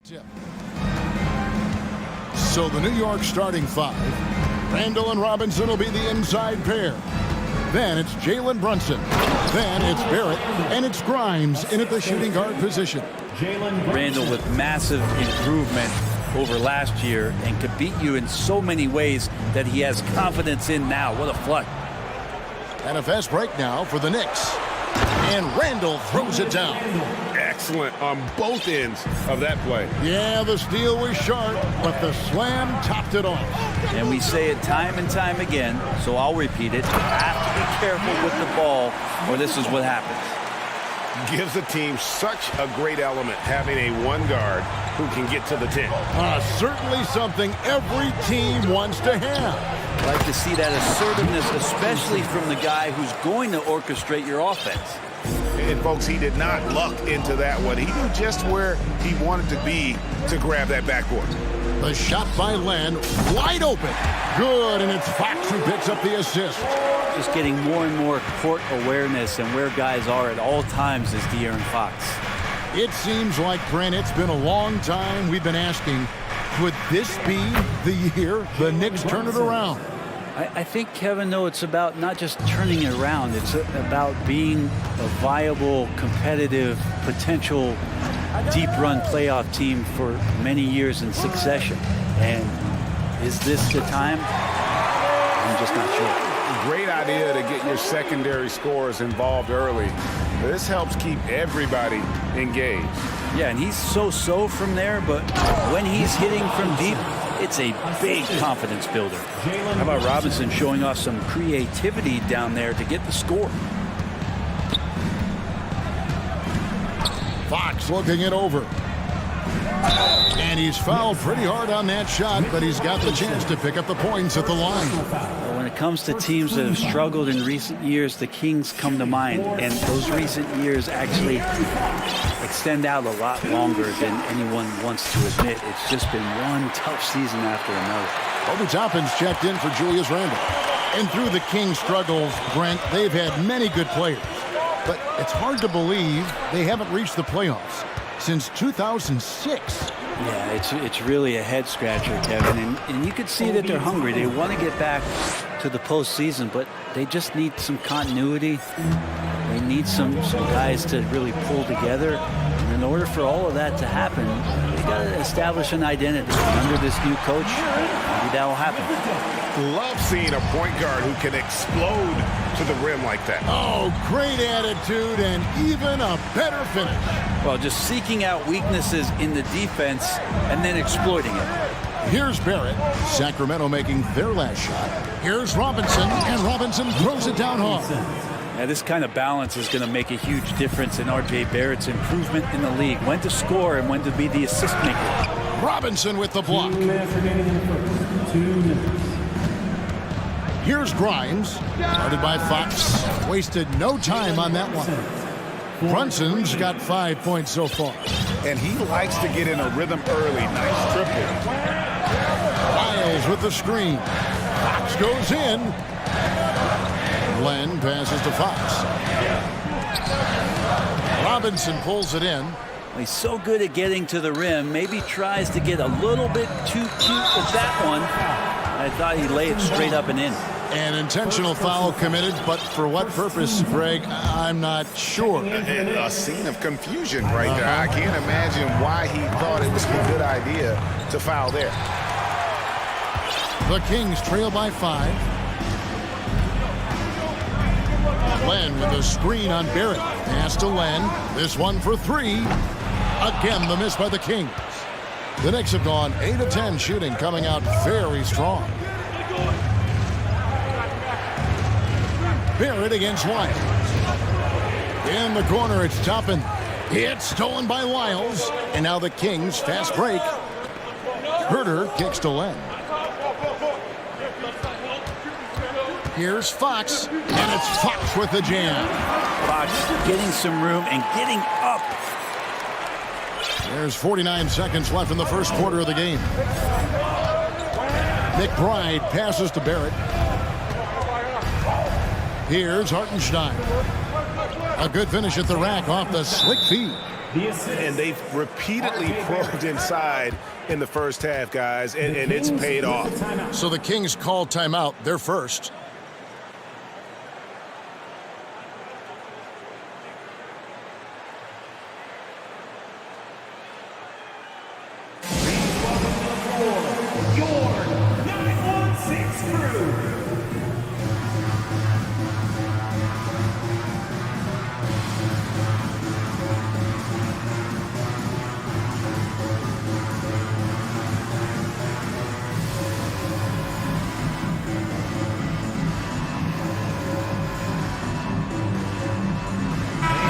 So the New York starting five. Randall and Robinson will be the inside pair. Then it's Jalen Brunson. Then it's Barrett. And it's Grimes in at the shooting guard position. Randall with massive improvement over last year and could beat you in so many ways that he has confidence in now. What a flood. And a fast break now for the Knicks. And Randall throws it down. Excellent on both ends of that play. Yeah, the steal was sharp, but the slam topped it off. And we say it time and time again, so I'll repeat it. You have to be careful with the ball, or this is what happens. Gives the team such a great element, having a one guard who can get to the 10. Certainly something every team wants to have. I like to see that assertiveness, especially from the guy who's going to orchestrate your offense. And folks, he did not luck into that one. He knew just where he wanted to be to grab that backboard. The shot by Len, wide open. Good, and it's Fox who picks up the assist. Just getting more and more court awareness and where guys are at all times is De'Aaron Fox. It seems like, Brent, it's been a long time we've been asking, could this be the year the Knicks turn it around? I think, Kevin, though, it's about not just turning it around. It's about being a viable, competitive, potential deep-run playoff team for many years in succession. And is this the time? I'm just not sure. Great idea to get your secondary scorers involved early. This helps keep everybody engaged. Yeah, and he's so-so from there, but when he's hitting from deep, it's a big confidence builder. How about Robinson showing off some creativity down there to get the score? Fox looking it over. And he's fouled pretty hard on that shot, but he's got the chance to pick up the points at the line. When it comes to teams that have struggled in recent years, the Kings come to mind, and those recent years actually extend out a lot longer than anyone wants to admit. It's just been one tough season after another. Obi Toppin's checked in for Julius Randle. And through the Kings' struggles, Brent, they've had many good players. But it's hard to believe they haven't reached the playoffs since 2006. Yeah, it's really a head-scratcher, Kevin. And you can see that they're hungry. They want to get back to the postseason, but they just need some continuity. They need some guys to really pull together. And in order for all of that to happen, they got to establish an identity. Under this new coach, maybe that will happen. Love seeing a point guard who can explode to the rim like that. Oh, great attitude and even a better finish. Well, just seeking out weaknesses in the defense and then exploiting it. Here's Barrett. Sacramento making their last shot. Here's Robinson, and Robinson throws it down hard. Now, this kind of balance is going to make a huge difference in R.J. Barrett's improvement in the league. When to score and when to be the assist maker. Robinson with the block. Here's Grimes, guarded by Fox. Wasted no time on that one. Brunson's got 5 points so far. And he likes to get in a rhythm early. Nice triple. Miles with the screen. Fox goes in. Len passes to Fox. Robinson pulls it in. He's so good at getting to the rim. Maybe tries to get a little bit too cute with that one. I thought he'd lay it straight up and in. An intentional foul committed, but for what purpose, Greg, I'm not sure. A scene of confusion right there. I can't imagine why he thought it was a good idea to foul there. The Kings trail by 5. Len with a screen on Barrett. Pass to Len. This one for 3. Again, the miss by the Kings. The Knicks have gone 8 of 10 shooting, coming out very strong. Barrett against Wiles. In the corner, it's Toppin. It's stolen by Wiles. And now the Kings fast break. Herter kicks to Len. Here's Fox, and it's Fox with the jam. Fox getting some room and getting up. There's 49 seconds left in the first quarter of the game. McBride passes to Barrett. Here's Hartenstein. A good finish at the rack off the slick feed. And they've repeatedly probed inside in the first half, guys, and it's paid off. So the Kings call timeout. They're first.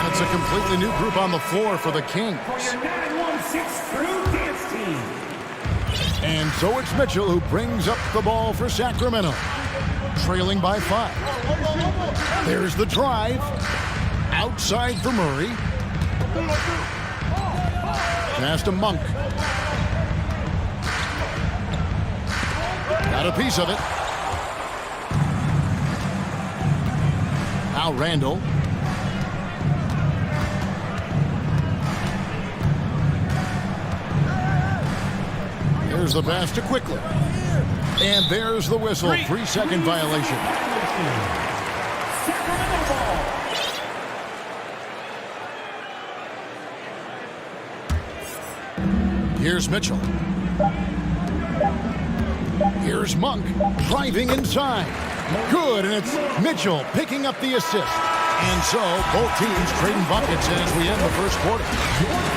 It's a completely new group on the floor for the Kings. And so it's Mitchell who brings up the ball for Sacramento, trailing by 5. There's the drive. Outside for Murray. Pass to Monk. Got a piece of it. Now Randall. Here's the pass to Quickly. And there's the whistle. 3-second violation. Here's Mitchell. Here's Monk driving inside. Good, and it's Mitchell picking up the assist. And so both teams trading buckets as we end the first quarter.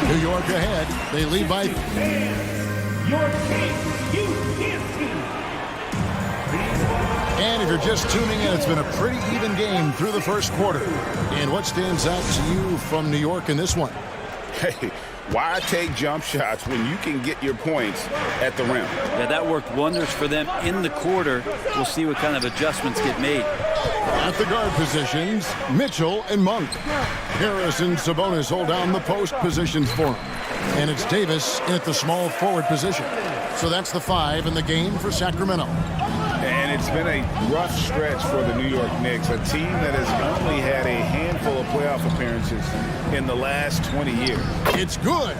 New York ahead. They lead by... And if you're just tuning in, it's been a pretty even game through the first quarter. And what stands out to you from New York in this one? Hey, why take jump shots when you can get your points at the rim? Yeah, that worked wonders for them in the quarter. We'll see what kind of adjustments get made. At the guard positions, Mitchell and Monk. Harris and Sabonis hold down the post positions for him. And it's Davis in at the small forward position. So that's the 5 in the game for Sacramento. And it's been a rough stretch for the New York Knicks, a team that has only had a handful of playoff appearances in the last 20 years. It's good.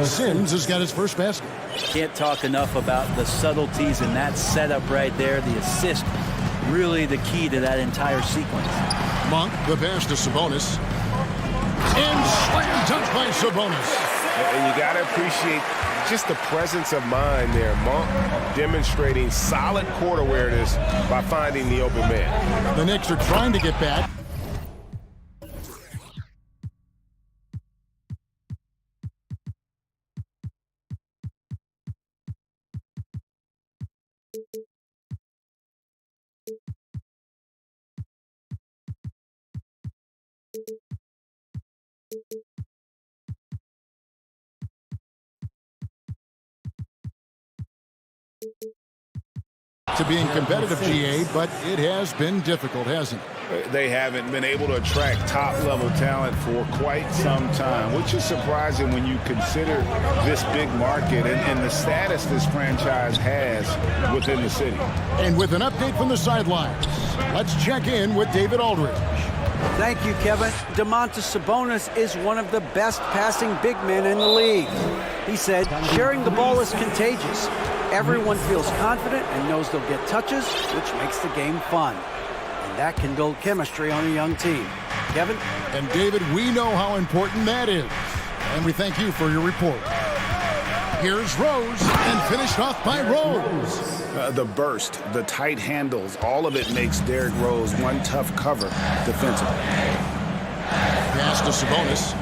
Sims has got his first basket. Can't talk enough about the subtleties in that setup right there. The assist, really the key to that entire sequence. Monk, the pass to Sabonis. And slam dunk by Sabonis. And you got to appreciate just the presence of mind there. Monk demonstrating solid court awareness by finding the open man. The Knicks are trying to get back. To being competitive, GA, but it has been difficult, hasn't it? They haven't been able to attract top-level talent for quite some time, which is surprising when you consider this big market and the status this franchise has within the city. And with an update from the sidelines, let's check in with David Aldridge. Thank you, Kevin. Domantas Sabonis is one of the best passing big men in the league. He said, sharing the ball is contagious. Everyone feels confident and knows they'll get touches, which makes the game fun. And that can build chemistry on a young team. Kevin? And David, we know how important that is. And we thank you for your report. Here's Rose, and finished off by Rose. The burst, the tight handles, all of it makes Derrick Rose one tough cover defensively. Pass to Sabonis.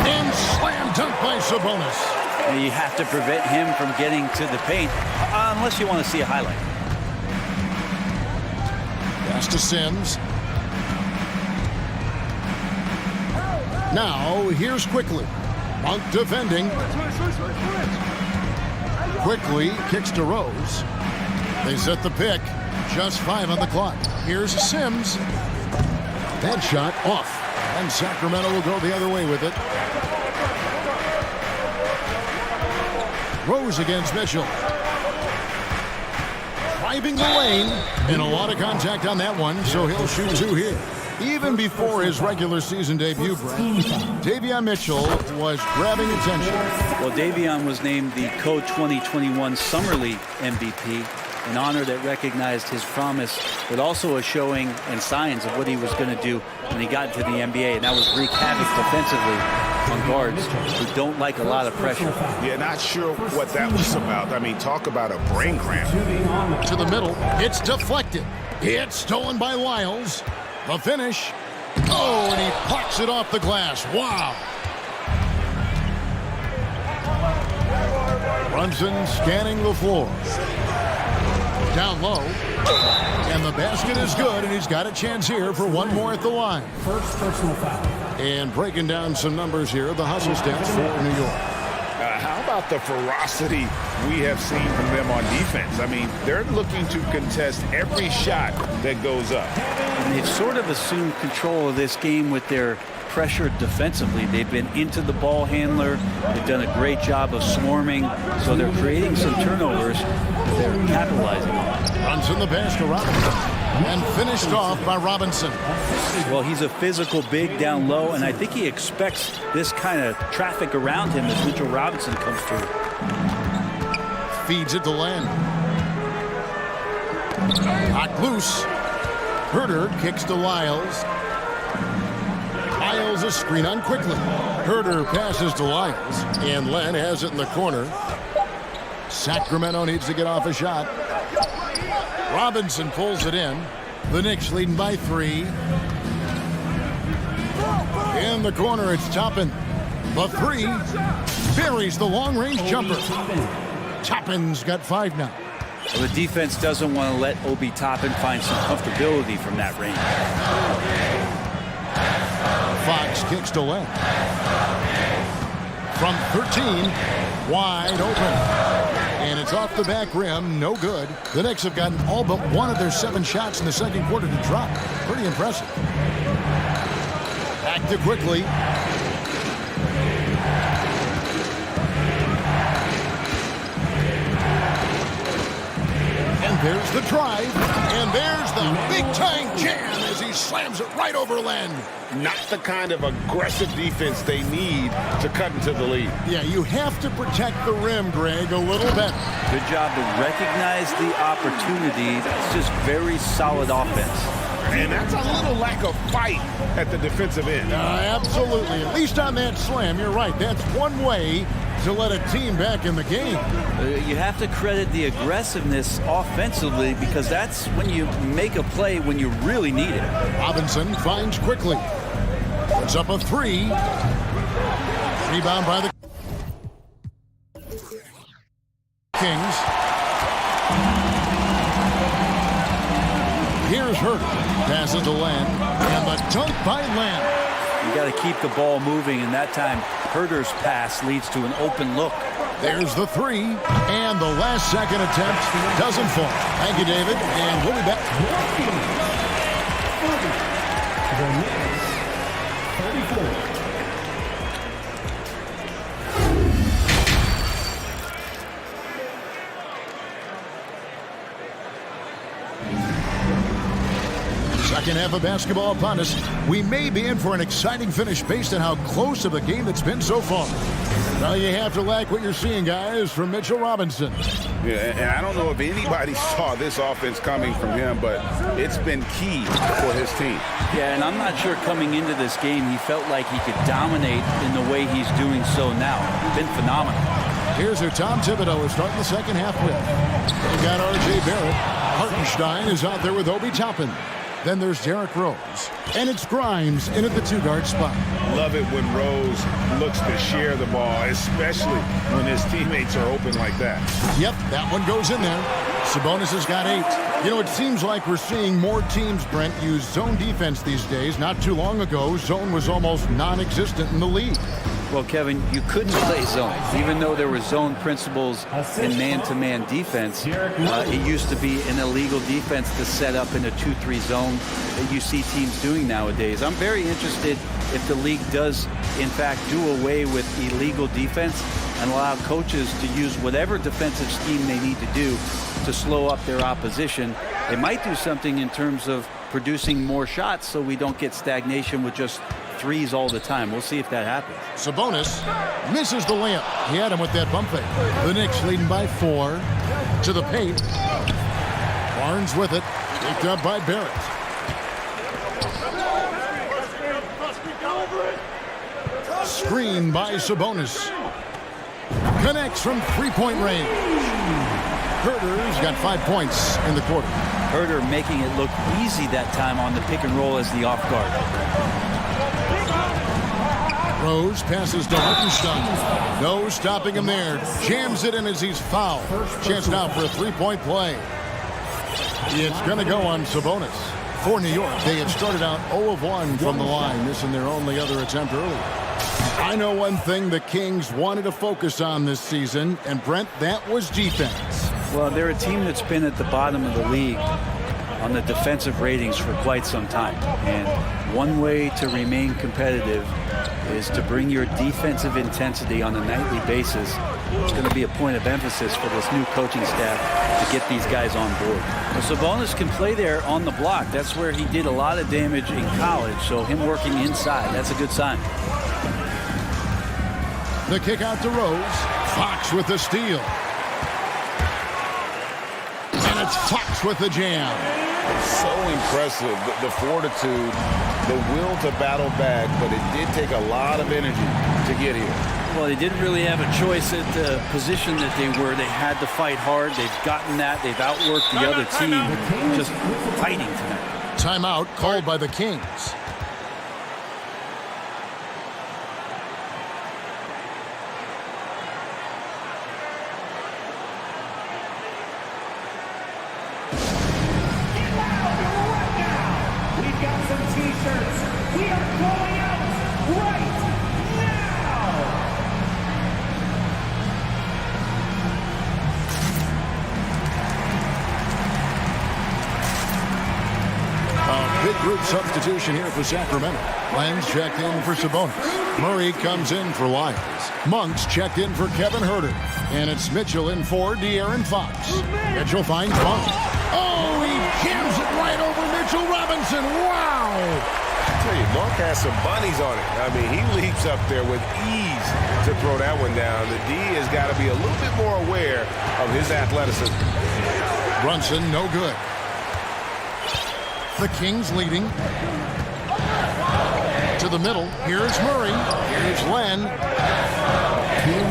And slam dunk by Sabonis. And you have to prevent him from getting to the paint, unless you want to see a highlight. Pass to Sims. Now, here's Quickly. Monk defending. Quickly kicks to Rose. They set the pick. Just 5 on the clock. Here's Sims. That shot off. And Sacramento will go the other way with it. Rose against Mitchell. driving the lane. And a lot of contact on that one, so he'll shoot 2 here. Even before his regular season debut, Brent, Davion Mitchell was grabbing attention. Well, Davion was named the Co-2021 Summer League MVP, an honor that recognized his promise, but also a showing and signs of what he was going to do when he got into the NBA, and that was wreak havoc defensively on guards who don't like a lot of pressure. Yeah, not sure what that was about. I mean, talk about a brain cramp. To the middle, it's deflected. It's stolen by Lyles. The finish. Oh, and he plucks it off the glass. Wow. Brunson scanning the floor. Down low. And the basket is good, and he's got a chance here for one more at the line. First personal foul. And breaking down some numbers here, the hustle stats for New York. How about the ferocity we have seen from them on defense? I mean, they're looking to contest every shot that goes up. And they've sort of assumed control of this game with their pressure defensively. They've been into the ball handler. They've done a great job of swarming. So they're creating some turnovers. They're capitalizing on it. Runs in the pass to Robinson. And finished off by Robinson. Well, he's a physical big down low, and I think he expects this kind of traffic around him as Mitchell Robinson comes through. Feeds it to Len. Knocked loose. Herder kicks to Lyles. Lyles a screen on quickly. Herder passes to Lyles, and Len has it in the corner. Sacramento needs to get off a shot. Robinson pulls it in. The Knicks leading by 3. In the corner, it's Toppin. The 3 buries the long-range jumper. Toppin's got 5 now. Well, the defense doesn't want to let Obi Toppin find some comfortability from that range. Fox kicks to Len. From 13, wide open. And it's off the back rim, no good. The Knicks have gotten all but one of their 7 shots in the second quarter to drop. Pretty impressive. Back to quickly. And there's the drive. And there's the big-time jam as he slams it right over Len. Not the kind of aggressive defense they need to cut into the lead. Yeah, you have to protect the rim, Greg, a little better. Good job to recognize the opportunity. That's just very solid offense. And that's a little lack of fight at the defensive end. Absolutely. At least on that slam, you're right. That's one way to let a team back in the game. You have to credit the aggressiveness offensively because that's when you make a play when you really need it. Robinson finds quickly. Puts up a 3. Rebound by the Kings. Here's Herder. Passes to Len. And the dunk by Len. You got to keep the ball moving, and that time Herder's pass leads to an open look. There's the 3, and the last second attempt doesn't fall. Thank you, David, and we'll be back. 34. Second half of basketball upon us. We may be in for an exciting finish based on how close of a game it's been so far. Well, you have to like what you're seeing, guys, from Mitchell Robinson. Yeah, and I don't know if anybody saw this offense coming from him, but it's been key for his team. Yeah, and I'm not sure coming into this game he felt like he could dominate in the way he's doing so now. Been phenomenal. Here's who Tom Thibodeau is starting the second half with. They've got R.J. Barrett. Hartenstein is out there with Obi Toppin. Then there's Derrick Rose. And it's Grimes in at the 2-guard spot. Love it when Rose looks to share the ball, especially when his teammates are open like that. Yep, that one goes in there. Sabonis has got 8. You know, it seems like we're seeing more teams, Brent, use zone defense these days. Not too long ago, zone was almost non-existent in the league. Well, Kevin, you couldn't play zone. Even though there were zone principles in man-to-man defense, it used to be an illegal defense to set up in a 2-3 zone that you see teams doing nowadays. I'm very interested if the league does, in fact, do away with illegal defense and allow coaches to use whatever defensive scheme they need to do to slow up their opposition. They might do something in terms of producing more shots so we don't get stagnation with just threes all the time. We'll see if that happens. Sabonis misses the layup. He had him with that bump fake. The Knicks leading by 4 to the paint. Barnes with it. Picked up by Barrett. Screen by Sabonis. Connects from three-point range. Herter's got 5 points in the quarter. Herter making it look easy that time on the pick and roll as the off guard. Rose passes to Hartenstein. No stopping him there. Jams it in as he's fouled. Chance now for a three-point play. It's going to go on Sabonis. For New York, they had started out 0 of 1 from the line, missing their only other attempt earlier. I know one thing the Kings wanted to focus on this season, and Brent, that was defense. Well, they're a team that's been at the bottom of the league on the defensive ratings for quite some time. And one way to remain competitive is to bring your defensive intensity on a nightly basis. It's going to be a point of emphasis for this new coaching staff to get these guys on board. Well, Sabonis can play there on the block. That's where he did a lot of damage in college, so him working inside, that's a good sign. The kick out to Rose. Fox with the steal. And it's Fox with the jam. So impressive, the fortitude, the will to battle back, but it did take a lot of energy to get here. Well, they didn't really have a choice at the position that they were. They had to fight hard. They've gotten that. They've outworked the other team. Just fighting tonight. Timeout called by the Kings. Group substitution here for Sacramento. Lenz checked in for Sabonis. Murray comes in for Lyles. Monks checked in for Kevin Herter. And it's Mitchell in for De'Aaron Fox. Mitchell finds Monk. Oh, he jams it right over Mitchell Robinson. Wow! I tell you, Monk has some bunnies on it. I mean, he leaps up there with ease to throw that one down. The D has got to be a little bit more aware of his athleticism. Brunson, no good. The Kings leading. To the middle. Here's Murray. Here's Len. 2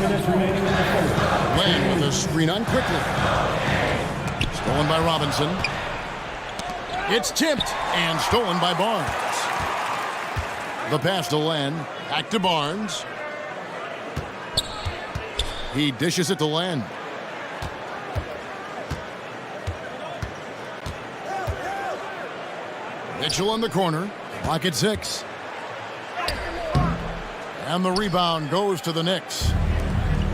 minutes remaining in the fourth. Len with a screen on quickly. Stolen by Robinson. It's tipped and stolen by Barnes. The pass to Len. Back to Barnes. He dishes it to Len. Mitchell in the corner. Clock at 6. And the rebound goes to the Knicks.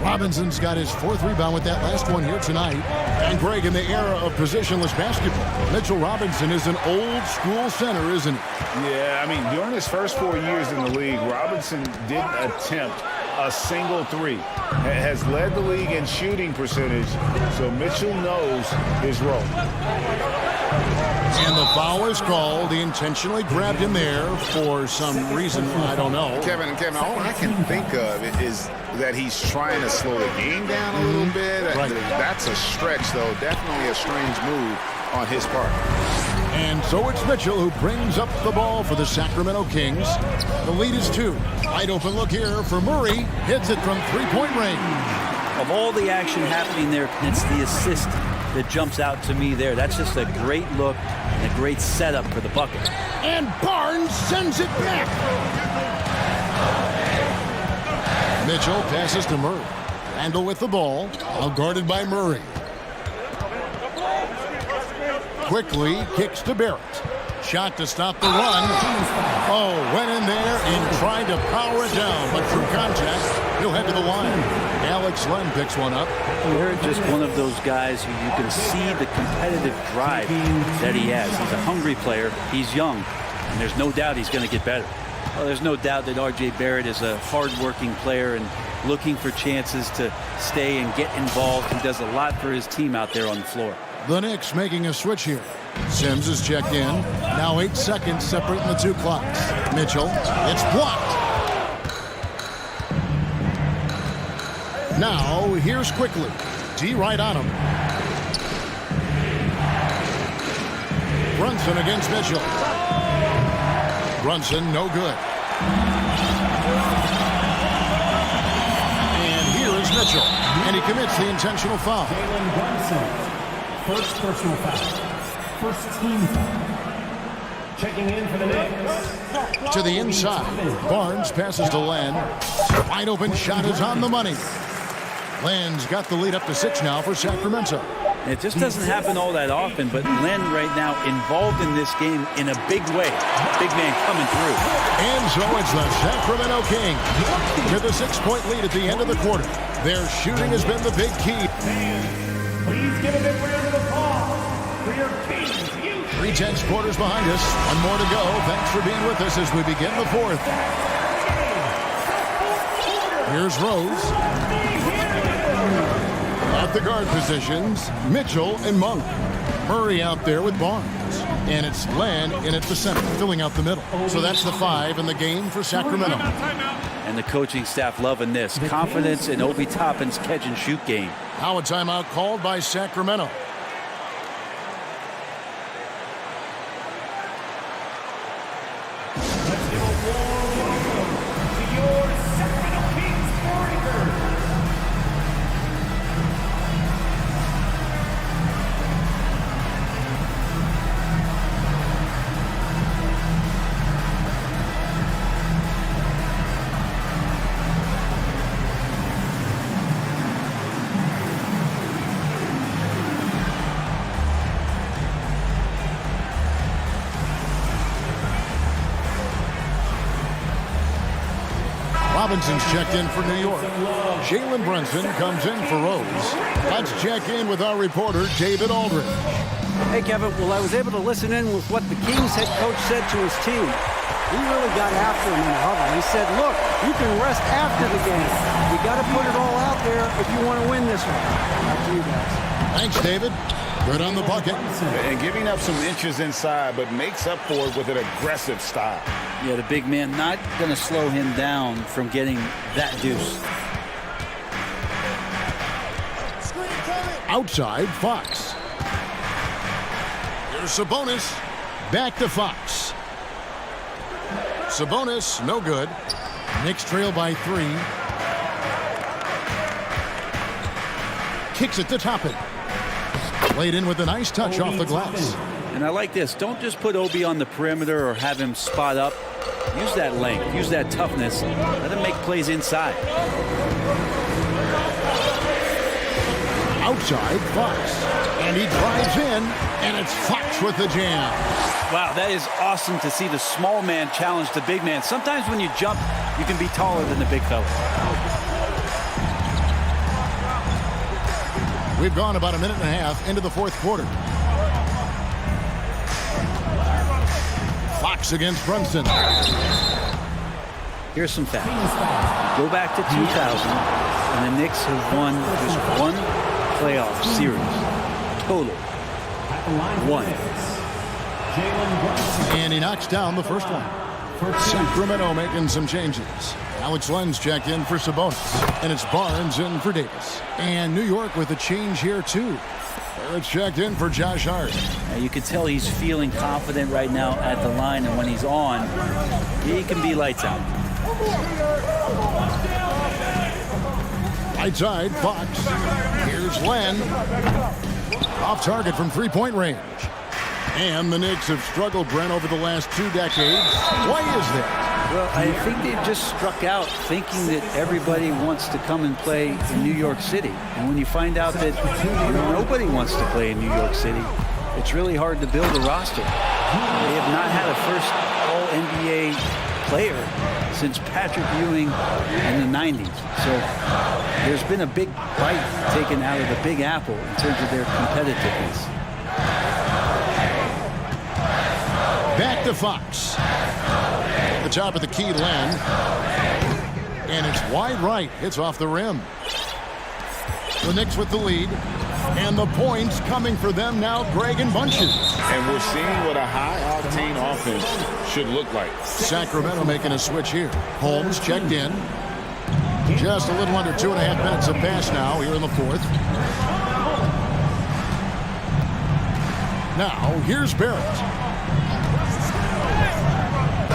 Robinson's got his 4th rebound with that last one here tonight. And Greg, in the era of positionless basketball, Mitchell Robinson is an old-school center, isn't he? Yeah, I mean, during his first 4 years in the league, Robinson didn't attempt a single three. Has led the league in shooting percentage, so Mitchell knows his role. And the foul is called. He intentionally grabbed him there for some reason. I don't know. Kevin, all I can think of is that he's trying to slow the game down a little bit. Right. That's a stretch, though. Definitely a strange move on his part. And so it's Mitchell who brings up the ball for the Sacramento Kings. The lead is 2. Wide open look here for Murray. Hits it from three-point range. Of all the action happening there, it's the assist that jumps out to me there. That's just a great look and a great setup for the bucket. And Barnes sends it back. Mitchell passes to Murray. Randall with the ball, now guarded by Murray. Quickly kicks to Barrett. Shot to stop the run. Oh, went in there and tried to power it down, but through contact, he'll head to the line. Alex Len picks one up. They're just one of those guys who you can see the competitive drive that he has. He's a hungry player. He's young, and there's no doubt he's going to get better. Well, there's no doubt that R.J. Barrett is a hard-working player and looking for chances to stay and get involved. He does a lot for his team out there on the floor. The Knicks making a switch here. Sims is checked in. Now 8 seconds separating the two clocks. Mitchell, it's blocked. Now, here's quickly. D right on him. Brunson against Mitchell. Brunson, no good. And here is Mitchell. And he commits the intentional foul. Jalen Brunson, first personal foul. First team foul. Checking in for the Knicks. To the inside. Barnes passes to Len. Wide open shot is on the money. Len's got the lead up to 6 now for Sacramento. It just doesn't happen all that often, but Len right now involved in this game in a big way. Big man coming through. And so it's the Sacramento Kings with a 6-point lead at the end of the quarter. Their shooting has been the big key. Please give a big round of applause for your Kings. 3/10 quarters behind us. One more to go. Thanks for being with us as we begin the fourth. Here's Rose. At the guard positions, Mitchell and Monk. Murray out there with Barnes. And it's Len in at the center, filling out the middle. So that's the 5 in the game for Sacramento. And the coaching staff loving this. Confidence in Obi Toppin's catch-and-shoot game. Now a timeout called by Sacramento. Let's give a warm welcome to your Sacramento Kings Warriors. Robinson's checked in for New York. Jalen Brunson comes in for Rose. Let's check in with our reporter, David Aldridge. Hey, Kevin. Well, I was able to listen in with what the Kings head coach said to his team. He really got after him in the huddle. He said, look, you can rest after the game. You got to put it all out there if you want to win this one. Back to you guys. Thanks, David. Good on the bucket. And giving up some inches inside, but makes up for it with an aggressive style. Yeah, the big man not going to slow him down from getting that deuce. Outside, Fox. Here's Sabonis. Back to Fox. Sabonis, no good. Knicks trail by 3. Kicks it to Toppin. Played in with a nice touch off the glass. And I like this. Don't just put Obi on the perimeter or have him spot up. Use that length. Use that toughness. Let him make plays inside. Outside, Fox. And he drives in, and it's Fox with the jam. Wow, that is awesome to see the small man challenge the big man. Sometimes when you jump, you can be taller than the big fella. We've gone about a minute and a half into the fourth quarter. Fox against Brunson. Here's some facts. Go back to 2000, and the Knicks have won just one playoff series. Total. One. And he knocks down the first one. Sacramento making some changes. Alex Len's checked in for Sabonis. And it's Barnes in for Davis. And New York with a change here, too. Barrett's checked in for Josh Hart. Now you can tell he's feeling confident right now at the line, and when he's on, he can be lights out. Right side, Fox. Here's Len. Off target from three-point range. And the Knicks have struggled, Brent, over the last 2 decades. Why is that? Well, I think they've just struck out thinking that everybody wants to come and play in New York City. And when you find out that nobody wants to play in New York City, it's really hard to build a roster. They have not had a first All-NBA player since Patrick Ewing in the 90s. So there's been a big bite taken out of the Big Apple in terms of their competitiveness. Back to Fox. The top of the key land. And it's wide right. Hits off the rim. The Knicks with the lead. And the points coming for them now, Greg and Bunches. And we're seeing what a high-octane offense should look like. Sacramento making a switch here. Holmes checked in. Just a little under 2.5 minutes have passed now here in the fourth. Now, here's Barrett.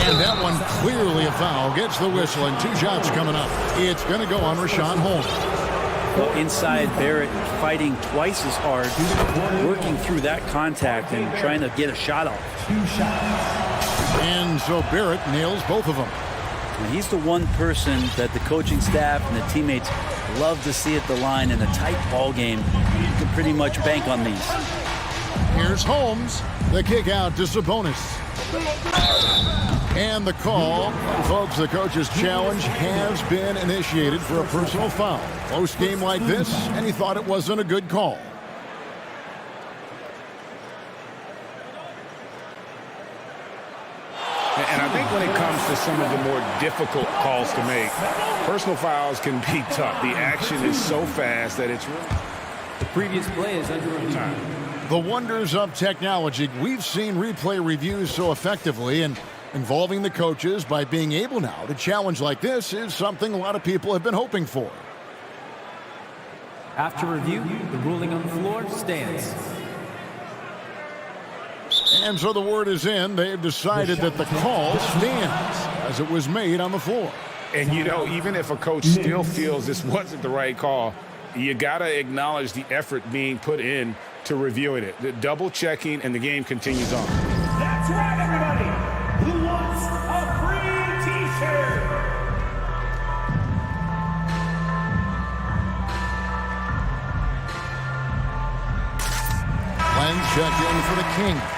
And that one clearly a foul. Gets the whistle and 2 shots coming up. It's going to go on Rashawn Holmes. Well, inside, Barrett fighting twice as hard, working through that contact and trying to get a shot off. 2 shots. And so Barrett nails both of them. And he's the one person that the coaching staff and the teammates love to see at the line in a tight ball game. You can pretty much bank on these. Here's Holmes. The kick out to Sabonis. And the call, folks, the coach's challenge has been initiated for a personal foul. Close game like this, and he thought it wasn't a good call. And I think when it comes to some of the more difficult calls to make, personal fouls can be tough. The action is so fast that it's really... The previous play is under review. The wonders of technology. We've seen replay reviews so effectively, and involving the coaches by being able now to challenge like this is something a lot of people have been hoping for. After review, the ruling on the floor stands. And so the word is in. They've decided that the call stands as it was made on the floor. And, you know, even if a coach still feels this wasn't the right call, you got to acknowledge the effort being put in to reviewing it. The double checking, and the game continues on. That's right, everybody. Who wants a free T-shirt? Lenz checked in for the Kings.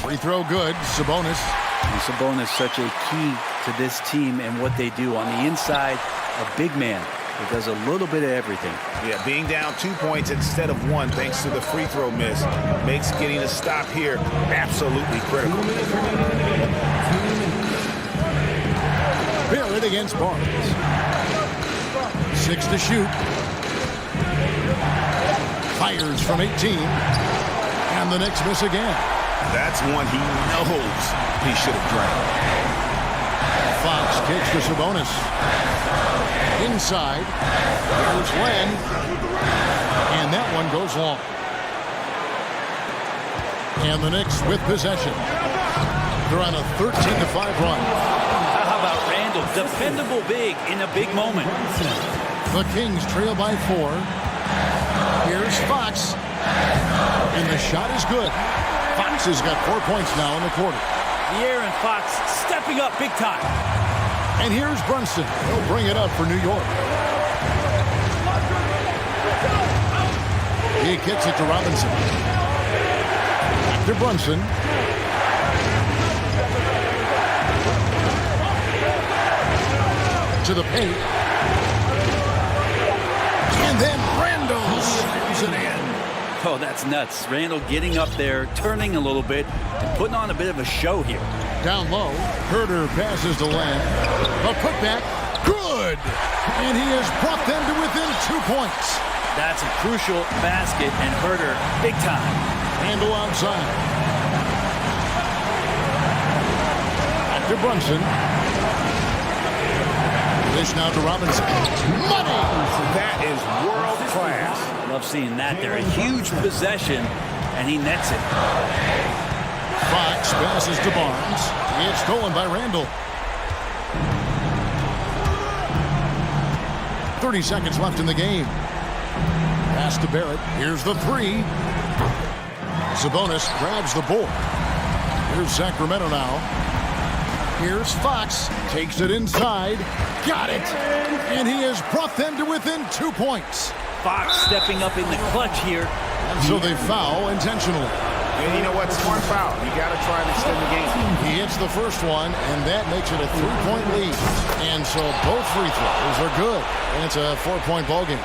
Free throw good. Sabonis. And Sabonis such a key to this team and what they do on the inside. A big man that does a little bit of everything. Yeah, being down 2 points instead of 1 thanks to the free throw miss makes getting a stop here absolutely critical. Barrett against Barnes. 6 to shoot. Fires from 18. And the Knicks miss again. That's one he knows he should have drained. Fox kicks to Sabonis. Inside. Here's Len. And that one goes long. And the Knicks with possession. They're on a 13-5 run. How about Randall? Dependable big in a big moment. The Kings trail by 4. Here's Fox. And the shot is good. Fox has got 4 points now in the quarter. De'Aaron Fox stepping up big time. And here's Brunson. He'll bring it up for New York. He kicks it to Robinson. Back to Brunson. To the paint. And then Randall slams it in. Oh, that's nuts. Randall getting up there, turning a little bit, and putting on a bit of a show here. Down low, Herter passes to Len. A putback, good! And he has brought them to within 2 points. That's a crucial basket, and Herter, big time. Randall outside. Back to Brunson. Dish now to Robinson. Money! That is world class. Love seeing that there. A huge possession, and he nets it. Fox passes to Barnes. It's stolen by Randall. 30 seconds left in the game. Pass to Barrett. Here's the 3. Sabonis grabs the board. Here's Sacramento now. Here's Fox. Takes it inside. Got it. And he has brought them to within 2 points. Fox stepping up in the clutch here. And so they foul intentionally. And you know what? Smart foul. You got to try and extend the game. He hits the first one, and that makes it a 3-point lead. And so both free throws are good, and it's a 4-point ballgame.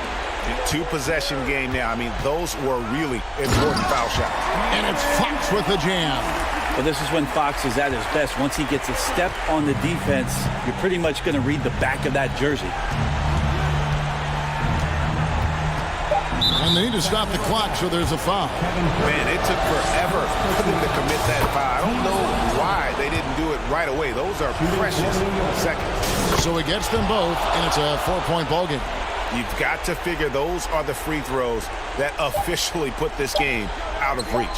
Two-possession game now. I mean, those were really important foul shots. And it's Fox with the jam. Well, this is when Fox is at his best. Once he gets a step on the defense, you're pretty much going to read the back of that jersey. And they need to stop the clock, so there's a foul. Man, it took forever for them to commit that foul. I don't know why they didn't do it right away. Those are precious seconds. So he gets them both, and it's a 4-point ballgame. You've got to figure those are the free throws that officially put this game out of reach.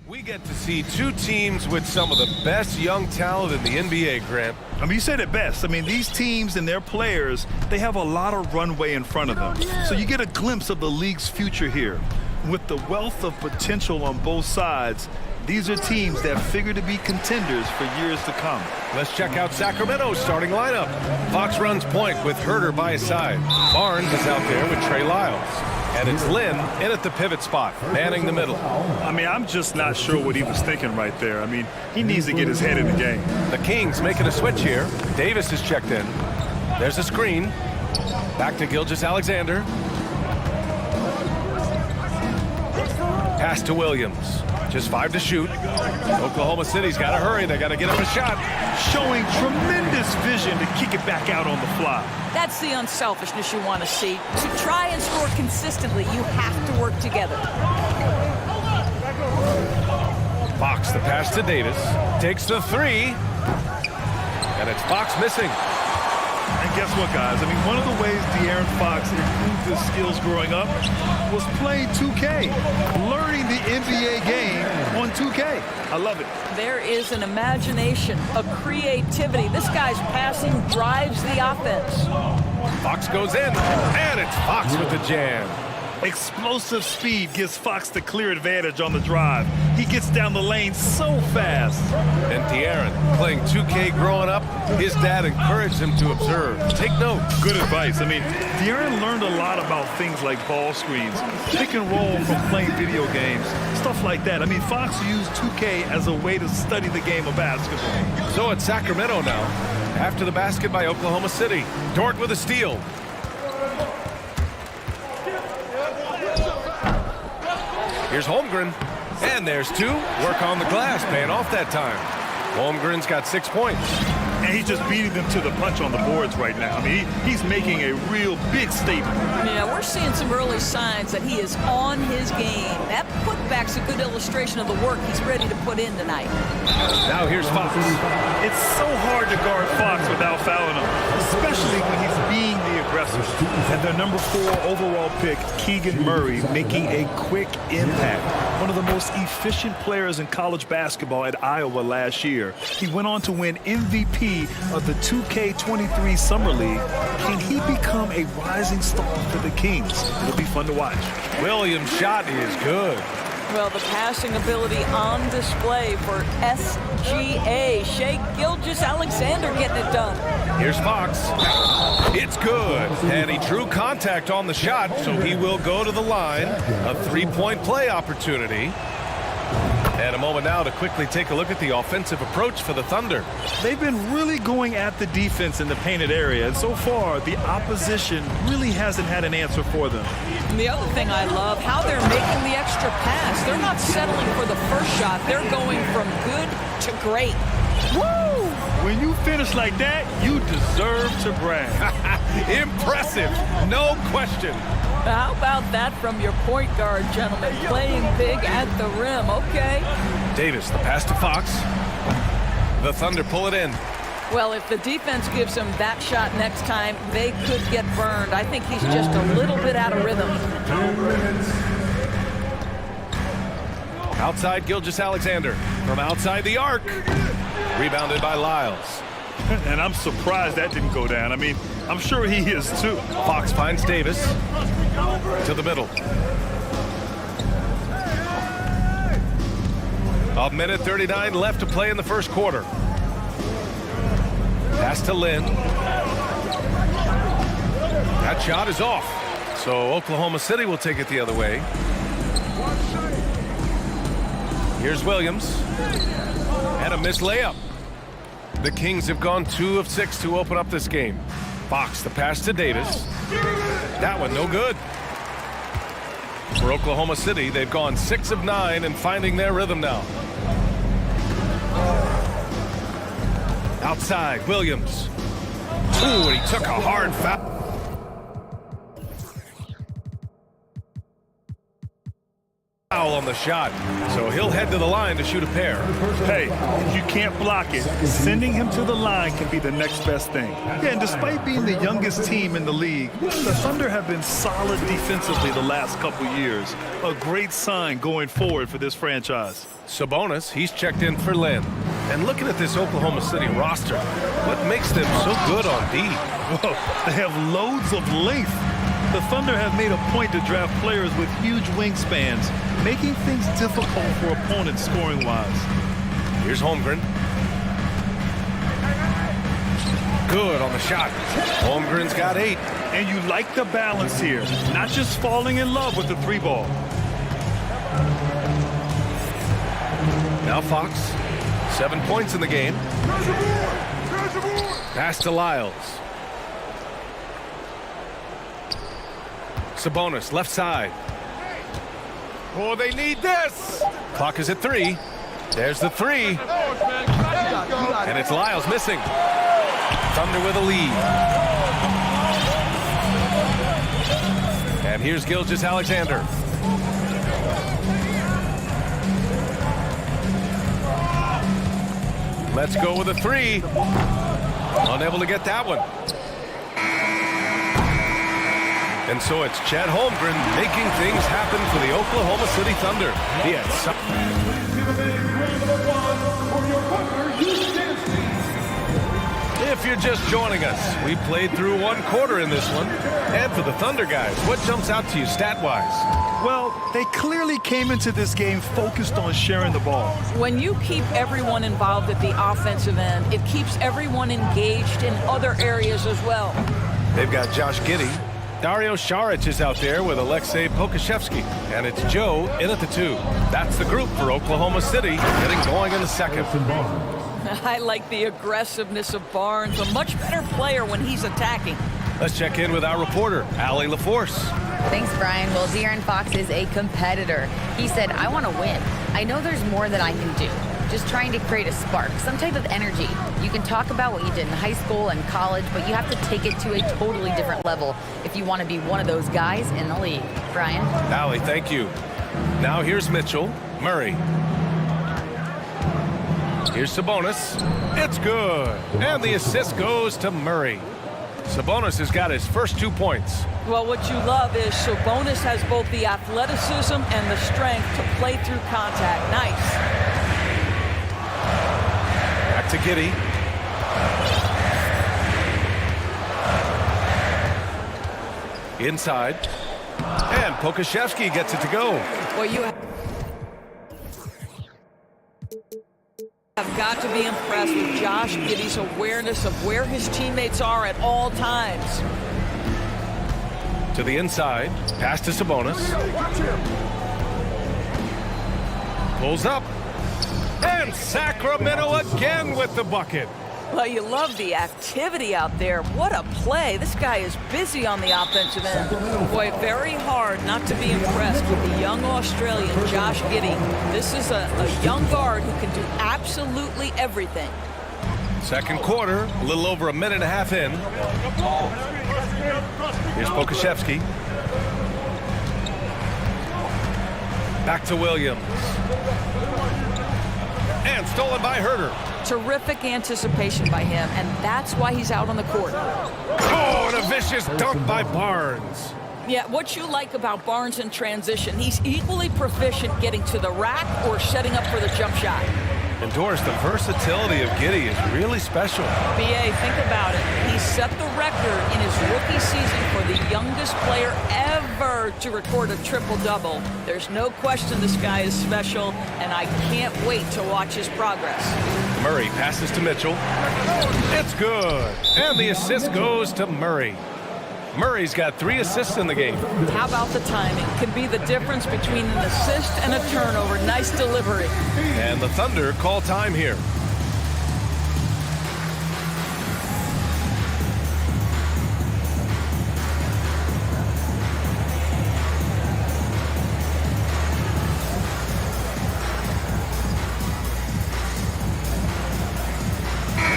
We get to see two teams with some of the best young talent in the NBA, Grant. I mean, you said it best. I mean, these teams and their players, they have a lot of runway in front of them. So you get a glimpse of the league's future here. With the wealth of potential on both sides, these are teams that figure to be contenders for years to come. Let's check out Sacramento's starting lineup. Fox runs point with Herter by his side. Barnes is out there with Trey Lyles. And it's Lynn in at the pivot spot, manning the middle. I mean, I'm just not sure what he was thinking right there. I mean, he needs to get his head in the game. The Kings making a switch here. Davis is checked in. There's a screen. Back to Gilgeous-Alexander. Pass to Williams. Just 5 to shoot. Oklahoma City's got to hurry. They got to get up a shot. Showing tremendous vision to kick it back out on the fly. That's the unselfishness you want to see. To try and score consistently, you have to work together. Fox, the pass to Davis. Takes the three. And it's Fox missing. And guess what, guys? I mean, one of the ways De'Aaron Fox improved his skills growing up was playing 2K, learning the NBA game on 2K. I love it. There is an imagination, a creativity. This guy's passing drives the offense. Fox goes in, and it's Fox with the jam. Explosive speed gives Fox the clear advantage on the drive. He gets down the lane so fast. And De'Aaron, playing 2K growing up, his dad encouraged him to observe. Take note. Good advice. I mean, De'Aaron learned a lot about things like ball screens, pick and roll from playing video games, stuff like that. I mean, Fox used 2K as a way to study the game of basketball. So it's Sacramento now. After the basket by Oklahoma City. Dort with a steal. Here's Holmgren, and there's 2. Work on the glass, paying off that time. Holmgren's got 6 points. And he's just beating them to the punch on the boards right now. I mean, he's making a real big statement. Yeah, we're seeing some early signs that he is on his game. That putback's a good illustration of the work he's ready to put in tonight. Now here's Fox. It's so hard to guard Fox without fouling him, especially when he's being the aggressor. And their number 4 overall pick, Keegan Murray, making a quick impact. One of the most efficient players in college basketball at Iowa last year. He went on to win MVP of the 2K23 Summer League. Can he become a rising star for the Kings? It'll be fun to watch. Williams' shot is good. Well, the passing ability on display for SGA. Shai Gilgeous-Alexander getting it done. Here's Fox. It's good. And he drew contact on the shot, so he will go to the line. A 3-point play opportunity. And a moment now to quickly take a look at the offensive approach for the Thunder. They've been really going at the defense in the painted area, and so far the opposition really hasn't had an answer for them. And the other thing I love, how they're making the extra pass. They're not settling for the first shot. They're going from good to great. Woo! When you finish like that, you deserve to brag. Impressive, no question. How about that from your point guard, gentlemen? Playing big at the rim, okay. Davis, the pass to Fox. The Thunder pull it in. Well, if the defense gives him that shot next time, they could get burned. I think he's just a little bit out of rhythm. Outside Gilgeous-Alexander from outside the arc. Rebounded by Lyles. And I'm surprised that didn't go down. I mean, I'm sure he is too. Fox finds Davis to the middle. A minute 39 left to play in the first quarter. Pass to Lynn. That shot is off. So Oklahoma City will take it the other way. Here's Williams. And a missed layup. The Kings have gone 2 of 6 to open up this game. Fox, the pass to Davis. That one no good. For Oklahoma City, they've gone 6 of 9 and finding their rhythm now. Outside, Williams. Ooh, and he took a hard foul. foul on the shot. So he'll head to the line to shoot a pair. Hey, if you can't block it, sending him to the line can be the next best thing. Yeah, and despite being the youngest team in the league, the Thunder have been solid defensively the last couple years. A great sign going forward for this franchise. Sabonis, he's checked in for Lynn. And looking at this Oklahoma City roster, what makes them so good on D? Whoa, they have loads of length. The Thunder have made a point to draft players with huge wingspans, making things difficult for opponents scoring-wise. Here's Holmgren. Good on the shot. Holmgren's got 8. And you like the balance here, not just falling in love with the 3-ball. Now Fox, 7 points in the game. Pass to Lyles. Sabonis, left side. Oh, they need this! Clock is at 3. There's the 3. And it's Lyles missing. Thunder with a lead. And here's Gilgeous-Alexander. Let's go with a 3. Unable to get that one. And so it's Chet Holmgren making things happen for the Oklahoma City Thunder. He had If you're just joining us, we played through 1 quarter in this one. And for the Thunder guys, what jumps out to you stat-wise? Well, they clearly came into this game focused on sharing the ball. When you keep everyone involved at the offensive end, it keeps everyone engaged in other areas as well. They've got Josh Giddey. Dario Saric is out there with Alexei Pokusevski. And it's Joe in at the 2. That's the group for Oklahoma City getting going in the second. I like the aggressiveness of Barnes, a much better player when he's attacking. Let's check in with our reporter, Allie LaForce. Thanks, Brian. Well, De'Aaron Fox is a competitor. He said, I want to win. I know there's more that I can do. Just trying to create a spark, some type of energy. You can talk about what you did in high school and college, but you have to take it to a totally different level if you want to be one of those guys in the league. Brian? Allie, thank you. Now here's Mitchell. Murray. Here's Sabonis. It's good. And the assist goes to Murray. Sabonis has got his first 2 points. Well, what you love is Sabonis has both the athleticism and the strength to play through contact. Nice. Back to Giddey. Inside. And Pokusevski gets it to go. Well, you have got to be impressed with Josh Giddey's awareness of where his teammates are at all times. To the inside. Pass to Sabonis. Pulls up. And Sacramento again with the bucket. Well, you love the activity out there. What a play. This guy is busy on the offensive end. Boy, very hard not to be impressed with the young Australian, Josh Giddey. This is a young guard who can do absolutely everything. Second quarter, a little over a minute and a half in. Here's Pokusevski. Back to Williams. And stolen by Herter. Terrific anticipation by him, and that's why he's out on the court. Oh, and a vicious dunk by Barnes. Yeah, what you like about Barnes in transition, he's equally proficient getting to the rack or setting up for the jump shot. And Doris, the versatility of Giddey is really special. B.A., think about it. He set the record in his rookie season for the youngest player ever to record a triple-double. There's no question this guy is special, and I can't wait to watch his progress. Murray passes to Mitchell. It's good. And the assist goes to Murray. Murray's got 3 assists in the game. How about the timing? Can be the difference between an assist and a turnover. Nice delivery. And the Thunder call time here.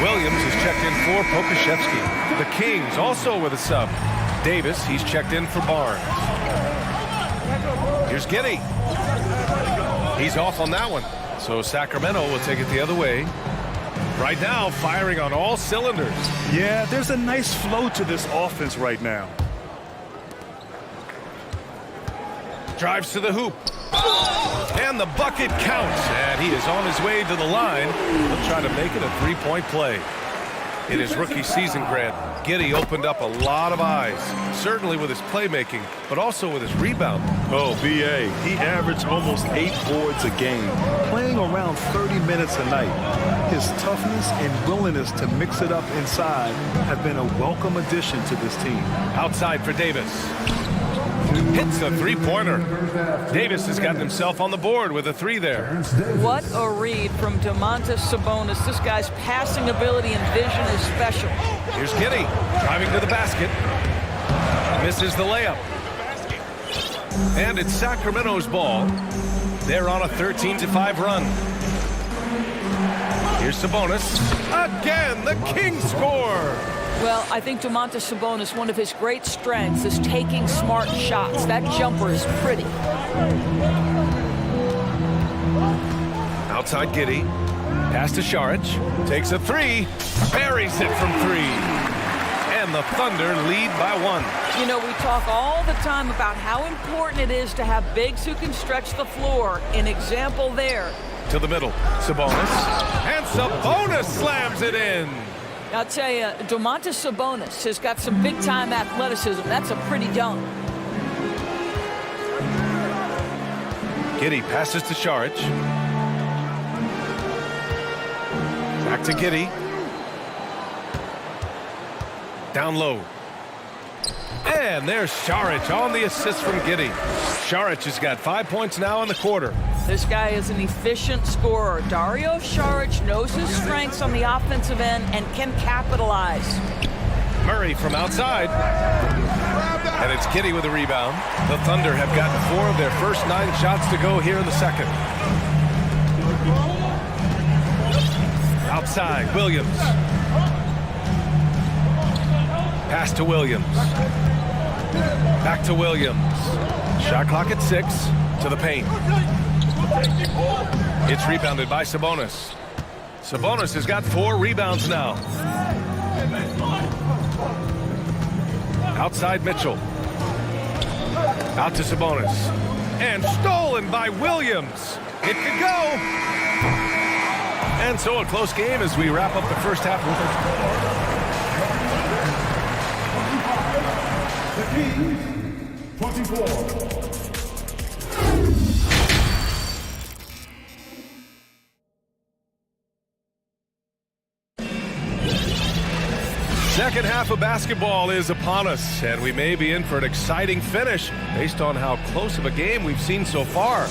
Williams is checked in for Pokusevski. The Kings also with a sub. Davis, he's checked in for Barnes. Here's Giddey. He's off on that one. So Sacramento will take it the other way. Right now, firing on all cylinders. Yeah, there's a nice flow to this offense right now. Drives to the hoop. And the bucket counts. And he is on his way to the line. He'll try to make it a three-point play. In his rookie season, Grant, Giddey opened up a lot of eyes, certainly with his playmaking, but also with his rebound. Oh, B.A., he averaged almost 8 boards a game, playing around 30 minutes a night. His toughness and willingness to mix it up inside have been a welcome addition to this team. Outside for Davis. Hits the three-pointer. Davis has gotten himself on the board with a three there. What a read from Domantas Sabonis. This guy's passing ability and vision is special. Here's Giddey driving to the basket. Misses the layup. And it's Sacramento's ball. They're on a 13-5 run. Here's Sabonis. Again, the Kings score. Well, I think Domantas Sabonis, one of his great strengths is taking smart shots. That jumper is pretty. Outside Giddey. Pass to Saric. Takes a three. Buries it from three. And the Thunder lead by 1. You know, we talk all the time about how important it is to have bigs who can stretch the floor. An example there. To the middle. Sabonis. And Sabonis slams it in. I'll tell you, Domantas Sabonis has got some big-time athleticism. That's a pretty dunk. Giddey passes to Saric. Back to Giddey. Down low. And there's Saric on the assist from Giddey. Saric has got 5 points now in the quarter. This guy is an efficient scorer. Dario Saric knows his strengths on the offensive end and can capitalize. Murray from outside. And it's Giddey with a rebound. The Thunder have gotten 4 of their first 9 shots to go here in the second. Outside, Williams. Pass to Williams. Back to Williams. Shot clock at 6. To the paint. It's rebounded by Sabonis. Sabonis has got 4 rebounds now. Outside Mitchell. Out to Sabonis. And stolen by Williams. It could go. And so a close game as we wrap up the first half. The Kings, 24. Second half of basketball is upon us, and we may be in for an exciting finish based on how close of a game we've seen so far.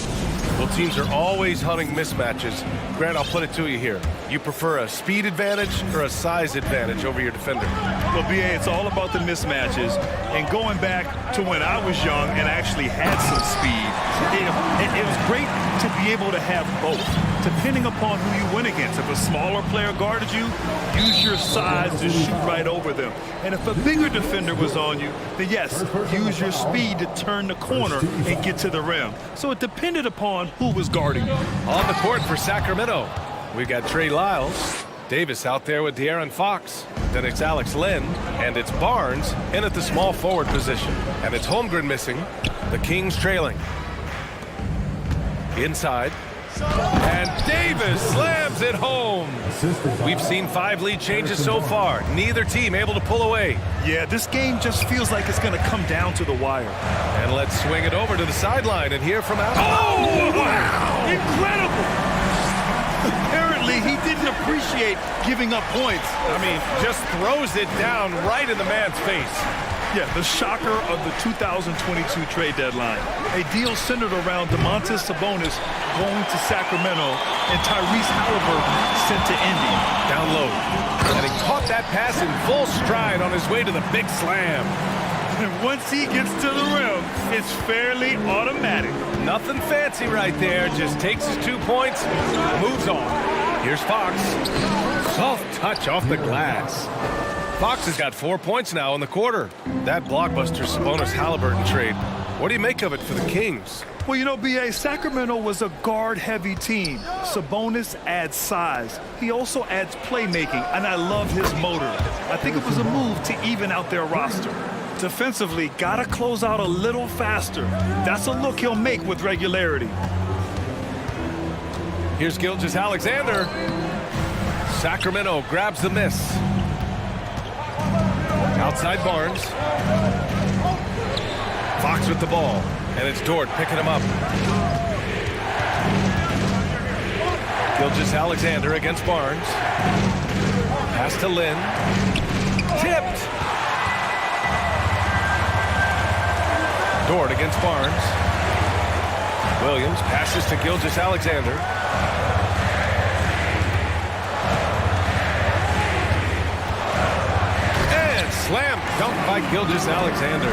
Well, teams are always hunting mismatches. Grant, I'll put it to you here. You prefer a speed advantage or a size advantage over your defender? Well, B.A., it's all about the mismatches. And going back to when I was young and actually had some speed, it was great to be able to have both, depending upon who you went against. If a smaller player guarded you, use your size to shoot right over them. And if a bigger defender was on you, then yes, use your speed to turn the corner and get to the rim. So it depended upon who was guarding you. On the court for Sacramento, we got Trey Lyles. Davis out there with De'Aaron Fox. Then it's Alex Len, and it's Barnes in at the small forward position. And it's Holmgren missing. The Kings trailing. Inside. And Davis slams it home. We've seen 5 lead changes so far. Neither team able to pull away. Yeah, this game just feels like it's going to come down to the wire. And let's swing it over to the sideline and hear from Alex. Oh, wow! Incredible! Apparently, he didn't appreciate giving up points. I mean, just throws it down right in the man's face. Yeah, the shocker of the 2022 trade deadline. A deal centered around Domantas Sabonis going to Sacramento and Tyrese Halliburton sent to Indy. Down low. And he caught that pass in full stride on his way to the big slam. And once he gets to the rim, it's fairly automatic. Nothing fancy right there. Just takes his 2 points, moves on. Here's Fox. Soft touch off the glass. Fox has got 4 points now in the quarter. That blockbuster Sabonis-Halliburton trade What do you make of it for the Kings? Well, you know, B.A., Sacramento was a guard-heavy team. Sabonis adds size. He also adds playmaking, and I love his motor. I think it was a move to even out their roster. Defensively, gotta close out a little faster. That's a look he'll make with regularity. Here's Gilgeous-Alexander. Sacramento grabs the miss. Outside Barnes. Fox with the ball. And it's Dort picking him up. Gilgeous-Alexander against Barnes. Pass to Lynn. Tipped. Dort against Barnes. Williams passes to Gilgeous-Alexander. And slam dunk by Gilgeous-Alexander.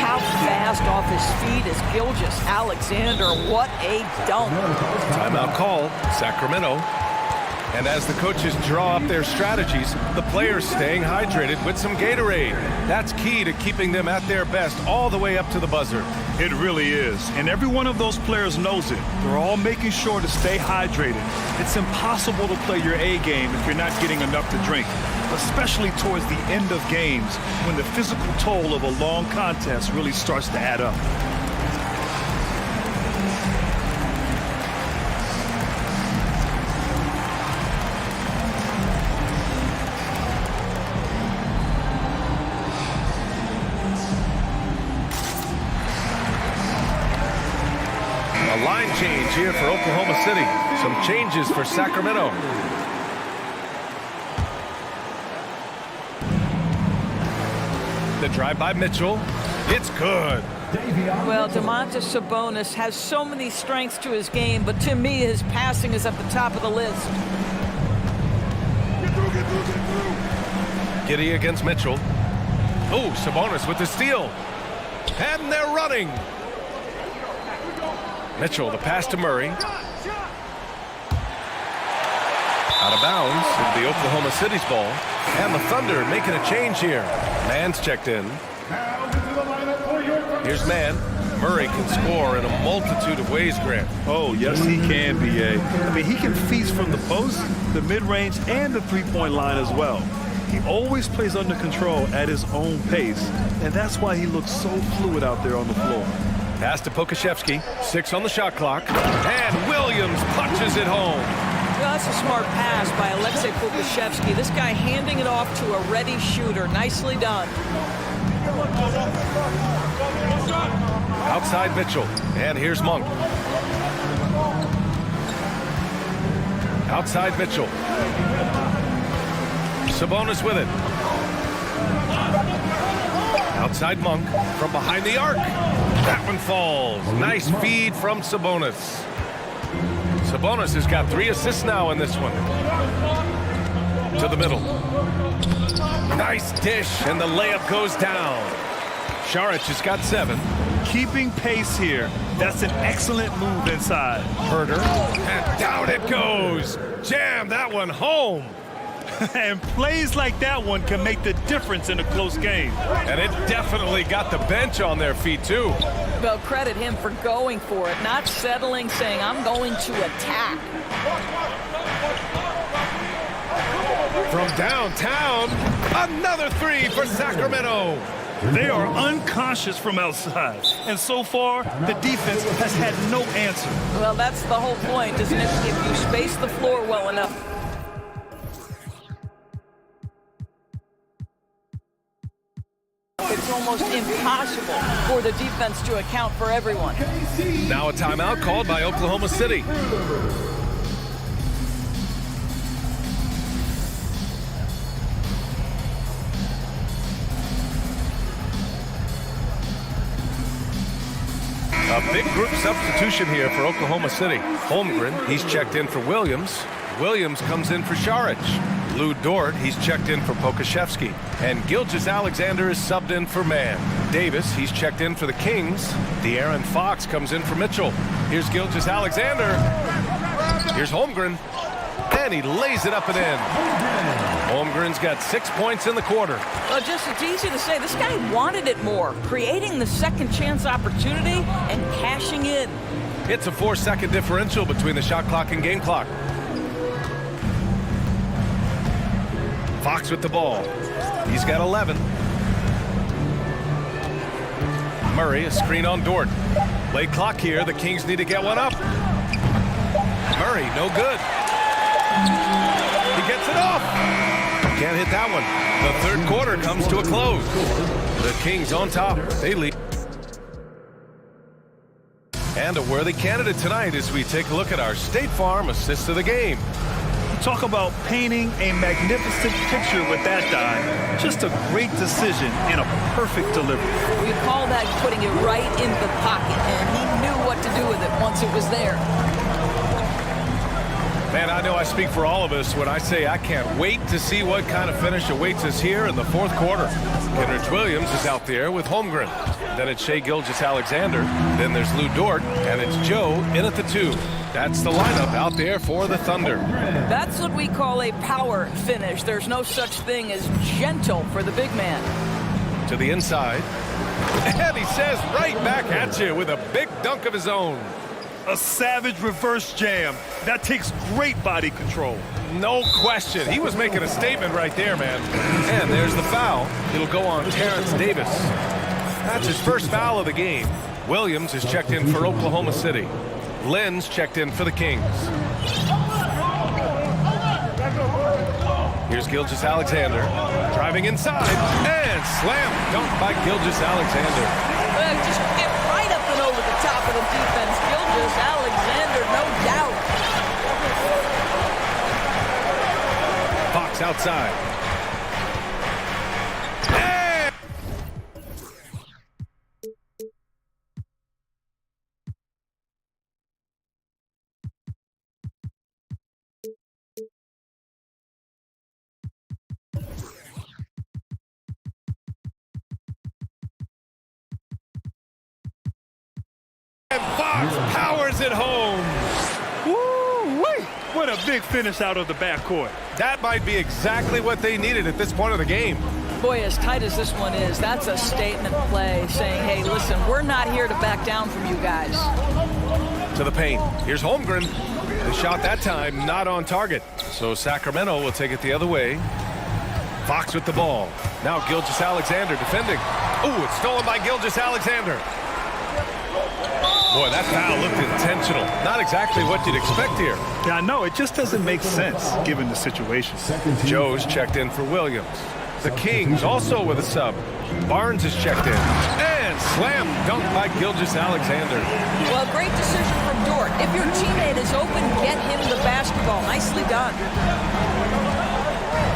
How fast off his feet is Gilgeous-Alexander. What a dunk. Timeout called, Sacramento. And as the coaches draw up their strategies, the players staying hydrated with some Gatorade. That's key to keeping them at their best all the way up to the buzzer. It really is. And every one of those players knows it. They're all making sure to stay hydrated. It's impossible to play your A game if you're not getting enough to drink, especially towards the end of games when the physical toll of a long contest really starts to add up. A line change here for Oklahoma City. Some changes for Sacramento. The drive by Mitchell. It's good. Well, Domantas Sabonis has so many strengths to his game, but to me, his passing is at the top of the list. Giddey against Mitchell. Oh, Sabonis with the steal. And they're running. Mitchell, the pass to Murray. Out of bounds, it'll be Oklahoma City's ball. And the Thunder making a change here. Mann's checked in. Here's Mann. Murray can score in a multitude of ways, Grant. Oh, yes, he can, B.A. I mean, he can feast from the post, the mid-range, and the three-point line as well. He always plays under control at his own pace, and that's why he looks so fluid out there on the floor. Pass to Pokashevsky. 6 on the shot clock. And Williams punches it home. Well, that's a smart pass by Alexei Pokashevsky. This guy handing it off to a ready shooter. Nicely done. Outside Mitchell. And here's Monk. Outside Mitchell. Sabonis with it. Outside Monk from behind the arc. That one falls. Nice feed from Sabonis. Sabonis has got 3 assists now in this one. To the middle. Nice dish, and the layup goes down. Šarić has got 7. Keeping pace here. That's an excellent move inside. Herder, and down it goes. Jam that one home. And plays like that one can make the difference in a close game. And it definitely got the bench on their feet, too. Well, credit him for going for it, not settling, saying, I'm going to attack. From downtown, another 3 for Sacramento. They are unconscious from outside. And so far, the defense has had no answer. Well, that's the whole point, isn't it? If you space the floor well enough. It's almost impossible for the defense to account for everyone. Now a timeout called by Oklahoma City. A big group substitution here for Oklahoma City. Holmgren, he's checked in for Williams. Williams comes in for Šarić. Lou Dort, he's checked in for Pokashevsky. And Gilgeous-Alexander is subbed in for Mann. Davis, he's checked in for the Kings. De'Aaron Fox comes in for Mitchell. Here's Gilgeous-Alexander. Here's Holmgren. And he lays it up and in. Holmgren's got 6 points in the quarter. Well, just it's easy to say this guy wanted it more, creating the second chance opportunity and cashing in. It's a 4-second differential between the shot clock and game clock. Fox with the ball. He's got 11. Murray, a screen on Dort. Late clock here. The Kings need to get one up. Murray, no good. He gets it off. Can't hit that one. The third quarter comes to a close. The Kings on top. They lead. And a worthy candidate tonight as we take a look at our State Farm assist of the game. Talk about painting a magnificent picture with that dive. Just a great decision and a perfect delivery. We call that putting it right in the pocket, and he knew what to do with it once it was there. Man, I know I speak for all of us when I say I can't wait to see what kind of finish awaits us here in the fourth quarter. Kenrich Williams is out there with Holmgren. Then it's Shai Gilgeous-Alexander. Then there's Lou Dort, and it's Joe in at the 2. That's the lineup out there for the Thunder. That's what we call a power finish. There's no such thing as gentle for the big man. To the inside. And he says right back at you with a big dunk of his own. A savage reverse jam. That takes great body control. No question. He was making a statement right there, man. And there's the foul. It'll go on Terrence Davis. That's his first foul of the game. Williams is checked in for Oklahoma City. Lynn's checked in for the Kings. Here's Gilgeous-Alexander driving inside and slam dunk by Gilgeous-Alexander. Just get right up and over the top of the defense. Gilgeous-Alexander, no doubt. Fox outside. And Fox powers it home. Woo-wee! What a big finish out of the backcourt. That might be exactly what they needed at this point of the game. Boy, as tight as this one is, that's a statement play saying, hey, listen, we're not here to back down from you guys. To the paint. Here's Holmgren. The shot that time not on target. So Sacramento will take it the other way. Fox with the ball. Now Gilgeous-Alexander defending. Ooh, it's stolen by Gilgeous-Alexander. Boy, that foul looked intentional. Not exactly what you'd expect here. Yeah, I know. It just doesn't make sense given the situation. Joe's checked in for Williams. The Kings also with a sub. Barnes is checked in. And slam dunk by Gilgeous-Alexander. Well, great decision from Dort. If your teammate is open, get him the basketball. Nicely done.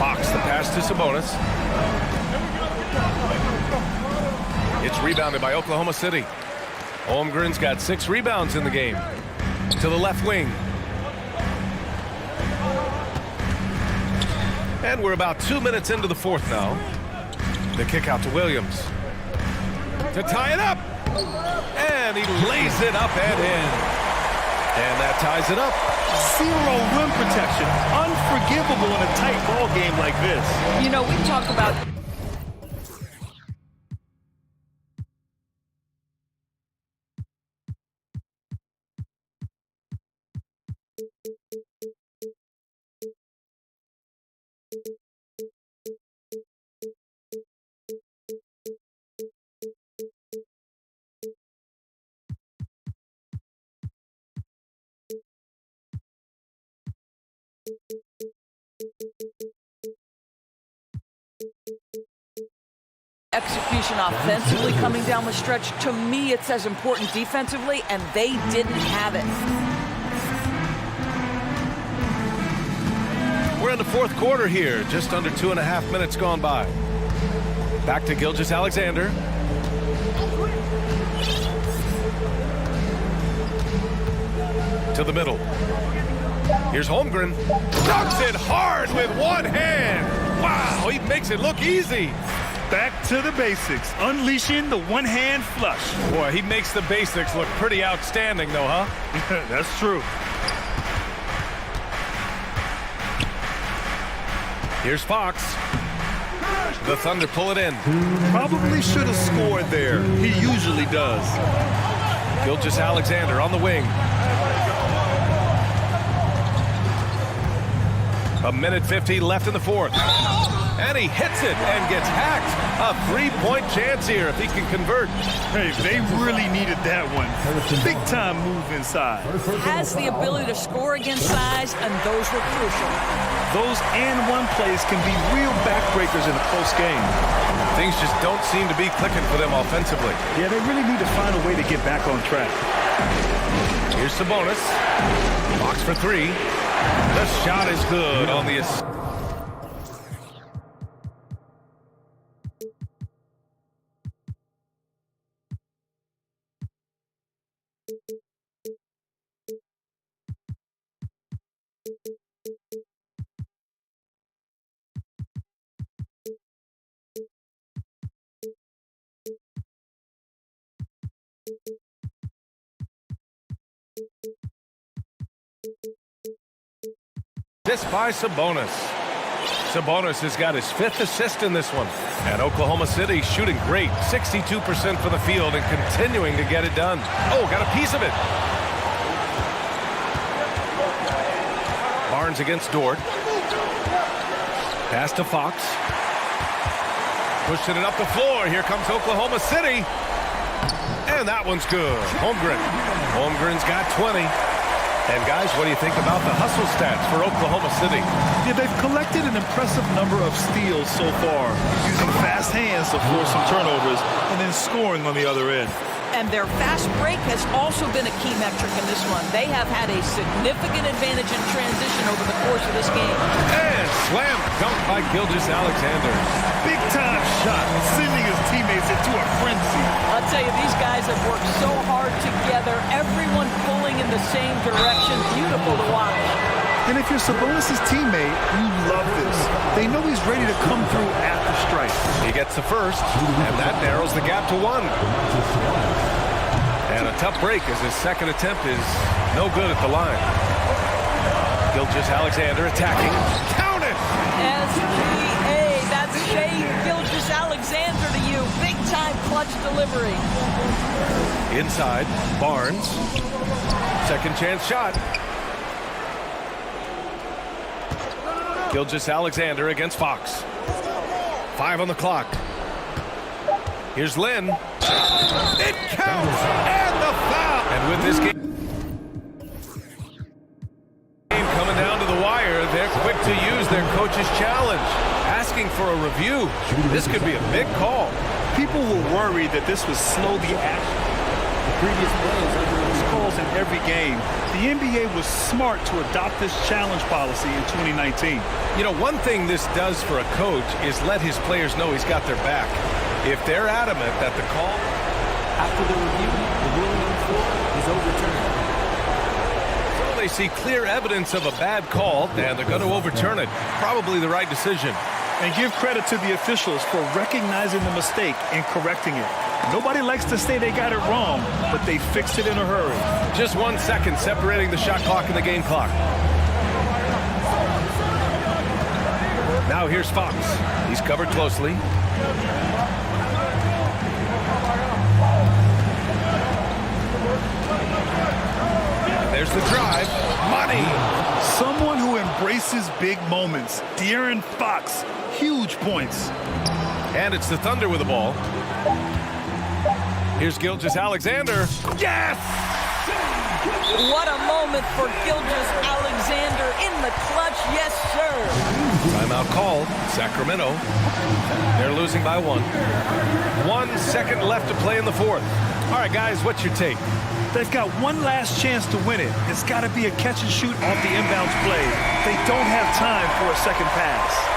Fox the pass to Sabonis. It's rebounded by Oklahoma City. Holmgren's got 6 rebounds in the game. To the left wing. And we're about 2 minutes into the fourth now. The kick out to Williams. To tie it up. And he lays it up and in. And that ties it up. Zero rim protection. Unforgivable in a tight ball game like this. You know, we talk about... execution offensively coming down the stretch. To me, it's as important defensively, and they didn't have it. We're in the fourth quarter here, just under 2.5 minutes gone by. Back to Gilgeous-Alexander. To the middle. Here's Holmgren. Dunks it hard with one hand. Wow, he makes it look easy. Back to the basics, unleashing the one-hand flush. Boy, he makes the basics look pretty outstanding, though, huh? That's true. Here's Fox. The Thunder pull it in. Probably should have scored there. He usually does. Gilgeous-Alexander on the wing. A minute 50 left in the fourth. And he hits it and gets hacked. A three-point chance here if he can convert. Hey, they really needed that one. Big time move inside. Has the ability to score against size, and those were crucial. Those and one plays can be real backbreakers in a close game. Things just don't seem to be clicking for them offensively. Yeah, they really need to find a way to get back on track. Here's Sabonis. Fox for three. The shot is good on the assist. This by Sabonis. Sabonis has got his fifth assist in this one. And Oklahoma City shooting great. 62% for the field and continuing to get it done. Oh, got a piece of it. Barnes against Dort. Pass to Fox. Pushing it up the floor. Here comes Oklahoma City. And that one's good. Holmgren. Holmgren's got 20. And guys, what do you think about the hustle stats for Oklahoma City? Yeah, they've collected an impressive number of steals so far, using fast hands to force some turnovers and then scoring on the other end. And their fast break has also been a key metric in this one. They have had a significant advantage in transition over the course of this game. And slam dunk by Gilgeous-Alexander. Big time shot, sending his teammates into a frenzy. I'll tell you, these guys have worked so hard together, everyone pulling in the same direction. Beautiful to watch. And if you're Sabonis' teammate, you love this. They know he's ready to come through at the strike. He gets the first, and that narrows the gap to one. And a tough break as his second attempt is no good at the line. Gilgeous-Alexander attacking. Count it! SGA, that's Shea Gilgeous-Alexander to you. Big time clutch delivery. Inside, Barnes. Second chance shot. Gilgeous-Alexander against Fox. 5 on the clock. Here's Lynn. It counts! And the foul! And with this game coming down to the wire, they're quick to use their coach's challenge. Asking for a review. This could be a big call. People were worried that this would slow the action. The previous players under those calls in every game. The NBA was smart to adopt this challenge policy in 2019. You know, one thing this does for a coach is let his players know he's got their back. If they're adamant that the call... After the review, the ruling on the floor is overturned. So they see clear evidence of a bad call, and they're going to overturn it. Probably the right decision. And give credit to the officials for recognizing the mistake and correcting it. Nobody likes to say they got it wrong, but they fixed it in a hurry. Just 1 second separating the shot clock and the game clock. Now here's Fox. He's covered closely. And there's the drive. Money! Someone who embraces big moments. De'Aaron Fox, huge points. And it's the Thunder with the ball. Here's Gilgeous-Alexander. Yes! What a moment for Gilgeous-Alexander in the clutch. Yes, sir. Timeout called. Sacramento. They're losing by 1. 1 second left to play in the fourth. All right, guys, what's your take? They've got one last chance to win it. It's got to be a catch and shoot off the inbounds play. They don't have time for a second pass.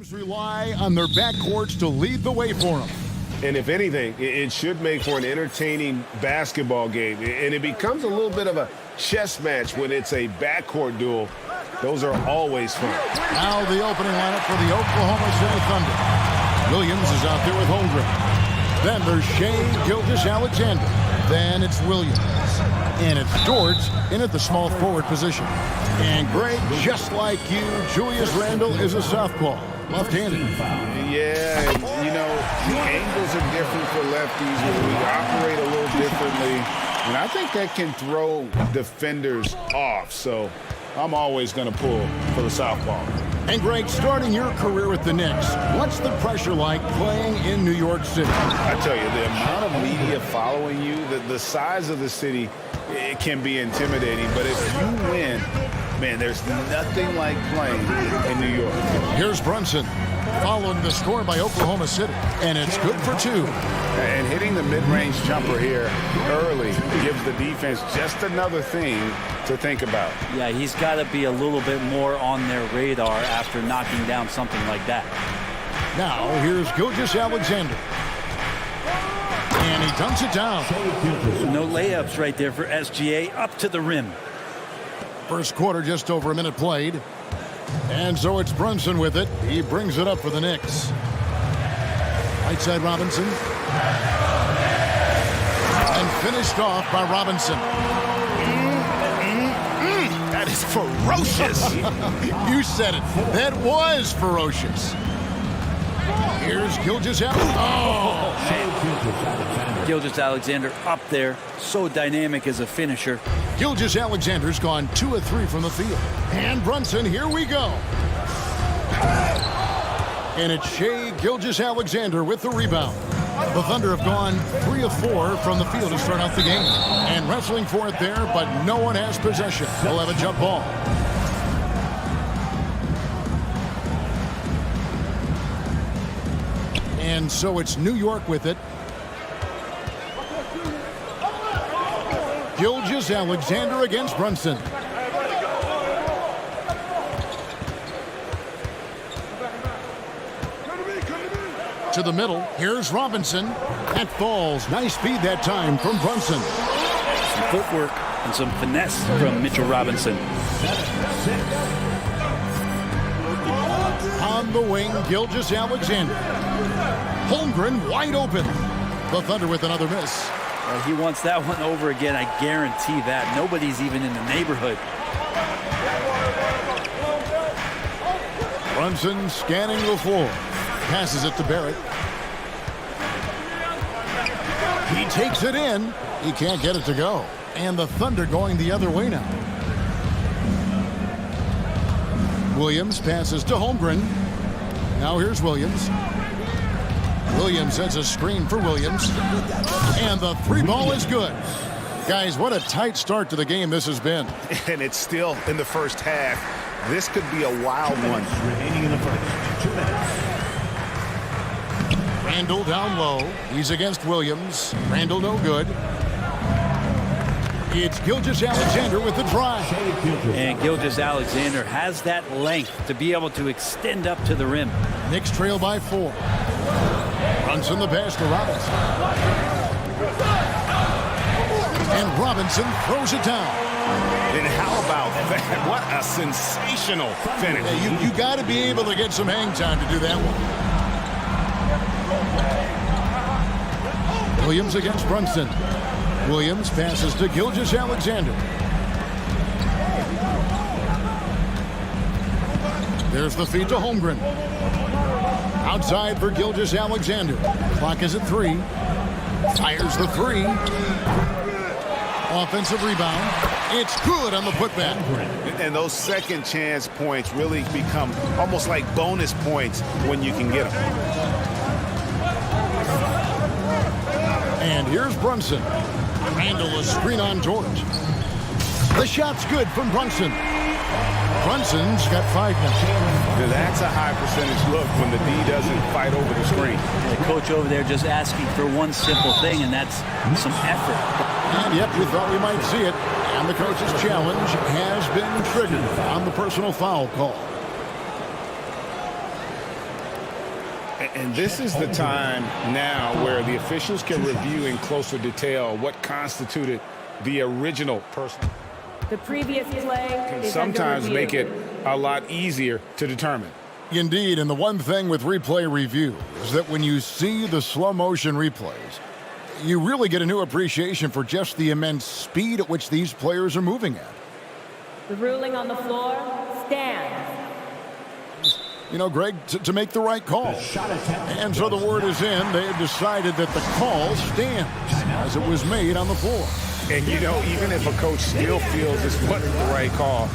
Teams rely on their backcourts to lead the way for them. And if anything, it should make for an entertaining basketball game. And it becomes a little bit of a chess match when it's a backcourt duel. Those are always fun. Now the opening lineup for the Oklahoma City Thunder. Williams is out there with Holmgren. Then there's Shea Gilgeous-Alexander. Then it's Williams. And it's George in at the small forward position. And Greg, just like you, Julius Randle is a southpaw, left-handed. Yeah, and, you know, the angles are different for lefties. We operate a little differently. And I think that can throw defenders off. So I'm always going to pull for the southpaw. And Greg, starting your career with the Knicks, what's the pressure like playing in New York City? I tell you, the amount of media following you, the size of the city, it can be intimidating. But if you win, man, there's nothing like playing in New York. Here's Brunson, following the score by Oklahoma City, and it's good for two. And hitting the mid-range jumper here early gives the defense just another thing to think about. Yeah, he's got to be a little bit more on their radar after knocking down something like that. Now, here's Gilgeous-Alexander. And he dunks it down. No layups right there for SGA, up to the rim. First quarter, just over a minute played. And so it's Brunson with it. He brings it up for the Knicks. Right side Robinson. And finished off by Robinson. That is ferocious. You said it. That was ferocious. Here's Gilgeous-Alexander. Oh! Gilgeous-Alexander up there, so dynamic as a finisher. Gilgeous-Alexander's gone 2 of 3 from the field. And Brunson, here we go. And it's Shea Gilgeous-Alexander with the rebound. The Thunder have gone 3 of 4 from the field to start out the game. And wrestling for it there, but no one has possession. They'll have a jump ball. And so it's New York with it. Gilgeous-Alexander against Brunson. To the middle, here's Robinson. That falls. Nice speed that time from Brunson. Some footwork and some finesse from Mitchell Robinson. On the wing, Gilgeous-Alexander. Holmgren wide open. The Thunder with another miss. He wants that one over again, I guarantee that. Nobody's even in the neighborhood. Brunson scanning the floor. Passes it to Barrett. He takes it in. He can't get it to go. And the Thunder going the other way now. Williams passes to Holmgren. Now here's Williams. Williams sets a screen for Williams. And the 3 ball is good. Guys, what a tight start to the game this has been. And it's still in the first half. This could be a wild one. Remaining in the first. 2 minutes. Randle down low. He's against Williams. Randle no good. It's Gilgeous-Alexander with the drive. And Gilgeous-Alexander has that length to be able to extend up to the rim. Knicks trail by 4. Brunson the pass to Robinson. And Robinson throws it down. And how about that? What a sensational finish. Hey, you got to be able to get some hang time to do that one. Williams against Brunson. Williams passes to Gilgeous-Alexander. There's the feed to Holmgren. Outside for Gilgeous-Alexander. Clock is at 3. Fires the 3. Offensive rebound. It's good on the putback. And those second chance points really become almost like bonus points when you can get them. And here's Brunson. Randle a screen on George. The shot's good from Brunson. Brunson's got 5 now. That's a high percentage look when the D doesn't fight over the screen. The coach over there just asking for one simple thing, and that's some effort. And yep, we thought we might see it. And the coach's challenge has been triggered on the personal foul call. And this is the time now where the officials can review in closer detail what constituted the original person. The previous play Can is sometimes under make review. it a lot easier to determine. Indeed, and the one thing with replay review is that when you see the slow motion replays, you really get a new appreciation for just the immense speed at which these players are moving at. The ruling on the floor stands. You know, Greg, to make the right call. And so the word is in. They have decided that the call stands as it was made on the floor. And, you know, even if a coach still feels this wasn't the right call,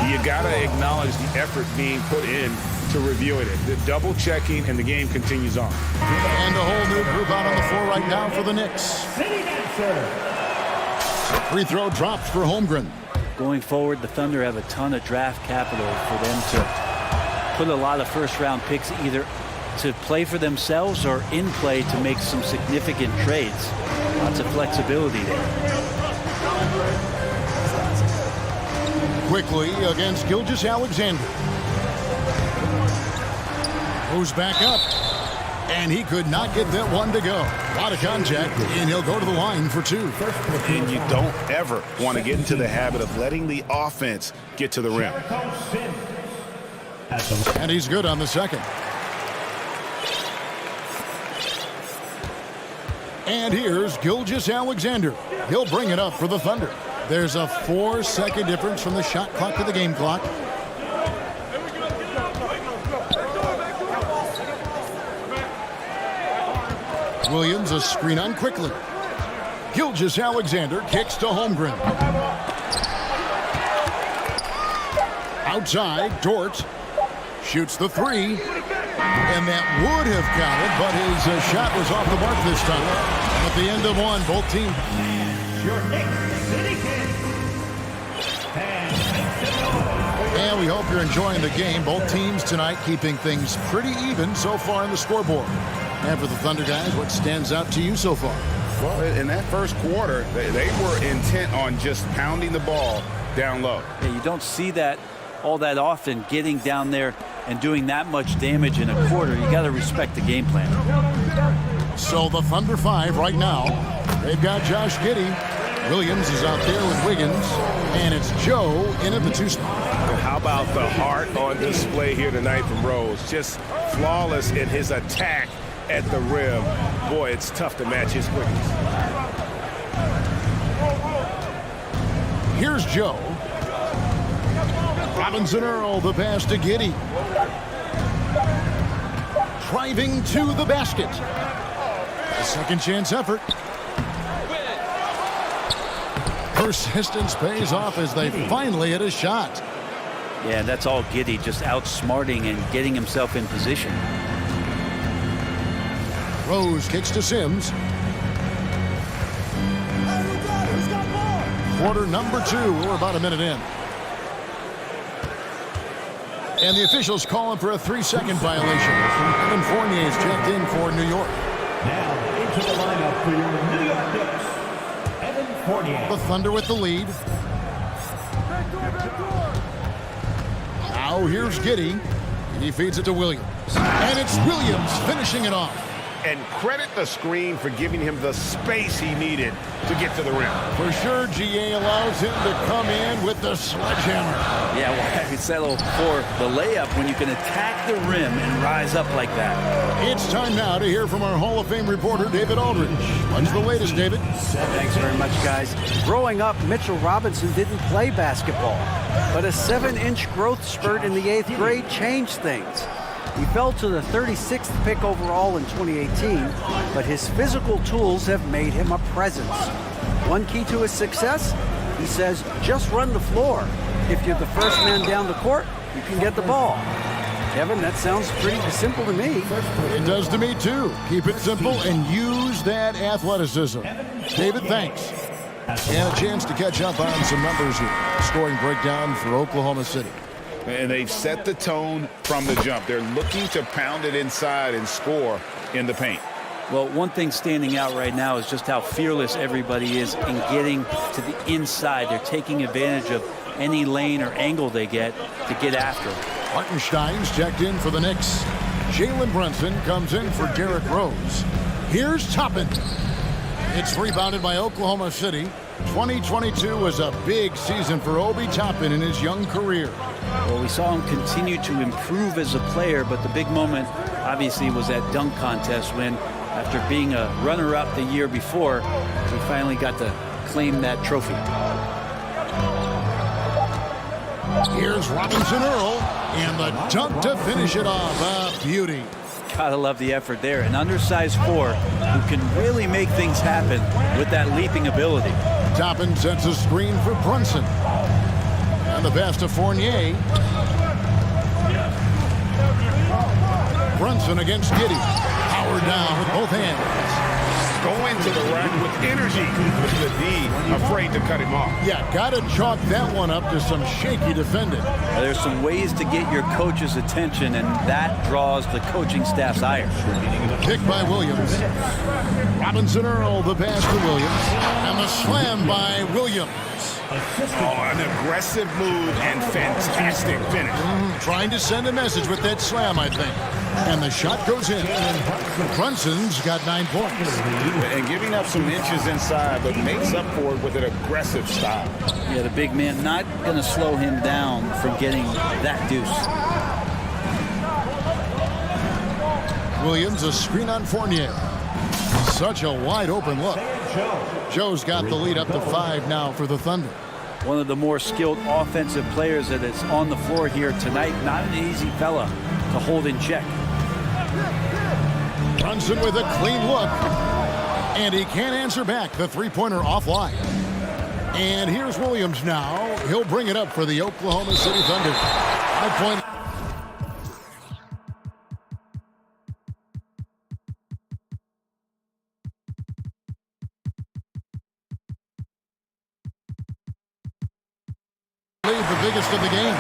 you got to acknowledge the effort being put in to reviewing it. The double checking, and the game continues on. And a whole new group out on the floor right now for the Knicks. Free throw drops for Holmgren. Going forward, the Thunder have a ton of draft capital for them to put a lot of first-round picks either to play for themselves or in play to make some significant trades. Lots of flexibility there. Quickly against Gilgeous-Alexander. Moves back up. And he could not get that one to go. A lot of contact, and he'll go to the line for two. And you don't ever want to get into the habit of letting the offense get to the rim. And he's good on the second. And here's Gilgeous-Alexander. He'll bring it up for the Thunder. There's a 4-second difference from the shot clock to the game clock. Williams a screen on quickly. Gilgeous-Alexander kicks to Holmgren. Outside, Dort shoots the three. And that would have counted, but his shot was off the mark this time. At the end of one, both teams. And we hope you're enjoying the game. Both teams tonight keeping things pretty even so far in the scoreboard. And for the Thunder guys, what stands out to you so far? Well, in that first quarter, they were intent on just pounding the ball down low. Yeah, you don't see that all that often, getting down there and doing that much damage in a quarter. You got to respect the game plan. So the Thunder 5 right now. They've got Josh Giddey. Williams is out there with Wiggins. And it's Joe in at the 2 spot. How about the heart on display here tonight from Rose? Just flawless in his attack at the rim. Boy, it's tough to match his quickness. Here's Joe. Robinson Earl, the pass to Giddey. Driving to the basket. A second chance effort. Persistence pays off as they finally hit a shot. Yeah, that's all Giddey, just outsmarting and getting himself in position. Rose kicks to Sims. Quarter number 2. We're about a minute in. And the officials calling for a 3-second violation. Evan Fournier is checked in for New York. Now into the lineup for your New York Knicks, Evan Fournier. The Thunder with the lead. Now here's Giddey. He feeds it to Williams. And it's Williams finishing it off. And credit the screen for giving him the space he needed to get to the rim. For sure, GA allows him to come in with the sledgehammer. Yeah, why well, settle for the layup when you can attack the rim and rise up like that? It's time now to hear from our Hall of Fame reporter, David Aldridge. What's the latest, David? Thanks very much, guys. Growing up, Mitchell Robinson didn't play basketball, but a 7-inch growth spurt in the 8th grade changed things. He fell to the 36th pick overall in 2018, but his physical tools have made him a presence. One key to his success, he says, just run the floor. If you're the first man down the court, you can get the ball. Kevin, that sounds pretty simple to me. It does to me, too. Keep it simple and use that athleticism. David, thanks. And a chance to catch up on some numbers here. Scoring breakdown for Oklahoma City. And they've set the tone from the jump. They're looking to pound it inside and score in the paint. Well, one thing standing out right now is just how fearless everybody is in getting to the inside. They're taking advantage of any lane or angle they get to get after. Hartenstein's checked in for the Knicks. Jalen Brunson comes in for Derrick Rose. Here's Toppin. It's rebounded by Oklahoma City. 2022 was a big season for Obi Toppin in his young career. Well, we saw him continue to improve as a player, but the big moment obviously was that dunk contest when, after being a runner-up the year before, he finally got to claim that trophy. Here's Robinson Earl, and the dunk to finish it off. A beauty. Gotta love the effort there. An undersized four who can really make things happen with that leaping ability. Toppin sets a screen for Brunson. And the pass to Fournier. Brunson against Giddey. Powered down with both hands. Going to the rack with energy, with the D afraid to cut him off. Yeah, gotta chalk that one up to some shaky defending. There's some ways to get your coach's attention, and that draws the coaching staff's ire. Pick by Williams. Robinson Earl, the pass to Williams. And the slam by Williams. Oh, an aggressive move and fantastic finish. Trying to send a message with that slam, I think. And the shot goes in. Brunson's got 9 points. And giving up some inches inside, but makes up for it with an aggressive style. Yeah, the big man not going to slow him down from getting that deuce. Williams, a screen on Fournier. Such a wide open look. Joe's got the lead up to 5 now for the Thunder. One of the more skilled offensive players that is on the floor here tonight. Not an easy fella to hold in check. Brunson with a clean look. And he can't answer back. The three-pointer offline. And here's Williams now. He'll bring it up for the Oklahoma City Thunder. 5-point. The biggest of the game.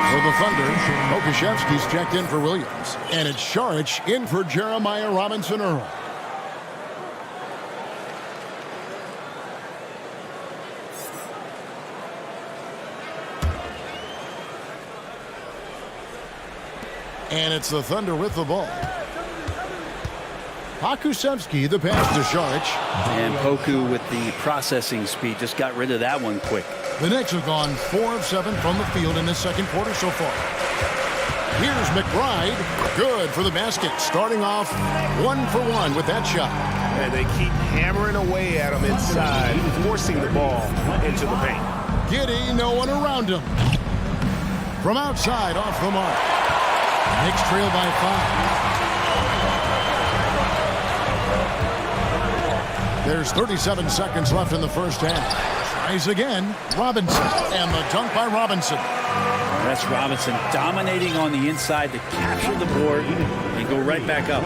For the Thunder, Okashevsky's checked in for Williams. And it's Saric in for Jeremiah Robinson Earl. And it's the Thunder with the ball. Pokusevsky, the pass to Saric. And Poku with the processing speed just got rid of that one quick. The Knicks have gone 4 of 7 from the field in this second quarter so far. Here's McBride. Good for the basket. Starting off 1 for 1 with that shot. And they keep hammering away at him inside, forcing the ball into the paint. Giddey, no one around him. From outside, off the mark. Knicks trail by 5. There's 37 seconds left in the first half. Tries again. Robinson. And the dunk by Robinson. That's Robinson dominating on the inside to capture the board and go right back up.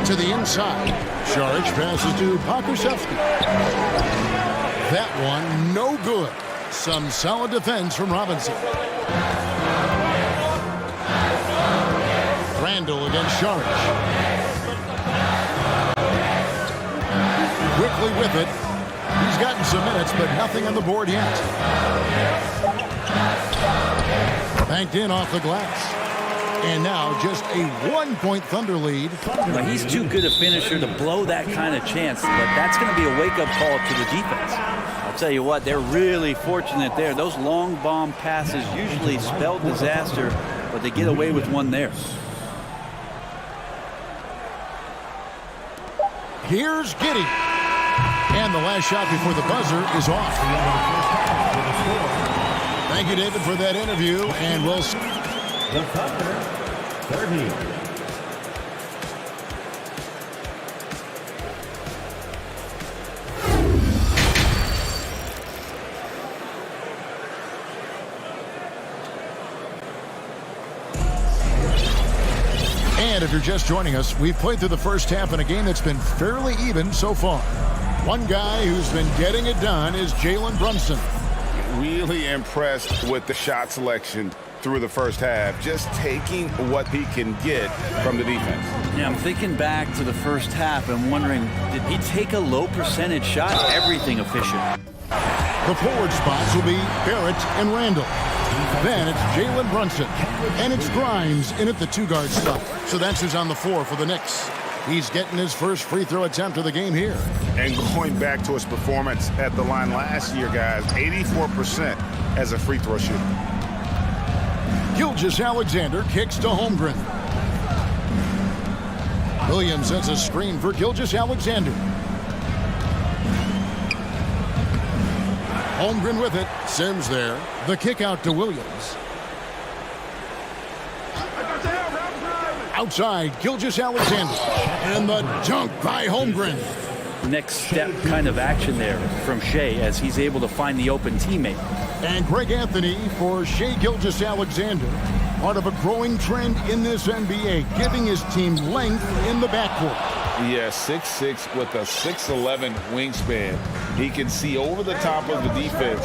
To the inside. Saric passes to Pokusevsky. That one, no good. Some solid defense from Robinson. Randall against Saric. Quickly with it. He's gotten some minutes, but nothing on the board yet. Banked in off the glass. And now just a 1-point Thunder lead. But he's too good a finisher to blow that kind of chance, but that's going to be a wake-up call to the defense. I'll tell you what, they're really fortunate there. Those long bomb passes usually spell disaster, but they get away with one there. Here's Giddey. And the last shot before the buzzer is off. Thank you, David, for that interview, and we'll see. The Thunder, 30. And if you're just joining us, we've played through the first half in a game that's been fairly even so far. One guy who's been getting it done is Jalen Brunson. Really impressed with the shot selection through the first half, just taking what he can get from the defense. Yeah, I'm thinking back to the first half and wondering, did he take a low percentage shot? Everything efficient. The forward spots will be Barrett and Randall. Then it's Jalen Brunson. And it's Grimes in at the two-guard spot. So that's who's on the floor for the Knicks. He's getting his first free throw attempt of the game here. And going back to his performance at the line last year, guys, 84% as a free throw shooter. Gilgeous-Alexander kicks to Holmgren. Williams sets a screen for Gilgeous-Alexander. Holmgren with it. Sims there. The kick out to Williams. Outside, Gilgeous-Alexander. And the dunk by Holmgren. Next step kind of action there from Shea as he's able to find the open teammate. And Greg Anthony for Shea Gilgeous-Alexander. Part of a growing trend in this NBA, giving his team length in the backcourt. Yeah, 6'6" with a 6'11" wingspan. He can see over the top of the defense.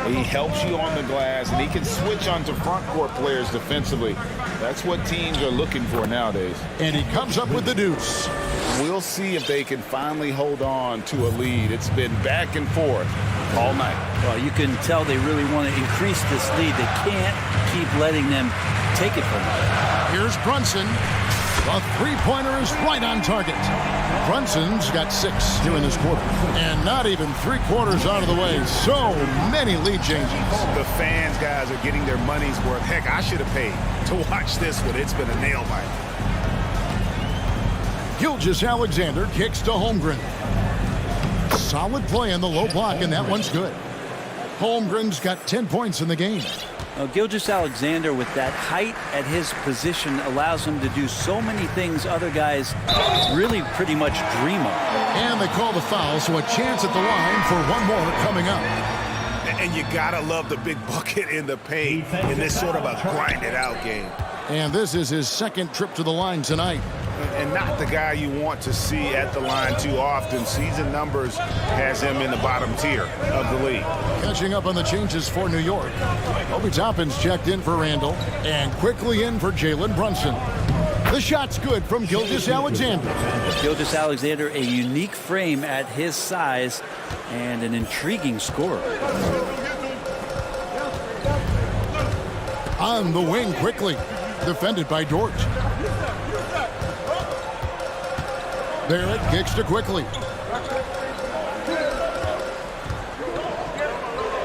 He helps you on the glass, and he can switch onto front court players defensively. That's what teams are looking for nowadays. And he comes up with the deuce. We'll see if they can finally hold on to a lead. It's been back and forth all night. Well, you can tell they really want to increase this lead. They can't keep letting them take it from them. Here's Brunson. The three-pointer is right on target. Brunson's got 6 here in this quarter. And not even 3/4 out of the way. So many lead changes. The fans, guys, are getting their money's worth. Heck, I should have paid to watch this one. It's been a nail biter. Gilgeous-Alexander kicks to Holmgren. Solid play in the low block, and that one's good. Holmgren's got 10 points in the game. Gilgeous-Alexander, with that height at his position, allows him to do so many things other guys really pretty much dream of. And they call the foul, so a chance at the line for one more coming up. And you gotta love the big bucket in the paint in this sort of a grind-it-out game. And this is his second trip to the line tonight. And not the guy you want to see at the line too often. Season numbers has him in the bottom tier of the league. Catching up on the changes for New York. Obi Toppin's checked in for Randall and quickly in for Jalen Brunson. The shot's good from Gilgeous-Alexander. Gilgeous-Alexander, a unique frame at his size and an intriguing scorer. On the wing quickly. Defended by Dort. Barrett kicks to quickly.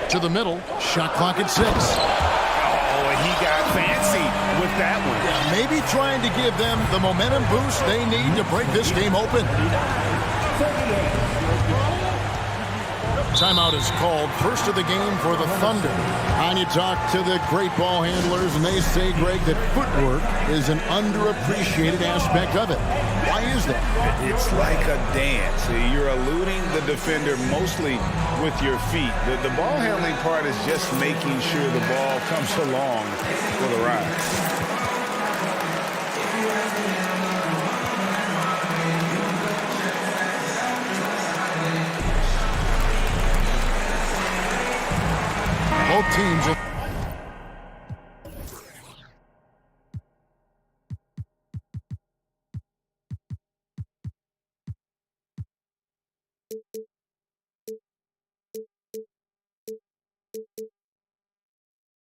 To the middle. Shot clock at 6. Oh, and he got fancy with that one. Yeah, maybe trying to give them the momentum boost they need to break this game open. Timeout is called. First of the game for the Thunder. And you talk to the great ball handlers, and they say, Greg, that footwork is an underappreciated aspect of it. Why is that? It's like a dance. You're eluding the defender mostly with your feet. The ball handling part is just making sure the ball comes along for the ride. Both teams are...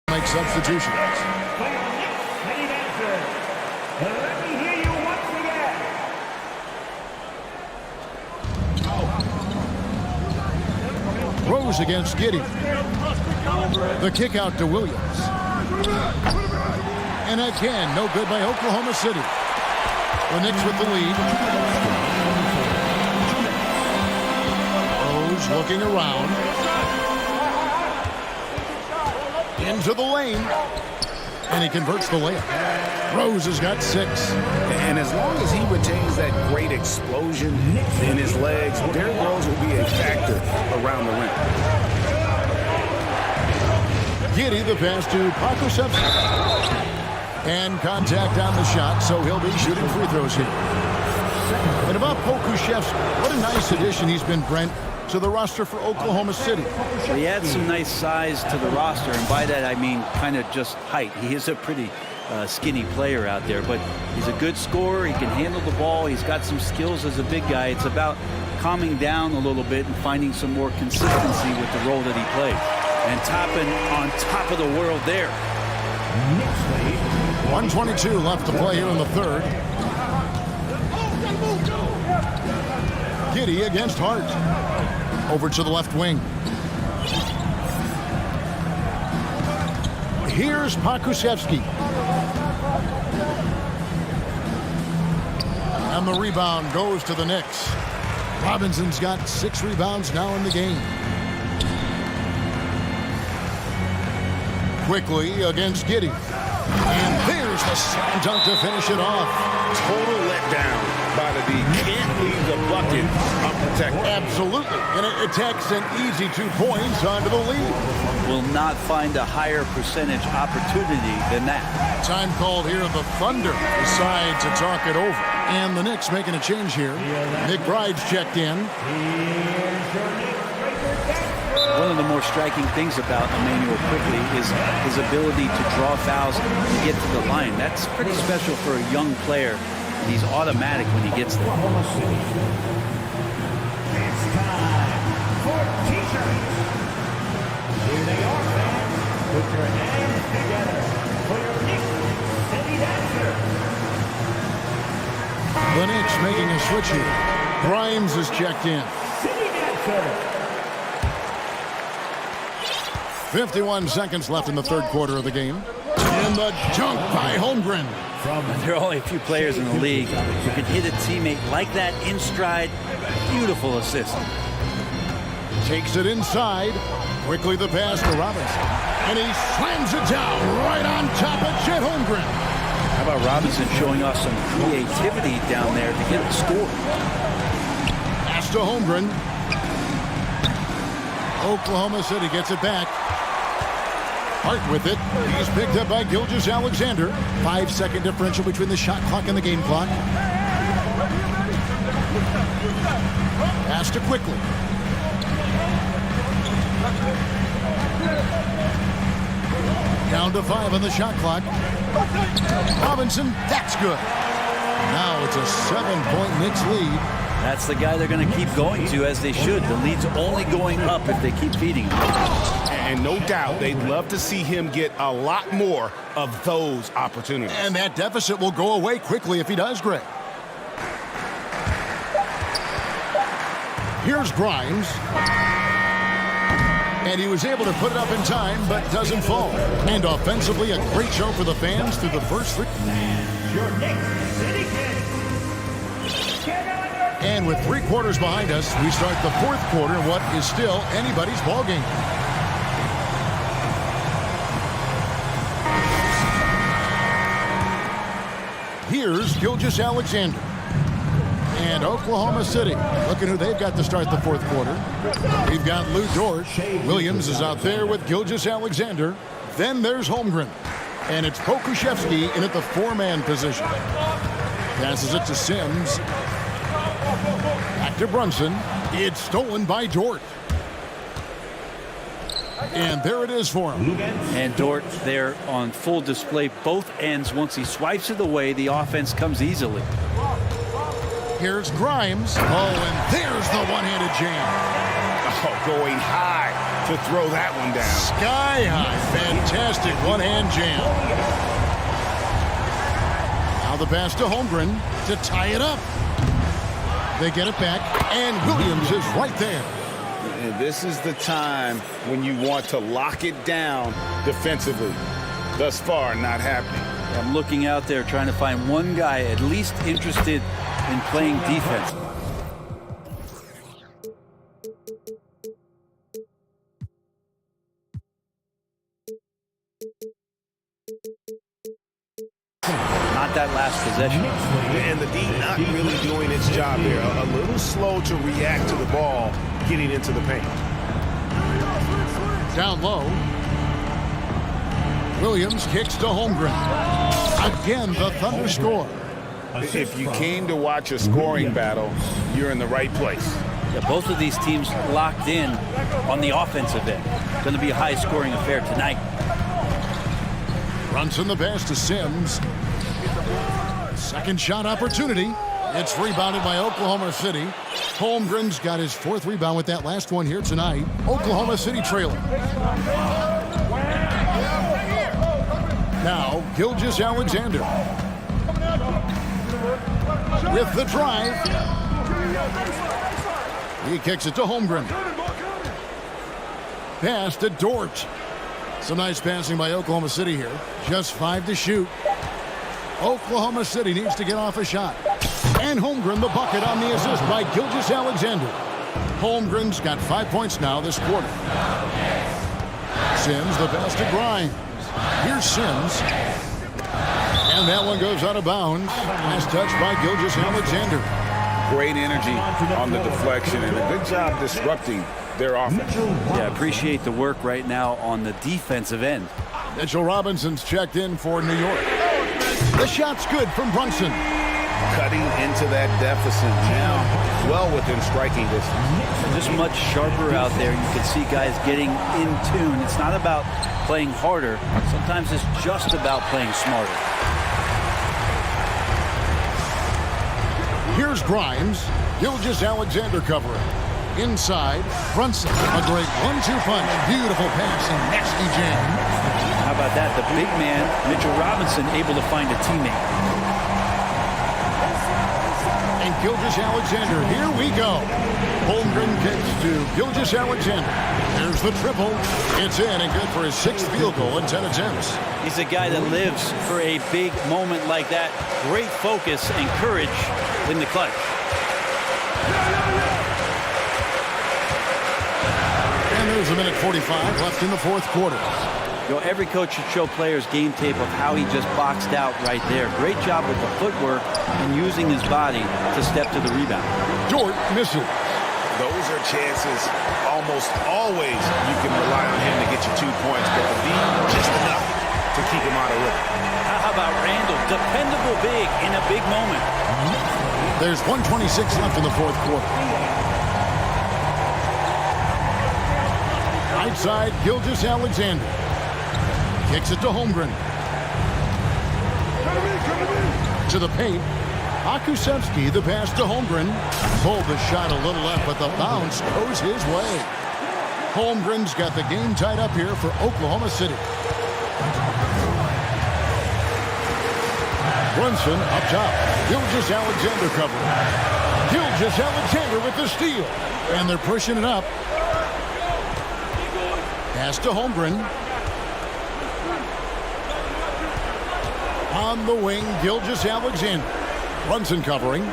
make substitutions. Let me hear you once again. Rose against Giddey. The kick out to Williams. And again, no good by Oklahoma City. The Knicks with the lead. Rose looking around. Into the lane. And he converts the layup. Rose has got 6. And as long as he retains that great explosion in his legs, Derrick Rose will be a factor around the rim. Giddey, the pass to Pokusevski. And contact on the shot, so he'll be shooting free throws here. And about Pokusevski, what a nice addition he's been, Brent, to the roster for Oklahoma City. Well, he adds some nice size to the roster, and by that I mean kind of just height. He is a pretty skinny player out there, but he's a good scorer. He can handle the ball. He's got some skills as a big guy. It's about calming down a little bit and finding some more consistency with the role that he plays. And topping on top of the world there. 1:22 left to play here in the third. Giddy against Hart. Over to the left wing. Here's Pakusevsky. And the rebound goes to the Knicks. Robinson's got 6 rebounds now in the game. Quickly against Giddy. And there's the slam dunk to finish it off. Total letdown by the D. Can't leave the bucket unprotected. Absolutely. And it takes an easy 2 points onto the lead. Will not find a higher percentage opportunity than that. Time called here. The Thunder decide to talk it over. And the Knicks making a change here. McBride's checked in. One of the more striking things about Emmanuel Quickly is his ability to draw fouls and get to the line. That's pretty special for a young player, and he's automatic when he gets there. It's time for T-shirts. Here they are, fans. Put your hands together for your Knicks City Dancer. The Knicks making a switch here. Grimes is checked in. City Dancer. 51 seconds left in the third quarter of the game. And the dunk by Holmgren. There are only a few players in the league who can hit a teammate like that in stride. Beautiful assist. Takes it inside. Quickly the pass to Robinson. And he slams it down right on top of Chet Holmgren. How about Robinson showing off some creativity down there to get the score? Pass to Holmgren. Oklahoma City gets it back. Hart with it. He's picked up by Gilgeous-Alexander. 5-second differential between the shot clock and the game clock. Pass to Quickly. Down to 5 on the shot clock. Robinson, that's good. Now it's a 7-point Knicks lead. That's the guy they're going to keep going to, as they should. The lead's only going up if they keep feeding him. And no doubt they'd love to see him get a lot more of those opportunities. And that deficit will go away quickly if he does, Greg. Here's Grimes. And he was able to put it up in time, but doesn't fall. And offensively, a great show for the fans through the first 3. Your Knicks City Kid. And with 3 quarters behind us, we start the fourth quarter, what is still anybody's ballgame. Here's Gilgeous-Alexander. And Oklahoma City, looking who they've got to start the fourth quarter. We've got Lou Dort. Williams is out there with Gilgeous-Alexander. Then there's Holmgren. And it's Pokusevsky in at the 4-man position. Passes it to Sims. Back to Brunson. It's stolen by Dort. And there it is for him. And Dort there on full display, both ends. Once he swipes it away, the offense comes easily. Here's Grimes. Oh, and there's the one-handed jam. Oh, going high to throw that one down. Sky high. Fantastic one-hand jam. Now the pass to Holmgren to tie it up. They get it back, and Williams is right there. And this is the time when you want to lock it down defensively. Thus far, not happening. I'm looking out there trying to find one guy at least interested in playing defense. Not that last possession. And the D not really doing its job there. A little slow to react to the ball getting into the paint. Down low. Williams kicks to Holmgren. Again, the Thunder score. If you came to watch a scoring battle, you're in the right place. Yeah, both of these teams locked in on the offensive end. Going to be a high-scoring affair tonight. Brunson the pass to Sims. Second shot opportunity. It's rebounded by Oklahoma City. Holmgren's got his 4th rebound with that last one here tonight. Oklahoma City trailing. Now, Gilgeous-Alexander. With the drive. He kicks it to Holmgren. Pass to Dort. Some nice passing by Oklahoma City here. Just 5 to shoot. Oklahoma City needs to get off a shot. And Holmgren the bucket on the assist by Gilgeous-Alexander. Holmgren's got 5 points now this quarter. Sims the pass to Grimes. Here's Sims. And that one goes out of bounds. Last touch by Gilgeous-Alexander. Great energy on the deflection and a good job disrupting their offense. Yeah, appreciate the work right now on the defensive end. Mitchell Robinson's checked in for New York. The shot's good from Brunson. Cutting into that deficit now, well within striking distance. Just much sharper out there. You can see guys getting in tune. It's not about playing harder. Sometimes it's just about playing smarter. Here's Grimes. Gilgeous-Alexander covering. Inside, Brunson. A great 1-2 punch. Beautiful pass and nasty jam. How about that? The big man, Mitchell Robinson, able to find a teammate. And Gilgeous-Alexander, here we go. Holmgren kicks to Gilgeous-Alexander. There's the triple. It's in and good for his 6th field goal in 10 attempts. He's a guy that lives for a big moment like that. Great focus and courage in the clutch. And there's a minute 45 left in the 4th quarter. You know, every coach should show players game tape of how he just boxed out right there. Great job with the footwork and using his body to step to the rebound. Dort misses. Those are chances almost always you can rely on him to get you 2 points, but to be just enough to keep him out of rhythm. How about Randall? Dependable big in a big moment. There's 1:26 left in the 4th quarter. Right side, Gilgeous-Alexander. Kicks it to Holmgren. To the paint. Akusevsky, the pass to Holmgren. Pulled the shot a little left, but the bounce goes his way. Holmgren's got the game tied up here for Oklahoma City. Brunson up top. Gilgeous-Alexander covering. Gilgeous-Alexander with the steal. And they're pushing it up. Pass to Holmgren. On the wing, Gilgeous-Alexander. Brunson covering.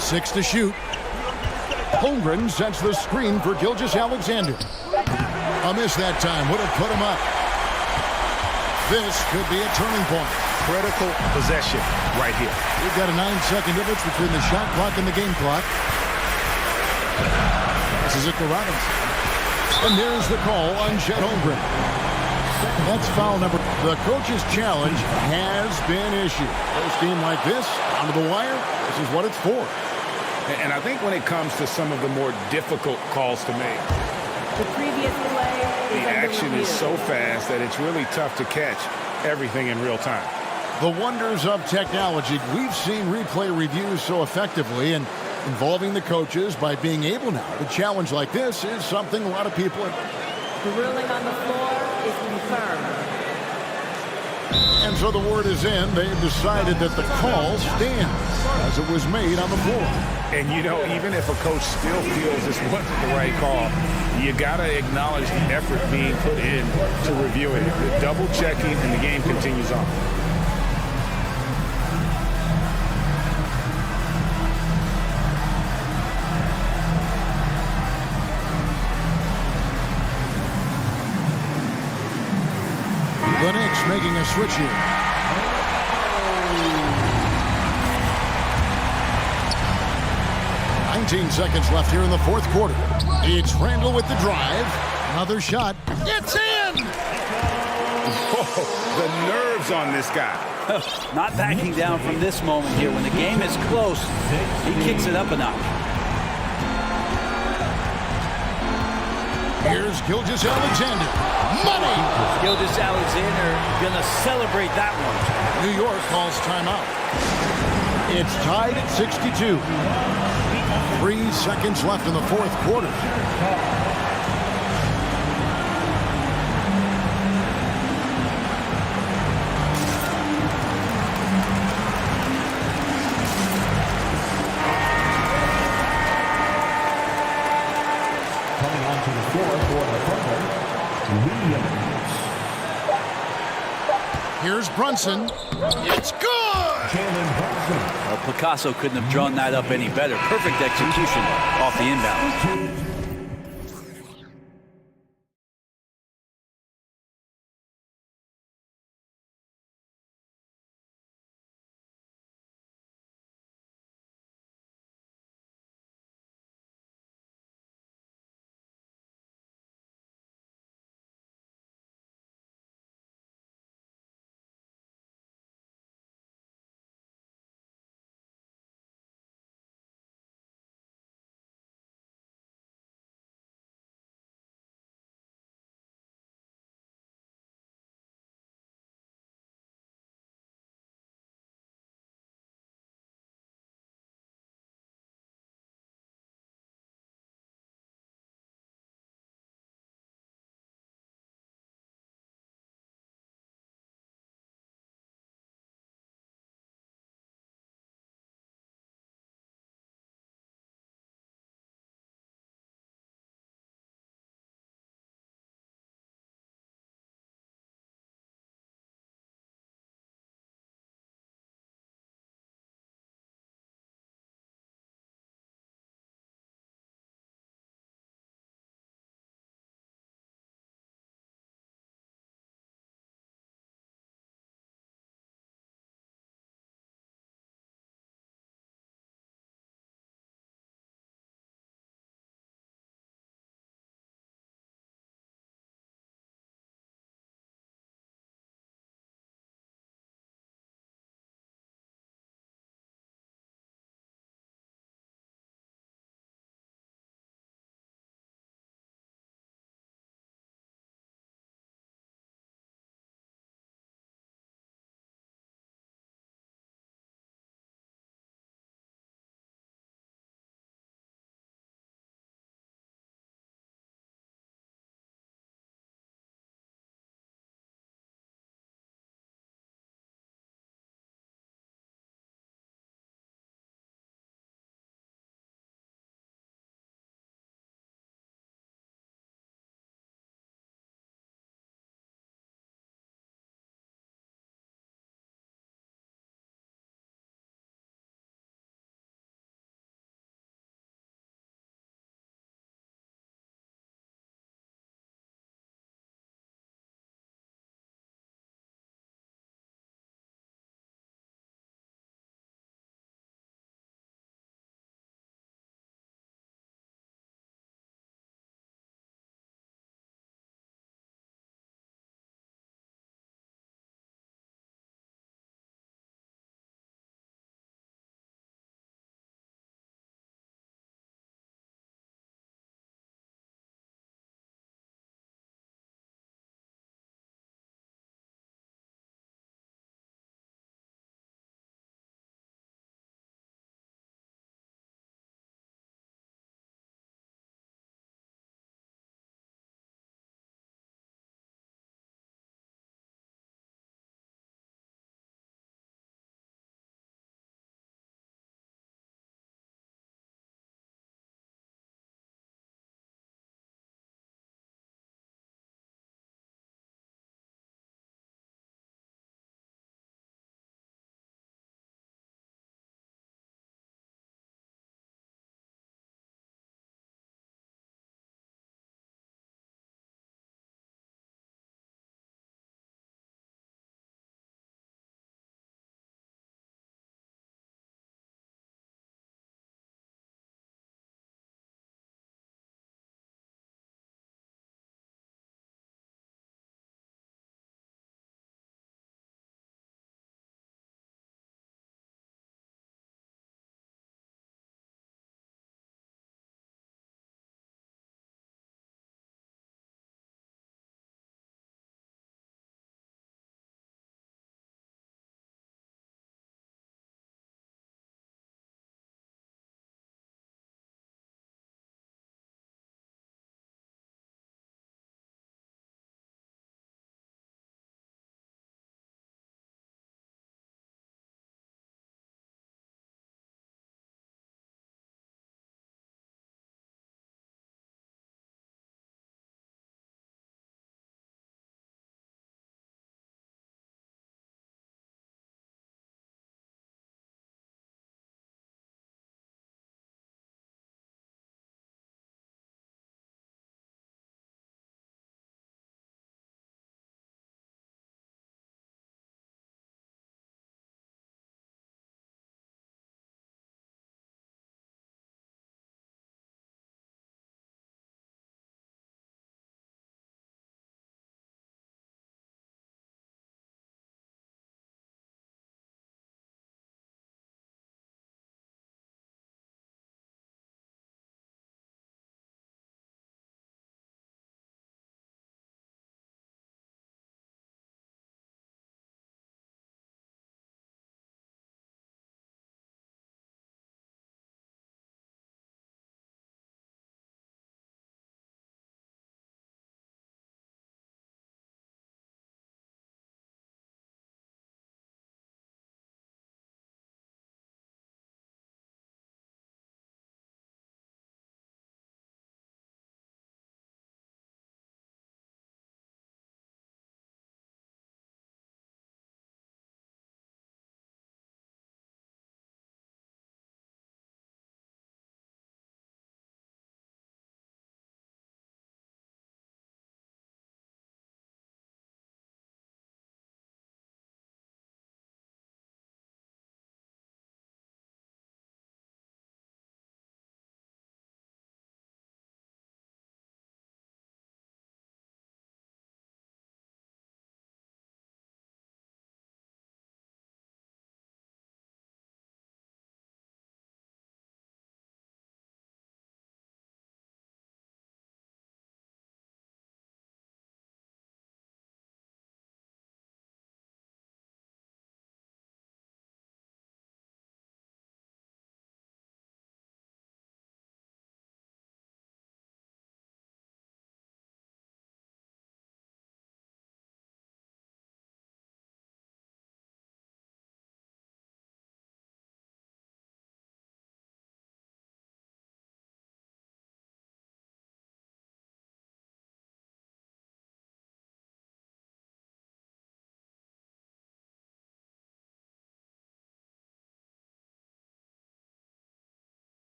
6 to shoot. Holmgren sets the screen for Gilgeous-Alexander. A miss that time. Would have put him up. This could be a turning point. Critical possession right here. We've got a 9-second difference between the shot clock and the game clock. This is it to Robinson. And there's the call on Chet Holmgren. That's foul number. The coach's challenge has been issued. First game like this, onto the wire, this is what it's for. And I think when it comes to some of the more difficult calls to make, The previous play is the under action review. is so fast that it's really tough to catch everything in real time. The wonders of technology. We've seen replay reviews so effectively, and involving the coaches by being able now to challenge like this is something a lot of people are. The ruling on the floor is confirmed. And so the word is in. They've decided that the call stands as it was made on the floor. And, you know, even if a coach still feels this wasn't the right call, you got to acknowledge the effort being put in to reviewing it. The double checking, and the game continues on. The Knicks making a switch here. Seconds left here in the 4th quarter. It's Randall with the drive. Another shot. It's in! Whoa, the nerves on this guy. Not backing down from this moment here. When the game is close, he kicks it up a notch. Here's Gilgeous-Alexander. Money! Gilgeous-Alexander gonna celebrate that one. New York calls timeout. It's tied at 62. 3 seconds left in the fourth quarter. Coming onto the floor for the Thunder, Williams. Here's Brunson. It's good! Jalen Brunson. Well, Picasso couldn't have drawn that up any better. Perfect execution off the inbound.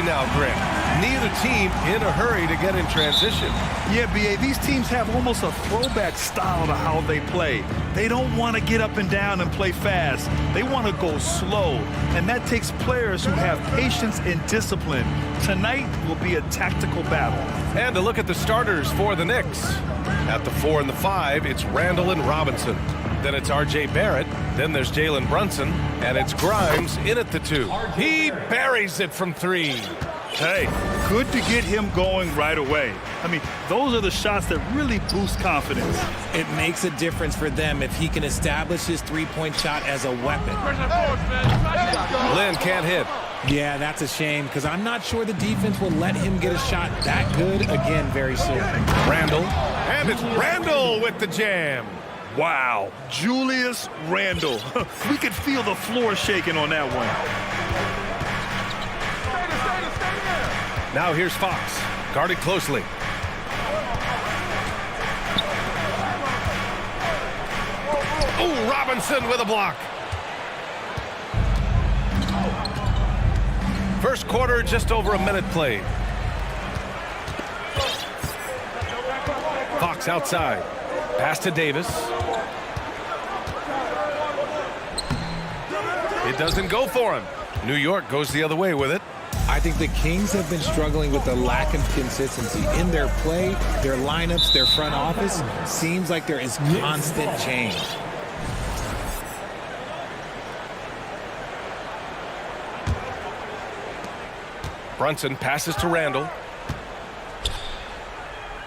now, Grant. Neither team in a hurry to get in transition. Yeah, B.A., these teams have almost a throwback style to how they play. They don't want to get up and down and play fast. They want to go slow, and that takes players who have patience and discipline. Tonight will be a tactical battle. And to look at the starters for the Knicks. At the 4 and the 5, it's Randall and Robinson. Then it's R.J. Barrett. Then there's Jalen Brunson. And it's Grimes in at the 2. He buries it from 3. Hey, good to get him going right away. I mean, those are the shots that really boost confidence. It makes a difference for them if he can establish his three-point shot as a weapon. Lynn can't hit. Yeah, that's a shame, because I'm not sure the defense will let him get a shot that good again very soon. Randall. And it's Randall with the jam. Wow, Julius Randle. We could feel the floor shaking on that one. Now here's Fox, guarded closely. Oh, Robinson with a block. First quarter, just over a minute played. Fox outside. Pass to Davis. It doesn't go for him. New York goes the other way with it. I think the Kings have been struggling with the lack of consistency in their play, their lineups, their front office. Seems like there is constant change. Brunson passes to Randall.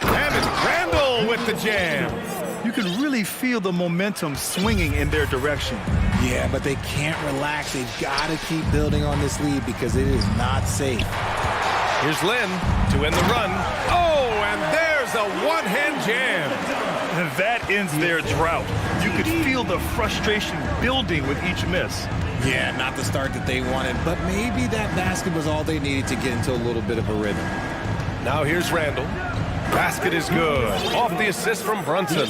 And it's Randall with the jam. You can really feel the momentum swinging in their direction. Yeah, but they can't relax. They've got to keep building on this lead because it is not safe. Here's Lynn to end the run. Oh, and there's a one-hand jam. And that ends their drought. You could feel the frustration building with each miss. Yeah, not the start that they wanted, but maybe that basket was all they needed to get into a little bit of a rhythm. Now here's Randall. Basket is good. Off the assist from Brunson.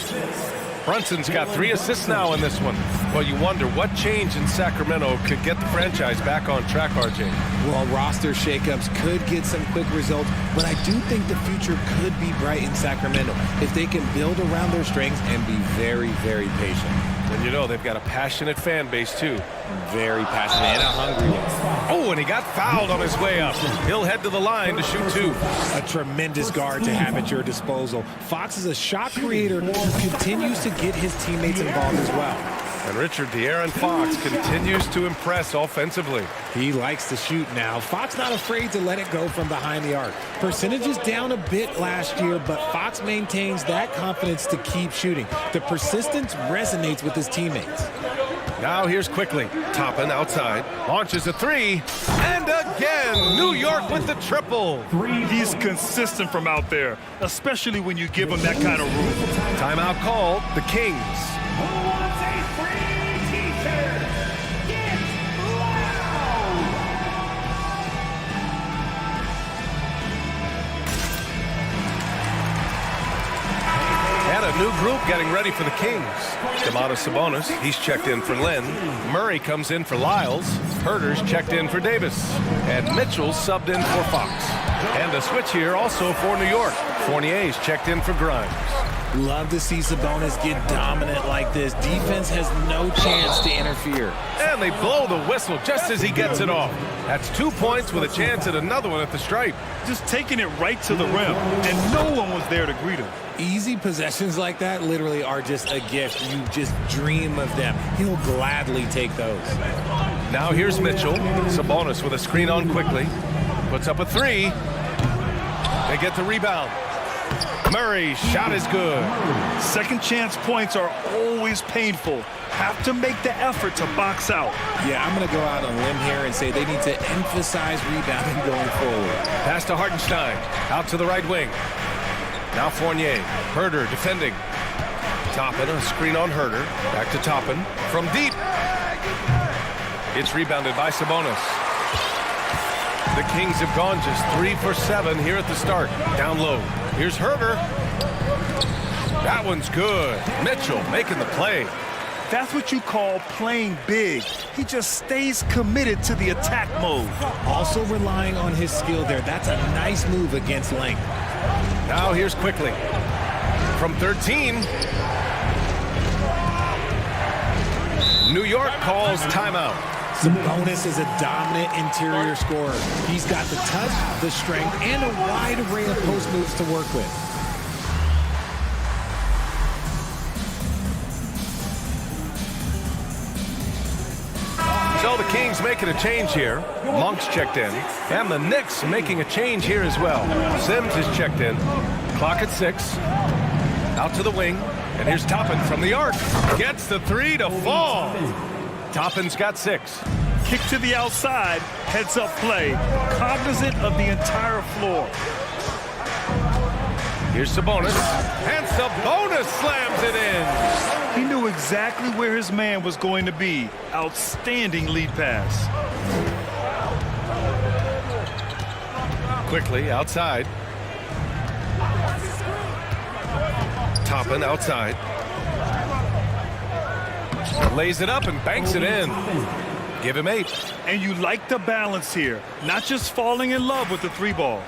Brunson's got 3 assists now in this one. Well, you wonder what change in Sacramento could get the franchise back on track, RJ. Well, roster shakeups could get some quick results, but I do think the future could be bright in Sacramento if they can build around their strengths and be very, very patient. And you know they've got a passionate fan base, too. Very passionate and a hungry one. Oh, and he got fouled on his way up. He'll head to the line to shoot 2. A tremendous guard to have at your disposal. Fox is a shot creator who continues to get his teammates involved as well. And Richard De'Aaron Fox continues to impress offensively. He likes to shoot now. Fox not afraid to let it go from behind the arc. Percentage is down a bit last year, but Fox maintains that confidence to keep shooting. The persistence resonates with his teammates. Now here's quickly. Toppin outside. Launches a 3. And again, New York with the triple. He's consistent from out there, especially when you give him that kind of room. Timeout called. The Kings. Who wants a free t-shirt? Get loud! And a new group getting ready for the Kings. Domantas Sabonis, he's checked in for Lynn. Murray comes in for Lyles. Herter's checked in for Davis. And Mitchell's subbed in for Fox. And a switch here also for New York. Fournier's checked in for Grimes. Love to see Sabonis get dominant like this. Defense has no chance to interfere. And they blow the whistle just as he gets it off. That's 2 points with a chance at another one at the stripe. Just taking it right to the rim, and no one was there to greet him. Easy possessions like that literally are just a gift. You just dream of them. He'll gladly take those. Now here's Mitchell. Sabonis with a screen on quickly. Puts up a 3. They get the rebound. Murray's shot is good. Second chance points are always painful. Have to make the effort to box out. Yeah, I'm going to go out on a limb here and say they need to emphasize rebounding going forward. Pass to Hartenstein. Out to the right wing. Now Fournier. Herter defending. Toppin, a screen on Herter. Back to Toppin. From deep. It's rebounded by Sabonis. The Kings have gone just 3 for 7 here at the start. Down low. Here's Herter. That one's good. Mitchell making the play. That's what you call playing big. He just stays committed to the attack mode. Also relying on his skill there. That's a nice move against length. Now here's quickly. From 13. New York calls timeout. Sabonis is a dominant interior scorer. He's got the touch, the strength, and a wide array of post moves to work with. So the Kings making a change here. Monk's checked in. And the Knicks making a change here as well. Sims is checked in. Clock at 6. Out to the wing. And here's Toppin from the arc. Gets the 3 to fall. Toppin's got 6. Kick to the outside, heads-up play, cognizant of the entire floor. Here's Sabonis. And Sabonis slams it in. He knew exactly where his man was going to be. Outstanding lead pass. Quickly outside. Toppin outside. Lays it up and banks it in. Give him 8. And you like the balance here, not just falling in love with the 3-ball.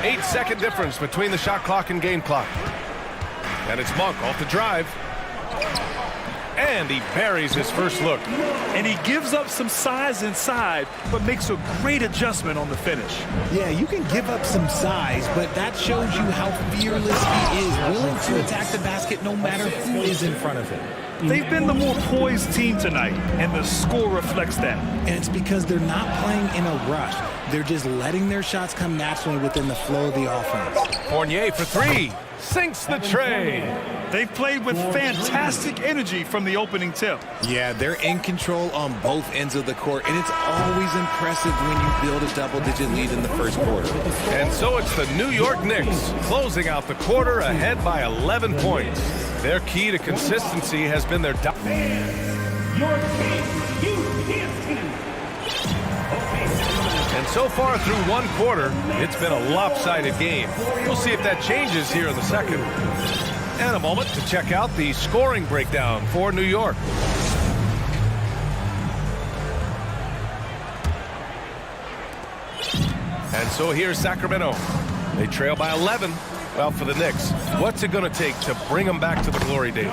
8-second difference between the shot clock and game clock. And it's Monk off the drive. And he buries his first look. And he gives up some size inside, but makes a great adjustment on the finish. Yeah, you can give up some size, but that shows you how fearless he is, willing to attack the basket no matter who is in front of him. They've been the more poised team tonight, and the score reflects that. And it's because they're not playing in a rush. They're just letting their shots come naturally within the flow of the offense. Fournier for 3. Sinks the tray. They've played with fantastic energy from the opening tip. Yeah, they're in control on both ends of the court, and it's always impressive when you build a double-digit lead in the first quarter. And so it's the New York Knicks closing out the quarter ahead by 11 points. Their key to consistency has been their... Your team, And so far through one quarter, it's been a lopsided game. We'll see if that changes here in the second. And a moment to check out the scoring breakdown for New York. And so here's Sacramento. They trail by 11. Well, for the Knicks, what's it going to take to bring them back to the glory days?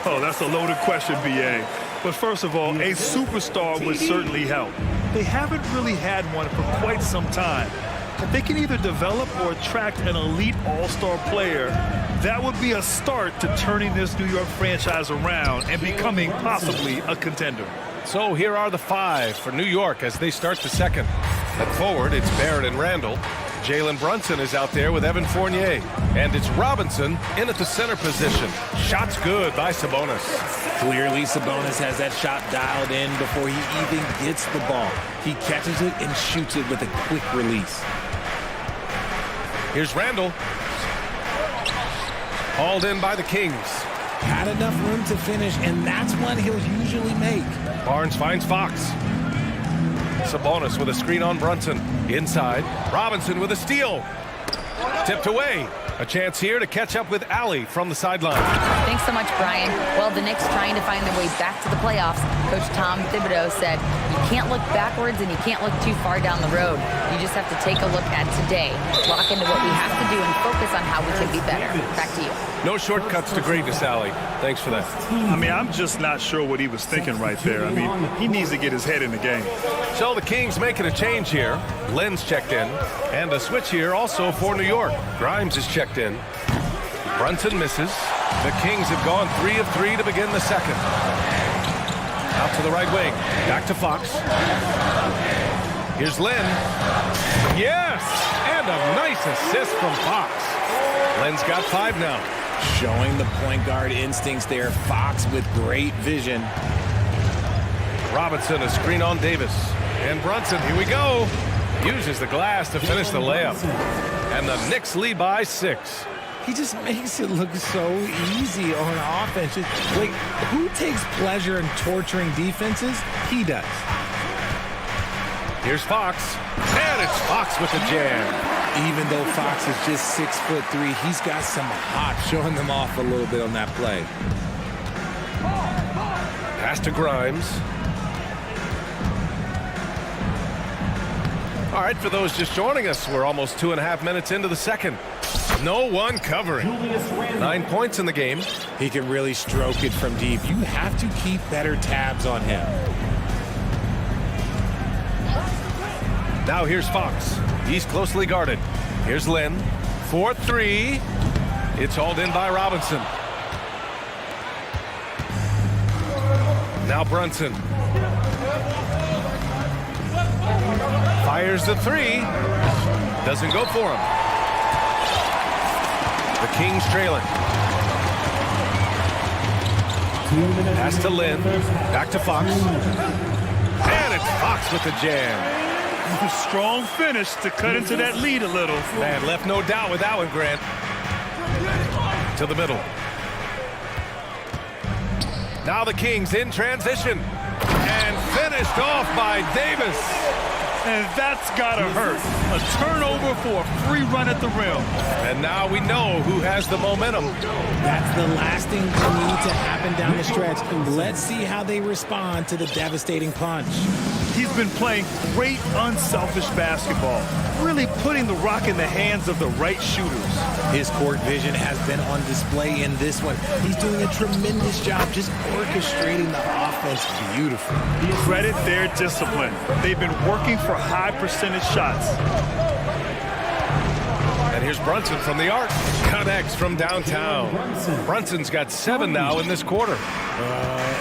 Oh, that's a loaded question, B.A. But first of all, a superstar would certainly help. They haven't really had one for quite some time. If they can either develop or attract an elite all-star player, that would be a start to turning this New York franchise around and becoming possibly a contender. So here are the 5 for New York as they start the second. At forward, it's Barrett and Randall. Jalen Brunson is out there with Evan Fournier. And it's Robinson in at the center position. Shot's good by Sabonis. Clearly, Sabonis has that shot dialed in before he even gets the ball. He catches it and shoots it with a quick release. Here's Randall. Hauled in by the Kings. Had enough room to finish, and that's one he'll usually make. Barnes finds Fox. Sabonis with a screen on Brunson. Inside, Robinson with a steal. Tipped away. A chance here to catch up with Allie from the sideline. Thanks so much, Brian. Well, the Knicks trying to find their way back to the playoffs. Coach Tom Thibodeau said, you can't look backwards and you can't look too far down the road. You just have to take a look at today, lock into what we have to do, and focus on how we can be better. Back to you. No shortcuts to greatness, Allie. Thanks for that. I mean, I'm just not sure what he was thinking right there. I mean, he needs to get his head in the game. So the Kings making a change here. Lynn's checked in. And a switch here also for New York. Grimes is checked in. Brunson misses. The Kings have gone 3 of 3 to begin the second. Out to the right wing. Back to Fox. Here's Lynn. Yes! And a nice assist from Fox. Lynn's got 5 now. Showing the point guard instincts there. Fox with great vision. Robinson, a screen on Davis. And Brunson, here we go. Uses the glass to finish the layup. And the Knicks lead by 6. He just makes it look so easy on offense. Like, who takes pleasure in torturing defenses? He does. Here's Fox. And it's Fox with the jam. Even though Fox is just 6'3", he's got some hop, showing them off a little bit on that play. Pass to Grimes. All right, for those just joining us, we're almost 2.5 minutes into the second. No one covering. 9 points in the game. He can really stroke it from deep. You have to keep better tabs on him. Now here's Fox. He's closely guarded. Here's Lynn. 4-3. It's hauled in by Robinson. Now Brunson. Fires the three. Doesn't go for him. The Kings trailing. Pass to Lynn. Back to Fox. And it's Fox with the jam. A strong finish to cut into that lead a little. Man, left no doubt with that one, Grant. To the middle. Now the Kings in transition. And finished off by Davis. And that's gotta hurt. A turnover for a free run at the rim. And now we know who has the momentum. That's the last thing that needs to happen down the stretch. Let's see how they respond to the devastating punch. He's been playing great, unselfish basketball, really putting the rock in the hands of the right shooters. His court vision has been on display in this one. He's doing a tremendous job just orchestrating the offense beautifully. Credit their discipline. They've been working for high percentage shots. And here's Brunson from the arc. Connects from downtown. Brunson's got 7 now in this quarter.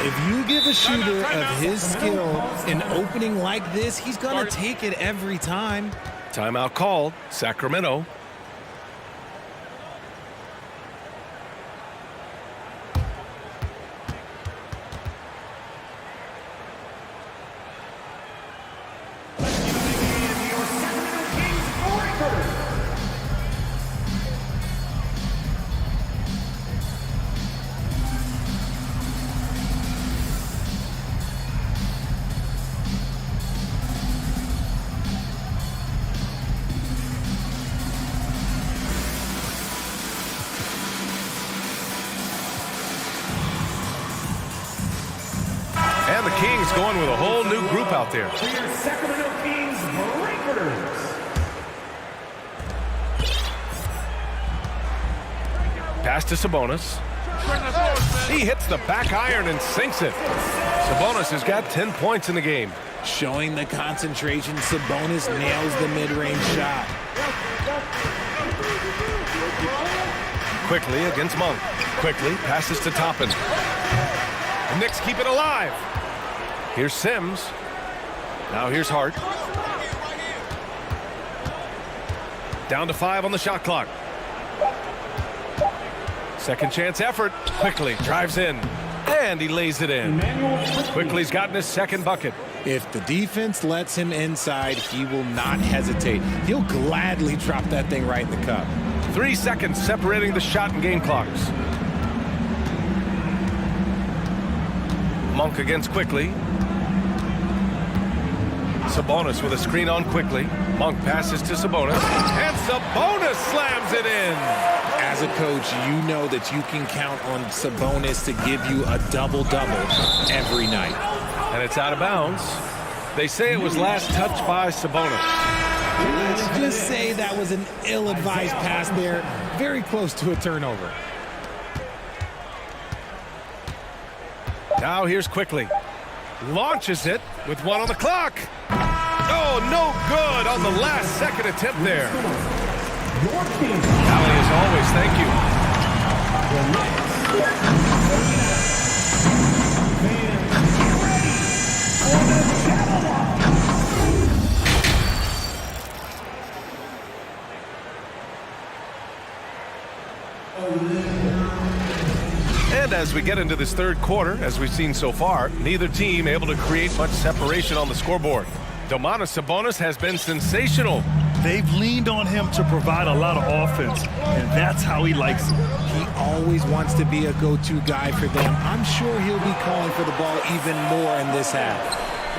If you give a shooter of his skill an opening like this, he's going to take it every time. Timeout called. Sacramento. And the Kings going with a whole new group out there. For your Sacramento Kings breakers. Pass to Sabonis. He hits the back iron and sinks it. Sabonis has got 10 points in the game. Showing the concentration, Sabonis nails the mid-range shot. Quickly against Monk. Quickly passes to Toppin. The Knicks keep it alive. Here's Sims. Now here's Hart. Down to 5 on the shot clock. Second chance effort. Quickly drives in. And he lays it in. Quickly's gotten his second bucket. If the defense lets him inside, he will not hesitate. He'll gladly drop that thing right in the cup. 3 seconds separating the shot and game clocks. Monk against Quickly. Sabonis with a screen on Quickly. Monk passes to Sabonis. And Sabonis slams it in. As a coach, you know that you can count on Sabonis to give you a double-double every night. And it's out of bounds. They say it was last touched by Sabonis. Let's just say that was an ill-advised pass there. Very close to a turnover. Now here's Quickly. Launches it with 1 on the clock. Oh, no good on the last second attempt there. Allie, as always, thank And as we get into this third quarter, as we've seen so far, neither team able to create much separation on the scoreboard. Domantas Sabonis has been sensational. They've leaned on him to provide a lot of offense, and that's how he likes it. He always wants to be a go-to guy for them. I'm sure he'll be calling for the ball even more in this half.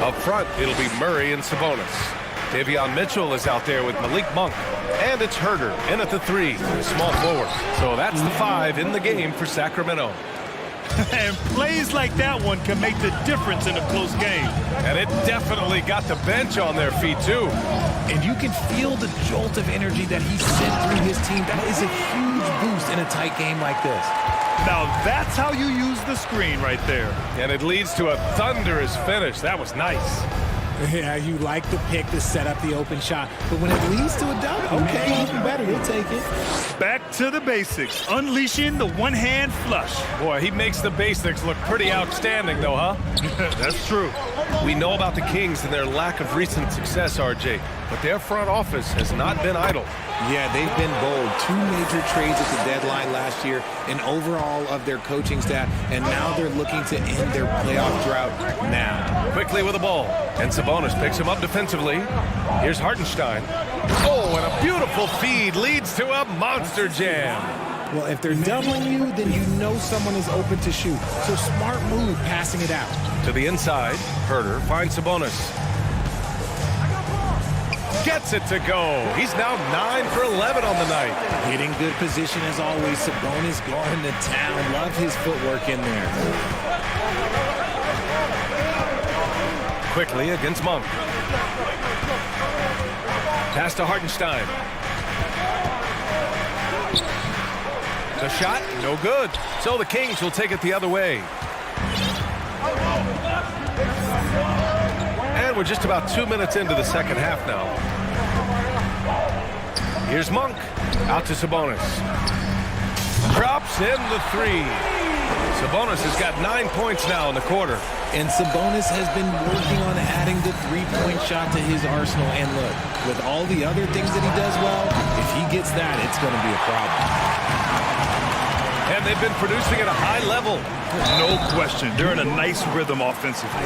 Up front, it'll be Murray and Sabonis. Davion Mitchell is out there with Malik Monk. And it's Herder in at the 3, small forward. So that's the 5 in the game for Sacramento. And plays like that one can make the difference in a close game. And it definitely got the bench on their feet, too. And you can feel the jolt of energy that he sent through his team. That is a huge boost in a tight game like this. Now that's how you use the screen right there. And it leads to a thunderous finish. That was nice. Yeah, you like the pick to set up the open shot, but when it leads to a dunk, okay, even better, you'll take it. Back to the basics, unleashing the one-hand flush. Boy, he makes the basics look pretty outstanding, though, huh? That's true. We know about the Kings and their lack of recent success, RJ, but their front office has not been idle. Yeah, they've been bold. 2 major trades at the deadline last year, an overhaul of their coaching staff, and now they're looking to end their playoff drought now. Quickly with the ball, and Sabonis picks him up defensively. Here's Hartenstein. Oh, and a beautiful feed leads to a monster jam. Well, if they're doubling you, then you know someone is open to shoot. So smart move passing it out. To the inside, Herter finds Sabonis. Gets it to go. He's now 9 for 11 on the night. Hitting good position as always. Sabonis going to town. Love his footwork in there. Quickly against Monk. Pass to Hartenstein. The shot, no good. So the Kings will take it the other way. And we're just about 2 minutes into the second half now. Here's Monk. Out to Sabonis. Drops in the 3. Sabonis has got 9 points now in the quarter. And Sabonis has been working on adding the three-point shot to his arsenal. And look, with all the other things that he does well, if he gets that, it's going to be a problem. And they've been producing at a high level. No question. They're in a nice rhythm offensively.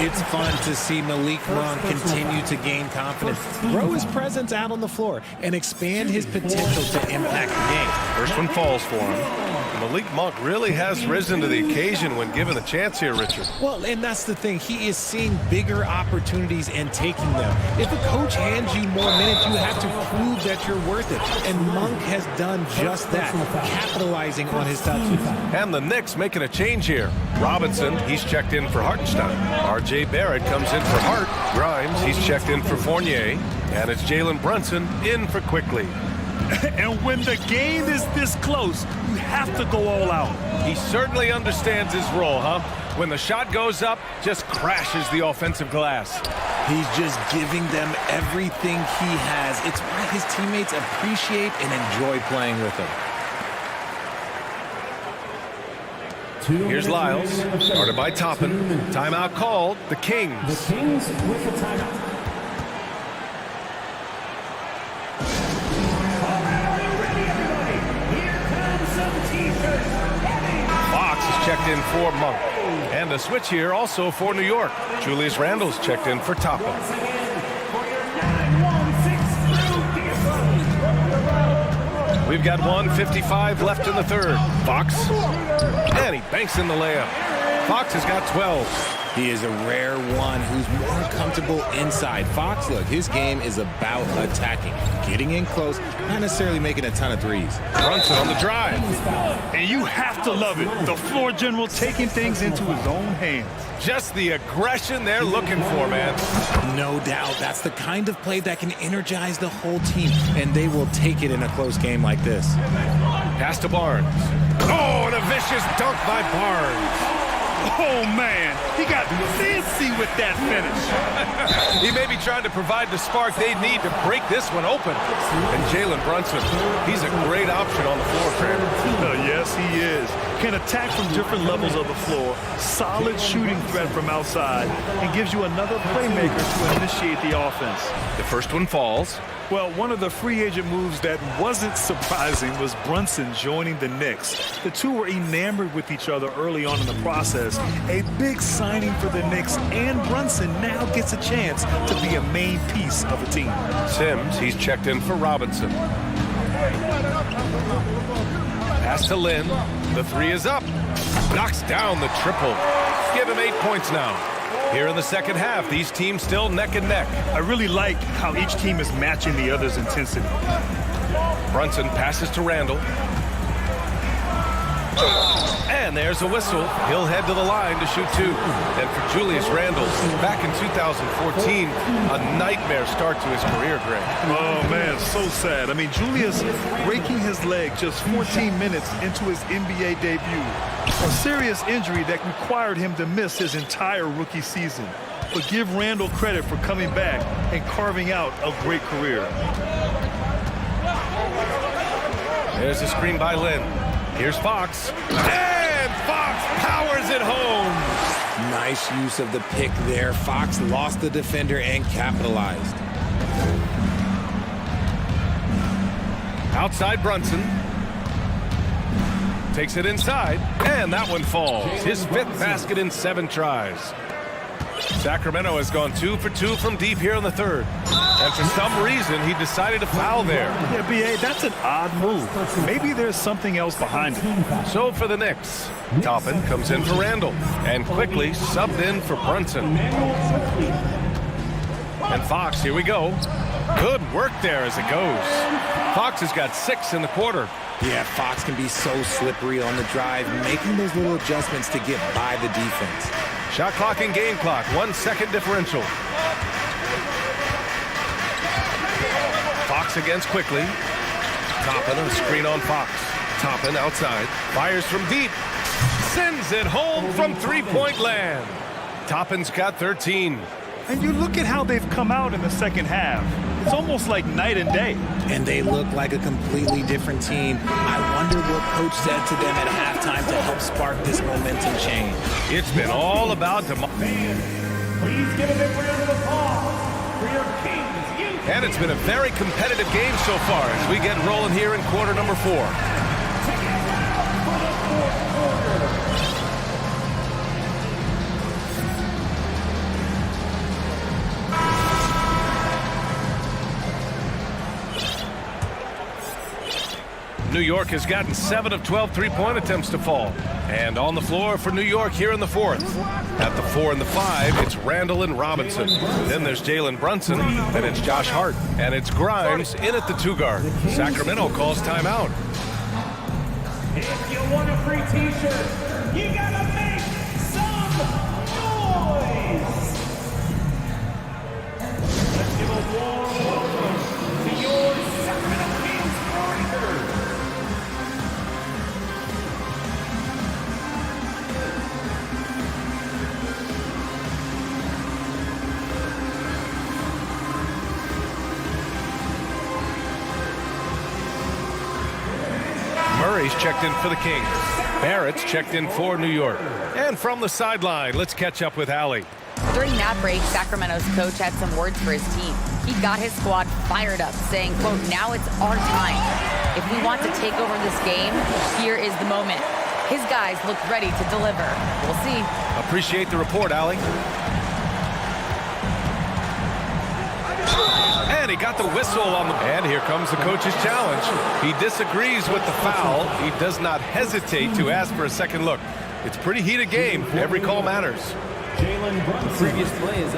It's fun to see Malik Monk continue to gain confidence, grow his presence out on the floor, and expand his potential to impact the game. First one falls for him. Malik Monk really has risen to the occasion when given the chance here, Richard. Well, and that's the thing. He is seeing bigger opportunities and taking them. If a coach hands you more minutes, you have to prove that you're worth it. And Monk has done just that, capitalizing on his touches. And the Knicks making a change here. Robinson, he's checked in for Hartenstein. R.J. Barrett comes in for Hart. Grimes, he's checked in for Fournier. And it's Jalen Brunson in for Quickly. And when the game is this close, you have to go all out. He certainly understands his role, huh? When the shot goes up, just crashes the offensive glass. He's just giving them everything he has. It's why his teammates appreciate and enjoy playing with him. Here's Lyles, started by Toppin. Timeout called, the Kings. The Kings with the timeout. Fox is checked in for Monk. And a switch here also for New York. Julius Randle's checked in for Toppin. We've got 1:55 left in the third. Fox, and he banks in the layup. Fox has got 12. He is a rare one who's more comfortable inside. Fox, look, his game is about attacking, getting in close, not necessarily making a ton of threes. Brunson on the drive. And you have to love it. The floor general taking things into his own hands. Just the aggression they're looking for, man. No doubt. That's the kind of play that can energize the whole team, and they will take it in a close game like this. Pass to Barnes. Oh, and a vicious dunk by Barnes. Oh, man, he got fancy with that finish. He may be trying to provide the spark they need to break this one open. And Jalen Brunson, he's a great option on the floor, Kramer. Yes, he is. Can attack from different levels of the floor, solid shooting threat from outside, and gives you another playmaker to initiate the offense. The first one falls. Well, one of the free agent moves that wasn't surprising was Brunson joining the Knicks. The two were enamored with each other early on in the process. A big signing for the Knicks, and Brunson now gets a chance to be a main piece of a team. Sims, he's checked in for Robinson. Pass to Lynn. The three is up. Knocks down the triple. Give him 8 points now. Here in the second half, these teams still neck and neck. I really like how each team is matching the other's intensity. Brunson passes to Randle. And there's a whistle. He'll head to the line to shoot two. And for Julius Randle, back in 2014, a nightmare start to his career, Greg. Oh, man, so sad. I mean, Julius breaking his leg just 14 minutes into his NBA debut. A serious injury that required him to miss his entire rookie season. But give Randle credit for coming back and carving out a great career. There's a screen by Lynn. Here's Fox. And Fox powers it home. Nice use of the pick there. Fox lost the defender and capitalized. Outside Brunson. Takes it inside. And that one falls. His 5th basket in 7 tries. Sacramento has gone 2 for 2 from deep here in the 3rd. And for some reason, he decided to foul there. Yeah, B.A., that's an odd move. Maybe there's something else behind it. So for the Knicks, Toppin comes in for Randle. And quickly subbed in for Brunson. And Fox, here we go. Good work there as it goes. Fox has got 6 in the quarter. Yeah, Fox can be so slippery on the drive, making those little adjustments to get by the defense. Shot clock and game clock, 1 second differential. Fox against quickly. Toppin, a screen on Fox. Toppin outside, fires from deep. Sends it home from three-point land. Toppin's got 13. And you look at how they've come out in the second half. It's almost like night and day. And they look like a completely different team. I wonder what coach said to them at halftime to help spark this momentum change. It's been all about Please give a big round of applause for your Kings. And it's been a very competitive game so far as we get rolling here in quarter number 4. New York has gotten 7 of 12 three-point attempts to fall. And on the floor for New York here in the 4th. At the 4 and the 5, it's Randle and Robinson. Then there's Jalen Brunson, and it's Josh Hart. And it's Grimes in at the 2 guard. Sacramento calls timeout. If you want a free t-shirt, you gotta make some noise. Let's give a warm welcome to your Sacramento Kings Warriors. Murray's checked in for the Kings. Barrett's checked in for New York. And from the sideline, let's catch up with Allie. During that break, Sacramento's coach had some words for his team. He got his squad fired up, saying, quote, "Now it's our time. If we want to take over this game, here is the moment." His guys look ready to deliver. We'll see. Appreciate the report, Allie. And he got the whistle on the... And here comes the coach's challenge. He disagrees with the foul. He does not hesitate to ask for a second look. It's a pretty heated game. Every call matters. The previous play is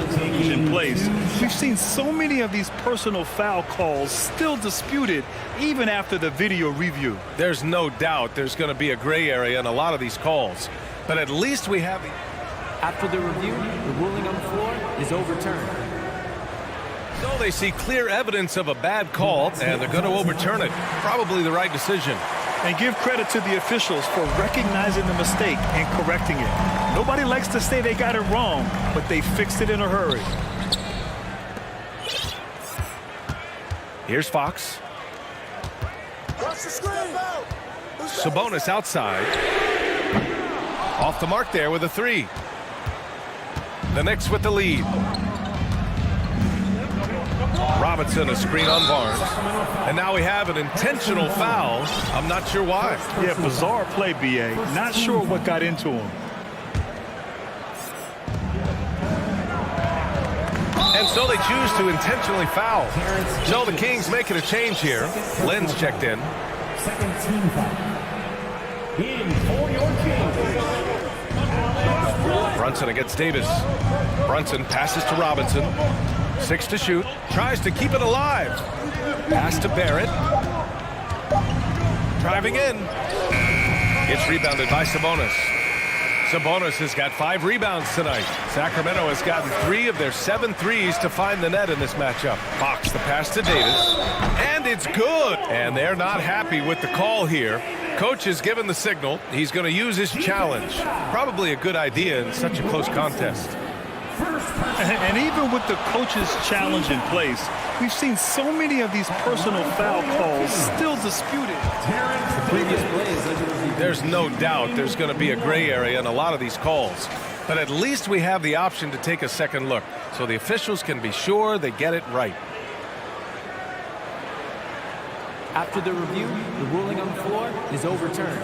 in place. We've seen so many of these personal foul calls still disputed even after the video review. There's no doubt there's going to be a gray area in a lot of these calls. But at least we have... After the review, the ruling on the floor is overturned. So they see clear evidence of a bad call, and they're going to overturn it. Probably the right decision. And give credit to the officials for recognizing the mistake and correcting it. Nobody likes to say they got it wrong, but they fixed it in a hurry. Here's Fox. Sabonis outside. Off the mark there with a 3. The Knicks with the lead. Robinson, a screen on Barnes. And now we have an intentional foul. I'm not sure why. Yeah, bizarre play, B.A. Not sure what got into him. And so they choose to intentionally foul. So the Kings making a change here. Lynn's checked in. Second team foul. In for your Kings. Brunson against Davis. Brunson passes to Robinson. 6 to shoot. Tries to keep it alive. Pass to Barrett. Driving in. It's rebounded by Sabonis. Sabonis has got 5 rebounds tonight. Sacramento has gotten 3 of their 7 threes to find the net in this matchup. Fox the pass to Davis, and it's good. And they're not happy with the call here. Coach has given the signal. He's going to use his challenge. Probably a good idea in such a close contest. And even with the coach's challenge in place, we've seen so many of these personal foul calls still disputed. There's no doubt there's going to be a gray area in a lot of these calls. But at least we have the option to take a second look, so the officials can be sure they get it right. After the review, the ruling on the floor is overturned.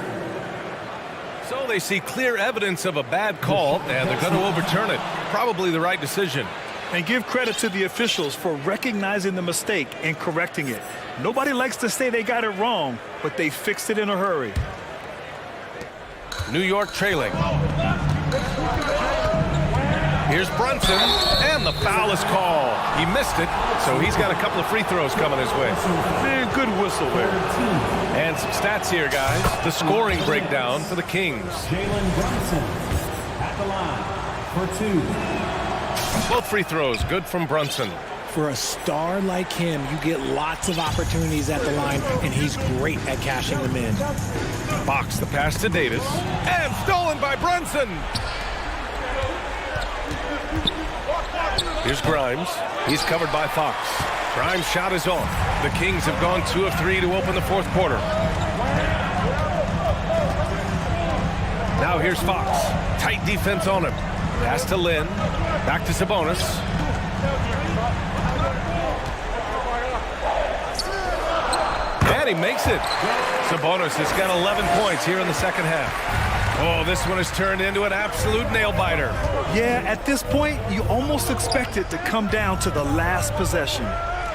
So they see clear evidence of a bad call, and they're going to overturn it. Probably the right decision. And give credit to the officials for recognizing the mistake and correcting it. Nobody likes to say they got it wrong, but they fixed it in a hurry. New York trailing. Here's Brunson, and the foul is called. He missed it, so he's got a couple of free throws coming his way. Man, good whistle there. And some stats here, guys. The scoring breakdown for the Kings. Jalen Brunson at the line for 2. Both free throws, good from Brunson. For a star like him, you get lots of opportunities at the line, and he's great at cashing them in. Fox the pass to Davis, and stolen by Brunson. Here's Grimes. He's covered by Fox. Grimes' shot is off. The Kings have gone 2 of 3 to open the 4th quarter. Now here's Fox. Tight defense on him. Pass to Lynn. Back to Sabonis. And he makes it. Sabonis has got 11 points here in the second half. Oh, this one has turned into an absolute nail-biter. Yeah, at this point, you almost expect it to come down to the last possession.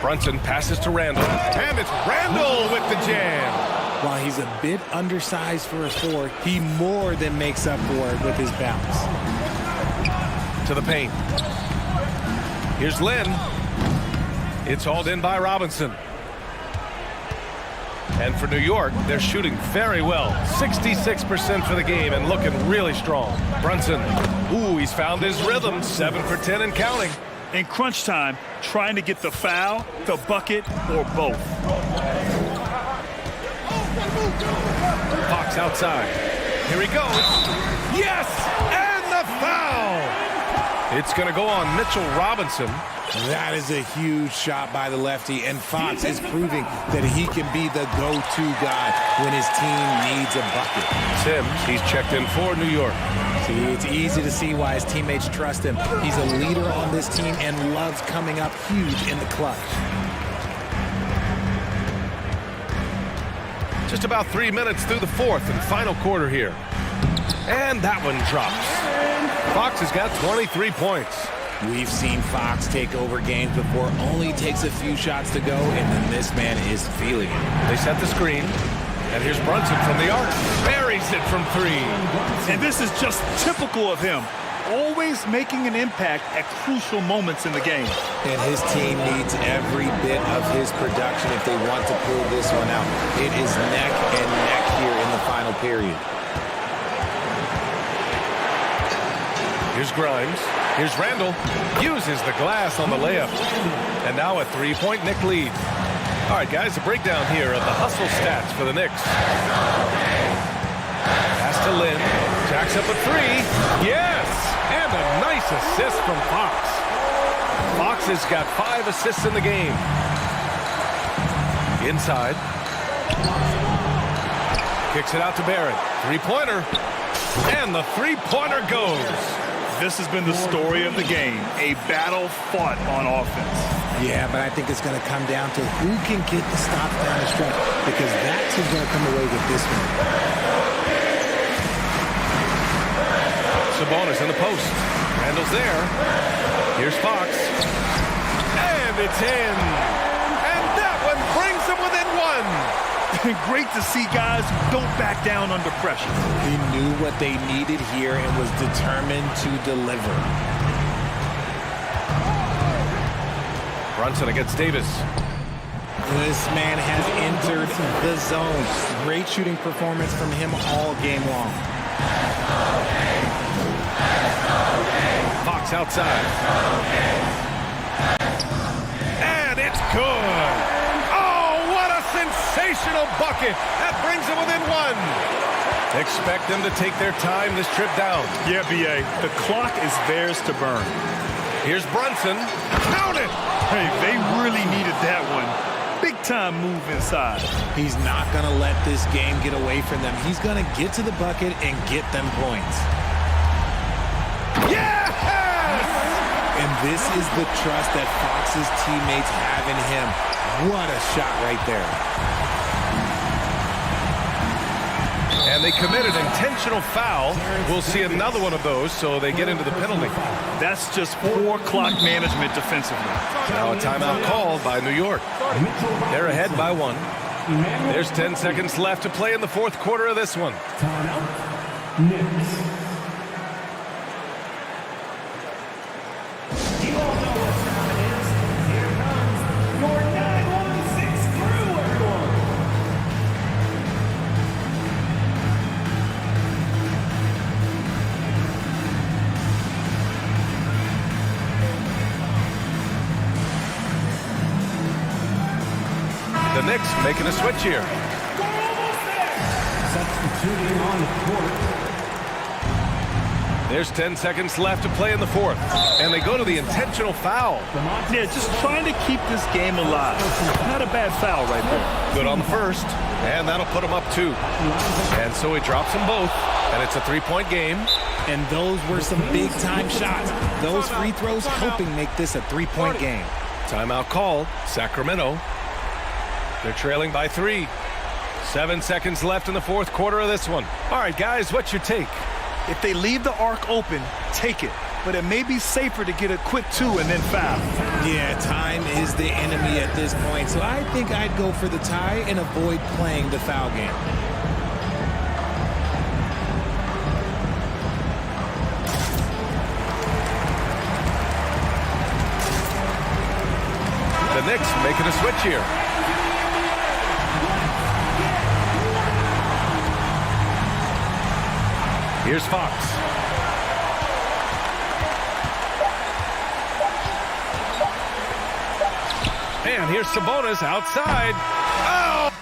Brunson passes to Randall. And it's Randall with the jam. While he's a bit undersized for a 4, he more than makes up for it with his bounce. To the paint. Here's Lynn. It's hauled in by Robinson. And for New York, they're shooting very well. 66% for the game and looking really strong. Brunson, ooh, he's found his rhythm. 7 for 10 and counting. In crunch time, trying to get the foul, the bucket, or both. Fox outside. Here he goes. Yes! And the foul! It's going to go on Mitchell Robinson. That is a huge shot by the lefty, and Fox is proving that he can be the go-to guy when his team needs a bucket. Sims, he's checked in for New York. See, it's easy to see why his teammates trust him. He's a leader on this team and loves coming up huge in the clutch. Just about 3 minutes through the 4th and final quarter here. And that one drops. Fox has got 23 points. We've seen Fox take over games before, only takes a few shots to go, and then this man is feeling it. They set the screen, and here's Brunson from the arc. Buries it from 3. And this is just typical of him, always making an impact at crucial moments in the game. And his team needs every bit of his production if they want to pull this one out. It is neck and neck here in the final period. Here's Grimes. Here's Randall. Uses the glass on the layup. And now a 3-point Knick lead. All right, guys, a breakdown here of the hustle stats for the Knicks. Pass to Lynn. Jacks up a 3. Yes! And a nice assist from Fox. Fox has got 5 assists in the game. Inside. Kicks it out to Barrett. 3-pointer. And the 3-pointer goes. This has been the story of the game, a battle fought on offense. Yeah, but I think it's going to come down to who can get the stops down the stretch, because that's who's going to come away with this one. Sabonis in the post. Randall's there. Here's Fox. And it's in. And that one brings them within 1. Great to see guys who don't back down under pressure. He knew what they needed here and was determined to deliver. Brunson against Davis. This man has entered the zone. Great shooting performance from him all game long. Fox outside. And it's good. Oh, what a sensational bucket. That brings them within one. Expect them to take their time this trip down. Yeah, B.A. The clock is theirs to burn. Here's Brunson. Count it! Hey, they really needed that one. Big time move inside. He's not going to let this game get away from them. He's going to get to the bucket and get them points. Yes! And this is the trust that Fox's teammates have in him. What a shot right there. And they committed intentional foul. We'll see another one of those, so they get into the penalty. That's just poor clock management defensively. Now a timeout called by New York. They're ahead by one. There's 10 seconds left to play in the fourth quarter of this one. Timeout. Knicks. You all know what time it is. Here comes your 916 crew, everyone. The Knicks making a switch here. Substituting on the court. There's 10 seconds left to play in the fourth. And they go to the intentional foul. Yeah, just trying to keep this game alive. Not a bad foul right there. Good on the first. And that'll put them up two. And so he drops them both. And it's a three-point game. And those were some big-time shots. Those free throws helping make this a three-point game. Timeout called. Sacramento. They're trailing by 3. 7 seconds left in the fourth quarter of this one. All right, guys, what's your take? If they leave the arc open, take it. But it may be safer to get a quick two and then foul. Yeah, time is the enemy at this point. So I think I'd go for the tie and avoid playing the foul game. The Knicks making a switch here. Here's Fox. And here's Sabonis outside. Oh!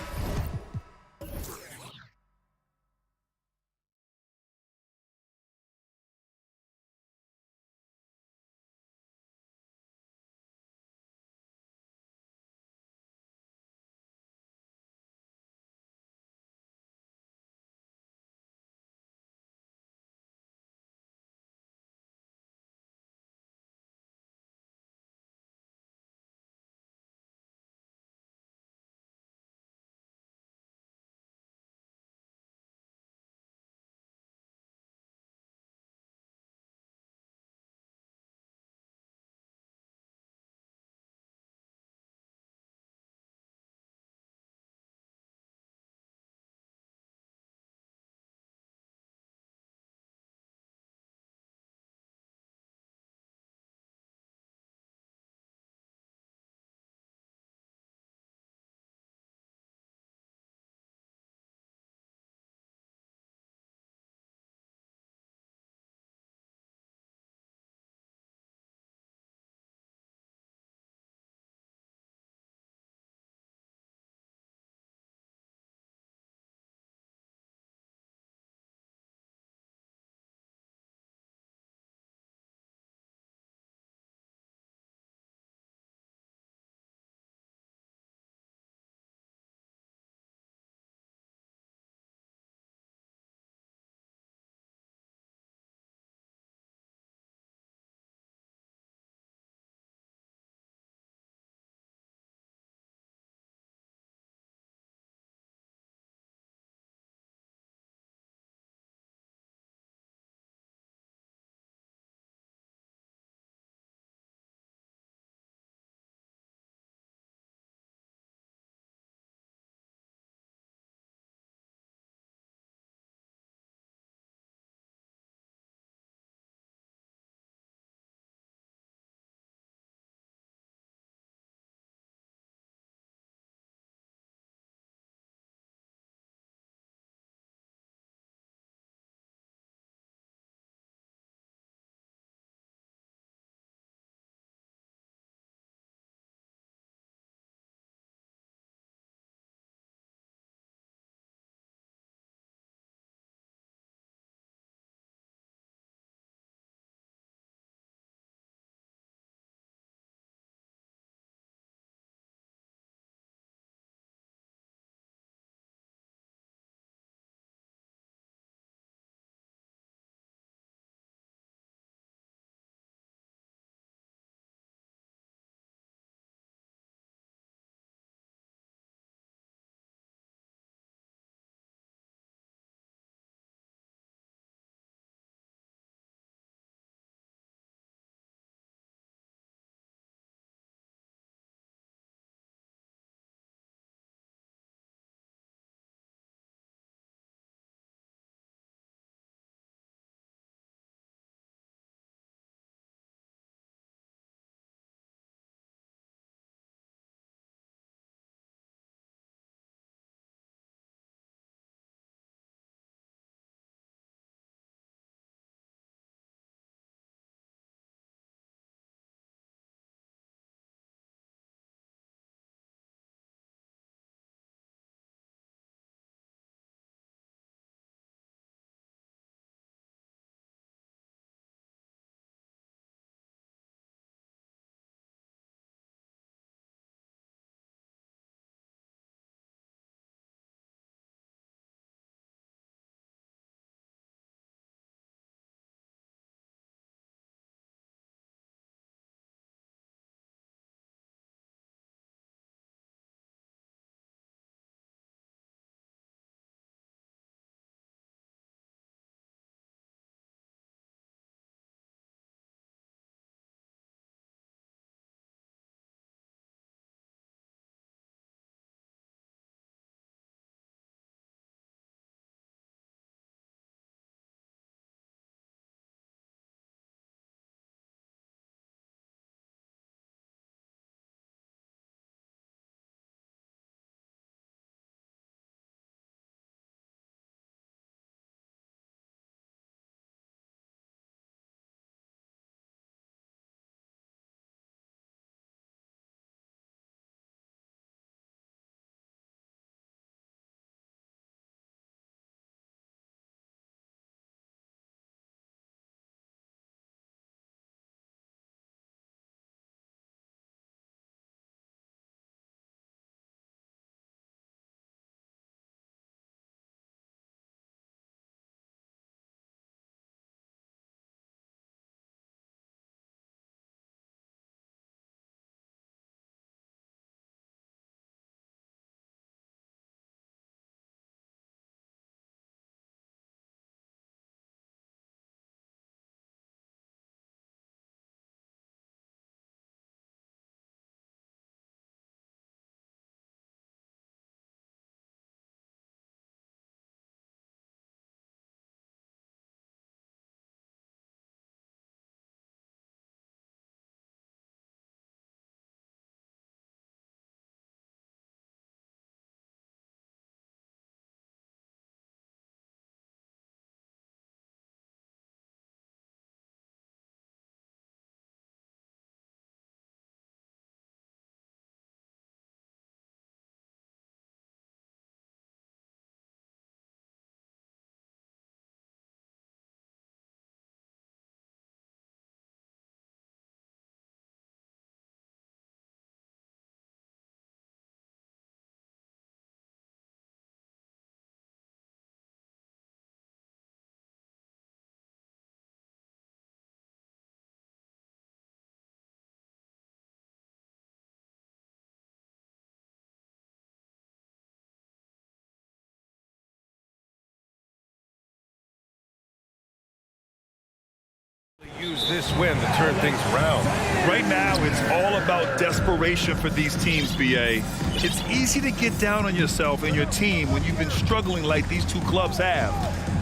this win to turn things around. Right now, it's all about desperation for these teams, BA. It's easy to get down on yourself and your team when you've been struggling like these two clubs have.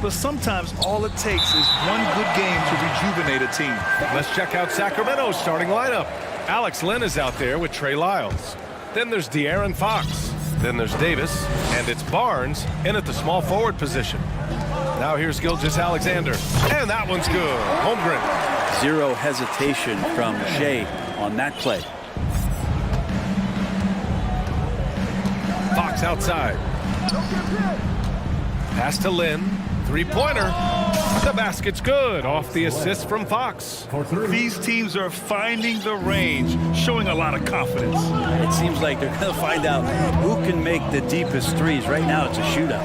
But sometimes all it takes is one good game to rejuvenate a team. Let's check out Sacramento's starting lineup. Alex Lynn is out there with Trey Lyles. Then there's De'Aaron Fox. Then there's Davis, and it's Barnes in at the small forward position. Now here's Gilgeous-Alexander, and that one's good. Holmgren. Zero hesitation from Shea on that play. Fox outside. Pass to Lynn. Three-pointer. The basket's good off the assist from Fox. These teams are finding the range, showing a lot of confidence. It seems like they're going to find out who can make the deepest threes. Right now, it's a shootout.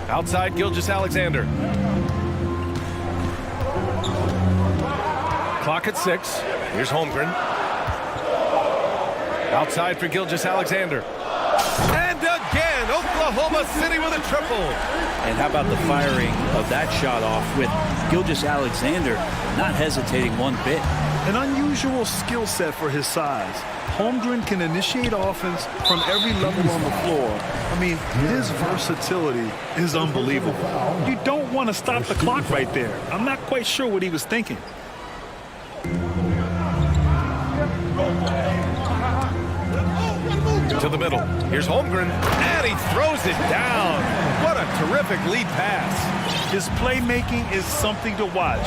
Outside Gilgeous-Alexander. Clock at 6. Here's Holmgren. Outside for Gilgeous-Alexander. And again, Oklahoma City with a triple. And how about the firing of that shot off with Gilgeous-Alexander not hesitating one bit. An unusual skill set for his size. Holmgren can initiate offense from every level on the floor. I mean, his versatility is unbelievable. You don't want to stop the clock right there. I'm not quite sure what he was thinking. To the middle. Here's Holmgren, and he throws it down. What a terrific lead pass. His playmaking is something to watch.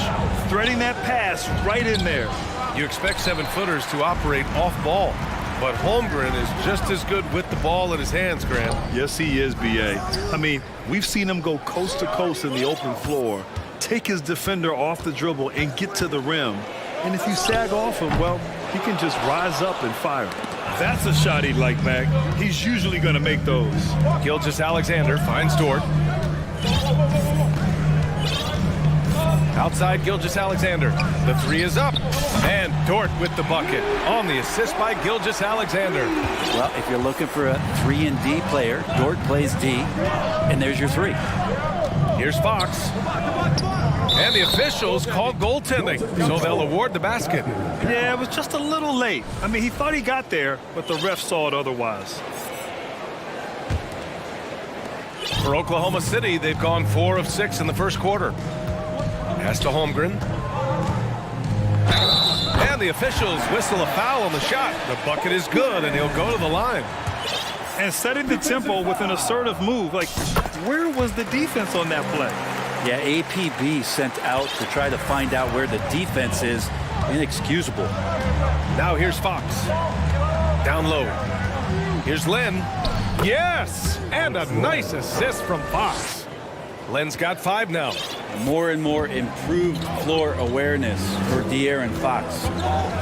Threading that pass right in there. You expect 7-footers to operate off ball, but Holmgren is just as good with the ball in his hands, Grant. Yes, he is, B.A. I mean, we've seen him go coast to coast in the open floor, take his defender off the dribble and get to the rim. And if you sag off him, well, he can just rise up and fire. That's a shot he'd like back. He's usually going to make those. Gilgeous-Alexander finds Dort. Outside Gilgeous-Alexander. The three is up. And Dort with the bucket on the assist by Gilgeous-Alexander. Well, if you're looking for a 3-and-D player, Dort plays D, and there's your 3. Here's Fox. And the officials call goaltending, so they'll award the basket. Yeah, it was just a little late. I mean, he thought he got there, but the ref saw it otherwise. For Oklahoma City, they've gone 4 of 6 in the first quarter. Pass to Holmgren. And the officials whistle a foul on the shot. The bucket is good, and he'll go to the line. And setting the tempo with an assertive move. Like, where was the defense on that play? Yeah, APB sent out to try to find out where the defense is. Inexcusable. Now here's Fox. Down low. Here's Lynn. Yes! And a nice assist from Fox. Lynn's got 5 now. More and more improved floor awareness for De'Aaron Fox.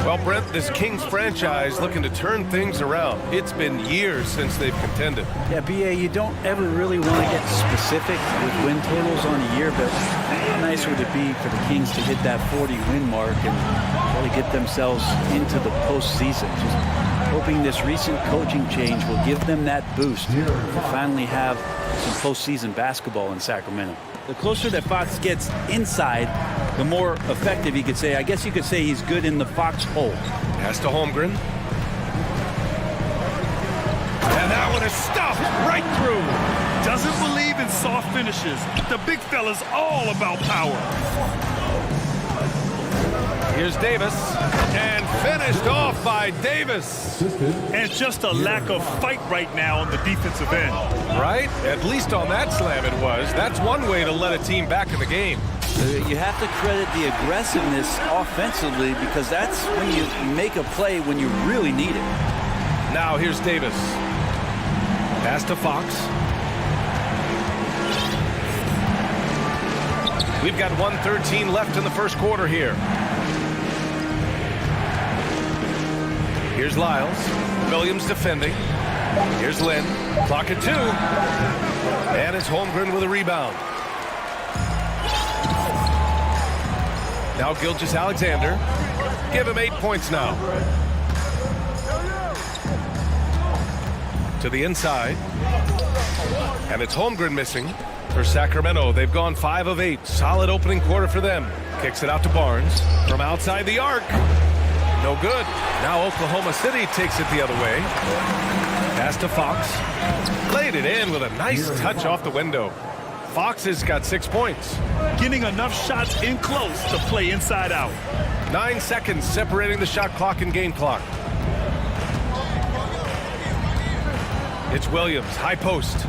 Well, Brent, this Kings franchise looking to turn things around. It's been years since they've contended. Yeah, BA, you don't ever really want to get specific with win totals on a year, but how nice would it be for the Kings to hit that 40-win mark and really get themselves into the postseason? Just hoping this recent coaching change will give them that boost to finally have some postseason basketball in Sacramento. The closer that Fox gets inside, the more effective he could say. I guess you could say he's good in the Fox hole. Pass to Holmgren. And that one is stuffed right through. Doesn't believe in soft finishes. The big fella's all about power. Here's Davis, and finished off by Davis. And just a lack of fight right now on the defensive end. Right? At least on that slam it was. That's one way to let a team back in the game. You have to credit the aggressiveness offensively because that's when you make a play when you really need it. Now here's Davis. Pass to Fox. We've got 1:13 left in the first quarter here. Here's Lyles. Williams defending. Here's Lynn. Clock at 2. And it's Holmgren with a rebound. Now Gilgeous-Alexander. Give him 8 points now. To the inside. And it's Holmgren missing. For Sacramento, they've gone 5 of 8. Solid opening quarter for them. Kicks it out to Barnes from outside the arc. No good. Now Oklahoma City takes it the other way. Pass to Fox. Laid it in with a nice touch off the window. Fox has got 6 points. Getting enough shots in close to play inside out. 9 seconds separating the shot clock and game clock. It's Williams, high post.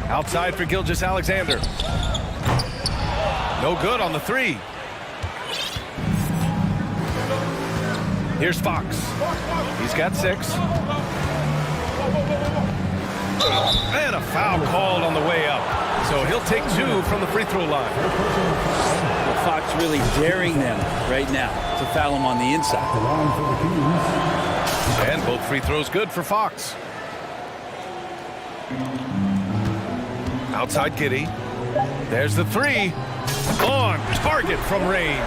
Outside for Gilgeous-Alexander. No good on the 3. Here's Fox. He's got 6. And a foul called on the way up. So he'll take 2 from the free throw line. Well, Fox really daring them right now to foul him on the inside. And both free throws good for Fox. Outside Giddey. There's the 3. On target from range.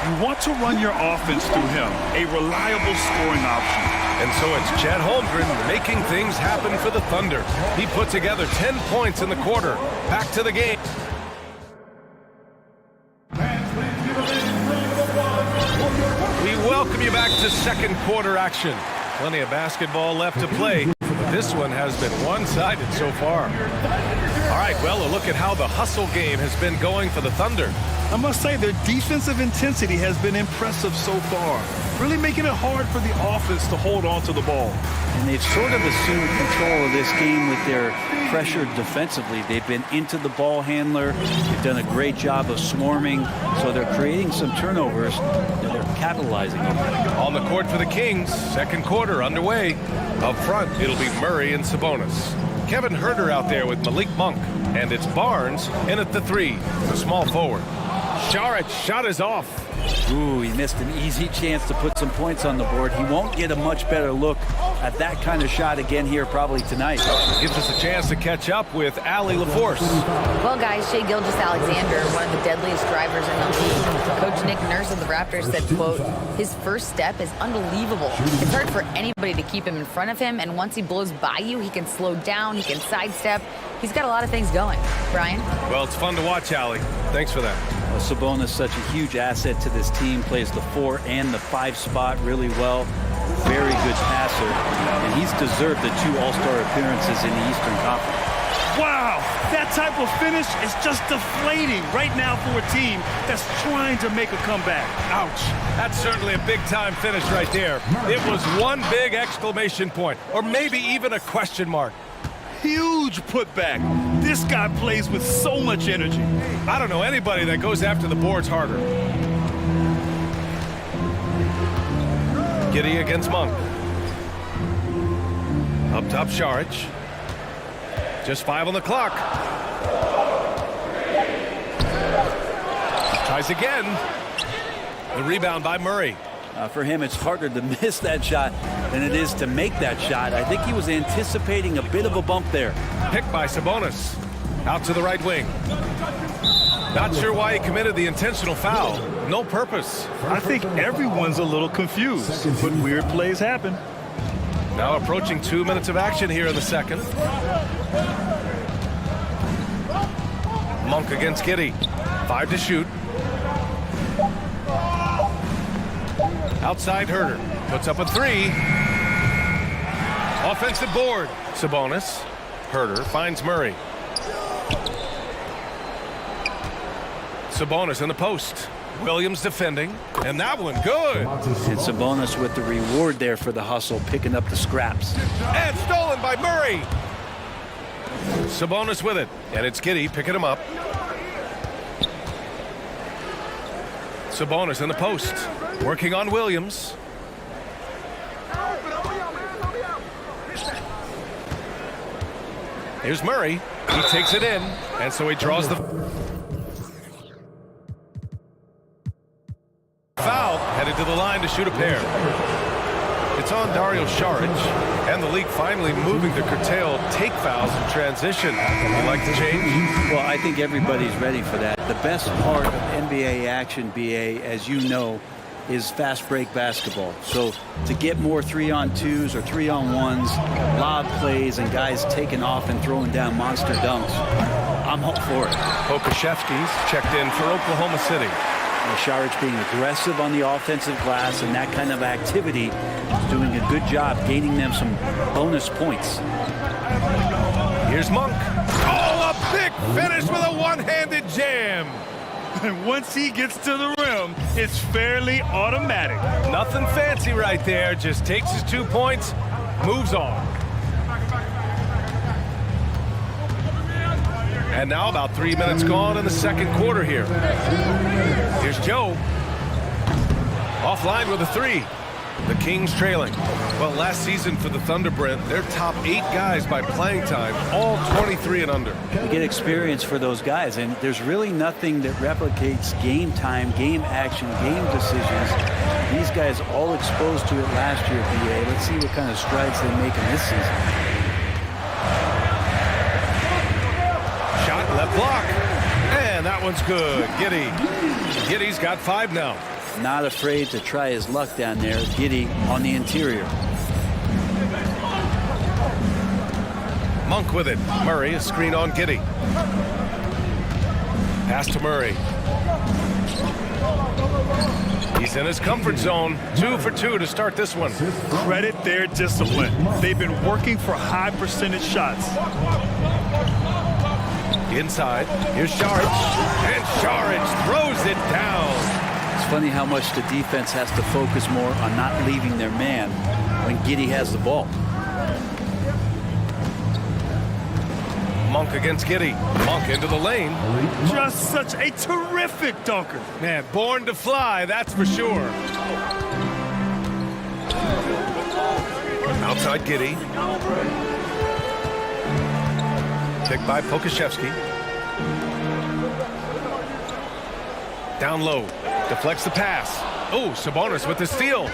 You want to run your offense through him, a reliable scoring option. And so it's Chet Holmgren making things happen for the Thunder. He put together 10 points in the quarter. Back to the game. We welcome you back to second quarter action. Plenty of basketball left to play. This one has been one-sided so far. All right, well, a look at how the hustle game has been going for the Thunder. I must say their defensive intensity has been impressive so far, really making it hard for the offense to hold on to the ball. And they've sort of assumed control of this game with their pressure defensively. They've been into the ball handler. They've done a great job of swarming, so they're creating some turnovers that they're capitalizing on. On the court for the Kings, second quarter underway. Up front, it'll be Murray and Sabonis. Kevin Huerter out there with Malik Monk. And it's Barnes in at the 3, the small forward. Sharit's shot is off. Ooh, he missed an easy chance to put some points on the board. He won't get a much better look at that kind of shot again here probably tonight. Gives us a chance to catch up with Allie LaForce. Well, guys, Shai Gilgeous-Alexander, one of the deadliest drivers in the league. Coach Nick Nurse of the Raptors said, quote, his first step is unbelievable. It's hard for anybody to keep him in front of him, and once he blows by you, he can slow down, he can sidestep. He's got a lot of things going. Brian? Well, it's fun to watch, Allie. Thanks for that. Well, Sabonis, such a huge asset to this team, plays the 4 and the 5 spot really well. Very good passer, and he's deserved the 2 All-Star appearances in the Eastern Conference. Wow, that type of finish is just deflating right now for a team that's trying to make a comeback. Ouch. That's certainly a big-time finish right there. It was one big exclamation point, or maybe even a question mark. Huge putback. This guy plays with so much energy. I don't know anybody that goes after the boards harder. Giddey against Monk. Up top, Saric. Just 5 on the clock. Tries again. The rebound by Murray. For him, it's harder to miss that shot than it is to make that shot. I think he was anticipating a bit of a bump there. Picked by Sabonis. Out to the right wing. Not sure why he committed the intentional foul. No purpose. I think everyone's a little confused, but weird plays happen. Now approaching 2 minutes of action here in the second. Monk against Giddey. 5 to shoot. Outside Huerter. Puts up a 3. Offensive board. Sabonis. Huerter finds Murray. Sabonis in the post. Williams defending. And that one good. And Sabonis with the reward there for the hustle, picking up the scraps. And stolen by Murray. Sabonis with it. And it's Giddey picking him up. Sabonis in the post. Working on Williams. Here's Murray. He takes it in. And so he draws the foul. Headed to the line to shoot a pair. It's on Dario Saric. And the league finally moving to curtail take fouls in transition. You like the change? Well, I think everybody's ready for that. The best part of NBA action, BA, as you know, is fast break basketball. So to get more 3-on-2s or 3-on-1s, lob plays, and guys taking off and throwing down monster dunks, I'm all for it. Pokashevsky's checked in for Oklahoma City. Sharich being aggressive on the offensive glass, and that kind of activity is doing a good job gaining them some bonus points. Here's Monk. Oh, a big finish with a one-handed jam. And once he gets to the rim, it's fairly automatic. Nothing fancy right there. Just takes his 2 points, moves on. And now about 3 minutes gone in the second quarter here. Here's Joe. Offline with a three. The Kings trailing. Well, last season for the Thunder, Brent, their top 8 guys by playing time, all 23 and under. You get experience for those guys, and there's really nothing that replicates game time, game action, game decisions. These guys all exposed to it last year at BA. Let's see what kind of strides they make in this season. Shot left block. And that one's good. Giddy's got 5 now. Not afraid to try his luck down there. Giddy on the interior. Monk with it. Murray, a screen on Giddy. Pass to Murray. He's in his comfort zone. 2 for 2 to start this one. Credit their discipline. They've been working for high percentage shots. Inside. Here's Sharich. And Sharich throws it down. It's funny how much the defense has to focus more on not leaving their man when Giddy has the ball. Monk against Giddy. Monk into the lane. Just such a terrific dunker. Man, born to fly, that's for sure. Outside Giddy. Picked by Pokashevsky. Down low. Deflects the pass. Oh, Sabonis with the steal.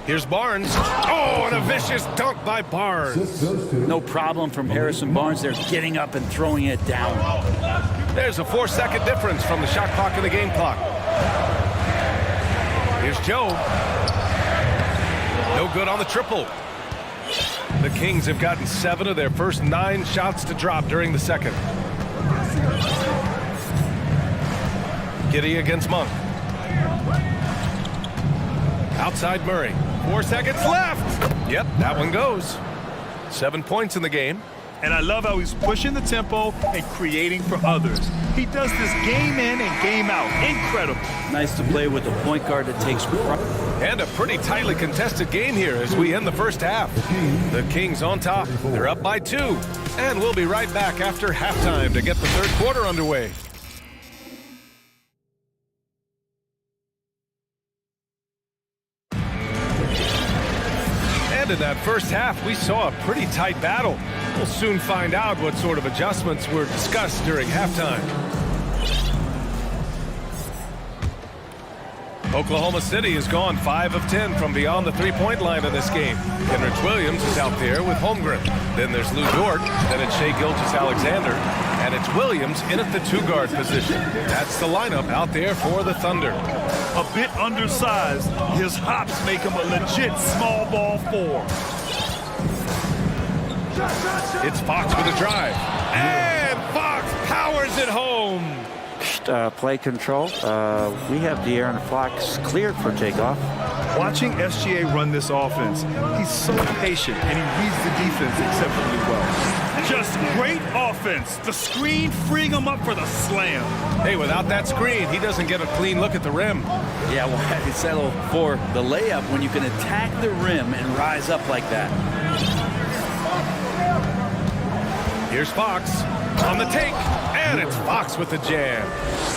Here's Barnes. Oh, and a vicious dunk by Barnes. No problem from Harrison Barnes. They're getting up and throwing it down. There's a 4-second difference from the shot clock and the game clock. Here's Joe. No good on the triple. The Kings have gotten 7 of their first 9 shots to drop during the second. Giddy against Monk. Outside Murray. 4 seconds left. Yep, that one goes. 7 points in the game. And I love how he's pushing the tempo and creating for others. He does this game in and game out. Incredible. Nice to play with a point guard that takes... And a pretty tightly contested game here as we end the first half. The Kings on top. They're up by 2. And we'll be right back after halftime to get the third quarter underway. And in that first half, we saw a pretty tight battle. We'll soon find out what sort of adjustments were discussed during halftime. Oklahoma City has gone 5 of 10 from beyond the three-point line in this game. Kenrich Williams is out there with Holmgren. Then there's Lou Dort. Then it's Shai Gilgeous-Alexander. And it's Williams in at the 2-guard position. That's the lineup out there for the Thunder. A bit undersized, his hops make him a legit small ball 4. It's Fox with a drive. And Fox powers it home. Play control. We have De'Aaron Fox cleared for takeoff. Watching SGA run this offense, he's so patient and he reads the defense exceptionally well. Just great offense. The screen freeing him up for the slam. Hey, without that screen, he doesn't get a clean look at the rim. Yeah, well, I could settle for the layup when you can attack the rim and rise up like that. Here's Fox on the take, and it's Fox with the jam.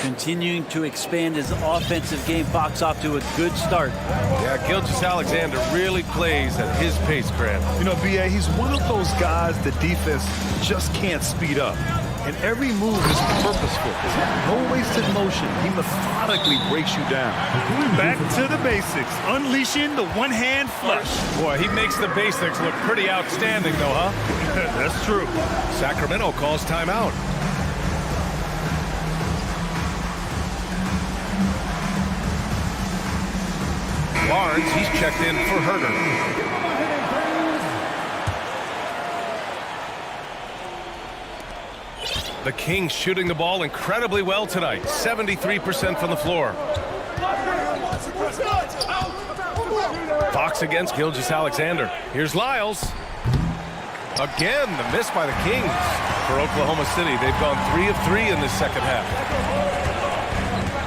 Continuing to expand his offensive game. Fox off to a good start. Yeah, Gilgeous-Alexander really plays at his pace, Grant. You know, B.A., he's one of those guys the defense just can't speed up. And every move is purposeful. No wasted motion. He methodically breaks you down. Back to the basics. Unleashing the one-hand flush. Boy, he makes the basics look pretty outstanding, though, huh? That's true. Sacramento calls timeout. Barnes, he's checked in for Herter. The Kings shooting the ball incredibly well tonight. 73% from the floor. Fox against Gilgeous-Alexander. Here's Lyles. Again, the miss by the Kings. For Oklahoma City, they've gone 3 of 3 in this second half.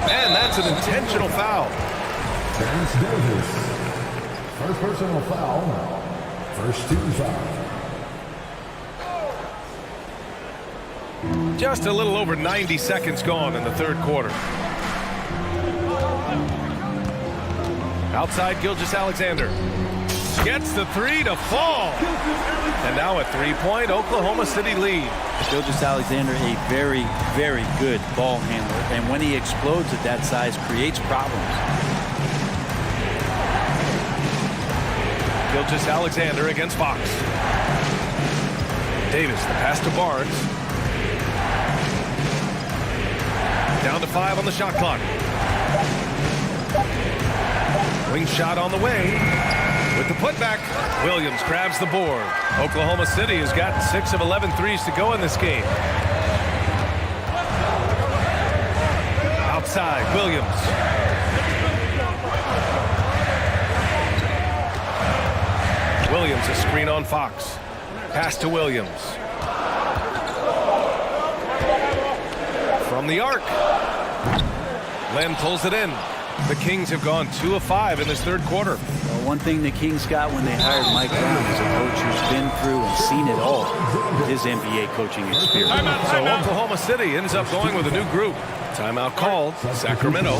And that's an intentional foul. Terrence Davis. First personal foul. First team foul. Just a little over 90 seconds gone in the third quarter. Outside Gilgeous-Alexander. Gets the three to fall. And now a three-point Oklahoma City lead. Gilgeous-Alexander, a very, very good ball handler. And when he explodes at that size, creates problems. Gilgeous-Alexander against Fox. Davis, the pass to Barnes. Down to 5 on the shot clock. Wing shot on the way. With the putback, Williams grabs the board. Oklahoma City has got 6 of 11 threes to go in this game. Outside, Williams. Williams, a screen on Fox. Pass to Williams. From the arc. Len pulls it in. The Kings have gone 2 of 5 in this third quarter. Well, one thing the Kings got when they hired Mike Brown is a coach who's been through and seen it all with his NBA coaching experience. So Oklahoma City ends up going with a new group. Timeout called. Sacramento.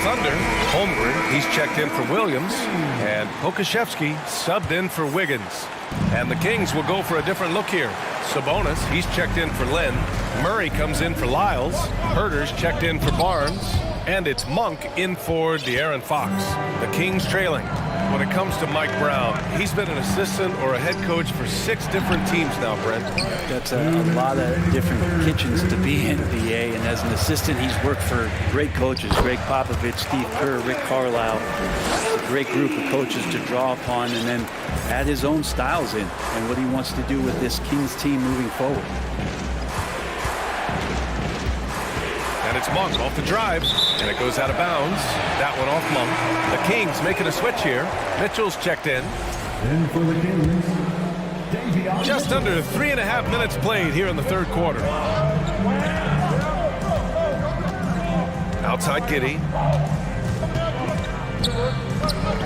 Thunder, Holmgren, he's checked in for Williams, and Pokashevsky subbed in for Wiggins. And the Kings will go for a different look here. Sabonis, he's checked in for Len. Murray comes in for Lyles. Herter's checked in for Barnes. And it's Monk in for De'Aaron Fox. The Kings trailing. When it comes to Mike Brown, he's been an assistant or a head coach for 6 different teams now, Brent. That's a lot of different kitchens to be in, BA. And as an assistant, he's worked for great coaches, Greg Popovich, Steve Kerr, Rick Carlisle. It's a great group of coaches to draw upon and then add his own styles in and what he wants to do with this Kings team moving forward. And it's Monk off the drive, and it goes out of bounds. That one off Monk. The Kings making a switch here. Mitchell's checked in. And for the Kings, just under 3.5 minutes played here in the third quarter. Outside Giddey.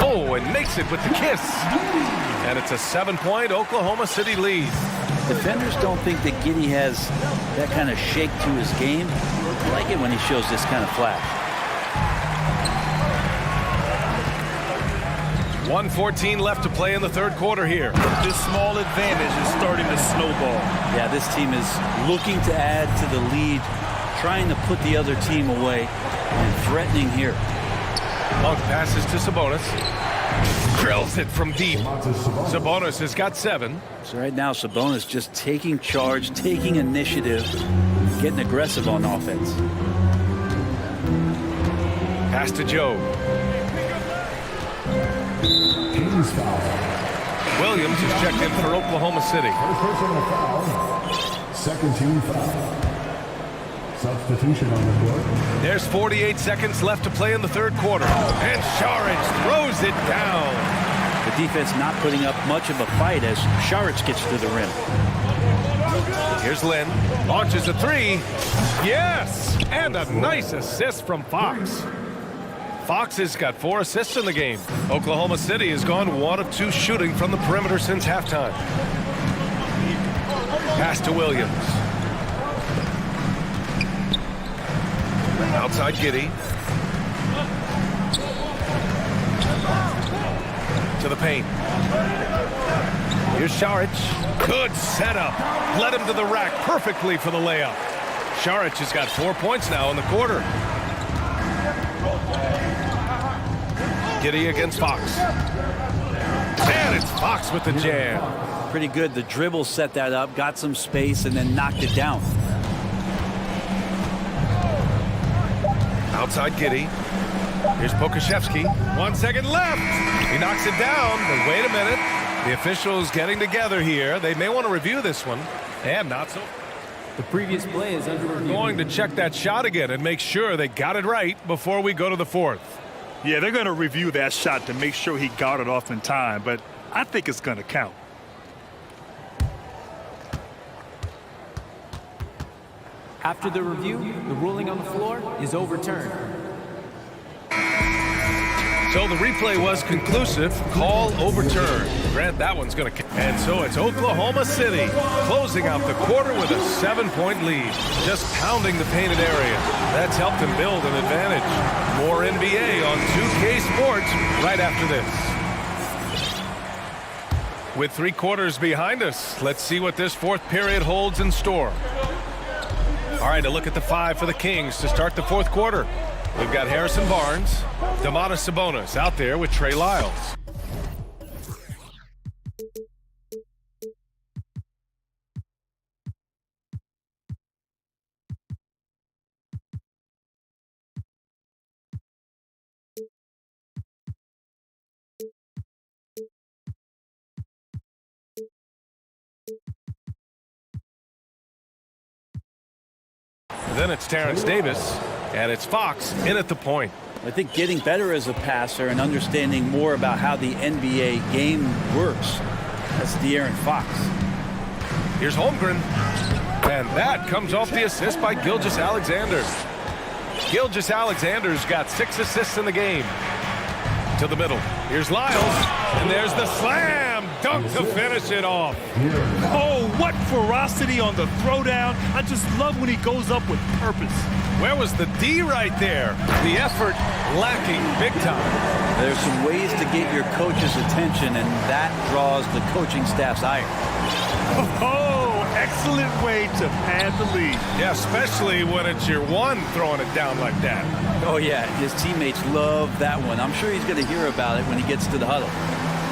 Oh, and makes it with the kiss. And it's a 7-point Oklahoma City lead. Defenders don't think that Giddey has that kind of shake to his game. I like it when he shows this kind of flash. 1:14 left to play in the third quarter here. This small advantage is starting to snowball. Yeah, this team is looking to add to the lead, trying to put the other team away, and threatening here. Monk passes to Sabonis. Drills it from deep. Sabonis has got 7. So right now, Sabonis just taking charge, taking initiative, getting aggressive on offense. Pass to Joe. Kings foul. Williams is checked in for Oklahoma City. First personal foul. Second team foul. Substitution on the court. There's 48 seconds left to play in the third quarter. And Saric throws it down. The defense not putting up much of a fight as Saric gets to the rim. Here's Len. Launches a 3. Yes! And a nice assist from Fox. Fox has got 4 assists in the game. Oklahoma City has gone 1 of 2 shooting from the perimeter since halftime. Pass to Williams. Outside Giddey. To the paint. Here's Saric. Good setup. Led him to the rack perfectly for the layup. Saric has got 4 points now in the quarter. Giddey against Fox. And it's Fox with the jam. pretty good. The dribble set that up, got some space, and then knocked it down. Outside Giddy. Here's Pokashevsky. 1 second left. He knocks it down, but wait a minute. The officials getting together here. They may want to review this one. And not so. The previous play is under review. Going to check that shot again and make sure they got it right before we go to the fourth. Yeah, they're going to review that shot to make sure he got it off in time, but I think it's going to count. After the review, the ruling on the floor is overturned. So the replay was conclusive. Call overturned. Grant that one's going to... And so it's Oklahoma City closing out the quarter with a 7-point lead. Just pounding the painted area. That's helped them build an advantage. More NBA on 2K Sports right after this. With 3 quarters behind us, let's see what this fourth period holds in store. All right, a look at the 5 for the Kings to start the fourth quarter. We've got Harrison Barnes, Domantas Sabonis out there with Trey Lyles. Then it's Terrence Davis, and it's Fox in at the point. I think getting better as a passer and understanding more about how the NBA game works. That's De'Aaron Fox. Here's Holmgren, and that comes off the assist by Gilgeous-Alexander. Gilgeous-Alexander's got 6 assists in the game. To the middle. Here's Lyles, and there's the slam dunk to finish it off. Oh, what ferocity on the throwdown. I just love when he goes up with purpose. Where was the D right there? The effort lacking big time. There's some ways to get your coach's attention, and that draws the coaching staff's ire. Oh, excellent way to pad the lead. Yeah, especially when it's your one throwing it down like that. Oh, yeah, his teammates love that one. I'm sure he's going to hear about it when he gets to the huddle.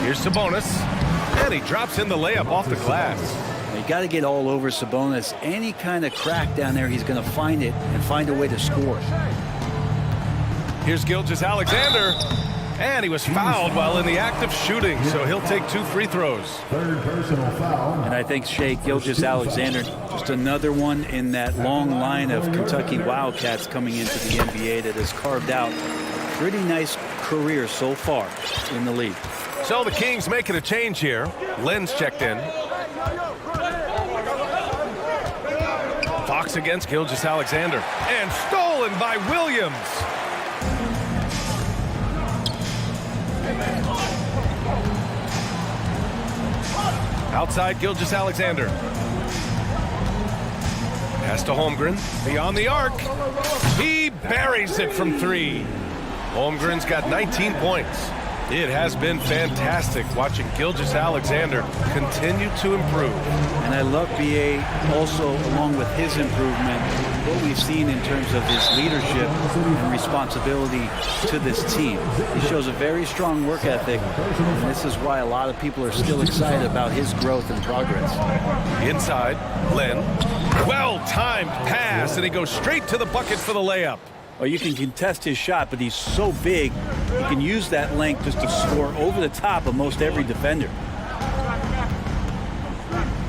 Here's Sabonis, and he drops in the layup off the glass. You got to get all over Sabonis. Any kind of crack down there, he's going to find it and find a way to score. Here's Gilgeous-Alexander, and he was fouled while in the act of shooting, so he'll take 2 free throws. Third personal foul. And I think Shea Gilgeous-Alexander, just another one in that long line of Kentucky Wildcats coming into the NBA that has carved out a pretty nice career so far in the league. So the Kings making a change here. Len's checked in. Fox against Gilgeous-Alexander, and stolen by Williams. Outside Gilgeous-Alexander. Pass to Holmgren, beyond the arc. He buries it from 3. Holmgren's got 19 points. It has been fantastic watching Gilgeous-Alexander continue to improve. And I love B.A. also, along with his improvement, what we've seen in terms of his leadership and responsibility to this team. He shows a very strong work ethic, and this is why a lot of people are still excited about his growth and progress. Inside, Len. Well-timed pass, and he goes straight to the bucket for the layup. Well, you can contest his shot, but he's so big, he can use that length just to score over the top of most every defender.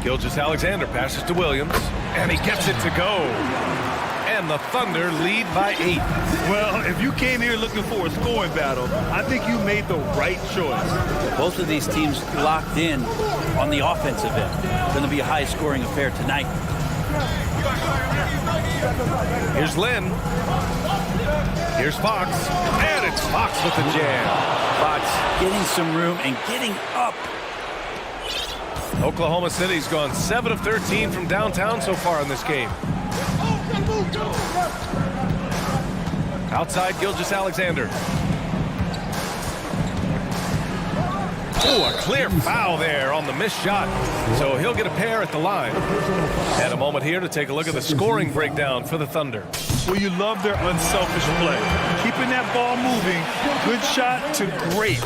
Gilgeous-Alexander passes to Williams, and he gets it to go. And the Thunder lead by 8. Well, if you came here looking for a scoring battle, I think you made the right choice. Both of these teams locked in on the offensive end. It's going to be a high-scoring affair tonight. Here's Len. Here's Fox. And it's Fox with the jam. Fox getting some room and getting up. Oklahoma City's gone 7 of 13 from downtown so far in this game. Outside Gilgeous-Alexander. Oh, a clear foul there on the missed shot. So he'll get a pair at the line. And a moment here to take a look at the scoring breakdown for the Thunder. Well, you love their unselfish play. Keeping that ball moving, good shot to great.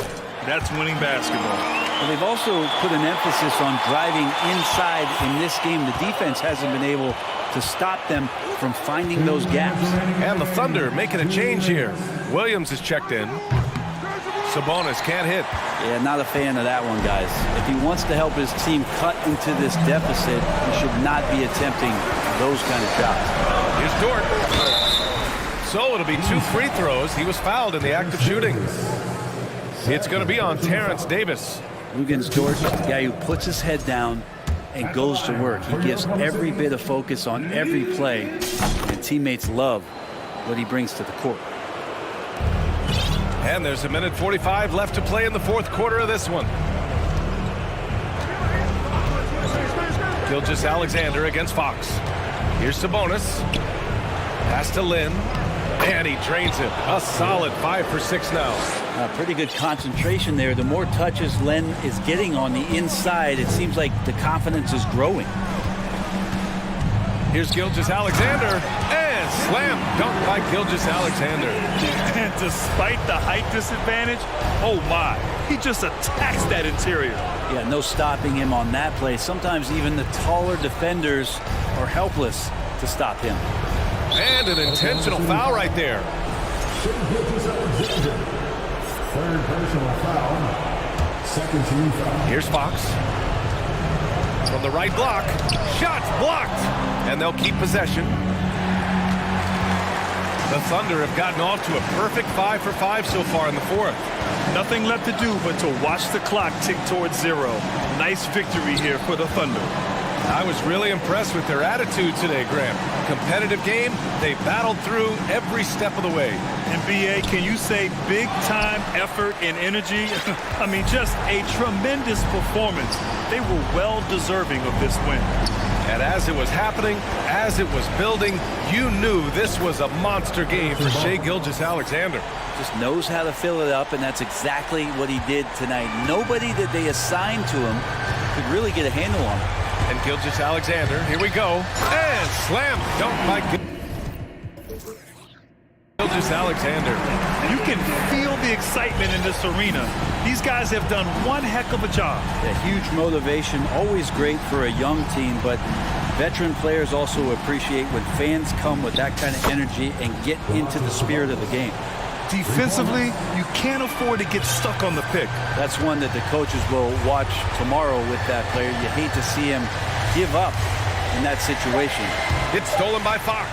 That's winning basketball. Well, they've also put an emphasis on driving inside in this game. The defense hasn't been able to stop them from finding those gaps. And the Thunder making a change here. Williams is checked in. Sabonis can't hit. Yeah, not a fan of that one, guys. If he wants to help his team cut into this deficit, he should not be attempting those kind of shots. Here's Dort. So it'll be 2 free throws. He was fouled in the act of shooting. It's going to be on Terrence Davis. Lugens Dort is the guy who puts his head down and goes to work. He gives every bit of focus on every play, and teammates love what he brings to the court. And there's 1:45 left to play in the fourth quarter of this one. Gilgeous Alexander against Fox. Here's Sabonis. Pass to Lynn. And he drains it. A solid 5 for 6 now. Pretty good concentration there. The more touches Len is getting on the inside, it seems like the confidence is growing. Here's Gilgeous Alexander. And slam dunk by Gilgeous Alexander. And despite the height disadvantage, oh my, he just attacks that interior. Yeah, no stopping him on that play. Sometimes even the taller defenders are helpless to stop him. And an intentional foul right there. Third personal foul. Second team foul. Here's Fox. From the right block. Shots blocked. And they'll keep possession. The Thunder have gotten off to a perfect 5 for 5 so far in the fourth. Nothing left to do but to watch the clock tick towards 0. Nice victory here for the Thunder. I was really impressed with their attitude today, Graham. Competitive game, they battled through every step of the way. And BA, can you say big time effort and energy? I mean, just a tremendous performance. They were well deserving of this win. And as it was happening, as it was building, you knew this was a monster game for Shai Gilgeous-Alexander. Just knows how to fill it up, and that's exactly what he did tonight. Nobody that they assigned to him could really get a handle on him. And Gilgeous-Alexander, here we go. And slam dunk by Gilgeous-Alexander. You can feel the excitement in this arena. These guys have done one heck of a job. A huge motivation, always great for a young team, but veteran players also appreciate when fans come with that kind of energy and get into the spirit of the game. Defensively, you can't afford to get stuck on the pick. That's one that the coaches will watch tomorrow with that player. You hate to see him give up in that situation. It's stolen by Fox.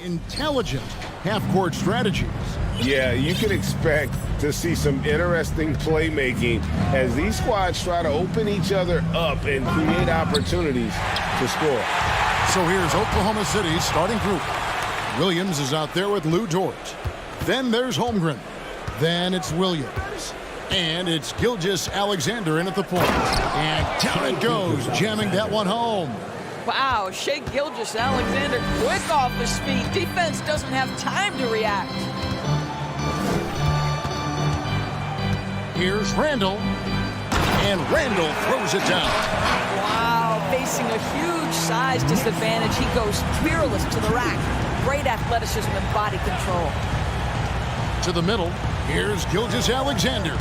Intelligent half-court strategies. Yeah, you can expect to see some interesting playmaking as these squads try to open each other up and create opportunities to score. So here's Oklahoma City's starting group. Williams is out there with Lou Dort. Then there's Holmgren. Then it's Williams. And it's Gilgeous-Alexander in at the point. And down it goes, jamming that one home. Wow, Shea Gilgeous-Alexander quick off his feet. Defense doesn't have time to react. Here's Randall. And Randall throws it down. Wow, facing a huge size disadvantage. He goes fearless to the rack. Great athleticism and body control. To the middle, here's Gilgeous-Alexander.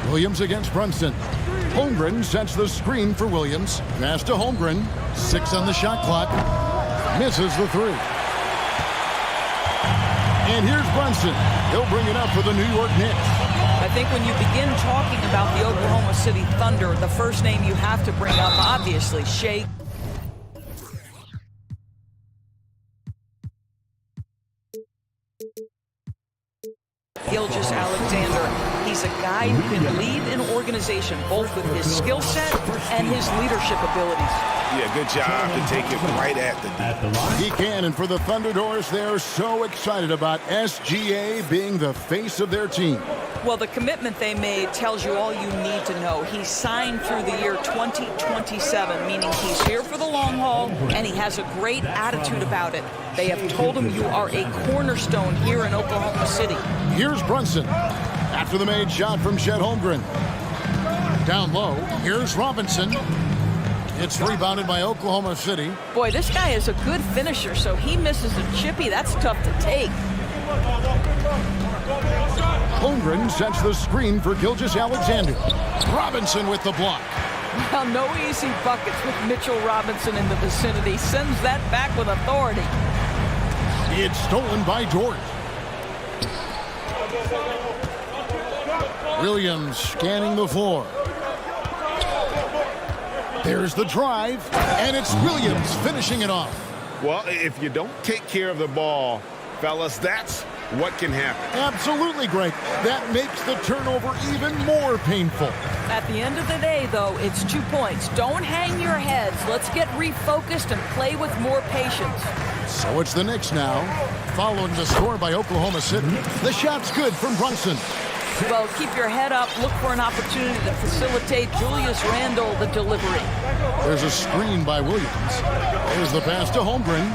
Williams against Brunson. Holmgren sets the screen for Williams. Pass to Holmgren. 6 on the shot clock. Misses the 3. And here's Brunson. He'll bring it up for the New York Knicks. I think when you begin talking about the Oklahoma City Thunder, the first name you have to bring up, obviously, Shea Gilgeous-Alexander. He's a guy who can lead an organization both with his skill set and his leadership abilities. Yeah, good job to take it right at the D. He can, and for the Thunderdors, they're so excited about SGA being the face of their team. Well, the commitment they made tells you all you need to know. He's signed through the year 2027, meaning he's here for the long haul, and he has a great attitude about it. They have told him you are a cornerstone here in Oklahoma City. Here's Brunson. After the made shot from Chet Holmgren. Down low, here's Robinson. It's rebounded by Oklahoma City. Boy, this guy is a good finisher, so he misses a chippy. That's tough to take. Holmgren sets the screen for Gilgeous-Alexander. Robinson with the block. Well, no easy buckets with Mitchell Robinson in the vicinity. Sends that back with authority. It's stolen by Dort. Williams scanning the floor. There's the drive, and it's Williams finishing it off. Well, if you don't take care of the ball, fellas, that's what can happen. Absolutely, Greg. That makes the turnover even more painful. At the end of the day, though, it's 2 points. Don't hang your heads. Let's get refocused and play with more patience. So it's the Knicks now, following the score by Oklahoma City. The shot's good from Brunson. Well, keep your head up. Look for an opportunity to facilitate Julius Randle the delivery. There's a screen by Williams. There's the pass to Holmgren.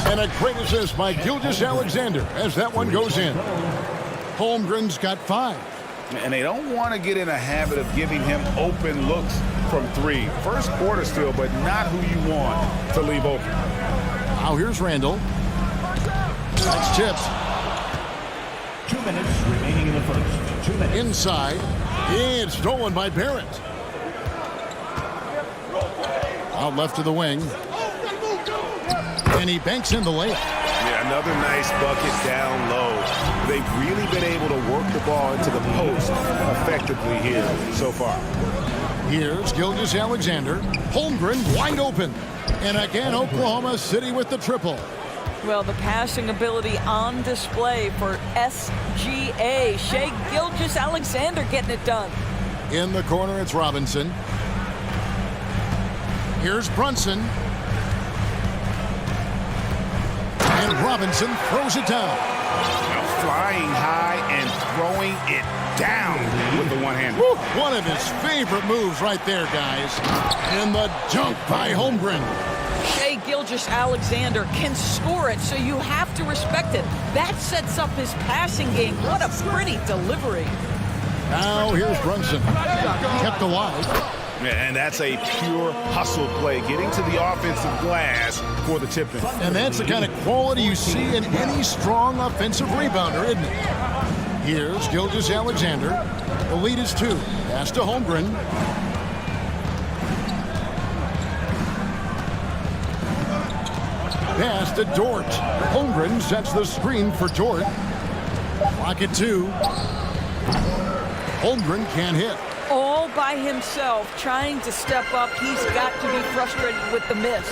And a great assist by Gilgeous-Alexander as that one goes in. Holmgren's got 5. And they don't want to get in a habit of giving him open looks from 3. First quarter still, but not who you want to leave open. Now here's Randall. That's tipped. 2 minutes remaining in the first. 2 minutes. Inside. It's stolen by Barrett. Out left to the wing. And he banks in the layup. Yeah, another nice bucket down low. They've really been able to work the ball into the post effectively here so far. Here's Gilgeous-Alexander. Holmgren wide open. And again, Oklahoma City with the triple. Well, the passing ability on display for SGA. Shea Gilgeous-Alexander getting it done. In the corner, it's Robinson. Here's Brunson. And Robinson throws it down. Now flying high and throwing it down with the one-hander. One of his favorite moves right there, guys. And the dunk by Holmgren. Shea Gilgeous-Alexander can score it, so you have to respect it. That sets up his passing game. What a pretty delivery. Now here's Brunson. Kept alive. And that's a pure hustle play, getting to the offensive glass for the tip-in. And that's the kind of quality you see in any strong offensive rebounder, isn't it? Here's Gilgeous-Alexander. The lead is 2. Pass to Holmgren. Pass to Dort. Holmgren sets the screen for Dort. Clock at 2. Holmgren can't hit. all by himself, trying to step up. He's got to be frustrated with the miss.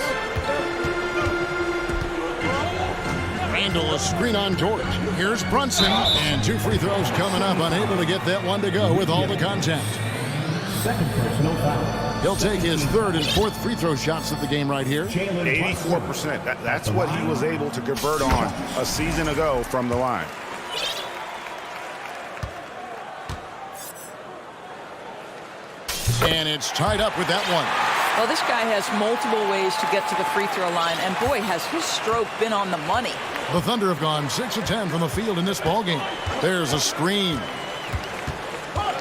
Randall, a screen on George. Here's Brunson, and 2 free throws coming up, unable to get that one to go with all the contact. Second personal foul. He'll take his 3rd and 4th free throw shots of the game right here. 84%. That's what he was able to convert on a season ago from the line. And it's tied up with that one. Well, this guy has multiple ways to get to the free throw line, and boy, has his stroke been on the money. The Thunder have gone 6 of 10 from the field in this ballgame. There's a screen.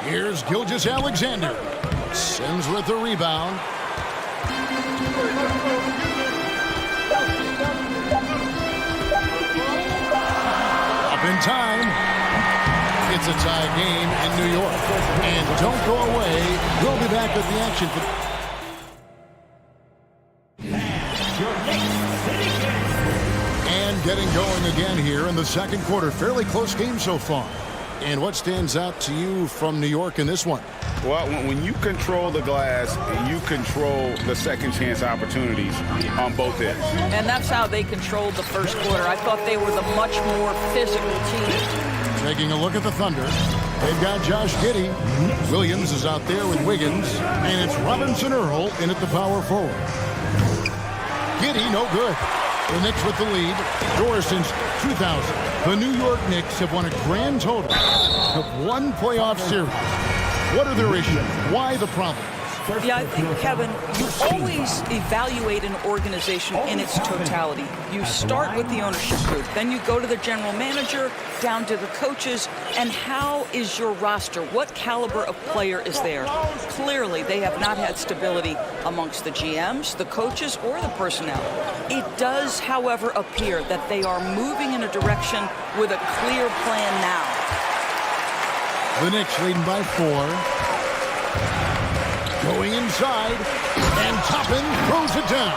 Here's Gilgeous-Alexander. Sims with the rebound. Up in time. It's a tie game in New York. And don't go away. We'll be back with the action. And getting going again here in the second quarter. Fairly close game so far. And what stands out to you from New York in this one? Well, when you control the glass, you control the second chance opportunities on both ends. And that's how they controlled the first quarter. I thought they were the much more physical team. Taking a look at the Thunder. They've got Josh Giddey. Williams is out there with Wiggins. And it's Robinson Earl in at the power forward. Giddey, no good. The Knicks with the lead. Doors since 2000. The New York Knicks have won a grand total of 1 playoff series. What are their issues? Why the problem? Yeah, I think, Kevin, you always evaluate an organization in its totality. You start with the ownership group, then you go to the general manager, down to the coaches, and how is your roster? What caliber of player is there? Clearly, they have not had stability amongst the GMs, the coaches, or the personnel. It does, however, appear that they are moving in a direction with a clear plan now. The Knicks leading by 4. Going inside, and Toppin throws it down.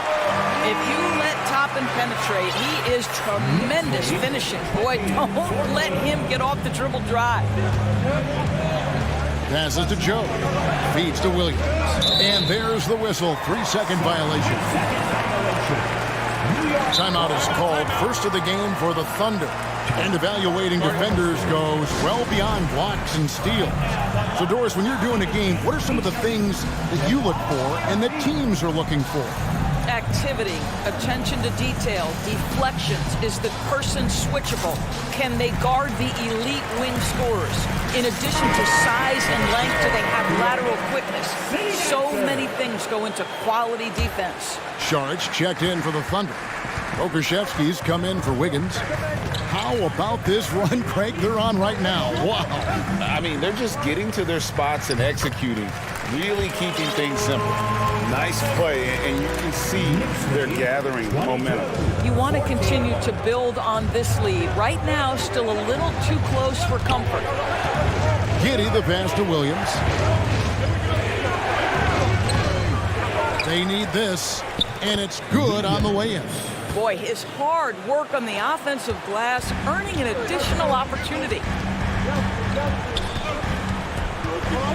If you let Toppin penetrate, he is tremendous finishing. Boy, don't let him get off the dribble drive. Passes to Joe. Feeds to Williams. And there's the whistle. 3-second violation. Timeout is called. First of the game for the Thunder. And evaluating defenders goes well beyond blocks and steals. So, Doris, when you're doing a game, what are some of the things that you look for and that teams are looking for? Activity, attention to detail, deflections. Is the person switchable? Can they guard the elite wing scorers? In addition to size and length, do they have lateral quickness? So many things go into quality defense. Saric checked in for the Thunder. Okashevsky's come in for Wiggins. How about this run, Craig, they're on right now? Wow. I mean, they're just getting to their spots and executing, really keeping things simple. Nice play, and you can see they're gathering momentum. You want to continue to build on this lead. Right now, still a little too close for comfort. Giddey the pass to Williams. They need this, and it's good on the way in. Boy, his hard work on the offensive glass, earning an additional opportunity.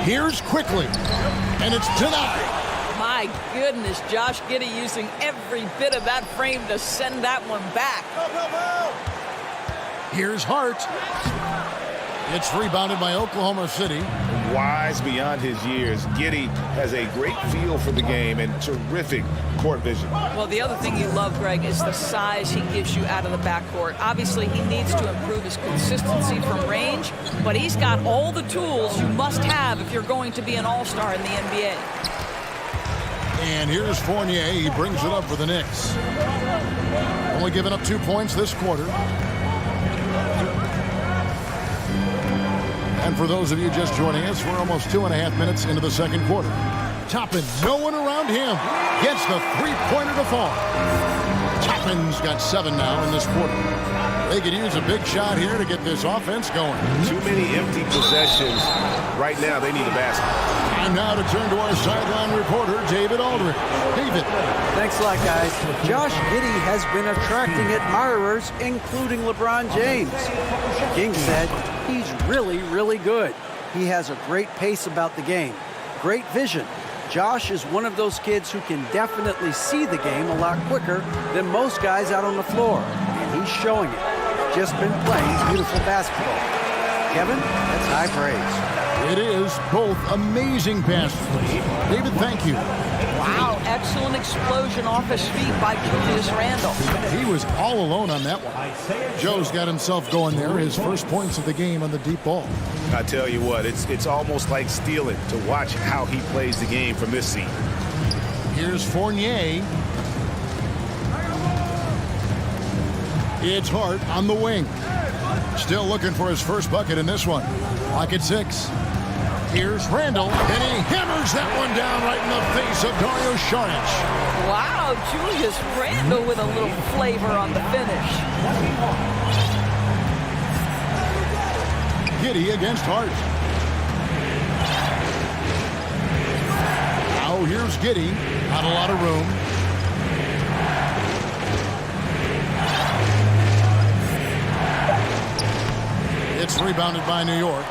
Here's quickly, and it's denied. My goodness, Josh Giddey using every bit of that frame to send that one back. Here's Hart. It's rebounded by Oklahoma City. Wise beyond his years, Giddey has a great feel for the game and terrific court vision. Well, the other thing you love, Greg, is the size he gives you out of the backcourt. Obviously, he needs to improve his consistency from range, but he's got all the tools you must have if you're going to be an all-star in the NBA. And here's Fournier. He brings it up for the Knicks. Only giving up 2 points this quarter. And for those of you just joining us, we're almost 2.5 minutes into the second quarter. Toppin, no one around him. Gets the three-pointer to fall. Toppin's got 7 now in this quarter. They could use a big shot here to get this offense going. Too many empty possessions. Right now, they need a basket. And now to turn to our sideline reporter, David Aldrich. David. Thanks a lot, guys. Josh Giddey has been attracting admirers, including LeBron James. King said he's really, really good. He has a great pace about the game. great vision. Josh is one of those kids who can definitely see the game a lot quicker than most guys out on the floor. And he's showing it. Just been playing beautiful basketball. Kevin, that's high praise. It is both amazing passes. David, thank you. Wow, excellent explosion off his feet by Julius Randle. He was all alone on that one. Joe's got himself going there, his first points of the game on the deep ball. I tell you what, it's almost like stealing to watch how he plays the game from this seat. Here's Fournier. It's Hart on the wing. Still looking for his first bucket in this one. Clock at 6. Here's Randall, and he hammers that one down right in the face of Dario Saric. Wow, Julius Randle with a little flavor on the finish. Giddey against Hart. Now here's Giddey. Not a lot of room. It's rebounded by New York.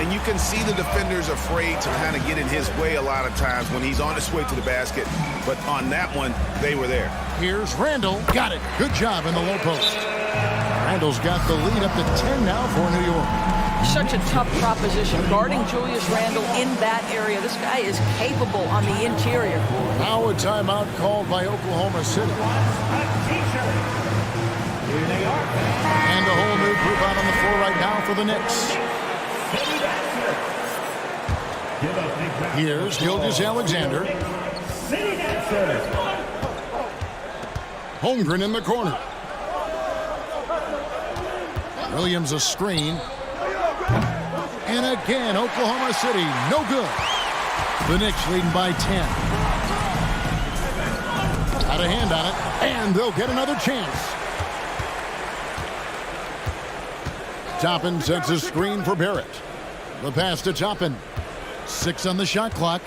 And you can see the defenders afraid to kind of get in his way a lot of times when he's on his way to the basket. But on that one, they were there. Here's Randall. Got it. Good job in the low post. Randall's got the lead up to 10 now for New York. Such a tough proposition, guarding Julius Randle in that area. This guy is capable on the interior. Now a timeout called by Oklahoma City. And a whole new group out on the floor right now for the Knicks. Here's Gilgeous-Alexander. Holmgren in the corner. Williams a screen. And again, Oklahoma City, no good. The Knicks leading by 10. Got a hand on it, and they'll get another chance. Toppin sets a screen for Barrett. The pass to Toppin. 6 on the shot clock.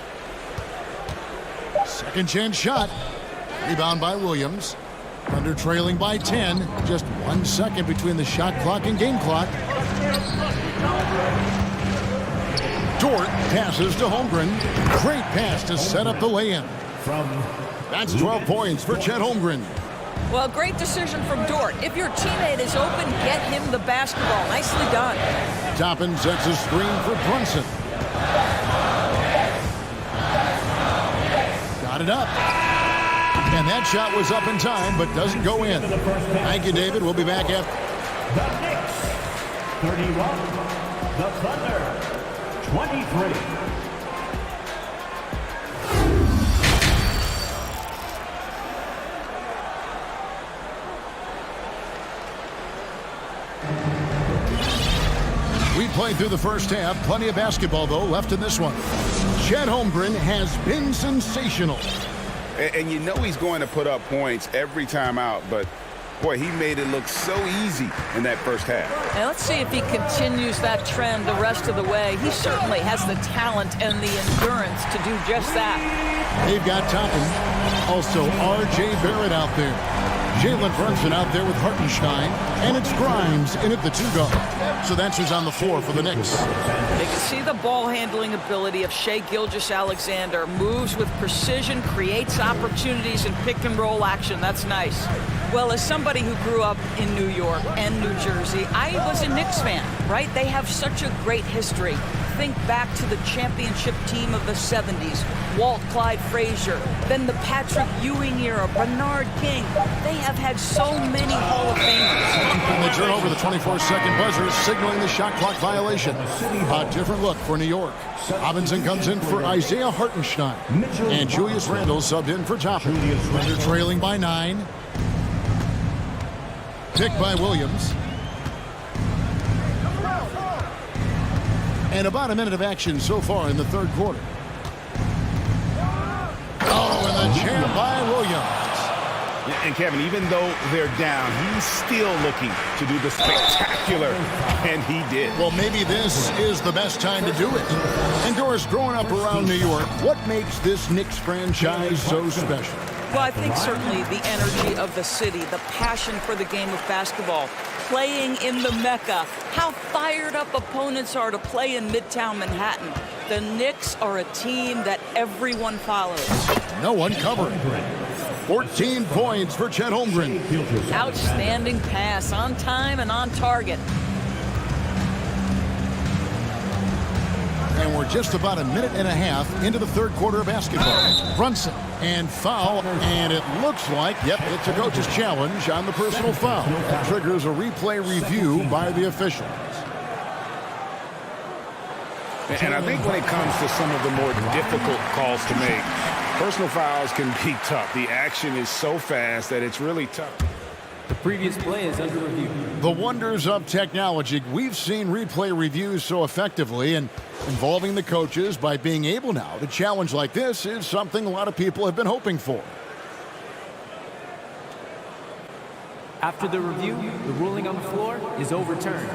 Second chance shot. Rebound by Williams. Thunder trailing by 10. Just 1 second between the shot clock and game clock. Dort passes to Holmgren. Great pass to set up the lay-in. That's 12 points for Chet Holmgren. Well, great decision from Dort. If your teammate is open, get him the basketball. Nicely done. Toppin sets a screen for Brunson. Got it up. And that shot was up in time, but doesn't go in. Thank you, David. We'll be back after. The Knicks, 31. The Thunder, 23. We played through the first half. Plenty of basketball, though, left in this one. Chet Holmgren has been sensational. And you know he's going to put up points every time out, but boy, he made it look so easy in that first half. And let's see if he continues that trend the rest of the way. He certainly has the talent and the endurance to do just that. They've got Toppin. Also, R.J. Barrett out there. Jalen Brunson out there with Hartenstein. And it's Grimes in at the 2-guard. So that's who's on the floor for the Knicks. They can see the ball handling ability of Shai Gilgeous-Alexander. Moves with precision, creates opportunities in pick and roll action. That's nice. Well, as somebody who grew up in New York and New Jersey, I was a Knicks fan, right? They have such a great history. Think back to the championship team of the 70s. Walt Clyde Frazier, then the Patrick Ewing era, Bernard King. They have had so many Hall of Famers. And they turn over the 24-second buzzer, signaling the shot clock violation. A different look for New York. Robinson comes in for Isaiah Hartenstein. And Julius Randle subbed in for Toppin. They're trailing by 9. Picked by Williams. And about a minute of action so far in the third quarter. Oh, and the jam by Williams. And Kevin, even though they're down, he's still looking to do the spectacular, and he did. Well, maybe this is the best time to do it. And Doris, growing up around New York, what makes this Knicks franchise so special? Well, I think certainly the energy of the city, the passion for the game of basketball, playing in the Mecca, how fired up opponents are to play in Midtown Manhattan. The Knicks are a team that everyone follows. No one covering. 14 points for Chet Holmgren. Outstanding pass, on time and on target. And we're just about a minute and a half into the third quarter of basketball. Brunson and foul, and it looks like, yep, it's a coach's challenge on the personal foul. That triggers a replay review by the official. And I think when it comes to some of the more difficult calls to make, personal fouls can be tough. The action is so fast that it's really tough. The previous play is under review. The wonders of technology. We've seen replay reviews so effectively, and involving the coaches by being able now to challenge like this is something a lot of people have been hoping for. After the review, the ruling on the floor is overturned.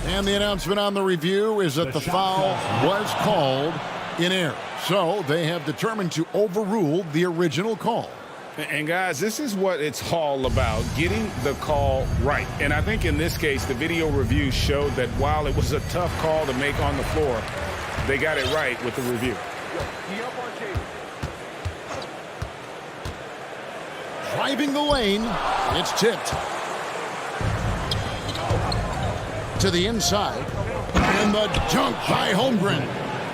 And the announcement on the review is that the foul was called in error. So they have determined to overrule the original call. And guys, this is what it's all about, getting the call right. And I think in this case, the video review showed that while it was a tough call to make on the floor, they got it right with the review. Driving the lane, it's tipped to the inside, and the dunk by Holmgren.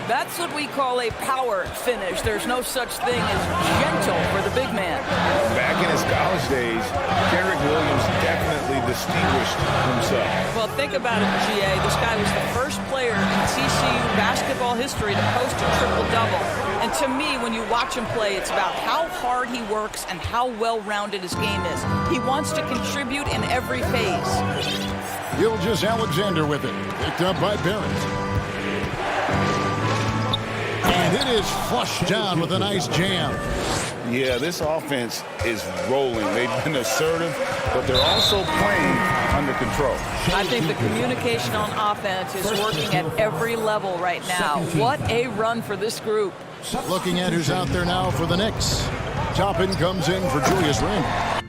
That's what we call a power finish. There's no such thing as gentle for the big man. Back in his college days, Derrick Williams definitely distinguished himself. Well, think about it, GA. This guy was the first player in TCU basketball history to post a triple-double. And to me, when you watch him play, it's about how hard he works and how well-rounded his game is. He wants to contribute in every phase. Gilgeous-Alexander with it, picked up by Barrett. And it is flushed down with a nice jam. Yeah, this offense is rolling. They've been assertive, but they're also playing under control. I think the communication on offense is working at every level right now. What a run for this group. Looking at who's out there now for the Knicks. Toppin comes in for Julius Randle.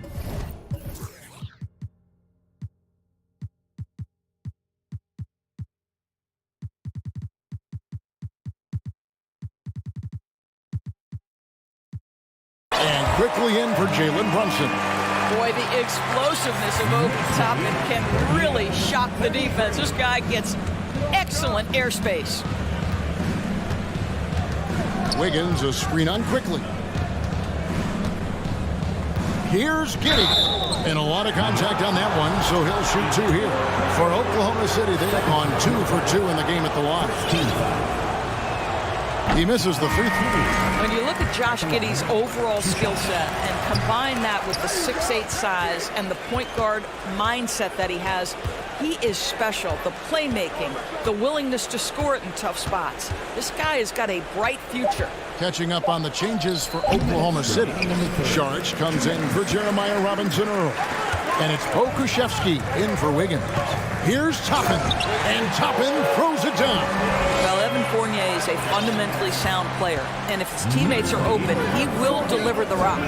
Quickly in for Jalen Brunson. Boy, the explosiveness of Obi Toppin can really shock the defense. This guy gets excellent airspace. Wiggins a screen on quickly. Here's Giddey. And a lot of contact on that one, so he'll shoot two here. For Oklahoma City, they've gone 2 for 2 in the game at the line. He misses the free throw. When you look at Josh Giddey's overall skill set and combine that with the 6'8" size and the point guard mindset that he has, he is special. The playmaking, the willingness to score it in tough spots. This guy has got a bright future. Catching up on the changes for Oklahoma City. Sharch comes in for Jeremiah Robinson-Earl. And it's Pokuševski in for Wiggins. Here's Toppin, and Toppin throws it down. Well, Evan Fournier is a fundamentally sound player, and if his teammates are open, he will deliver the rock.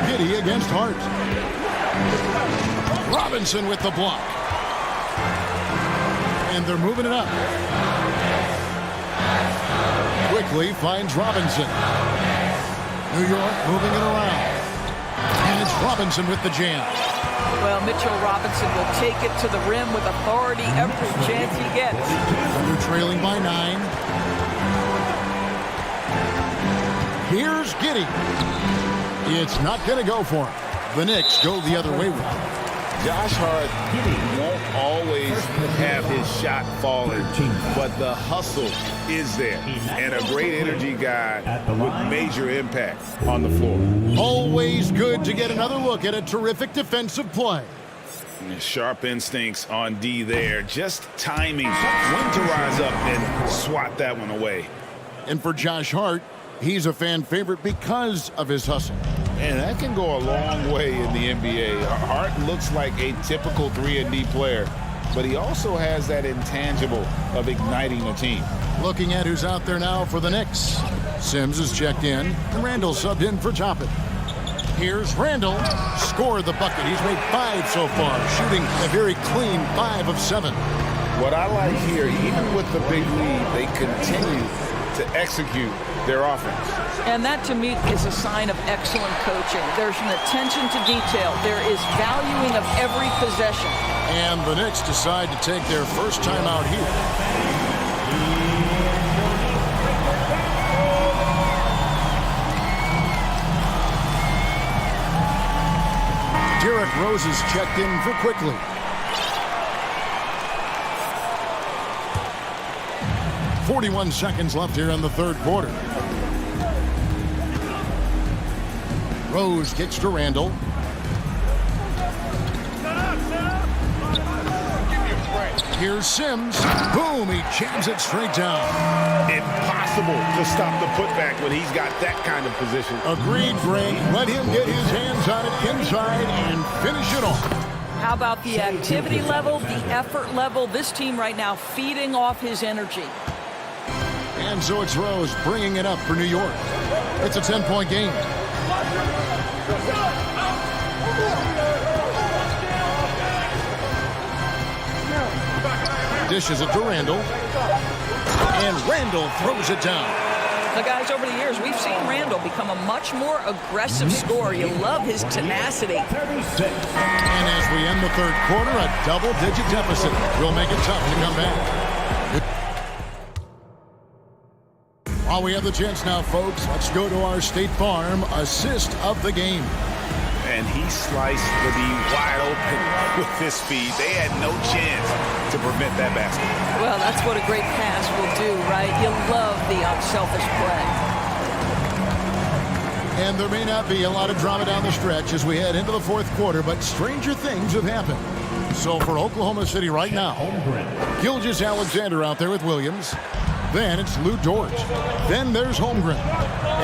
Giddey against Hart. Robinson with the block. And they're moving it up. Quickly finds Robinson. New York moving it around. And it's Robinson with the jam. Well, Mitchell Robinson will take it to the rim with authority every chance he gets. They're trailing by 9. Here's Giddey. It's not going to go for him. The Knicks go the other way with him. Josh Hart won't always have his shot falling, but the hustle is there. And a great energy guy with major impact on the floor. Always good to get another look at a terrific defensive play. Sharp instincts on D there. Just timing when to rise up and swat that one away. And for Josh Hart, he's a fan favorite because of his hustle. And that can go a long way in the NBA. Hart looks like a typical 3-and-D player, but he also has that intangible of igniting a team. Looking at who's out there now for the Knicks. Sims is checked in, and Randall subbed in for Toppin. Here's Randall. Scored the bucket. He's made 5 so far, shooting a very clean 5 of 7. What I like here, even with the big lead, they continue to execute their offense. And that, to me, is a sign of excellent coaching. There's an attention to detail. There is valuing of every possession. And the Knicks decide to take their first time out here. Derrick Rose is checked in for quickly. .41 seconds left here in the third quarter. Rose kicks to Randall. Here's Sims. Boom, he jams it straight down. Impossible to stop the putback when he's got that kind of position. Agreed, Greg. Let him get his hands on it inside and finish it off. How about the activity level, the effort level? This team right now feeding off his energy. And so it's Rose bringing it up for New York. It's a 10-point game. Dishes it to Randall. And Randall throws it down. Now, guys, over the years, we've seen Randall become a much more aggressive scorer. You love his tenacity. And as we end the third quarter, a double-digit deficit will make it tough to come back. While we have the chance now, folks, let's go to our State Farm assist of the game. And he sliced the D wide open with his speed. They had no chance to prevent that basket. Well, that's what a great pass will do, right? You love the unselfish play. And there may not be a lot of drama down the stretch as we head into the fourth quarter, but stranger things have happened. So for Oklahoma City right now, Gilgeous-Alexander out there with Williams. Then it's Lou Dort. Then there's Holmgren.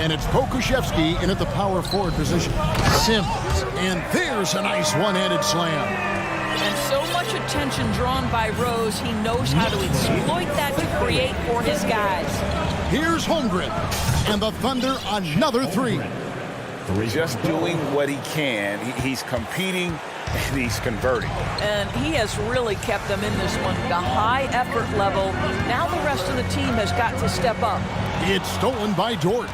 And it's Pokuševski in at the power forward position. Sims. And there's a nice one-handed slam. And so much attention drawn by Rose, he knows how to exploit that to create for his guys. Here's Holmgren. And the Thunder another 3. Just doing what he can. He's competing and he's converting. And he has really kept them in this one. The high effort level. Now the rest of the team has got to step up. It's stolen by Dort.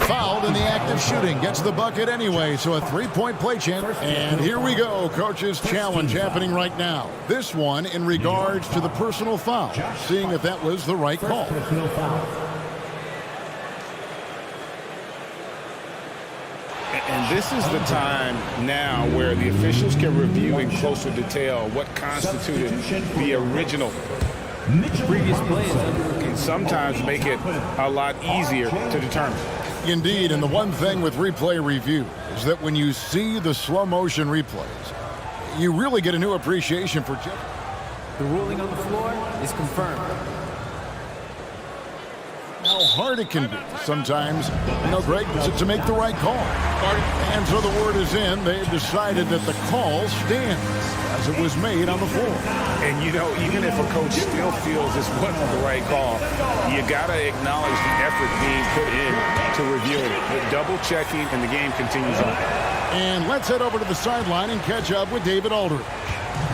Fouled in the act of shooting. Gets the bucket anyway, so a 3-point play chance. And here we go. Coach's challenge happening right now. This one in regards to the personal foul. Seeing if that was the right call. And this is the time now where the officials can review in closer detail what constituted the original. Previous plays can sometimes make it a lot easier to determine. Indeed, and the one thing with replay review is that when you see the slow motion replays, you really get a new appreciation for Jeff. The ruling on the floor is confirmed. How hard it can be sometimes, Greg, to make the right call. And so the word is in. They've decided that the call stands as it was made on the floor. And, even if a coach still feels this wasn't the right call, you got to acknowledge the effort being put in to reviewing it. But double-checking, and the game continues on. And let's head over to the sideline and catch up with David Aldridge.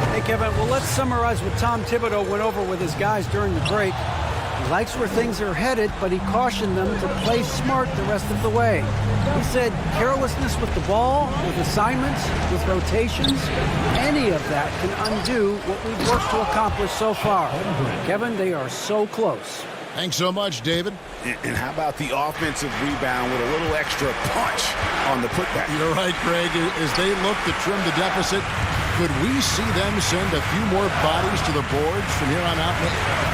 Hey, Kevin, well, let's summarize what Tom Thibodeau went over with his guys during the break. He likes where things are headed, but he cautioned them to play smart the rest of the way. He said carelessness with the ball, with assignments, with rotations, any of that can undo what we've worked to accomplish so far. Kevin, they are so close. Thanks so much, David. And how about the offensive rebound with a little extra punch on the putback? You're right, Greg. As they look to trim the deficit, could we see them send a few more bodies to the boards from here on out?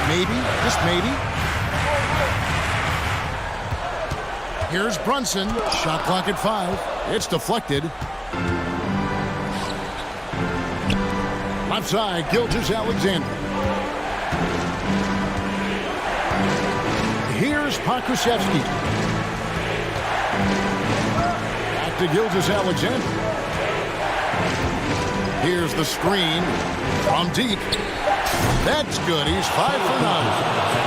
Maybe, just maybe. Here's Brunson. Shot clock at 5. It's deflected. Left side, Gilgeous-Alexander. Here's Pokuševski. Back to Gilgeous-Alexander. Here's the screen from deep. That's good. He's 5 for 9.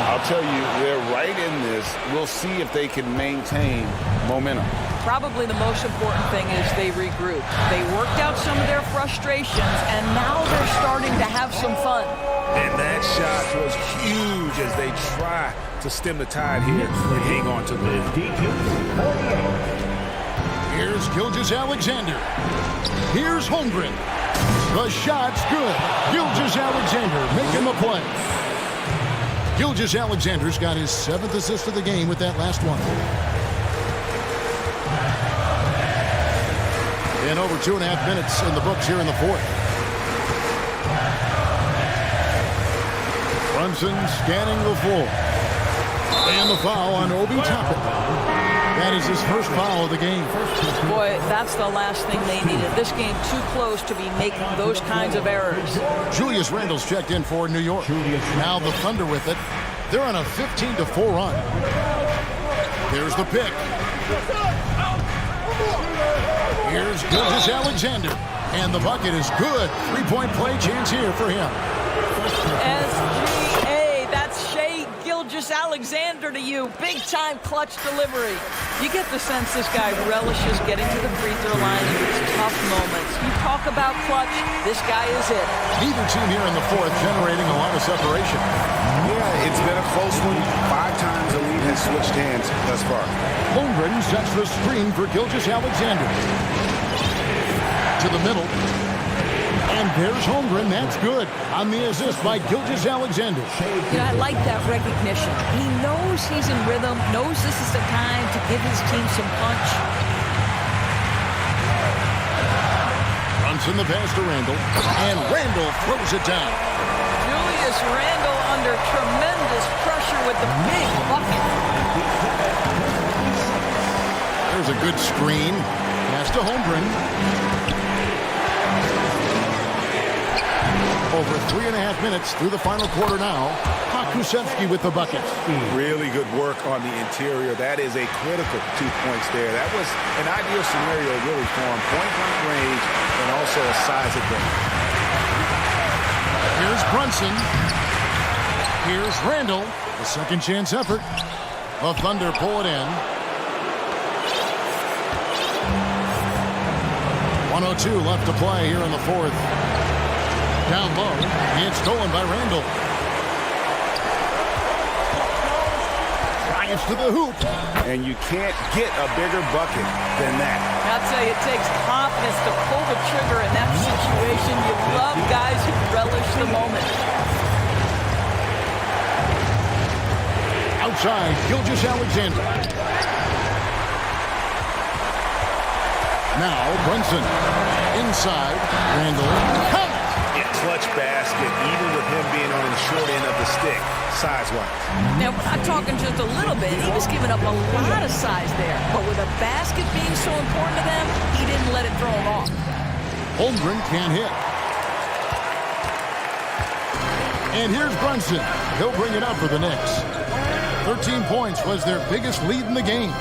I'll tell you, they're right in this. We'll see if they can maintain momentum. Probably the most important thing is they regrouped. They worked out some of their frustrations, and now they're starting to have some fun. And that shot was huge as they try to stem the tide here and hang on to the lead. Here's Gilgeous-Alexander. Here's Holmgren. The shot's good. Gilgeous-Alexander making the play. Gilgeous-Alexander's got his 7th assist of the game with that last one. And over 2.5 minutes in the books here in the 4th. Brunson scanning the floor. And the foul on Obi Toppin. That is his first foul of the game. Boy, that's the last thing they needed. This game too close to be making those kinds of errors. Julius Randle's checked in for New York. Now the Thunder with it. They're on a 15-4 run. There's the pick. Here's Gilgeous-Alexander. And the bucket is good. 3-point play chance here for him. SGA, that's Shea Gilgeous-Alexander to you. Big-time clutch delivery. You get the sense this guy relishes getting to the free throw line in these tough moments. You talk about clutch, this guy is it. Neither team here in the 4th generating a lot of separation. Yeah, it's been a close one. 5 times the lead has switched hands thus far. Holmgren sets the screen for Gilgeous-Alexander. To the middle. And there's Holmgren. That's good on the assist by Gilgeous-Alexander. You know, I like that recognition. He knows he's in rhythm, knows this is the time to give his team some punch. Brunson the pass to Randle. And Randle throws it down. Julius Randle under tremendous pressure with the big bucket. There's a good screen. Pass to Holmgren. Over 3.5 minutes through the final quarter now. Hakusevsky with the bucket. Really good work on the interior. That is a critical 2 points there. That was an ideal scenario really for him. Point-blank range and also a size advantage. Here's Brunson. Here's Randle. The second chance effort. The Thunder pull it in. 1:02 left to play here in the 4th. Down low, and stolen by Randle. Drives to the hoop. And you can't get a bigger bucket than that. I'll tell you, it takes confidence to pull the trigger in that situation. You love guys who relish the moment. Outside, Gilgeous-Alexander. Now, Brunson. Inside, Randle. Clutch basket, even with him being on the short end of the stick, size-wise. Now, we're not talking just a little bit. He was giving up a lot of size there. But with a basket being so important to them, he didn't let it throw him off. Holmgren can't hit. And here's Brunson. He'll bring it up for the Knicks. 13 points was their biggest lead in the game.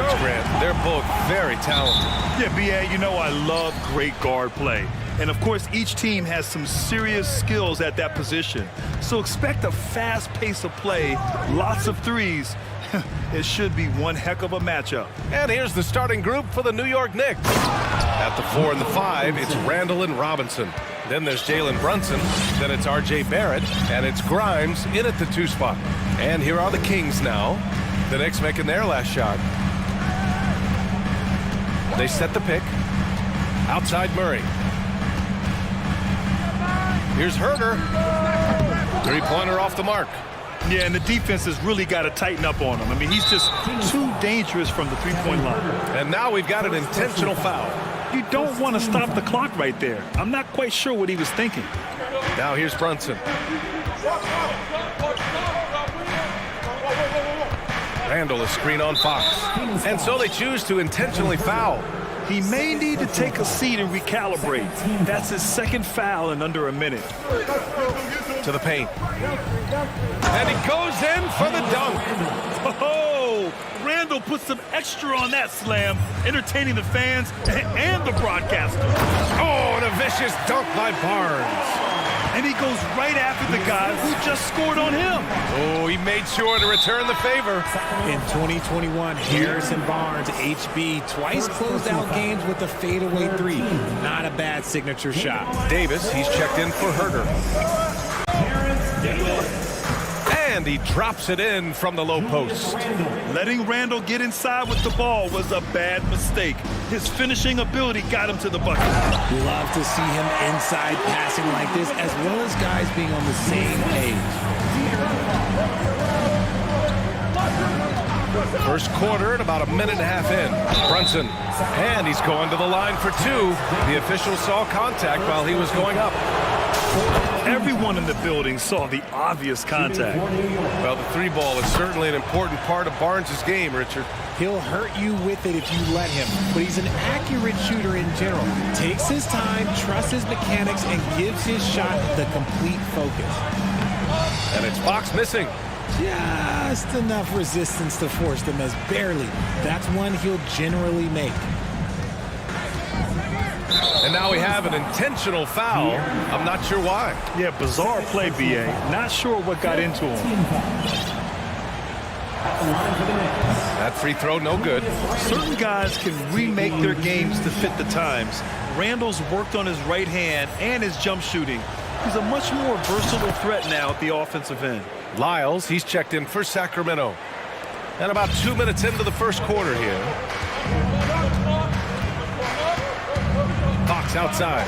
guards, Grant. They're both very talented. Yeah, B.A., you know I love great guard play. And, of course, each team has some serious skills at that position. So expect a fast pace of play, lots of threes. It should be one heck of a matchup. And here's the starting group for the New York Knicks. At the 4 and the 5, it's Randall and Robinson. Then there's Jalen Brunson. Then it's R.J. Barrett. And it's Grimes in at the 2 spot. And here are the Kings now. The Knicks making their last shot. They set the pick. Outside Murray. Here's Herder. Three-pointer off the mark. Yeah, and the defense has really got to tighten up on him. I mean, he's just too dangerous from the three-point line. And now we've got an intentional foul. You don't want to stop the clock right there. I'm not quite sure what he was thinking. Now here's Brunson. Randall is screen on Fox. And so they choose to intentionally foul. He may need to take a seat and recalibrate. That's his second foul in under a minute. To the paint. And he goes in for the dunk. Oh, Randall put some extra on that slam, entertaining the fans and the broadcasters. Oh, and a vicious dunk by Barnes. And he goes right after the guy who just scored on him. Oh, he made sure to return the favor. In 2021, Harrison Barnes, HB, twice closed out games with a fadeaway 3. Not a bad signature shot. Davis, he's checked in for Herder. And he drops it in from the low post. Letting Randall get inside with the ball was a bad mistake. His finishing ability got him to the bucket. Love to see him inside passing like this, as well as guys being on the same page. First quarter at about a minute and a half in. Brunson, and he's going to the line for 2. The official saw contact while he was going up. Everyone in the building saw the obvious contact. Well, the 3-ball is certainly an important part of Barnes' game, Richard. He'll hurt you with it if you let him, but he's an accurate shooter in general. Takes his time, trusts his mechanics, and gives his shot the complete focus. And it's Fox missing. Just enough resistance to force them as barely. That's one he'll generally make. And now we have an intentional foul. I'm not sure why. Yeah, bizarre play, B.A. Not sure what got into him. That free throw, no good. Certain guys can remake their games to fit the times. Randall's worked on his right hand and his jump shooting. He's a much more versatile threat now at the offensive end. Lyles, he's checked in for Sacramento. And about 2 minutes into the first quarter here. Fox outside.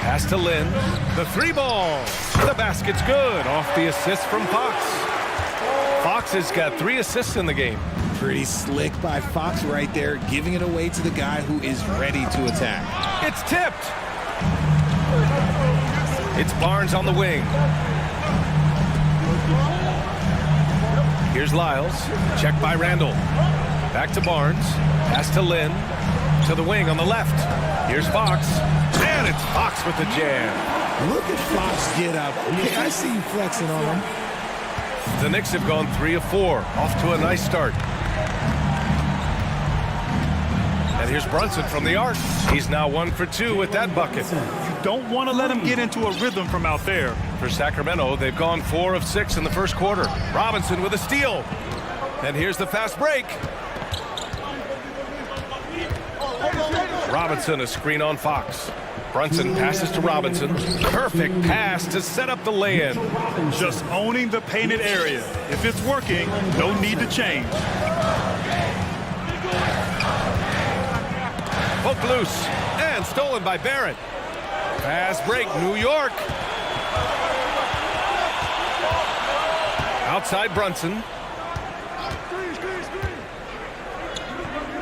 Pass to Lynn. The 3-ball. The basket's good. Off the assist from Fox. Fox has got 3 assists in the game. Pretty slick by Fox right there, giving it away to the guy who is ready to attack. It's tipped. It's Barnes on the wing. Here's Lyles. Check by Randall. Back to Barnes. Pass to Lynn. To the wing on the left. Here's Fox. And it's Fox with the jam. Look at Fox get up. I see you flexing on him. The Knicks have gone 3 of 4. Off to a nice start. And here's Brunson from the arc. He's now 1 for 2 with that bucket. You don't want to let him get into a rhythm from out there. For Sacramento, they've gone 4 of 6 in the first quarter. Robinson with a steal. And here's the fast break. Robinson, a screen on Fox. Brunson passes to Robinson. Perfect pass to set up the lay-in. Just owning the painted area. If it's working, no need to change. Poked loose and stolen by Barrett. Fast break, New York. Outside Brunson.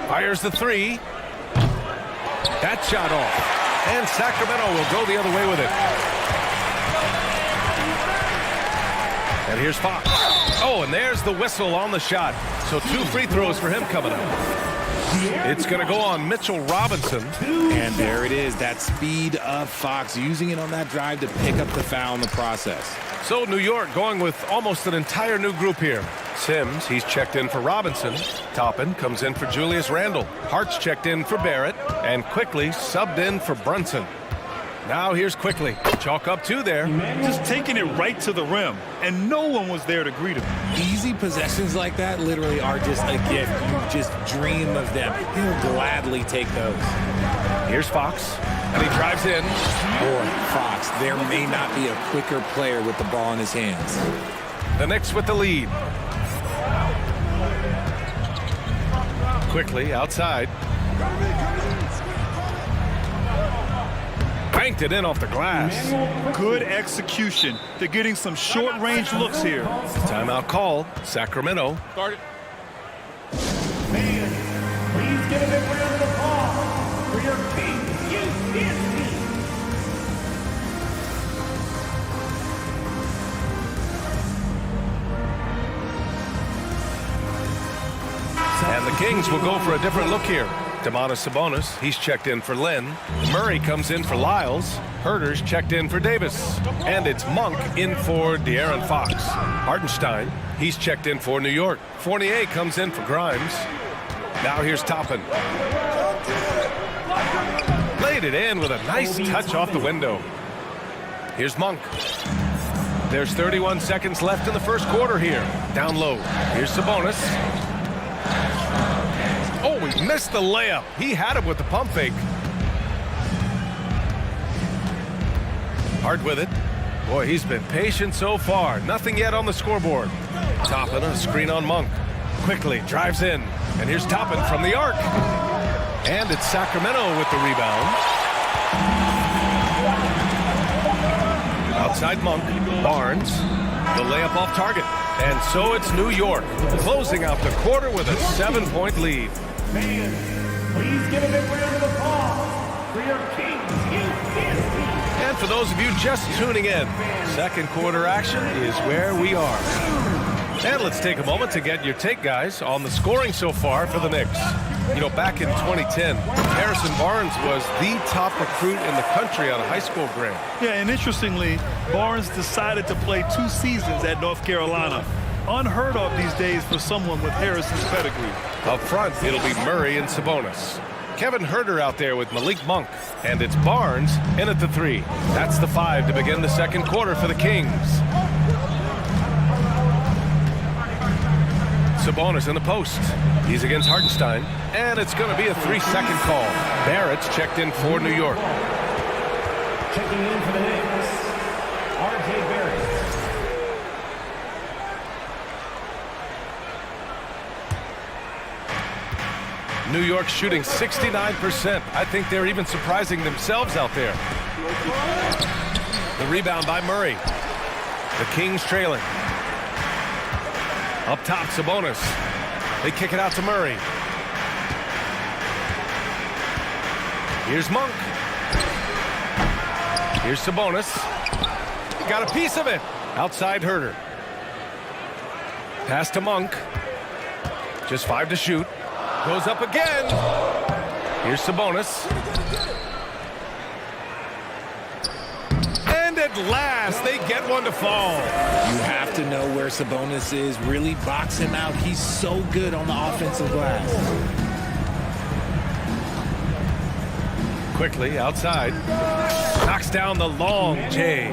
Fires the 3. That shot off. And Sacramento will go the other way with it. And here's Fox. Oh, and there's the whistle on the shot. So 2 free throws for him coming up. It's going to go on Mitchell Robinson. And there it is, that speed of Fox, using it on that drive to pick up the foul in the process. So New York going with almost an entire new group here. Sims, he's checked in for Robinson. Toppin comes in for Julius Randle. Hart's checked in for Barrett. And Quickly subbed in for Brunson. Now here's Quickly. Chalk up two there. Just taking it right to the rim, and no one was there to greet him. Easy possessions like that literally are just a gift. You just dream of them. He'll gladly take those. Here's Fox, and he drives in. Boy, Fox, there may not be a quicker player with the ball in his hands. The Knicks with the lead. Quickly outside. Banked it in off the glass. Good execution. They're getting some short-range looks here. Timeout call. Sacramento. Guard it. Fans, please give a big round of applause for your Kings ESportsBattle. And the Kings will go for a different look here. Domantas Sabonis, he's checked in for Lynn. Murray comes in for Lyles. Herter's checked in for Davis. And it's Monk in for De'Aaron Fox. Hartenstein, he's checked in for New York. Fournier comes in for Grimes. Now here's Toppin. Laid it in with a nice touch off the window. Here's Monk. There's 31 seconds left in the first quarter here. Down low. Here's Sabonis. Oh, he missed the layup. He had it with the pump fake. Hard with it. Boy, he's been patient so far. Nothing yet on the scoreboard. Toppin, a screen on Monk. Quickly drives in. And here's Toppin from the arc. And it's Sacramento with the rebound. Outside Monk. Barnes. The layup off target. And so it's New York, closing out the quarter with a 7-point lead. Fans, please give a big round of applause for your Kings ESportsBattle. And for those of you just tuning in, second quarter action is where we are. And let's take a moment to get your take, guys, on the scoring so far for the Knicks. You know, back in 2010, Harrison Barnes was the top recruit in the country out of high school grade. Yeah, and interestingly, Barnes decided to play 2 seasons at North Carolina. Unheard of these days for someone with Harrison's pedigree. Up front, it'll be Murray and Sabonis. Kevin Huerter out there with Malik Monk. And it's Barnes in at the 3. That's the 5 to begin the second quarter for the Kings. Sabonis in the post. He's against Hartenstein. And it's going to be a 3-second call. Barrett's checked in for New York. Checking in for the Knicks, R.J. Barrett. New York shooting 69%. I think they're even surprising themselves out there. The rebound by Murray. The Kings trailing. Up top, Sabonis. They kick it out to Murray. Here's Monk. Here's Sabonis. He got a piece of it. Outside Huerter. Pass to Monk. Just 5 to shoot. Goes up again. Here's Sabonis. And at last, they get one to fall. You have to know where Sabonis is. Really box him out. He's so good on the offensive glass. Quickly outside. Knocks down the long J.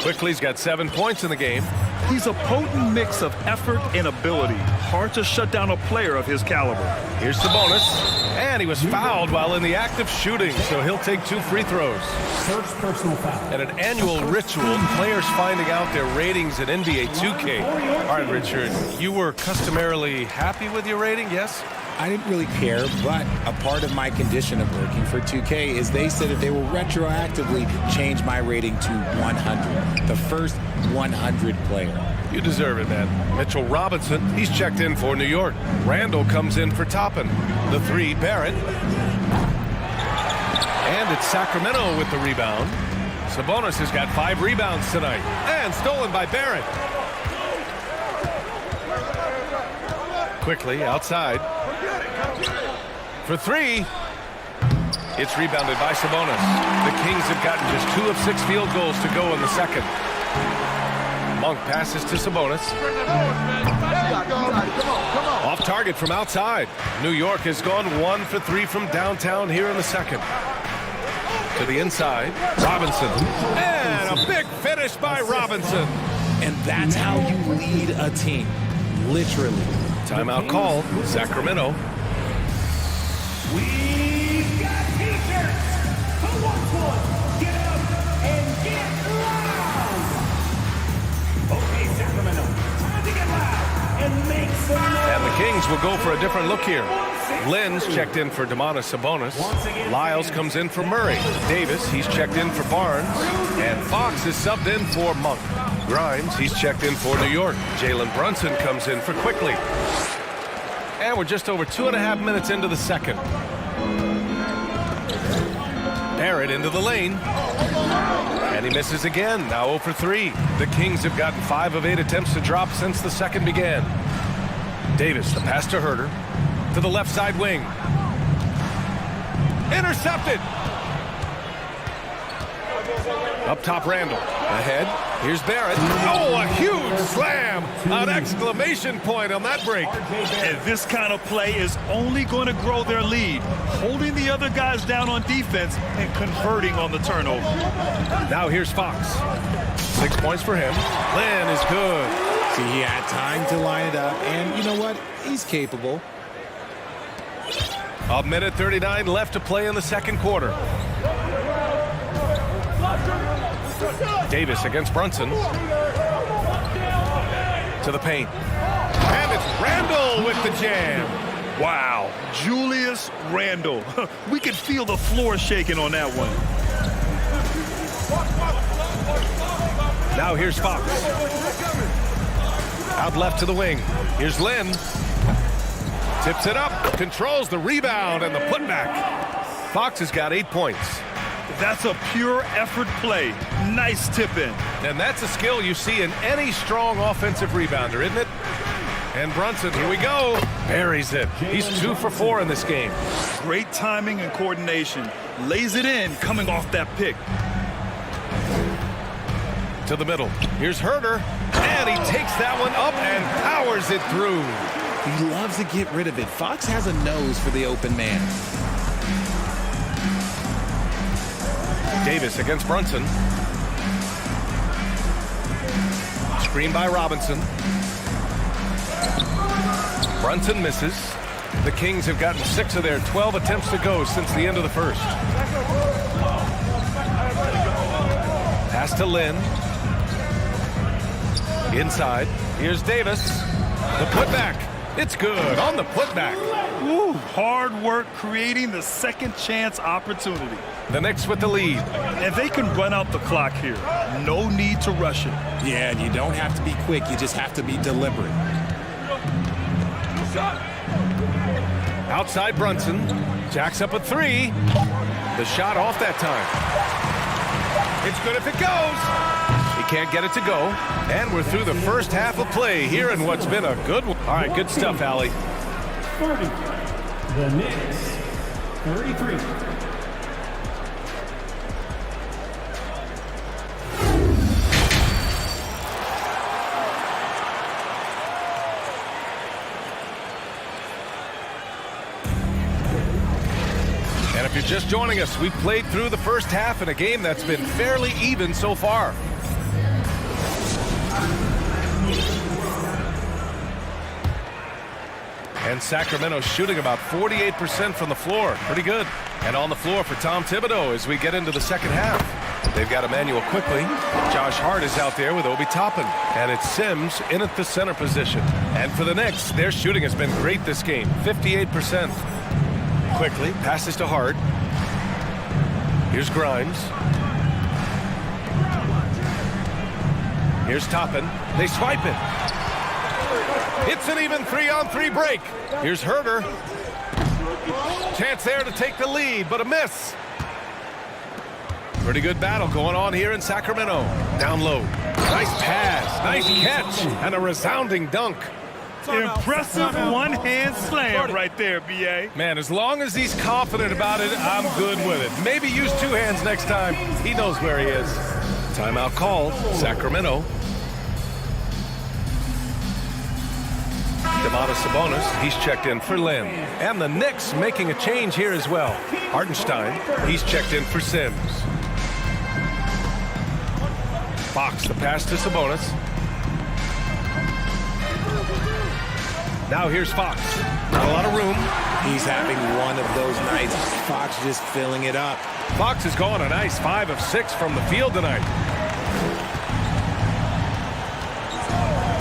Quickly's got 7 points in the game. He's a potent mix of effort and ability. Hard to shut down a player of his caliber. Here's Sabonis. And he was fouled while in the act of shooting, so he'll take 2 free throws. First personal foul. And an annual ritual, players finding out their ratings in NBA 2K. All right, Richard, you were customarily happy with your rating, yes? I didn't really care, but a part of my condition of working for 2K is they said that they will retroactively change my rating to 100, the first 100 player. You deserve it, man. Mitchell Robinson, he's checked in for New York. Randall comes in for Toppin. The 3, Barrett. And it's Sacramento with the rebound. Sabonis has got 5 rebounds tonight. And stolen by Barrett. Quickly outside. For 3. It's rebounded by Sabonis. The Kings have gotten just 2 of 6 field goals to go in the second. Monk passes to Sabonis. Off target from outside. New York has gone 1 for 3 from downtown here in the second. To the inside, Robinson. And a big finish by Robinson. And that's how you lead a team, literally. Timeout called, Sacramento. We've got t-shirts. Who wants one? Get up and get loud. Okay, Sacramento, time to get loud and make some noise. And the Kings will go for a different look here. Lynn's checked in for Sabonis. Lyles comes in for Murray. Davis, he's checked in for Barnes. And Fox is subbed in for Monk. Grimes, he's checked in for New York. Jalen Brunson comes in for Quickly. And we're just over 2.5 minutes into the second. Barrett into the lane. And he misses again, now 0 for 3. The Kings have gotten 5 of 8 attempts to drop since the second began. Davis, the pass to Herter. To the left side wing. Intercepted. Up top, Randall. Ahead. Here's Barrett. Oh, a huge slam. An exclamation point on that break. And this kind of play is only going to grow their lead, holding the other guys down on defense and converting on the turnover. Now here's Fox. 6 points for him. Lynn is good. See, he had time to line it up, and you know what? He's capable. A minute 39 left to play in the second quarter. Davis against Brunson. To the paint. And it's Randall with the jam. Wow, Julius Randle. We could feel the floor shaking on that one. Now here's Fox. Out left to the wing. Here's Lynn. Tips it up, controls the rebound and the putback. Fox has got 8 points. That's a pure effort play. Nice tip in. And that's a skill you see in any strong offensive rebounder, isn't it? And Brunson, here we go, buries it. He's 2 for 4 in this game. Great timing and coordination. Lays it in coming off that pick. To the middle. Here's Herter. And he takes that one up and powers it through. He loves to get rid of it. Fox has a nose for the open man. Davis against Brunson. Screen by Robinson. Brunson misses. The Kings have gotten 6 of their 12 attempts to go since the end of the first. Pass to Lynn. Inside. Here's Davis. The putback. It's good on the putback. Ooh, hard work creating the second chance opportunity. The Knicks with the lead. And they can run out the clock here. No need to rush it. Yeah, and you don't have to be quick. You just have to be deliberate. Outside Brunson. Jacks up a 3. The shot off that time. It's good if it goes. He can't get it to go. And we're through the first half of play here in what's been a good one. All right, good stuff, Allie. 30. The Knicks, 33. And if you're just joining us, we've played through the first half in a game that's been fairly even so far. And Sacramento shooting about 48% from the floor. Pretty good. And on the floor for Tom Thibodeau as we get into the second half. They've got Emmanuel Quickly. Josh Hart is out there with Obi Toppin. And it's Sims in at the center position. And for the Knicks, their shooting has been great this game. 58%. Quickly passes to Hart. Here's Grimes. Here's Toppin. They swipe it. It's an even 3-on-3 break. Here's Herter. Chance there to take the lead, but a miss. Pretty good battle going on here in Sacramento. Down low. Nice pass, nice catch, and a resounding dunk. Impressive one-hand slam right there, B.A. Man, as long as he's confident about it, I'm good with it. Maybe use 2 hands next time. He knows where he is. Timeout called. Sacramento. Sabonis, he's checked in for Lynn. And the Knicks making a change here as well. Hartenstein, he's checked in for Sims. Fox, the pass to Sabonis. Now here's Fox. Not a lot of room. He's having one of those nights. Fox just filling it up. Fox has gone a nice 5 of 6 from the field tonight.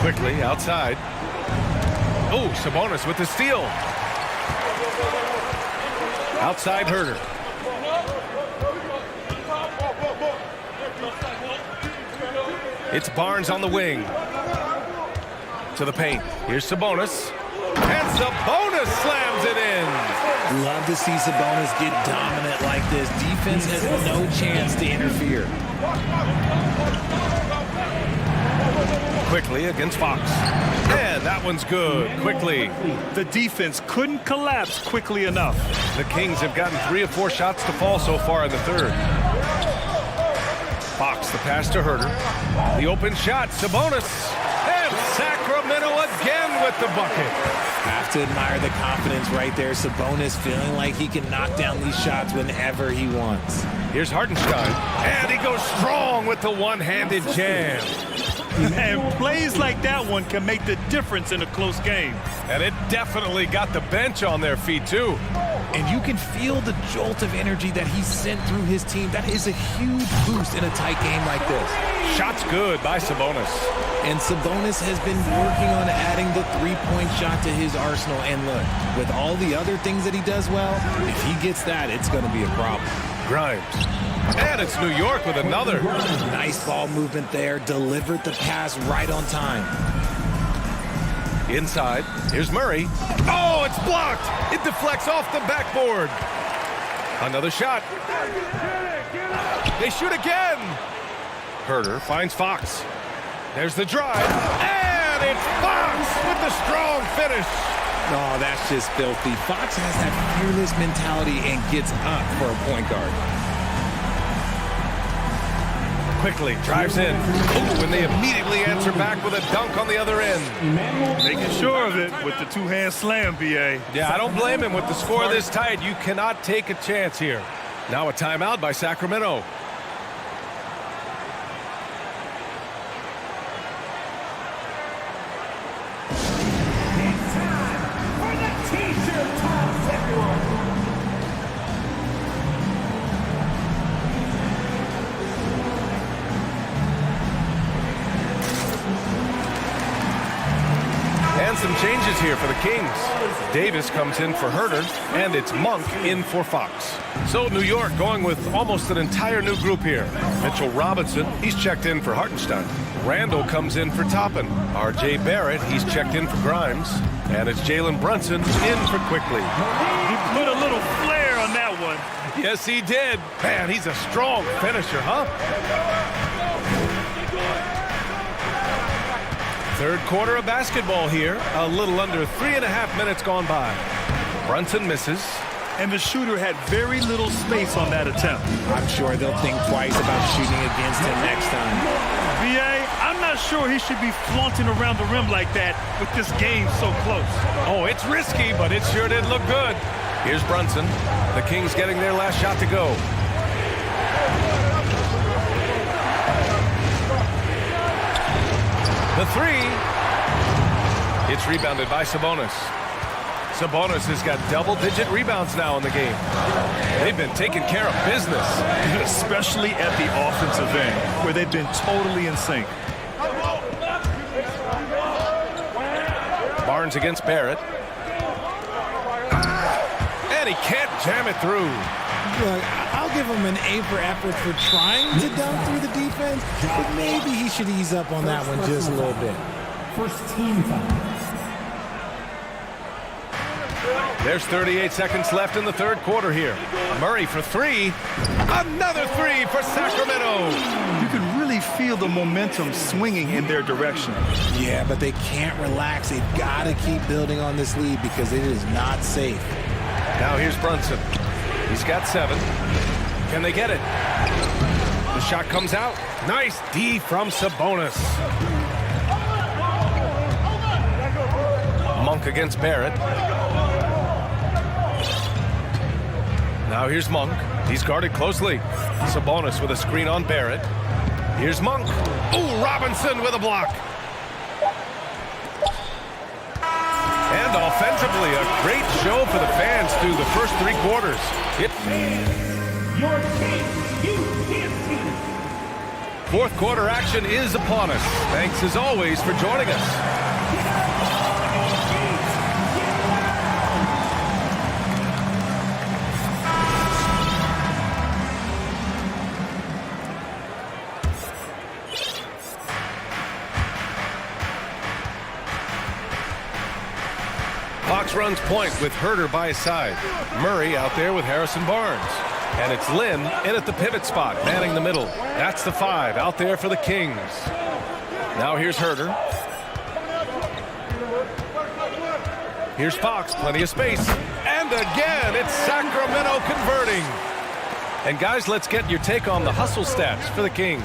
Quickly outside. Oh, Sabonis with the steal. Outside Herter. It's Barnes on the wing. To the paint. Here's Sabonis. And Sabonis slams it in. Love to see Sabonis get dominant like this. Defense has no chance to interfere. Quickly against Fox. And that one's good. Quickly. The defense couldn't collapse quickly enough. The Kings have gotten 3 of 4 shots to fall so far in the third. Fox, the pass to Herter. The open shot, Sabonis. And Sacramento again with the bucket. Have to admire the confidence right there. Sabonis feeling like he can knock down these shots whenever he wants. Here's Hartenstein. And he goes strong with the one-handed jam. And plays like that one can make the difference in a close game. And it definitely got the bench on their feet, too. And you can feel the jolt of energy that he sent through his team. That is a huge boost in a tight game like this. Shot's good by Sabonis. And Sabonis has been working on adding the three-point shot to his arsenal. And look, with all the other things that he does well, if he gets that, it's going to be a problem. Grimes. And it's New York with another. Nice ball movement there. Delivered the pass right on time. Inside, here's Murray. Oh, it's blocked! It deflects off the backboard. Another shot. They shoot again. Herter finds Fox. There's the drive. And it's Fox with the strong finish. Oh, that's just filthy. Fox has that fearless mentality and gets up for a point guard. Quickly drives in. Ooh, and they immediately answer back with a dunk on the other end. Making sure of it with the two-hand slam, B.A. Yeah, I don't blame him. With the score this tight, you cannot take a chance here. Now a timeout by Sacramento. It's time for the T-shirt toss, everyone. And some changes here for the Kings. Davis comes in for Herter, and it's Monk in for Fox. So New York going with almost an entire new group here. Mitchell Robinson, he's checked in for Hartenstein. Randall comes in for Toppin. R.J. Barrett, he's checked in for Grimes. And it's Jalen Brunson in for Quickly. He put a little flair on that one. Yes, he did. Man, he's a strong finisher, huh? Third quarter of basketball here. A little under 3.5 minutes gone by. Brunson misses. And the shooter had very little space on that attempt. I'm sure they'll think twice about shooting against him next time. B.A., I'm not sure he should be flaunting around the rim like that with this game so close. Oh, it's risky, but it sure did look good. Here's Brunson. The Kings getting their last shot to go. The three. It's rebounded by Sabonis. Sabonis has got double-digit rebounds now in the game. They've been taking care of business. Especially at the offensive end, where they've been totally in sync. Barnes against Barrett. And he can't jam it through. Look, I'll give him an A for effort for trying to dunk through the defense, but maybe he should ease up on that one just a little bit. First team foul. There's 38 seconds left in the third quarter here. Murray for three. Another three for Sacramento. You can really feel the momentum swinging in their direction. Yeah, but they can't relax. They've got to keep building on this lead because it is not safe. Now here's Brunson. He's got 7. Can they get it? The shot comes out. Nice D from Sabonis. Monk Monk against Barrett. Now here's Monk. He's guarded closely. Sabonis with a screen on Barrett. Here's Monk. Ooh, Robinson with a block. And offensively, a great show for the fans through the first 3 quarters. Your team, you can't see. Fourth quarter action is upon us. Thanks as always for joining us. Fox runs point with Herter by his side. Murray out there with Harrison Barnes. And it's Lynn in at the pivot spot, manning the middle. That's the 5 out there for the Kings. Now here's Herter. Here's Fox, plenty of space. And again, it's Sacramento converting. And guys, let's get your take on the hustle stats for the Kings.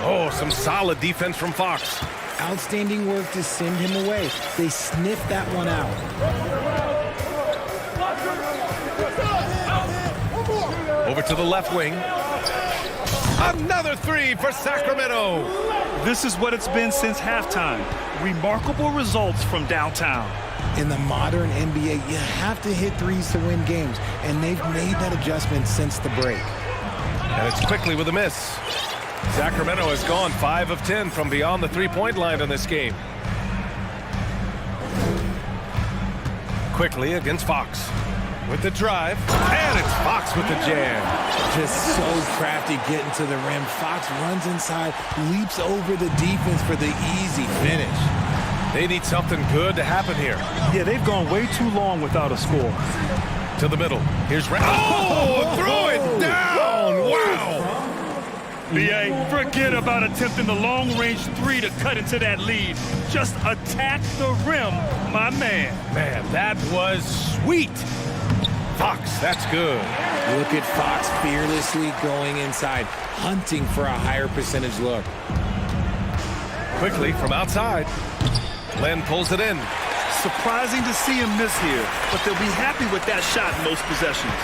Oh, some solid defense from Fox. Outstanding work to send him away. They sniffed that one out. Over to the left wing. Another 3 for Sacramento. This is what it's been since halftime. Remarkable results from downtown. In the modern NBA, you have to hit threes to win games, and they've made that adjustment since the break. And it's quickly with a miss. Sacramento has gone 5 of 10 from beyond the three-point line in this game. Quickly against Fox with the drive, and it's Fox with the jam. Just so crafty getting to the rim. Fox runs inside, leaps over the defense for the easy finish. They need something good to happen here. Yeah, they've gone way too long without a score. To the middle. Here's oh, throw it down! Wow! B.A., forget about attempting the long-range 3 to cut into that lead. Just attack the rim, my man. Man, that was sweet. Fox, that's good. Look at Fox fearlessly going inside, hunting for a higher percentage look. Quickly from outside. Len pulls it in. Surprising to see him miss here, but they'll be happy with that shot in most possessions.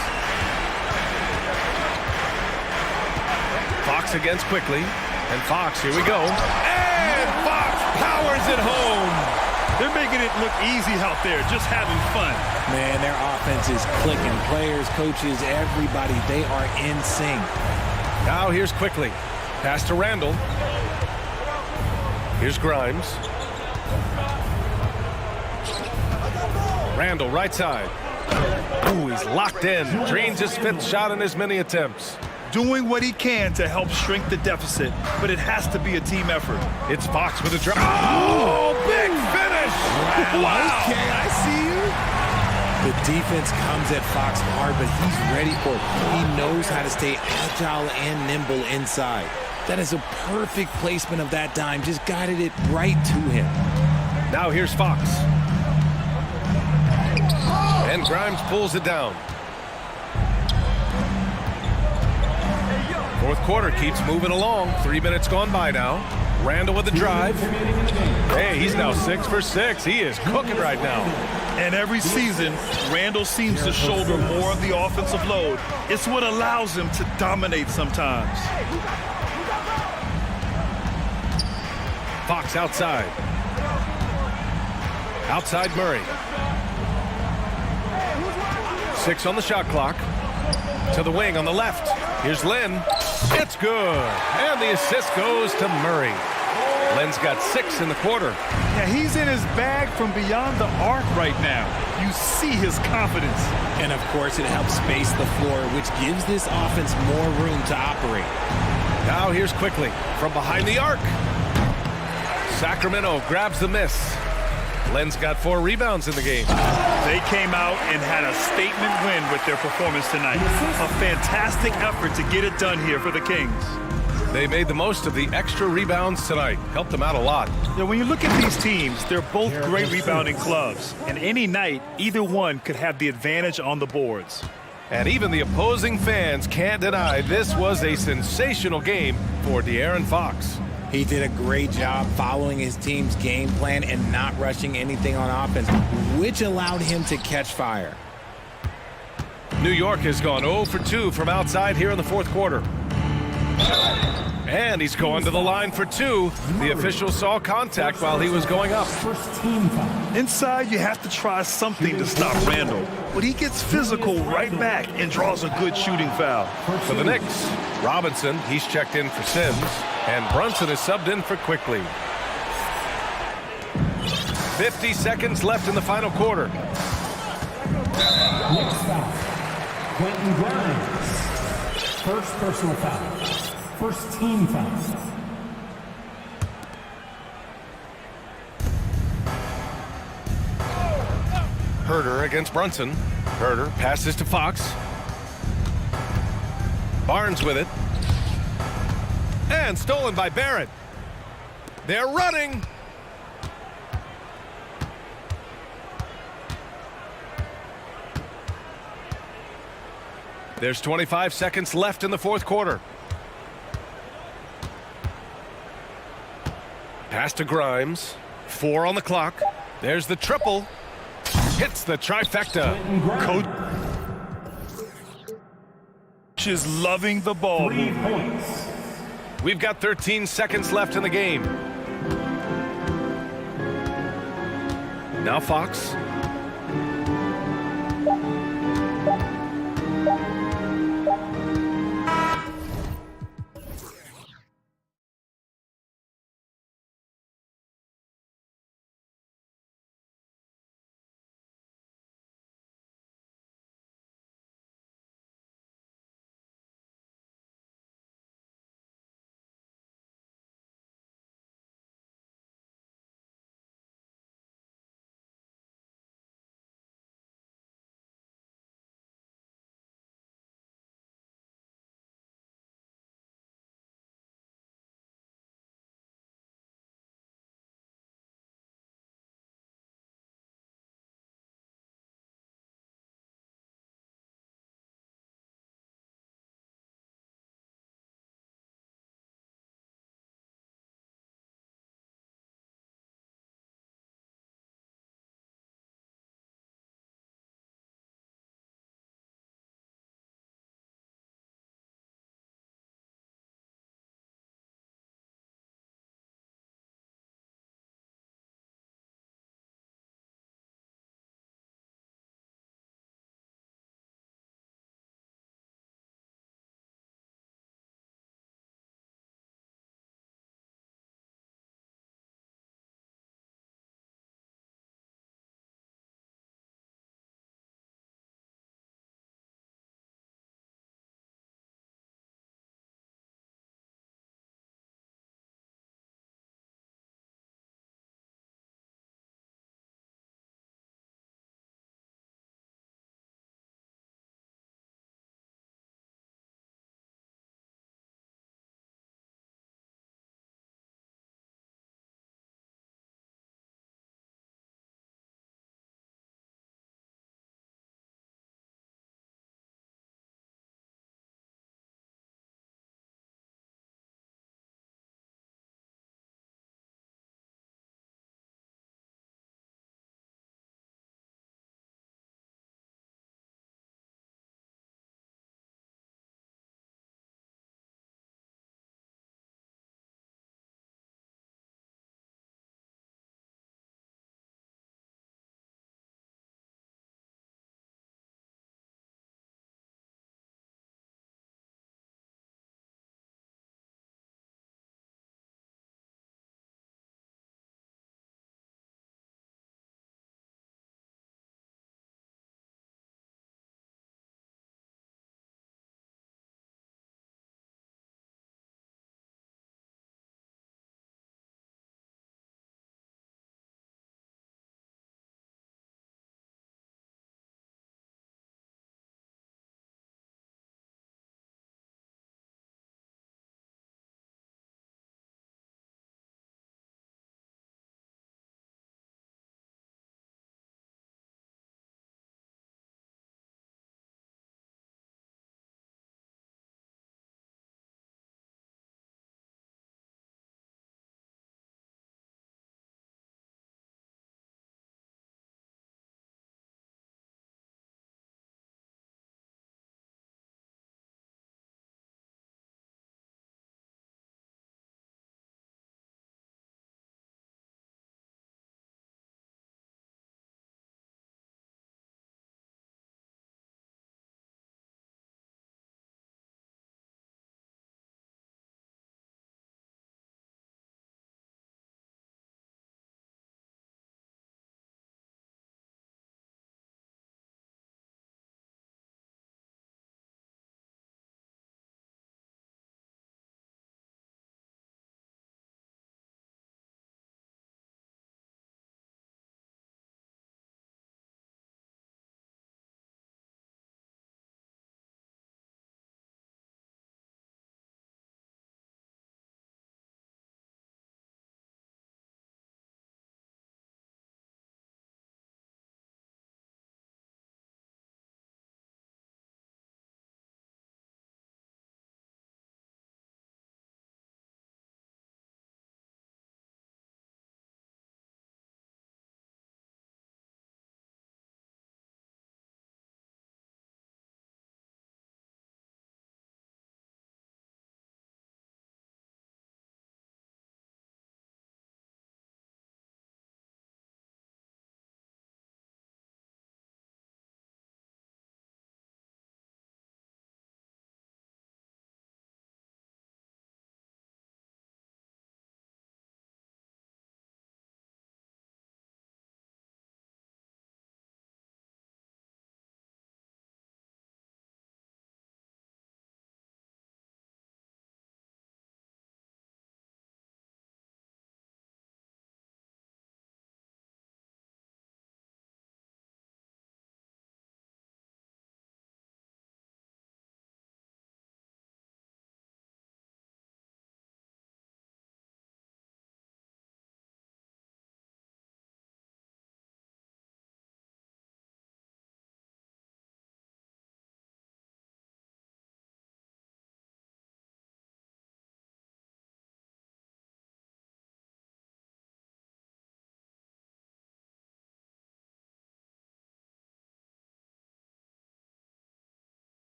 Fox against Quickly. And Fox, here we go. And Fox powers it home. They're making it look easy out there, just having fun. Man, their offense is clicking. Players, coaches, everybody, they are in sync. Now here's Quickly. Pass to Randall. Here's Grimes. Randall, right side. Ooh, he's locked in. Drains his 5th shot in as many attempts. Doing what he can to help shrink the deficit, but it has to be a team effort. It's Fox with a drive. Oh, big finish! Wow. Okay, I see you. The defense comes at Fox hard, but he's ready for it. He knows how to stay agile and nimble inside. That is a perfect placement of that dime. Just guided it right to him. Now here's Fox. And Grimes pulls it down. Fourth quarter keeps moving along. 3 minutes gone by now. Randall with the drive. Hey, he's now 6 for 6. He is cooking right now. And every season, Randall seems to shoulder more of the offensive load. It's what allows him to dominate sometimes. Fox outside. Outside Murray. 6 on the shot clock. To the wing on the left. Here's Lynn. It's good. And the assist goes to Murray. Lynn's got 6 in the quarter. Yeah, he's in his bag from beyond the arc right now. You see his confidence. And of course, it helps space the floor, which gives this offense more room to operate. Now here's Quickly from behind the arc. Sacramento grabs the miss. Len's got 4 rebounds in the game. They came out and had a statement win with their performance tonight. A fantastic effort to get it done here for the Kings. They made the most of the extra rebounds tonight. Helped them out a lot. Yeah, when you look at these teams, they're both great rebounding clubs. And any night, either one could have the advantage on the boards. And even the opposing fans can't deny this was a sensational game for De'Aaron Fox. He did a great job following his team's game plan and not rushing anything on offense, which allowed him to catch fire. New York has gone 0 for 2 from outside here in the fourth quarter. And he's going to the line for 2. The official saw contact while he was going up. Inside, you have to try something to stop Randall, but he gets physical right back and draws a good shooting foul. For the Knicks, Robinson, he's checked in for Sims, and Brunson is subbed in for Quickly. 50 seconds left in the final quarter. Next foul. Quentin Grimes. First personal foul. First team foul. Herder against Brunson. Herder passes to Fox. Barnes with it. And stolen by Barrett. They're running. There's 25 seconds left in the fourth quarter. Pass to Grimes. 4 on the clock. There's the triple. Hits the trifecta. Coach is loving the ball. 3 points. We've got 13 seconds left in the game. Now Fox.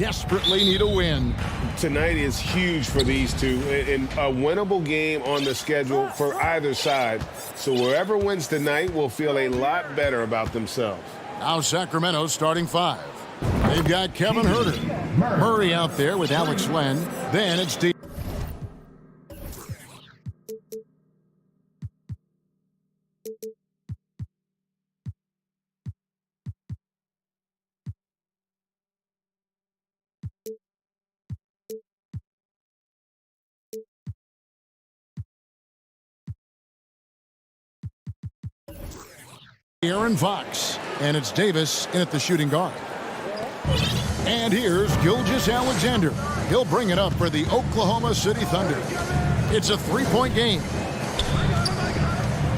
desperately need a win. Tonight is huge for these two, and a winnable game on the schedule for either side. So whoever wins tonight will feel a lot better about themselves. Now Sacramento's starting five. They've got Kevin Herter. Murray out there with Alex Len. Then it's Steve. Aaron Fox, and it's Davis in at the shooting guard. And here's Gilgeous Alexander. He'll bring it up for the Oklahoma City Thunder. It's a three-point game.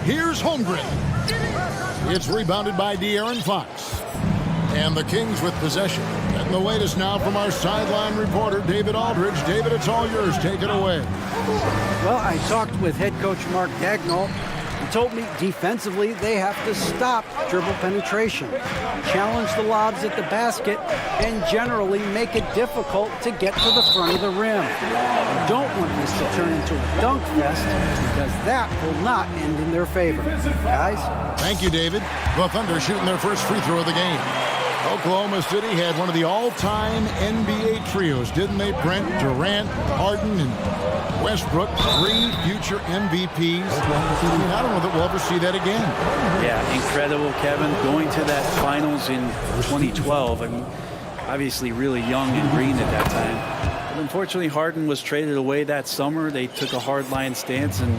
Here's Holmgren. It's rebounded by De'Aaron Fox. And the Kings with possession. And the latest now from our sideline reporter, David Aldridge. David, it's all yours. Take it away. Well, I talked with head coach Mark Dagnall. He told me defensively they have to stop dribble penetration, challenge the lobs at the basket, and generally make it difficult to get to the front of the rim. You don't want this to turn into a dunk fest because that will not end in their favor. Guys? Thank you, David. The Thunder shooting their first free throw of the game. Oklahoma City had one of the all-time NBA trios, didn't they? Brent, Durant, Harden, and Westbrook, three future MVPs. I don't know that we'll ever see that again. Yeah, incredible, Kevin. Going to that finals in 2012. I mean, obviously really young and green at that time. But unfortunately, Harden was traded away that summer. They took a hardline stance, and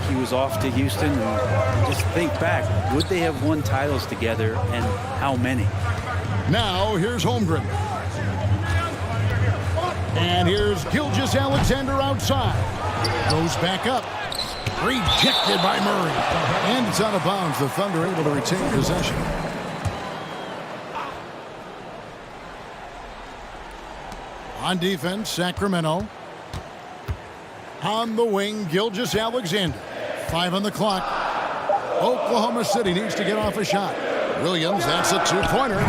he was off to Houston. And just think back, would they have won titles together, and how many? Now, here's Holmgren. And here's Gilgeous Alexander outside. Goes back up. Rejected by Murray. And it's out of bounds. The Thunder able to retain possession. On defense, Sacramento. On the wing, Gilgeous Alexander. 5 on the clock. Oklahoma City needs to get off a shot. Williams, that's a two-pointer.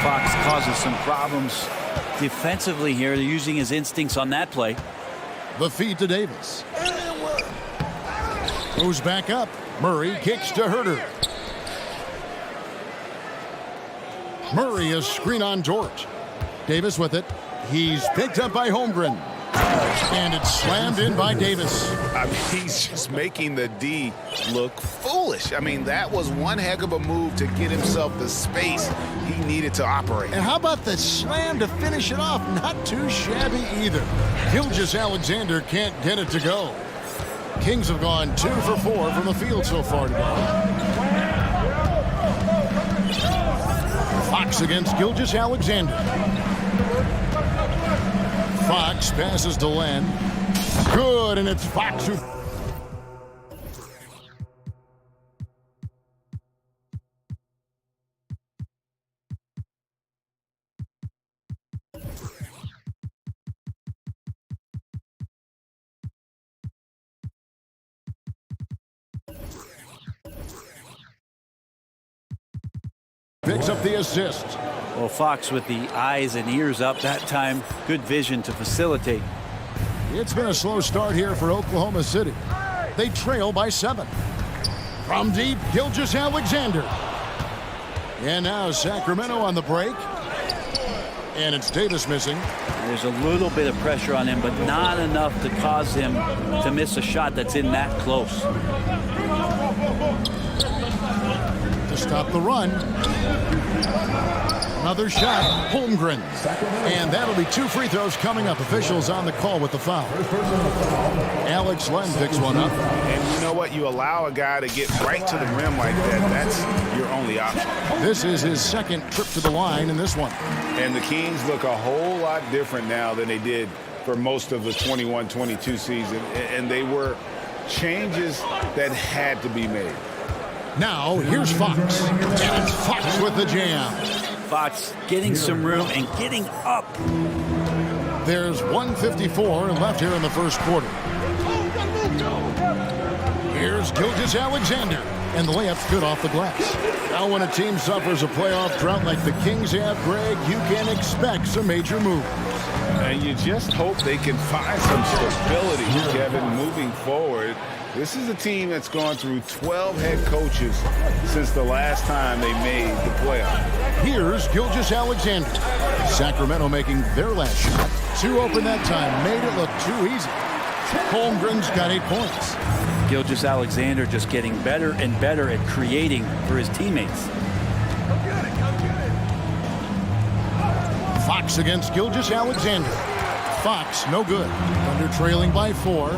Fox causes some problems defensively here. They're using his instincts on that play. The feed to Davis. Goes back up. Murray kicks to Herter. Murray is screen on George. Davis with it. He's picked up by Holmgren. And it's slammed in by Davis. I mean, he's just making the D look foolish. I mean, that was one heck of a move to get himself the space he needed to operate. And how about the slam to finish it off? Not too shabby either. Gilgeous Alexander can't get it to go. Kings have gone 2 for 4 from the field so far today. Fox against Gilgeous Alexander. Fox passes to Len. Good, and it's Fox who... picks up the assist. Well, Fox with the eyes and ears up that time. Good vision to facilitate. It's been a slow start here for Oklahoma City. They trail by 7. From deep, Gilgeous Alexander. And now Sacramento on the break. And it's Davis missing. There's a little bit of pressure on him, but not enough to cause him to miss a shot that's in that close. To stop the run. Another shot, Holmgren. And that'll be 2 free throws coming up. Officials on the call with the foul. Alex Len picks one up. And you know what? You allow a guy to get right to the rim like that. That's your only option. This is his second trip to the line in this one. And the Kings look a whole lot different now than they did for most of the 21-22 season. And they were changes that had to be made. Now, here's Fox. And it's Fox with the jam. Fox getting some room and getting up. There's 1:54 left here in the first quarter. Here's Gilgeous Alexander. And the layup's good off the glass. Now when a team suffers a playoff drought like the Kings have, Greg, you can expect some major moves. And you just hope they can find some stability, Kevin, moving forward. This is a team that's gone through 12 head coaches since the last time they made the playoff. Here's Gilgeous-Alexander. Sacramento making their last shot. 2 open that time. Made it look too easy. Holmgren's got 8 points. Gilgeous-Alexander just getting better and better at creating for his teammates. Fox against Gilgeous-Alexander. Fox, no good. Thunder trailing by 4.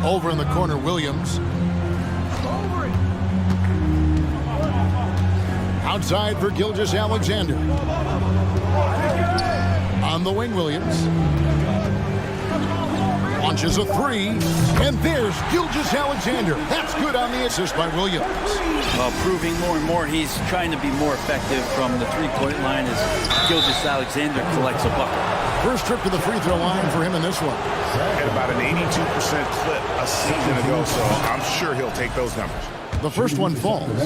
Over in the corner, Williams. Outside for Gilgeous-Alexander. On the wing, Williams. Launches a 3, and there's Gilgeous-Alexander. That's good on the assist by Williams. Well, proving more and more he's trying to be more effective from the three-point line as Gilgeous-Alexander collects a bucket. First trip to the free throw line for him in this one. Had about an 82% clip a season ago, so I'm sure he'll take those numbers. The first one falls.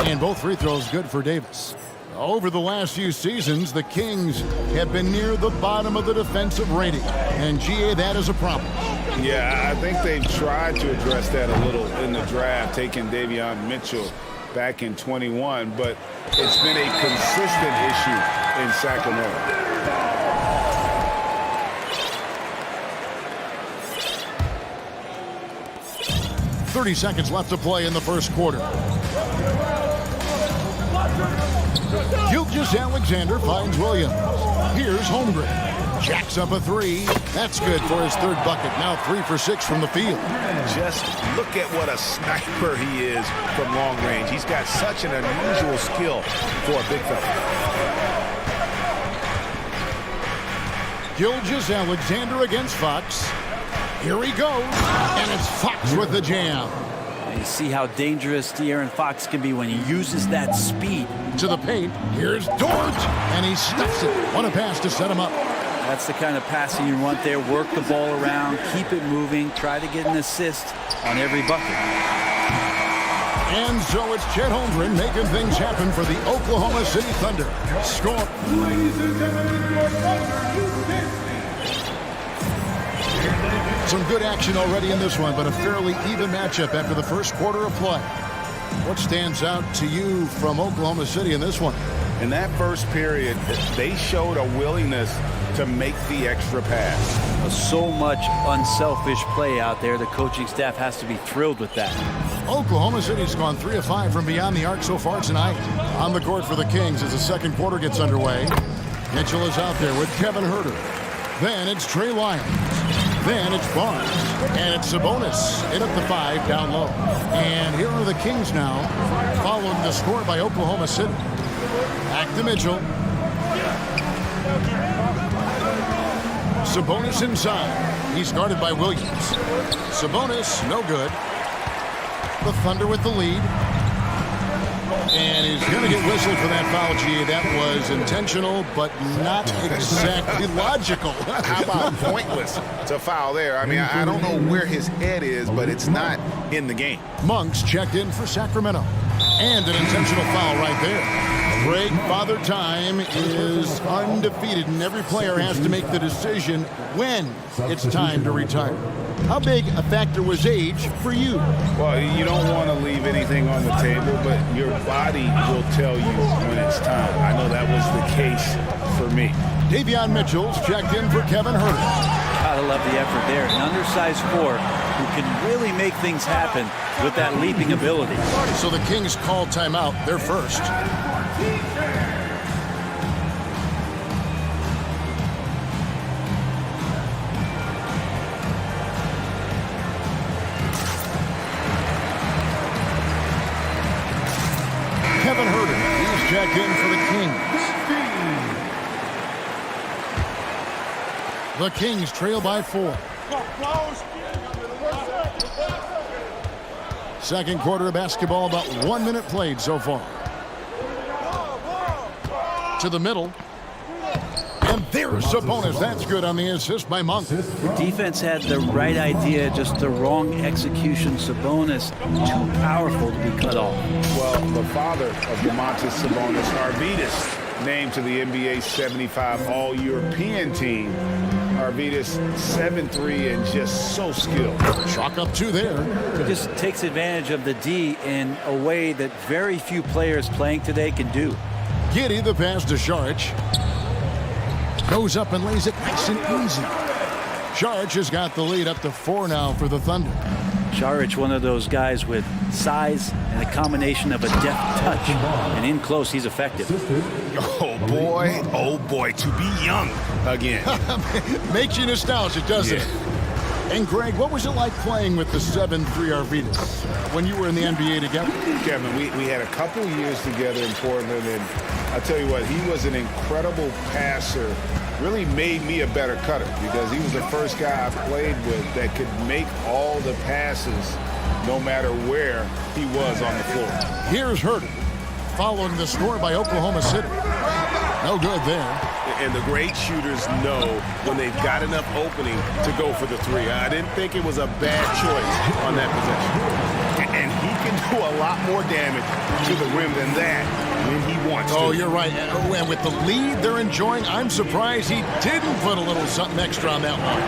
And both free throws good for Davis. Over the last few seasons, the Kings have been near the bottom of the defensive rating. And, GA, that is a problem. Yeah, I think they've tried to address that a little in the draft, taking Davion Mitchell back in 21, but it's been a consistent issue in Sacramento. .30 seconds left to play in the first quarter. Gilgeous-Alexander finds Williams. Here's Holmgren. Jacks up a 3. That's good for his 3rd bucket. Now 3 for 6 from the field. Just look at what a sniper he is from long range. He's got such an unusual skill for a big fella. Gilgeous-Alexander against Fox. Here he goes. And it's Fox with the jam. You see how dangerous De'Aaron Fox can be when he uses that speed. To the paint. Here's Dort. And he stuffs it. What a pass to set him up. That's the kind of passing you want there. Work the ball around, keep it moving, try to get an assist on every bucket. And so it's Chet Holmgren making things happen for the Oklahoma City Thunder. Score. Some good action already in this one, but a fairly even matchup after the first quarter of play. What stands out to you from Oklahoma City in this one? In that first period, they showed a willingness to make the extra pass. So much unselfish play out there. The coaching staff has to be thrilled with that. Oklahoma City's gone 3 of 5 from beyond the arc so far tonight. On the court for the Kings as the second quarter gets underway. Mitchell is out there with Kevin Huerter. Then it's Trey Lyons. Then it's Barnes. And it's Sabonis in at the 5 down low. And here are the Kings now, following the score by Oklahoma City. Back to Mitchell. Sabonis inside. He's guarded by Williams. Sabonis, no good. The Thunder with the lead. And he's going to get whistled for that foul, G. That was intentional, but not exactly logical. How about pointless? It's a foul there. I mean, I don't know where his head is, but it's not in the game. Monks checked in for Sacramento. And an intentional foul right there. Greg, Father Time is undefeated, and every player has to make the decision when it's time to retire. How big a factor was age for you? Well, you don't want to leave anything on the table, but your body will tell you when it's time. I know that was the case for me. Davion Mitchell's checked in for Kevin Huerter. Gotta love the effort there. An undersized 4 who can really make things happen with that leaping ability. So the Kings call timeout. They're first. Kevin Huerter, he's checked in for the Kings. The Kings trail by 4. Second quarter of basketball, about 1 minute played so far. To the middle. And And there's Sabonis. That's good on the assist by Monk. The defense had the right idea, just the wrong execution. Sabonis, too powerful to be cut off. Well, the father of Domantas Sabonis, Arvydas, named to the NBA 75 All-European team. Arvydas 7'3" and just so skilled. Chalk up two there. He just takes advantage of the D in a way that very few players playing today can do. Giddey, the pass to Saric. Goes up and lays it nice and easy. Saric has got the lead up to 4 now for the Thunder. Saric, one of those guys with size and a combination of a deft touch. And in close, he's effective. Oh boy, to be young again. Makes you nostalgic, doesn't it? And Greg, what was it like playing with the 7'3" Arvydas when you were in the NBA together? Kevin, we had a couple years together in Portland, and I tell you what, he was an incredible passer. Really made me a better cutter because he was the first guy I played with that could make all the passes no matter where he was on the floor. Here's Herter, following the score by Oklahoma City. No good there. And the great shooters know when they've got enough opening to go for the three. I didn't think it was a bad choice on that possession. And he can do a lot more damage to the rim than that when he wants to. Oh, you're right. And with the lead they're enjoying, I'm surprised he didn't put a little something extra on that one.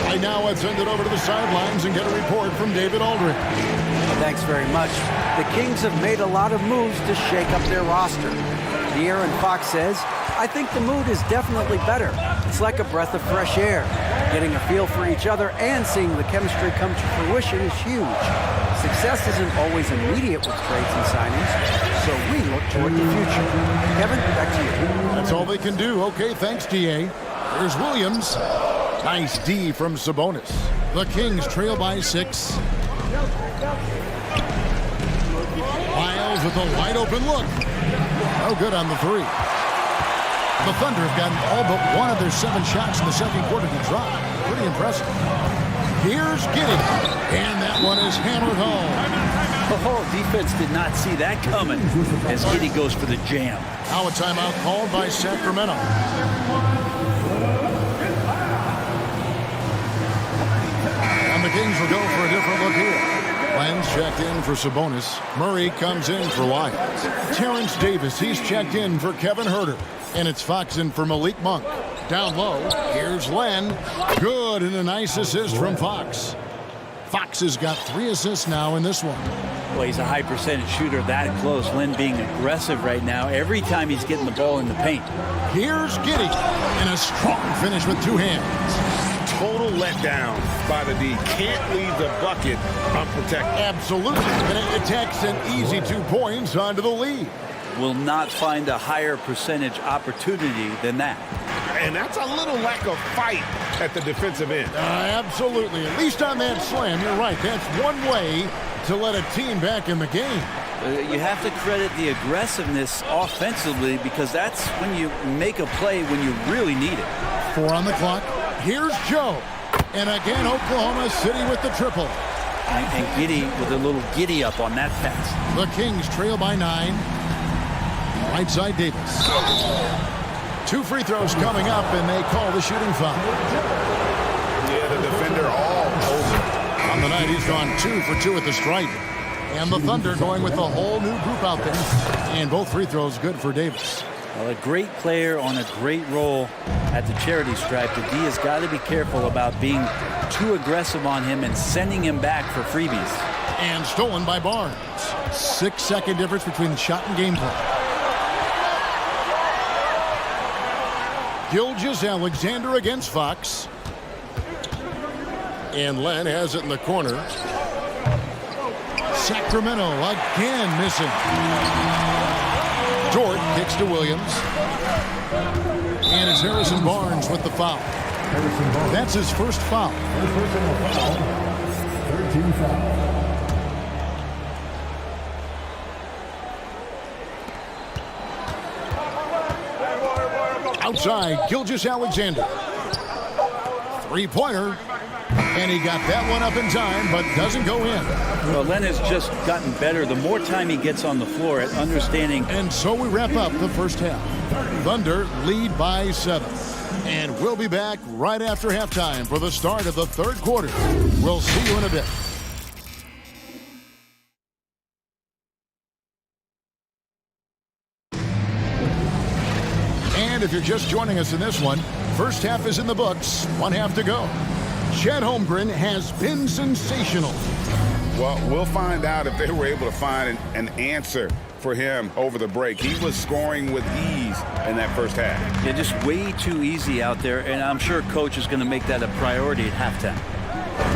Right now, let's send it over to the sidelines and get a report from David Aldridge. Thanks very much. The Kings have made a lot of moves to shake up their roster. De'Aaron Fox says, I think the mood is definitely better. It's like a breath of fresh air. Getting a feel for each other and seeing the chemistry come to fruition is huge. Success isn't always immediate with trades and signings, so we look toward the future. Kevin, back to you. That's all they can do. Okay, thanks, D.A. Here's Williams. Nice D from Sabonis. The Kings trail by 6. Miles with a wide open look. No good on the 3. The Thunder have gotten all but one of their 7 shots in the second quarter to drop. Pretty impressive. Here's Giddey, and that one is hammered home. The whole defense did not see that coming as Giddey goes for the jam. Now a timeout called by Sacramento. And the Kings will go for a different look here. Len's checked in for Sabonis. Murray comes in for Wyatt. Terrence Davis, he's checked in for Kevin Herter. And it's Fox in for Malik Monk. Down low, here's Len. Good, and a nice assist from Fox. Fox has got 3 assists now in this one. Well, he's a high percentage shooter that close. Len being aggressive right now every time he's getting the ball in the paint. Here's Giddey, and a strong finish with 2 hands. Total letdown by the D. Can't leave the bucket unprotected. Absolutely, and it takes an easy 2 points onto the lead. Will not find a higher percentage opportunity than that. And that's a little lack of fight at the defensive end. Absolutely. At least on that slam, you're right. That's one way to let a team back in the game. You have to credit the aggressiveness offensively because that's when you make a play when you really need it. 4 on the clock. Here's Joe. And again, Oklahoma City with the triple. And Giddey with a little giddy up on that pass. The Kings trail by 9. Right side Davis. 2 free throws coming up, and they call the shooting foul. Yeah, the defender all over. On the night, he's gone 2 for 2 at the stripe. And the Thunder going with a whole new group out there. And both free throws good for Davis. Well, a great player on a great role at the charity stripe. The D has got to be careful about being too aggressive on him and sending him back for freebies. And stolen by Barnes. 6-second difference between the shot and game clock. Gilgeous-Alexander against Fox. And Len has it in the corner. Sacramento again missing. Dort kicks to Williams. And it's Harrison Barnes with the foul. That's his first foul. 13 foul. Outside, Gilgeous-Alexander. 3-pointer. And he got that one up in time, but doesn't go in. Well, Len has just gotten better the more time he gets on the floor at understanding. And so we wrap up the first half. Thunder lead by 7. And we'll be back right after halftime for the start of the third quarter. We'll see you in a bit. And if you're just joining us in this one, first half is in the books, one half to go. Chet Holmgren has been sensational. Well, we'll find out if they were able to find an answer for him over the break. He was scoring with ease in that first half. Yeah, just way too easy out there, and I'm sure coach is going to make that a priority at halftime.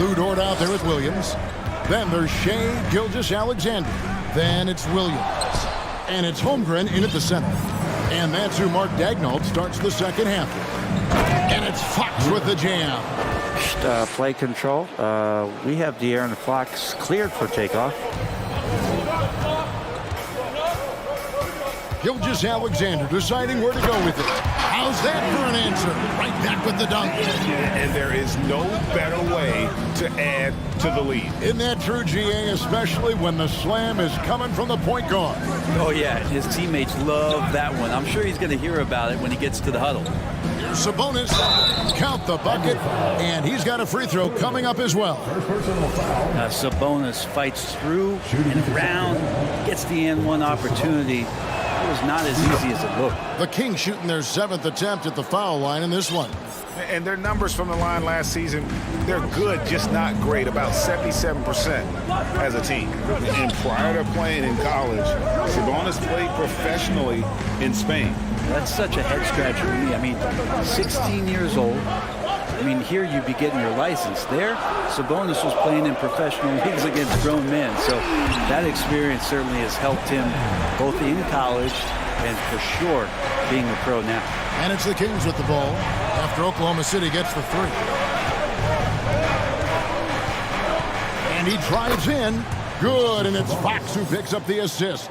Lou Dort out there with Williams. Then there's Shea Gilgeous-Alexander. Then it's Williams. And it's Holmgren in at the center. And that's who Mark Daignault starts the second half. And it's Fox with the jam. Play control. We have De'Aaron Fox cleared for takeoff. Gilgeous-Alexander deciding where to go with it. How's that for an answer? Right back with the dunk. And there is no better way to add to the lead. Isn't that true, GA, especially when the slam is coming from the point guard? Oh, yeah, his teammates love that one. I'm sure he's going to hear about it when he gets to the huddle. Sabonis, count the bucket, and he's got a free throw coming up as well. Sabonis fights through and around, gets the N1 opportunity. It was not as easy as it looked. The Kings shooting their 7th attempt at the foul line in this one. And their numbers from the line last season, they're good, just not great, about 77% as a team. And prior to playing in college, Sabonis played professionally in Spain. That's such a head scratcher to me. I mean, 16 years old. I mean, here you'd be getting your license. There, Sabonis was playing in professional leagues against grown men. So that experience certainly has helped him both in college and for sure being a pro now. And it's the Kings with the ball after Oklahoma City gets the three. And he drives in. Good, and it's Fox who picks up the assist.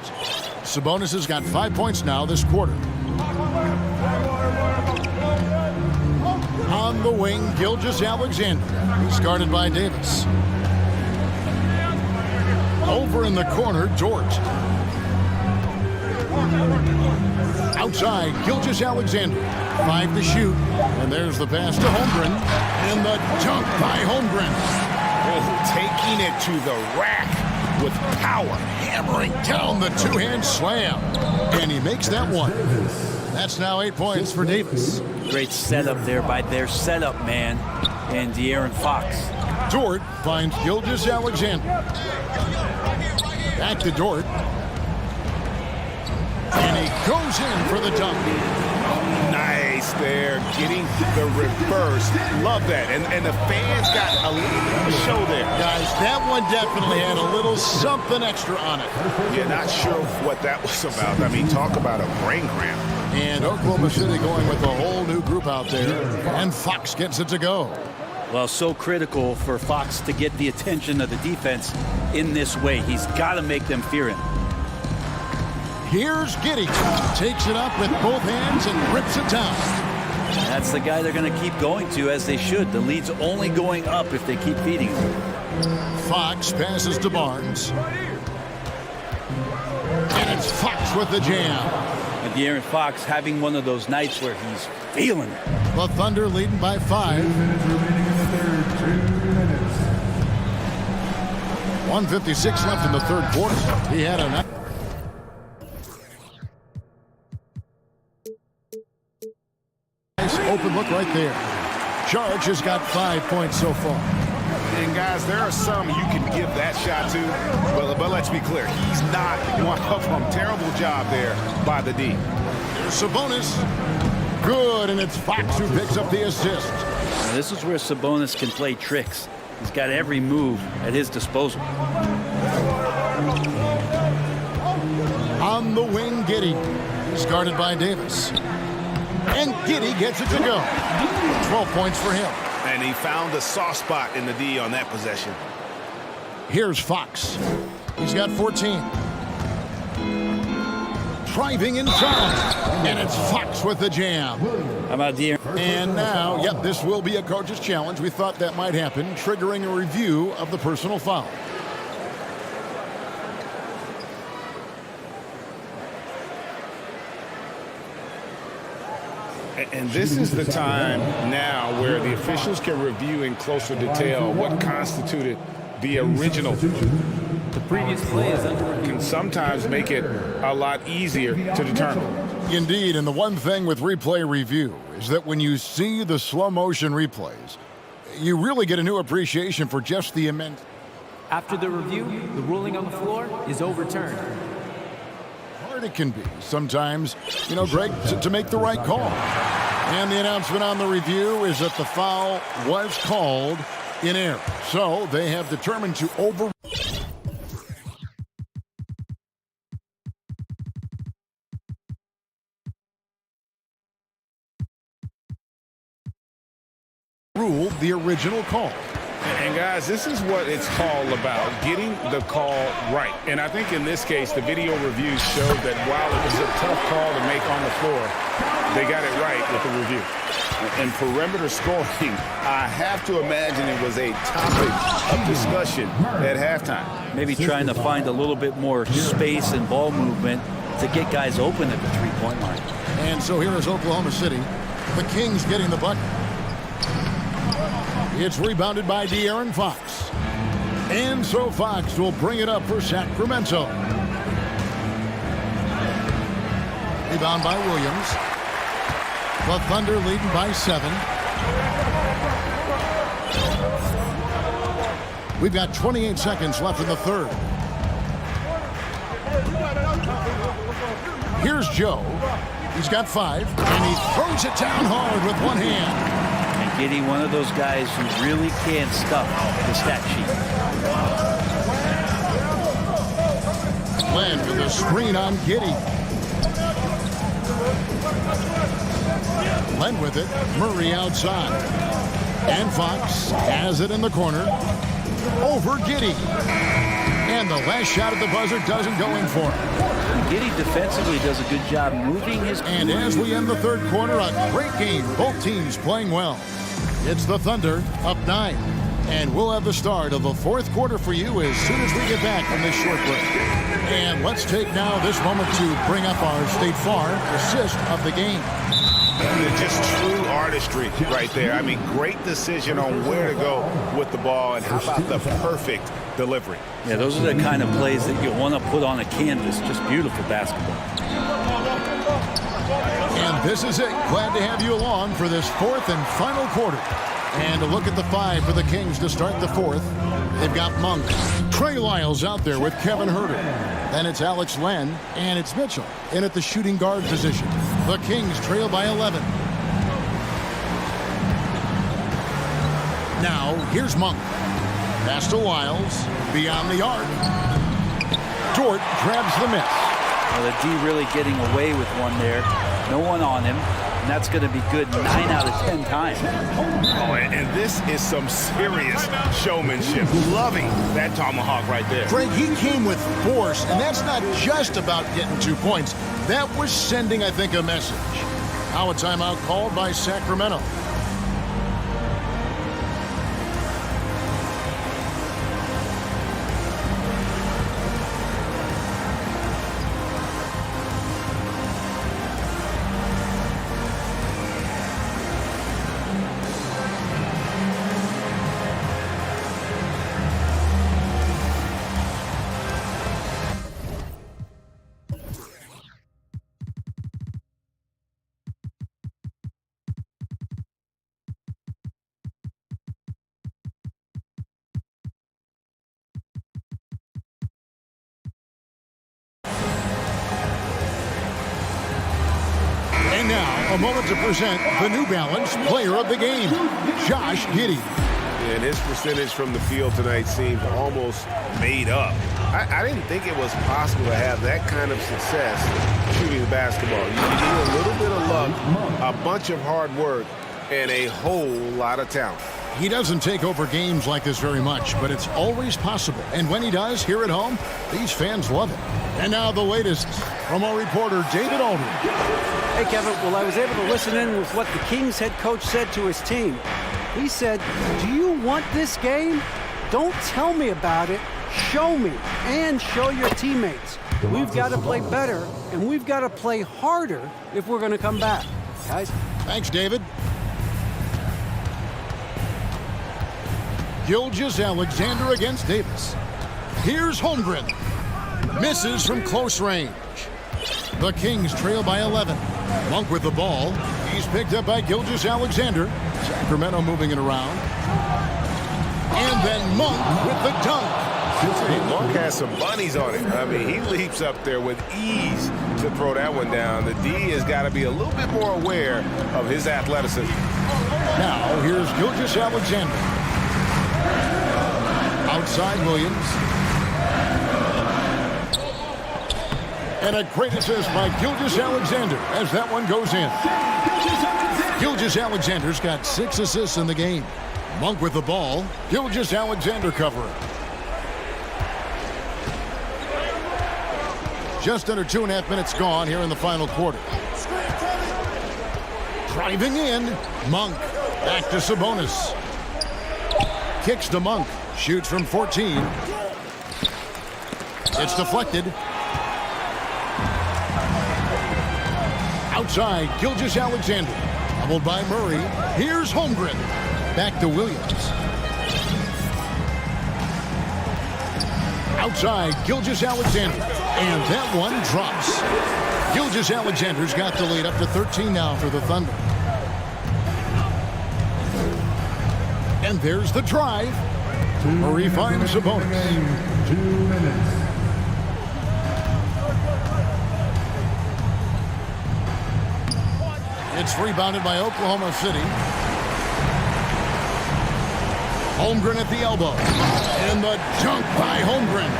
Sabonis has got 5 points now this quarter. On the wing, Gilgeous-Alexander. He's guarded by Davis. Over in the corner, Dort. Outside, Gilgeous-Alexander. 5 to shoot. And there's the pass to Holmgren. And the dunk by Holmgren. Oh, taking it to the rack with power. Hammering down the two-hand slam. And he makes that one. That's now 8 points for Davis. Great setup there by their setup man and De'Aaron Fox. Dort finds Gilgeous-Alexander. Back to Dort. And he goes in for the dunk. Nice there, getting the reverse. Love that. And the fans got a little show there. Guys, that one definitely had a little something extra on it. Yeah, not sure what that was about. I mean, talk about a brain cramp. And Oklahoma City going with a whole new group out there. And Fox gets it to go. Well, so critical for Fox to get the attention of the defense in this way. He's got to make them fear him. Here's Giddey. Takes it up with both hands and rips it down. That's the guy they're going to keep going to, as they should. The lead's only going up if they keep feeding him. Fox passes to Barnes. And it's Fox with the jam. And De'Aaron Fox having one of those nights where he's feeling it. The Thunder leading by 5. 1:56 left in the third quarter. He had a nice open look right there. Charge has got 5 points so far. And guys, there are some you can give that shot to, but let's be clear, he's not one of them. Terrible job there by the D. Sabonis, good, and it's Fox who picks up the assist. Now, this is where Sabonis can play tricks. He's got every move at his disposal. On the wing, Giddey. He's guarded by Davis. And Giddey gets it to go. 12 points for him. And he found the soft spot in the D on that possession. Here's Fox. He's got 14. Driving inside. And it's Fox with the jam. How about De'Aaron? And now, yep, this will be a coach's challenge. We thought that might happen, triggering a review of the personal foul. And this is the time now where the officials can review in closer detail what constituted the original. The previous play is under review. Can sometimes make it a lot easier to determine. Indeed, and the one thing with replay review is that when you see the slow motion replays, you really get a new appreciation for just the immense. After the review, the ruling on the floor is overturned. Hard it can be sometimes, Greg, to make the right call. And the announcement on the review is that the foul was called in error. So they have determined to overrule the original call. And guys, this is what it's all about, getting the call right. And I think in this case, the video reviews showed that while it was a tough call to make on the floor, they got it right with the review. And perimeter scoring, I have to imagine it was a topic of discussion at halftime. Maybe trying to find a little bit more space and ball movement to get guys open at the three-point line. And so here is Oklahoma City. The Kings getting the bucket. It's rebounded by De'Aaron Fox. And so Fox will bring it up for Sacramento. Rebound by Williams. The Thunder leading by 7. We've got 28 seconds left in the third. Here's Joe. He's got 5, and he throws it down hard with one hand. Giddy, one of those guys who really can't stuff the stat sheet. Len with a screen on Giddy. Len with it. Murray outside. And Fox has it in the corner. Over Giddy. And the last shot at the buzzer doesn't go in for him. Giddy defensively does a good job moving his... And as we end the third quarter, a great game. Both teams playing well. It's the Thunder up 9. And we'll have the start of the fourth quarter for you as soon as we get back from this short break. And let's take now this moment to bring up our State Farm assist of the game. Just true artistry right there. I mean, great decision on where to go with the ball, and how about the perfect delivery. Yeah, those are the kind of plays that you want to put on a canvas. Just beautiful basketball. And this is it. Glad to have you along for this fourth and final quarter. And a look at the 5 for the Kings to start the fourth. They've got Monk. Trey Lyles out there with Kevin Huerter. Then it's Alex Len, and it's Mitchell in at the shooting guard position. The Kings trail by 11. Now, here's Monk. Pass to Lyles, beyond the arc. Dort grabs the miss. Well, the D really getting away with one there. No one on him. And that's going to be good 9 out of 10 times. Oh, and this is some serious showmanship. Loving that tomahawk right there. Greg, he came with force, and that's not just about getting 2 points. That was sending, I think, a message. Now a timeout called by Sacramento. And now, a moment to present the New Balance Player of the Game, Josh Giddey. And his percentage from the field tonight seemed almost made up. I didn't think it was possible to have that kind of success shooting the basketball. You need a little bit of luck, a bunch of hard work, and a whole lot of talent. He doesn't take over games like this very much, but it's always possible. And when he does, here at home, these fans love it. And now the latest from our reporter, David Aldridge. Hey, Kevin. Well, I was able to listen in with what the Kings head coach said to his team. He said, do you want this game? Don't tell me about it. Show me and show your teammates. We've got to play better, and we've got to play harder if we're going to come back. Guys, Thanks, David. Gilgeous-Alexander against Davis. Here's Holmgren. Misses from close range. The Kings trail by 11. Monk with the ball. He's picked up by Gilgeous-Alexander. Sacramento moving it around. And then Monk with the dunk. Monk has some bunnies on it. I mean, he leaps up there with ease to throw that one down. The D has got to be a little bit more aware of his athleticism. Now, here's Gilgeous-Alexander. Outside Williams. And a great assist by Gilgeous-Alexander as that one goes in. Gilgeous-Alexander's got 6 assists in the game. Monk with the ball. Gilgeous-Alexander covering. Just under 2.5 minutes gone here in the final quarter. Driving in, Monk. Back to Sabonis. Kicks to Monk. Shoots from 14. It's deflected. Outside, Gilgeous-Alexander. Doubled by Murray. Here's Holmgren. Back to Williams. Outside, Gilgeous-Alexander. And that one drops. Gilgeous-Alexander's got the lead up to 13 now for the Thunder. And there's the drive. Murray finds Sabonis. 2 minutes. It's rebounded by Oklahoma City. Holmgren at the elbow. And the dunk by Holmgren.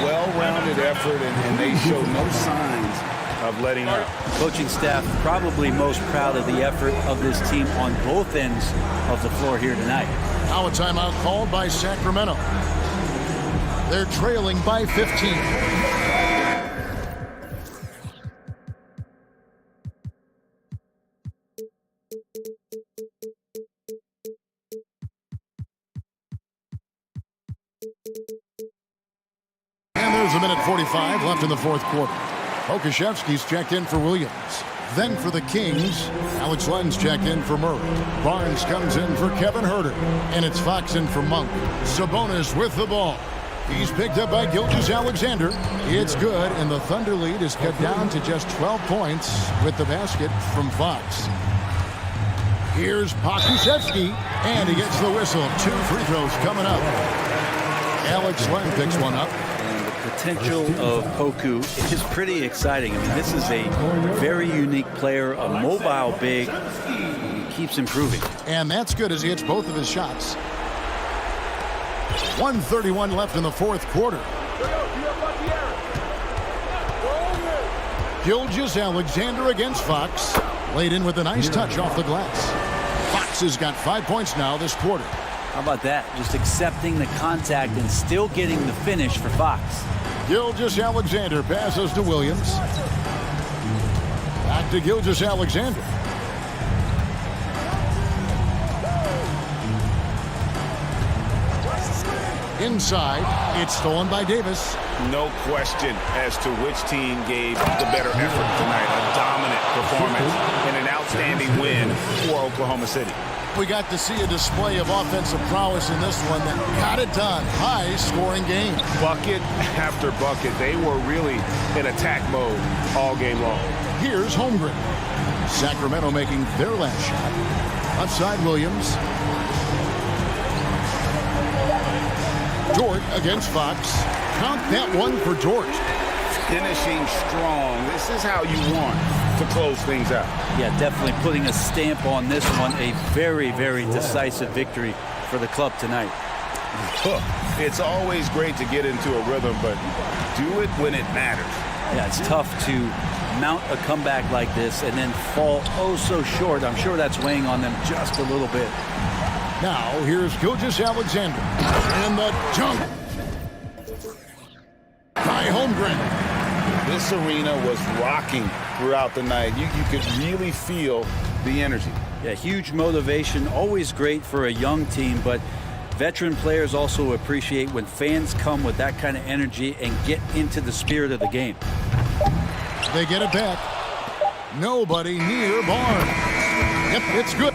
Well-rounded effort, and they show no signs of letting up. Coaching staff probably most proud of the effort of this team on both ends of the floor here tonight. Now a timeout called by Sacramento. They're trailing by 15. And there's a minute 45 left in the fourth quarter. Okashevsky's checked in for Williams. Then for the Kings, Alex Len's checked in for Murray. Barnes comes in for Kevin Huerter. And it's Fox in for Monk. Sabonis with the ball. He's picked up by Gilgeous-Alexander. It's good, and the Thunder lead is cut down to just 12 points with the basket from Fox. Here's Pokusevski, and he gets the whistle. 2 free throws coming up. Alex Len picks one up. Potential of Poku is pretty exciting. I mean, this is a very unique player, a mobile big. He keeps improving. And that's good as he hits both of his shots. 1:31 left in the fourth quarter. Gilgeous-Alexander against Fox. Laid in with a nice touch off the glass. Fox has got 5 points now this quarter. How about that? Just accepting the contact and still getting the finish for Fox. Gilgeous-Alexander passes to Williams. Back to Gilgeous-Alexander. Inside, it's stolen by Davis. No question as to which team gave the better effort tonight. A dominant performance and an outstanding win for Oklahoma City. We got to see a display of offensive prowess in this one that got it done. High-scoring game. Bucket after bucket. They were really in attack mode all game long. Here's Holmgren. Sacramento making their last shot. Outside Williams. Dort against Fox. Count that one for Dort. Finishing strong. This is how you want to close things out. Yeah, definitely putting a stamp on this one. A very, very decisive victory for the club tonight. It's always great to get into a rhythm, but do it when it matters. Yeah, it's tough to mount a comeback like this and then fall oh so short. I'm sure that's weighing on them just a little bit. Now, here's Gilgeous-Alexander. And the jump by Holmgren. This arena was rocking throughout the night. You could really feel the energy. Yeah, huge motivation. Always great for a young team, but veteran players also appreciate when fans come with that kind of energy and get into the spirit of the game. They get it back. Nobody near Barnes. Yep, it's good.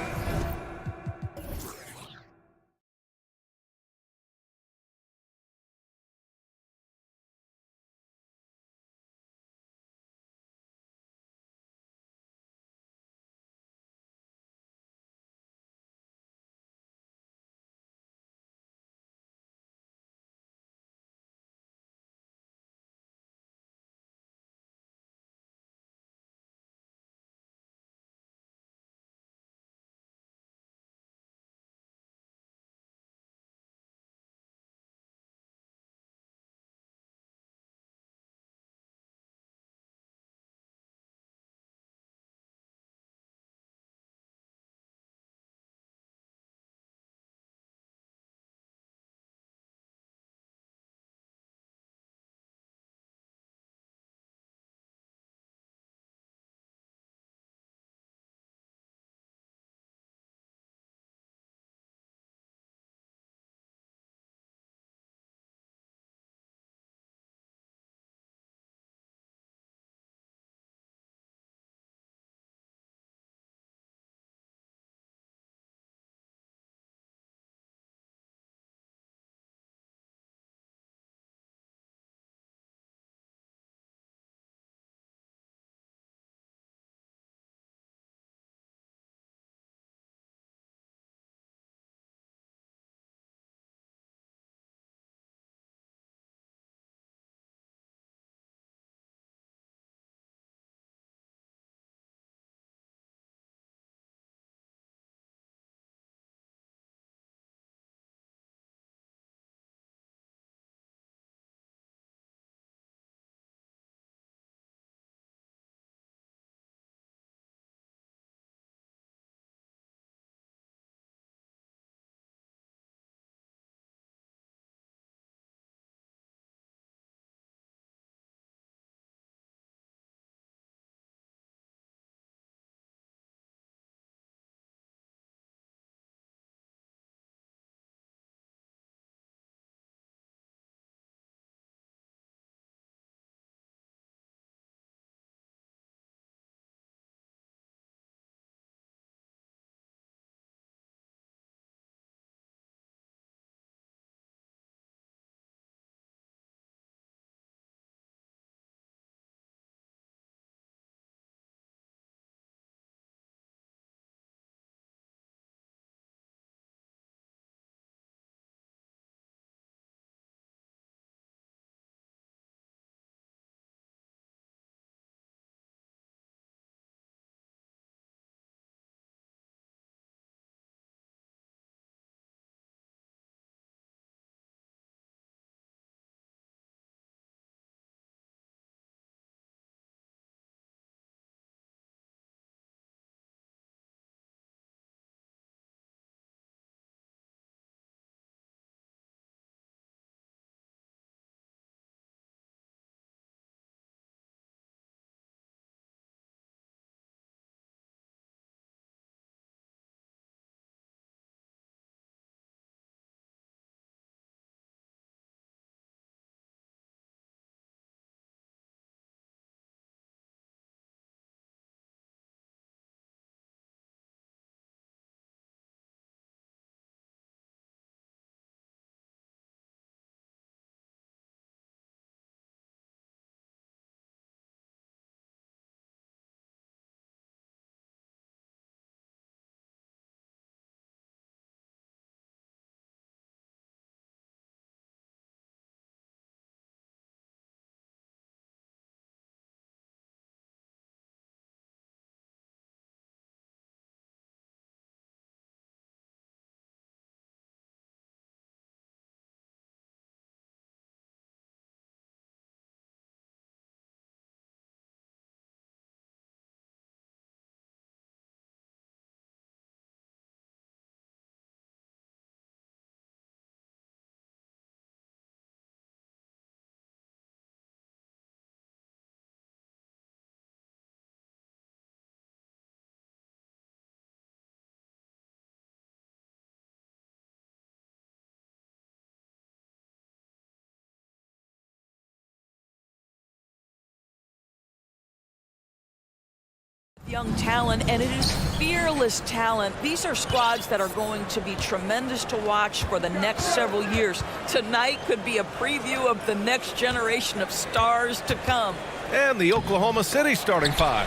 Young talent, and it is fearless talent. These are squads that are going to be tremendous to watch for the next several years. Tonight could be a preview of the next generation of stars to come. And the Oklahoma City starting five.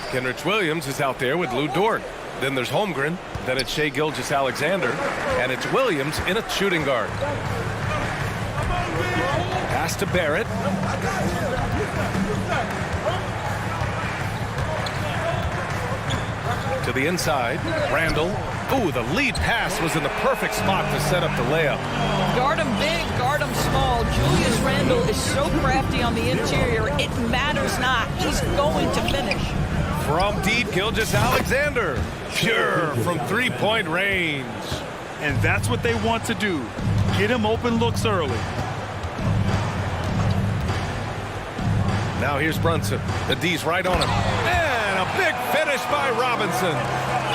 Kenrich Williams is out there with Lou Dort. Then there's Holmgren. Then it's Shai Gilgeous-Alexander. And it's Williams in a shooting guard. Pass to Barrett. To the inside, Randall. Ooh, the lead pass was in the perfect spot to set up the layup. Guard him big, guard him small. Julius Randle is so crafty on the interior, it matters not. He's going to finish. From deep, Gilgeous-Alexander. Pure from three-point range. And that's what they want to do. Get him open looks early. Now here's Brunson. The D's right on him. And a big finish by Robinson.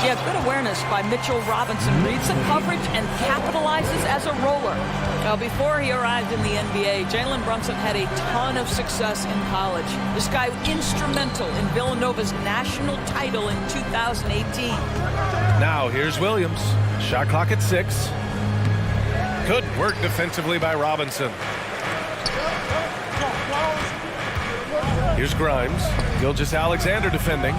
Yeah, good awareness by Mitchell Robinson. Reads the coverage and capitalizes as a roller. Now, before he arrived in the NBA, Jalen Brunson had a ton of success in college. This guy instrumental in Villanova's national title in 2018. Now here's Williams. Shot clock at 6. Good work defensively by Robinson. Here's Grimes. Gilgeous-Alexander defending.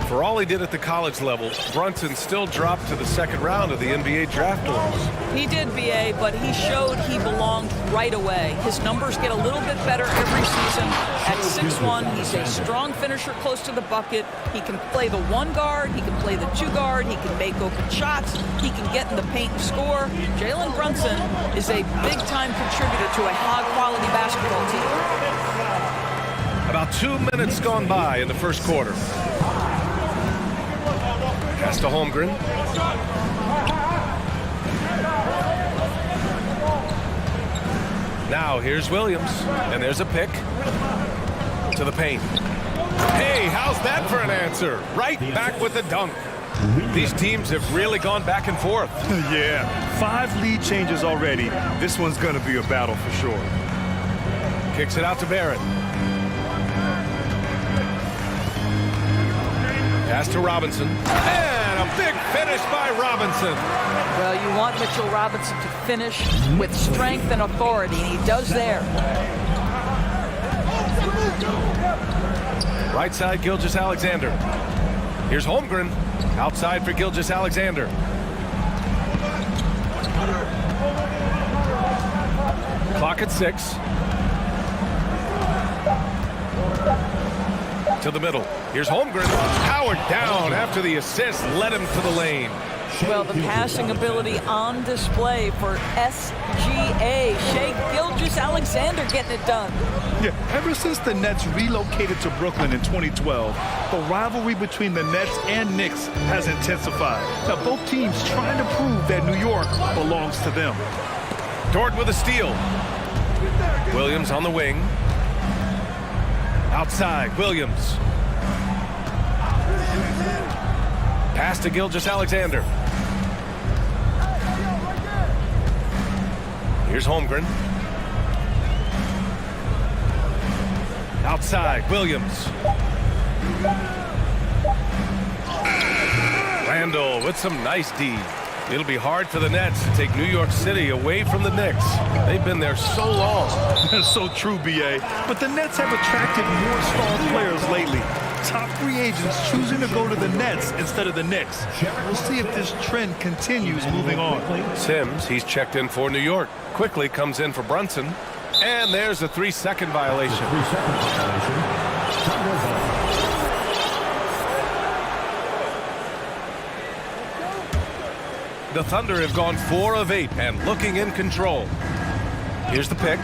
For all he did at the college level, Brunson still dropped to the second round of the NBA draft order. He did, BA, but he showed he belonged right away. His numbers get a little bit better every season. At 6'1", he's a strong finisher close to the bucket. He can play the one guard. He can play the two guard. He can make open shots. He can get in the paint and score. Jalen Brunson is a big-time contributor to a high-quality basketball team. About 2 minutes gone by in the first quarter. Pass to Holmgren. Now here's Williams, and there's a pick to the paint. Hey, how's that for an answer? Right back with the dunk. These teams have really gone back and forth. Yeah, 5 lead changes already. This one's going to be a battle for sure. Kicks it out to Barrett. Pass to Robinson. And a big finish by Robinson. Well, you want Mitchell Robinson to finish with strength and authority, and he does there. Right side, Gilgeous-Alexander. Here's Holmgren. Outside for Gilgeous-Alexander. Clock at 6. To the middle. Here's Holmgren. Powered down after the assist led him to the lane. Well, the passing ability on display for SGA. Shai Gilgeous-Alexander getting it done. Yeah, ever since the Nets relocated to Brooklyn in 2012, the rivalry between the Nets and Knicks has intensified. Now, both teams trying to prove that New York belongs to them. Dort with a steal. Williams on the wing. Outside, Williams. Pass to Gilgeous-Alexander. Here's Holmgren. Outside, Williams. Randall with some nice D. It'll be hard for the Nets to take New York City away from the Knicks. They've been there so long. That's so true, BA. But the Nets have attracted more star players lately. Top free agents choosing to go to the Nets instead of the Knicks. We'll see if this trend continues moving on. Sims, he's checked in for New York. Quickly comes in for Brunson. And there's a 3-second violation. The Thunder have gone 4 of 8 and looking in control. Here's the pick.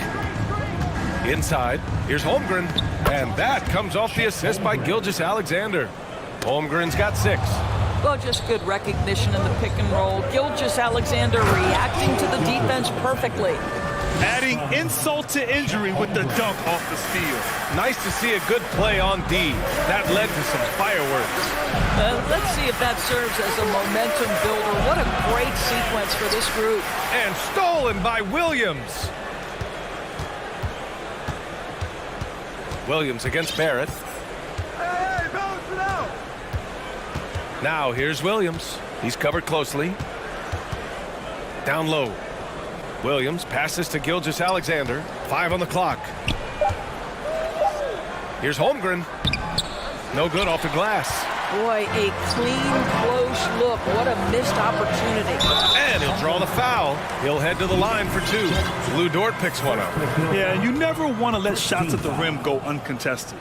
Inside. Here's Holmgren. And that comes off the assist by Gilgeous-Alexander. Holmgren's got 6. Well, just good recognition in the pick and roll. Gilgeous-Alexander reacting to the defense perfectly. Adding insult to injury with the dunk off the steal. Nice to see a good play on D. That led to some fireworks. Let's see if that serves as a momentum builder. What a great sequence for this group. And stolen by Williams. Williams against Barrett. Now here's Williams. He's covered closely. Down low. Williams passes to Gilgeous-Alexander. 5 on the clock. Here's Holmgren. No good off the glass. Boy, a clean, close look. What a missed opportunity. And he'll draw the foul. He'll head to the line for 2. Lou Dort picks one up. Yeah, and you never want to let shots at the rim go uncontested.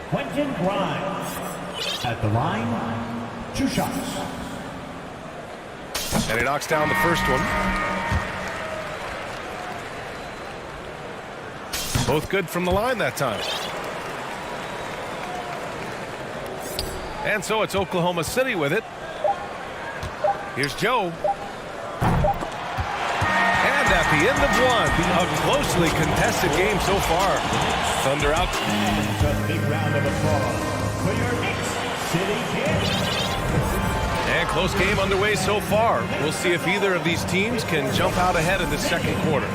Quentin Grimes at the line, 2 shots. And he knocks down the first one. Both good from the line that time. And so it's Oklahoma City with it. Here's Joe. And at the end of one, a closely contested game so far. Thunder out. A big round of applause for your City Kids. And close game underway so far. We'll see if either of these teams can jump out ahead in the second quarter.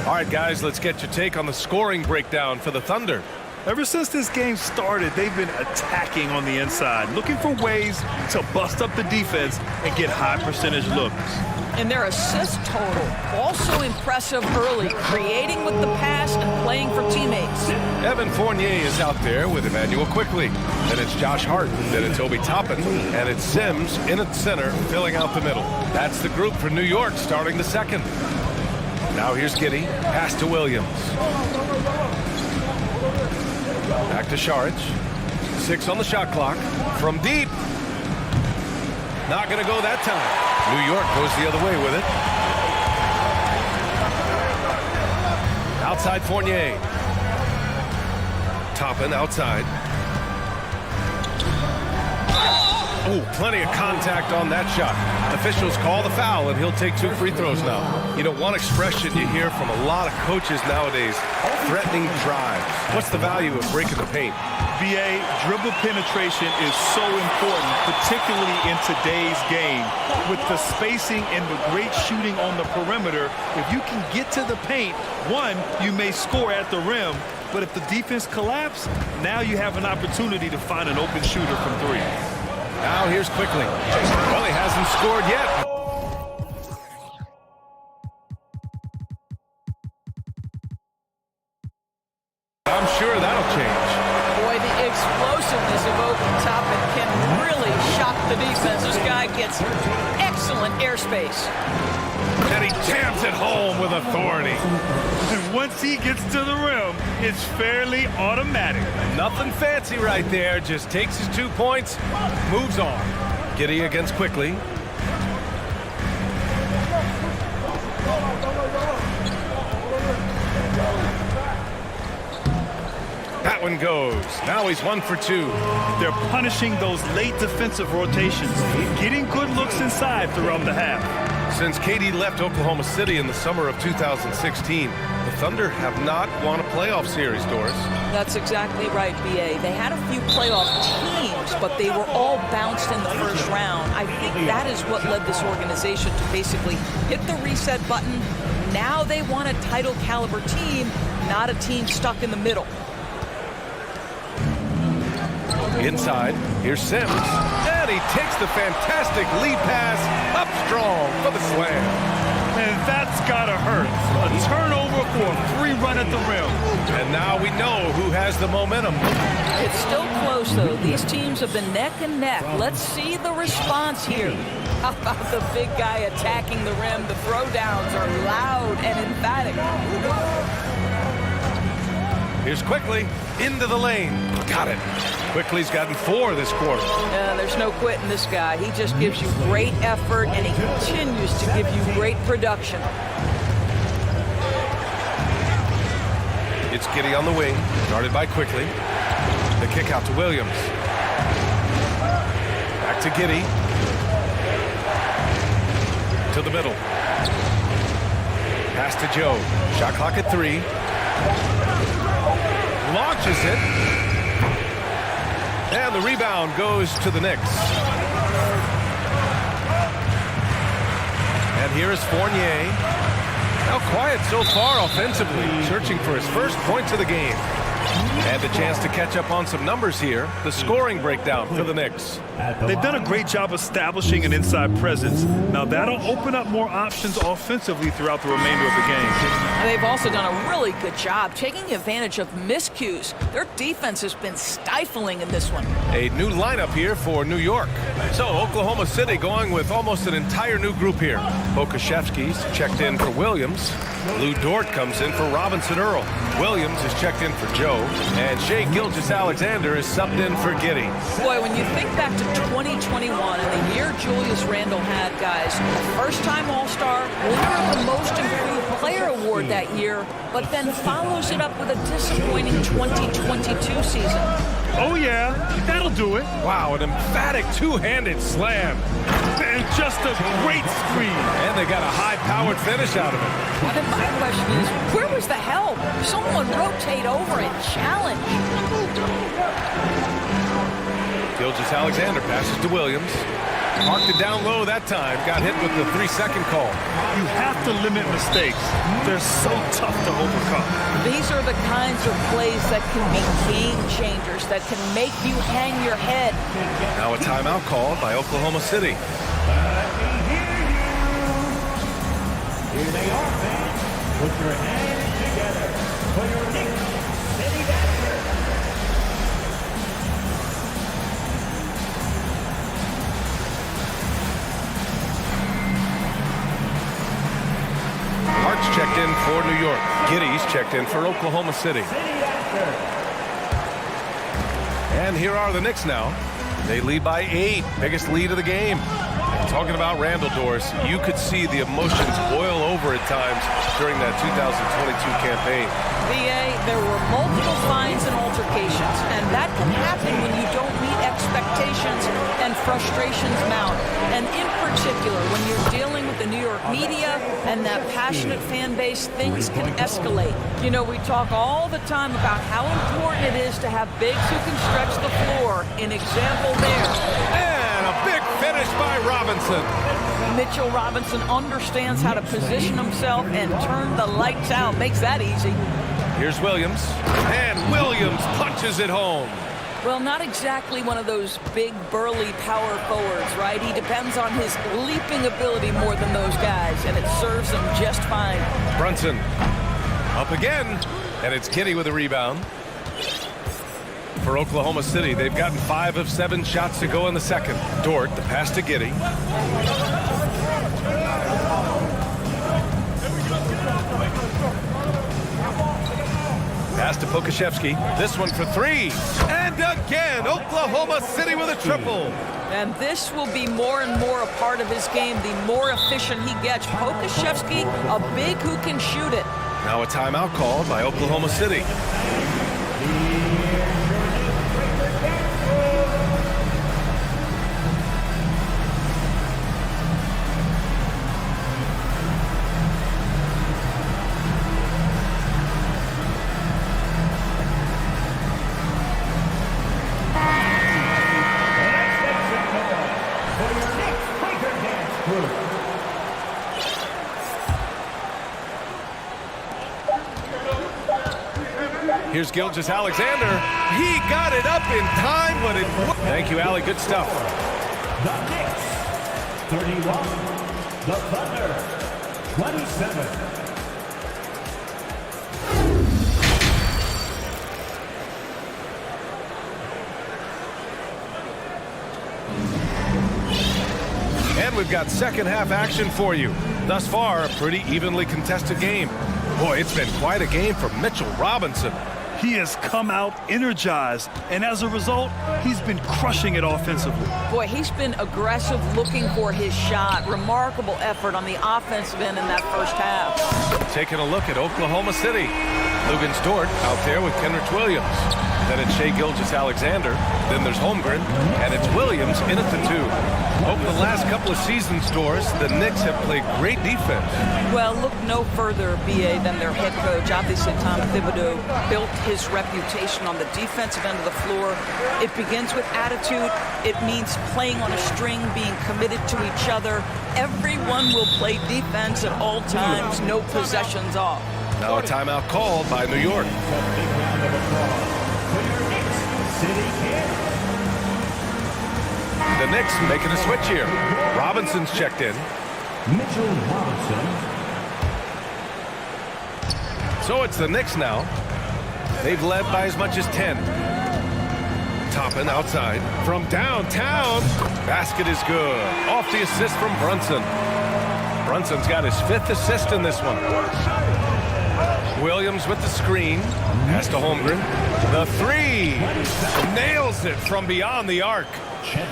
All right, guys, let's get your take on the scoring breakdown for the Thunder. Ever since this game started, they've been attacking on the inside, looking for ways to bust up the defense and get high percentage looks. And their assist total, also impressive early, creating with the pass and playing for teammates. Evan Fournier is out there with Emmanuel Quickly. Then it's Josh Hart, then it's Obi Toppin, and it's Sims in at center, filling out the middle. That's the group for New York starting the second. Now here's Giddey, pass to Williams. Back to Saric. 6 on the shot clock. From deep. Not going to go that time. New York goes the other way with it. Outside Fournier. Toppin outside. Ooh, plenty of contact on that shot. Officials call the foul, and he'll take 2 free throws now. You know, one expression you hear from a lot of coaches nowadays, threatening drives. What's the value of breaking the paint? BA, dribble penetration is so important, particularly in today's game. With the spacing and the great shooting on the perimeter, if you can get to the paint, one, you may score at the rim, but if the defense collapses, now you have an opportunity to find an open shooter from 3. Now here's Quickly. Well, he hasn't scored yet. I'm sure that'll change. Boy, the explosiveness of Obi Toppin can really shock the defense. This guy gets excellent airspace. And he jams it home with authority. And once he gets to the rim, it's fairly automatic. Nothing fancy right there. Just takes his 2 points, moves on. Giddey against Quickly. That one goes. Now he's 1 for 2. They're punishing those late defensive rotations, getting good looks inside throughout the half. Since KD left Oklahoma City in the summer of 2016, the Thunder have not won a playoff series, Doris. That's exactly right, BA. They had a few playoff teams, but they were all bounced in the first round. I think that is what led this organization to basically hit the reset button. Now they want a title caliber team, not a team stuck in the middle. Inside, here's Sims. And he takes the fantastic lead pass up strong for the slam. And that's gotta hurt. A turnover for a free run at the rim. And now we know who has the momentum. It's still close, though. These teams have been neck and neck. Let's see the response here. How about the big guy attacking the rim? The throwdowns are loud and emphatic. Here's Quickly into the lane. Got it. Quickly's gotten 4 this quarter. There's no quitting this guy. He just gives you great effort, and he continues to give you great production. It's Giddey on the wing, guarded by Quickly. The kick out to Williams. Back to Giddey. To the middle. Pass to Joe. Shot clock at 3. Launches it. And the rebound goes to the Knicks. And here is Fournier. Now quiet so far offensively, searching for his first points of the game. And a chance to catch up on some numbers here. The scoring breakdown for the Knicks. They've done a great job establishing an inside presence. Now that'll open up more options offensively throughout the remainder of the game. And they've also done a really good job taking advantage of miscues. Their defense has been stifling in this one. A new lineup here for New York. So Oklahoma City going with almost an entire new group here. Pokashevsky's checked in for Williams. Lou Dort comes in for Robinson Earl. Williams is checked in for Joe. And Shai Gilgeous-Alexander is subbed in for Giddey. Boy, when you think back to 2021 and the year Julius Randle had, guys, first-time All-Star, winner of the Most Improved Player Award that year, but then follows it up with a disappointing 2022 season. Oh yeah, that'll do it. Wow, an emphatic two-handed slam. And just a great screen. And they got a high-powered finish out of it. And then my question is, where was the help? Someone rotate over and challenge. Gilgeous-Alexander passes to Williams. Marked it down low that time. Got hit with the 3-second call. You have to limit mistakes. They're so tough to overcome. These are the kinds of plays that can be game changers, that can make you hang your head. Now a timeout called by Oklahoma City. Here they are, fans. Put your hands together for your Knicks City Badger. Hart's checked in for New York. Giddey's checked in for Oklahoma City. And here are the Knicks now. They lead by 8. Biggest lead of the game. Talking about Randall, Doris, you could see the emotions boil over at times during that 2022 campaign. BA, there were multiple fines and altercations, and that can happen when you don't meet expectations and frustrations mount. And in particular, when you're dealing with the New York media and that passionate fan base, things can escalate. You know, we talk all the time about how important it is to have bigs who can stretch the floor. An example there. And a big finish by Robinson. Mitchell Robinson understands how to position himself and turn the lights out. Makes that easy. Here's Williams. And Williams punches it home. Well, not exactly one of those big, burly power forwards, right? He depends on his leaping ability more than those guys, and it serves him just fine. Brunson up again, and it's Giddey with a rebound. For Oklahoma City, they've gotten 5 of 7 shots to go in the second. Dort, the pass to Giddey. Pass to Pokashevsky. This one for 3. And again, Oklahoma City with a triple. And this will be more and more a part of his game, the more efficient he gets. Pokashevsky, a big who can shoot it. Now a timeout called by Oklahoma City. Here's Gilgeous-Alexander. He got it up in time, but it... Thank you, Allie. Good stuff. The Knicks, 31. The Thunder, 27. And we've got second half action for you. Thus far, a pretty evenly contested game. Boy, it's been quite a game for Mitchell Robinson. He has come out energized, and as a result, he's been crushing it offensively. Boy, he's been aggressive looking for his shot. Remarkable effort on the offensive end in that first half. Taking a look at Oklahoma City. Lugens Dort out there with Kenrich Williams. Then it's Shai Gilgeous-Alexander. Then there's Holmgren, and it's Williams in at the 2. Over the last couple of seasons, Doris, the Knicks have played great defense. Well, look no further, BA, than their head coach. Obviously, Tom Thibodeau built his reputation on the defensive end of the floor. It begins with attitude. It means playing on a string, being committed to each other. Everyone will play defense at all times, no possessions off. Now a timeout called by New York. The Knicks making a switch here. Robinson's checked in. Mitchell Robinson. So it's the Knicks now. They've led by as much as 10. Toppin outside from downtown. Basket is good. Off the assist from Brunson. Brunson's got his 5th assist in this one. Williams with the screen. Pass to Holmgren. The 3. Nails it from beyond the arc.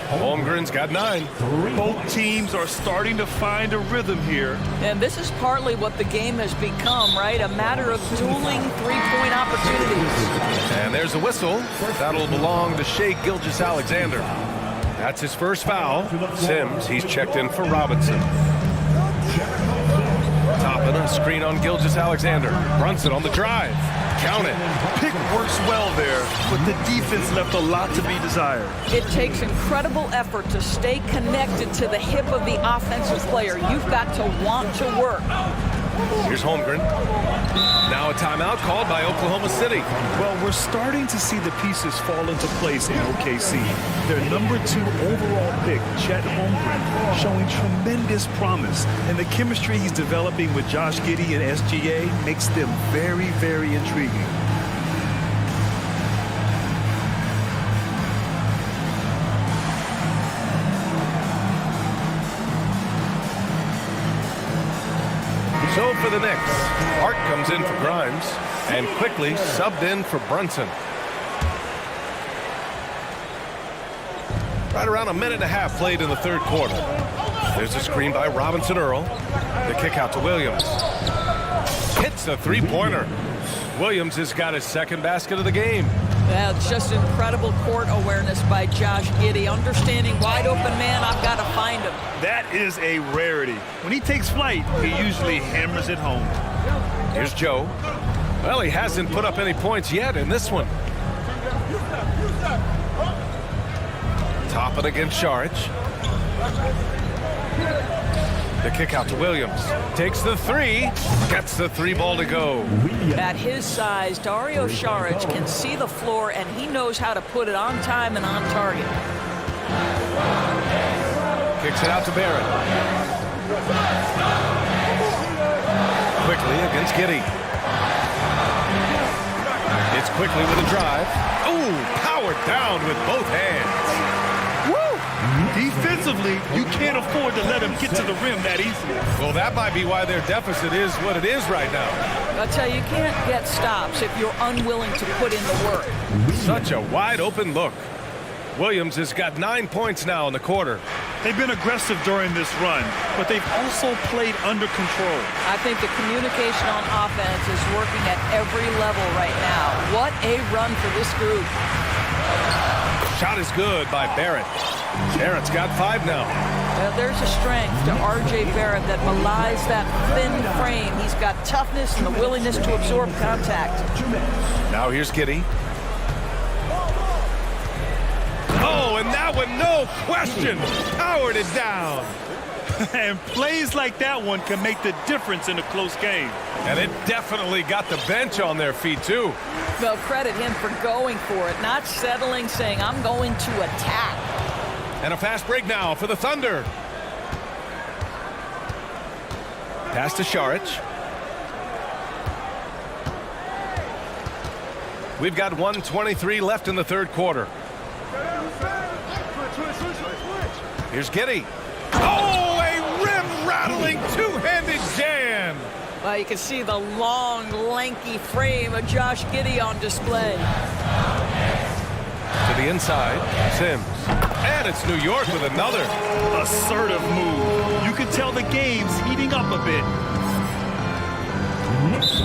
Holmgren's got 9. Both teams are starting to find a rhythm here. And this is partly what the game has become, right? A matter of dueling three-point opportunities. And there's a whistle. That'll belong to Shai Gilgeous-Alexander. That's his first foul. Sims, he's checked in for Robinson. Toppin, a screen on Gilgeous-Alexander. Brunson on the drive. Count it. Pick works well there, but the defense left a lot to be desired. It takes incredible effort to stay connected to the hip of the offensive player. You've got to want to work. Here's Holmgren. Now a timeout called by Oklahoma City. Well, we're starting to see the pieces fall into place in OKC. Their number 2 overall pick, Chet Holmgren, showing tremendous promise. And the chemistry he's developing with Josh Giddey and SGA makes them very, very intriguing. So for the Knicks, Hart comes in for Grimes and quickly subbed in for Brunson. Right around a minute and a half played in the third quarter. There's a screen by Robinson Earl. The kick out to Williams. Hits a three-pointer. Williams has got his 2nd basket of the game. Yeah, it's just incredible court awareness by Josh Giddey. Understanding wide open man, I've got to find him. That is a rarity. When he takes flight, he usually hammers it home. Here's Joe. Well, he hasn't put up any points yet in this one. Toppin against Saric. The kick out to Williams. Takes the 3. Gets the 3 ball to go. At his size, Dario Saric can see the floor, and he knows how to put it on time and on target. Kicks it out to Barrett. Quickly against Giddey. It's quickly with a drive. Ooh, powered down with both hands. Defensively, you can't afford to let him get to the rim that easily. Well, that might be why their deficit is what it is right now. I'll tell you, you can't get stops if you're unwilling to put in the work. Such a wide open look. Williams has got 9 points now in the quarter. They've been aggressive during this run, but they've also played under control. I think the communication on offense is working at every level right now. What a run for this group. Shot is good by Barrett. Barrett's got 5 now. Well, there's a strength to R.J. Barrett that belies that thin frame. He's got toughness and the willingness to absorb contact. Now here's Giddey. Oh, and that one, no question, powered it down. And plays like that one can make the difference in a close game. And it definitely got the bench on their feet, too. Well, credit him for going for it, not settling, saying, I'm going to attack. And a fast break now for the Thunder. Pass to Saric. We've got 1:23 left in the third quarter. Here's Giddey. Oh, a rim-rattling two-handed jam. Well, you can see the long, lanky frame of Josh Giddey on display. To the inside, Sims. And it's New York with another. Assertive move. You can tell the game's heating up a bit.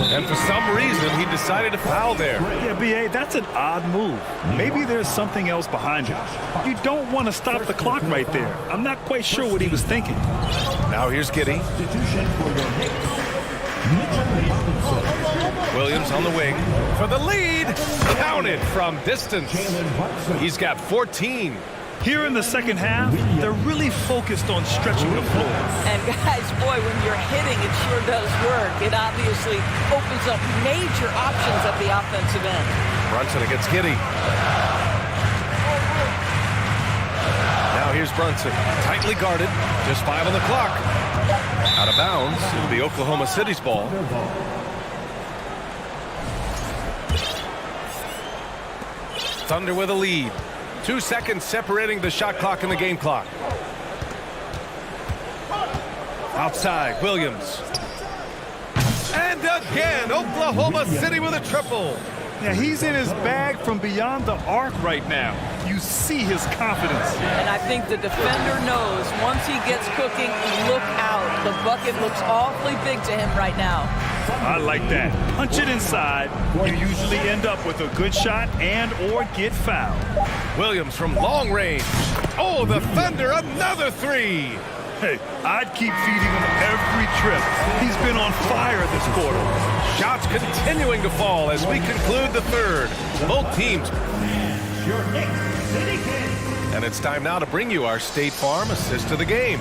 And for some reason, he decided to foul there. Yeah, B.A., that's an odd move. Maybe there's something else behind it. You don't want to stop the clock right there. I'm not quite sure what he was thinking. Now here's Giddey. Williams on the wing for the lead. Counted from distance. He's got 14. Here in the second half, they're really focused on stretching the floor. And guys, boy, when you're hitting, it sure does work. It obviously opens up major options at the offensive end. Brunson against Giddey. Now here's Brunson, tightly guarded, just 5 on the clock. Out of bounds, it'll be Oklahoma City's ball. Thunder with a lead. 2 seconds separating the shot clock and the game clock. Outside, Williams. And again, Oklahoma City with a triple. Yeah, he's in his bag from beyond the arc right now. You see his confidence. And I think the defender knows once he gets cooking, look out. The bucket looks awfully big to him right now. I like that. Punch it inside. You usually end up with a good shot and or get fouled. Williams from long range. Oh, the Thunder, another three. Hey, I'd keep feeding him every trip. He's been on fire this quarter. Shots continuing to fall as we conclude the third. Both teams. And it's time now to bring you our State Farm assist of the game.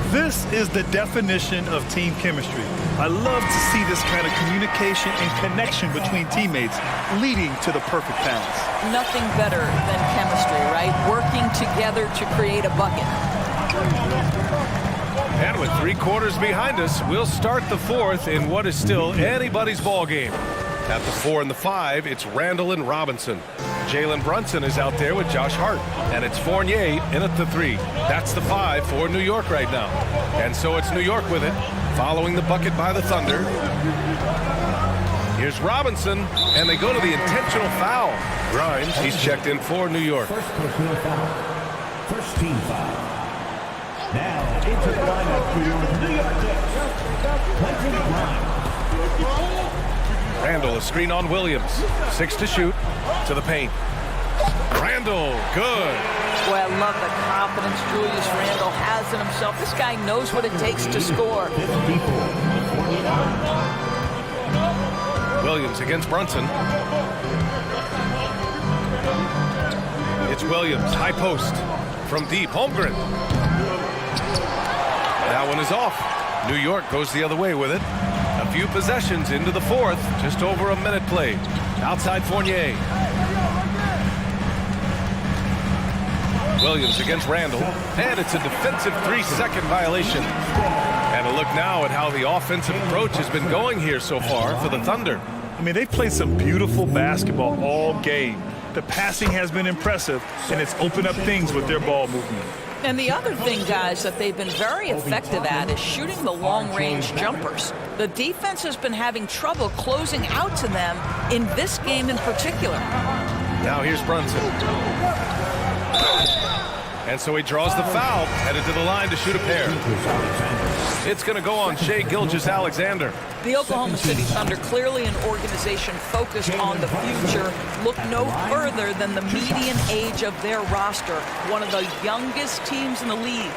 This is the definition of team chemistry. I love to see this kind of communication and connection between teammates leading to the perfect pass. Nothing better than chemistry, right? Working together to create a bucket. And with 3 quarters behind us, we'll start the fourth in what is still anybody's ball game. At the 4 and the 5, it's Randall and Robinson. Jalen Brunson is out there with Josh Hart. And it's Fournier in at the 3. That's the 5 for New York right now. And so it's New York with it, following the bucket by the Thunder. Here's Robinson, and they go to the intentional foul. Grimes, he's checked in for New York. First personal foul. First team foul. Now into the lineup for your New York Knicks. Quentin Grimes. Randall, a screen on Williams. 6 to shoot, to the paint. Randall, good. Boy, I love the confidence Julius Randall has in himself. This guy knows what it takes to score. Williams against Brunson. It's Williams, high post. From deep, Holmgren. That one is off. New York goes the other way with it. A few possessions into the fourth, just over a minute played. Outside Fournier. Williams against Randall, and it's a defensive 3-second violation. And a look now at how the offensive approach has been going here so far for the Thunder. I mean, they've played some beautiful basketball all game. The passing has been impressive, and it's opened up things with their ball movement. And the other thing, guys, that they've been very effective at is shooting the long-range jumpers. The defense has been having trouble closing out to them in this game in particular. Now here's Brunson. And so he draws the foul, headed to the line to shoot a pair. It's going to go on Shai Gilgeous-Alexander. The Oklahoma City Thunder, clearly an organization focused on the future, look no further than the median age of their roster, one of the youngest teams in the league.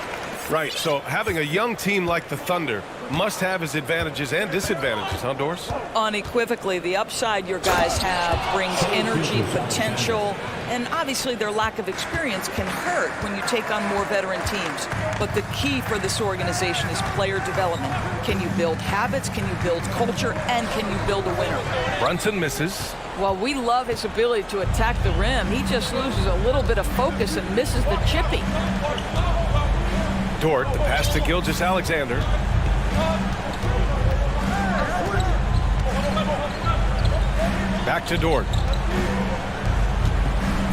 Right, so having a young team like the Thunder must have its advantages and disadvantages, huh, Doris? Unequivocally, the upside your guys have brings energy, potential, and obviously their lack of experience can hurt when you take on more veteran teams. But the key for this organization is player development. Can you build habits? Can you build culture? And can you build a winner? Brunson misses. Well, we love his ability to attack the rim. He just loses a little bit of focus and misses the chippy. Dort, the pass to Gilgeous-Alexander. Back to Dort.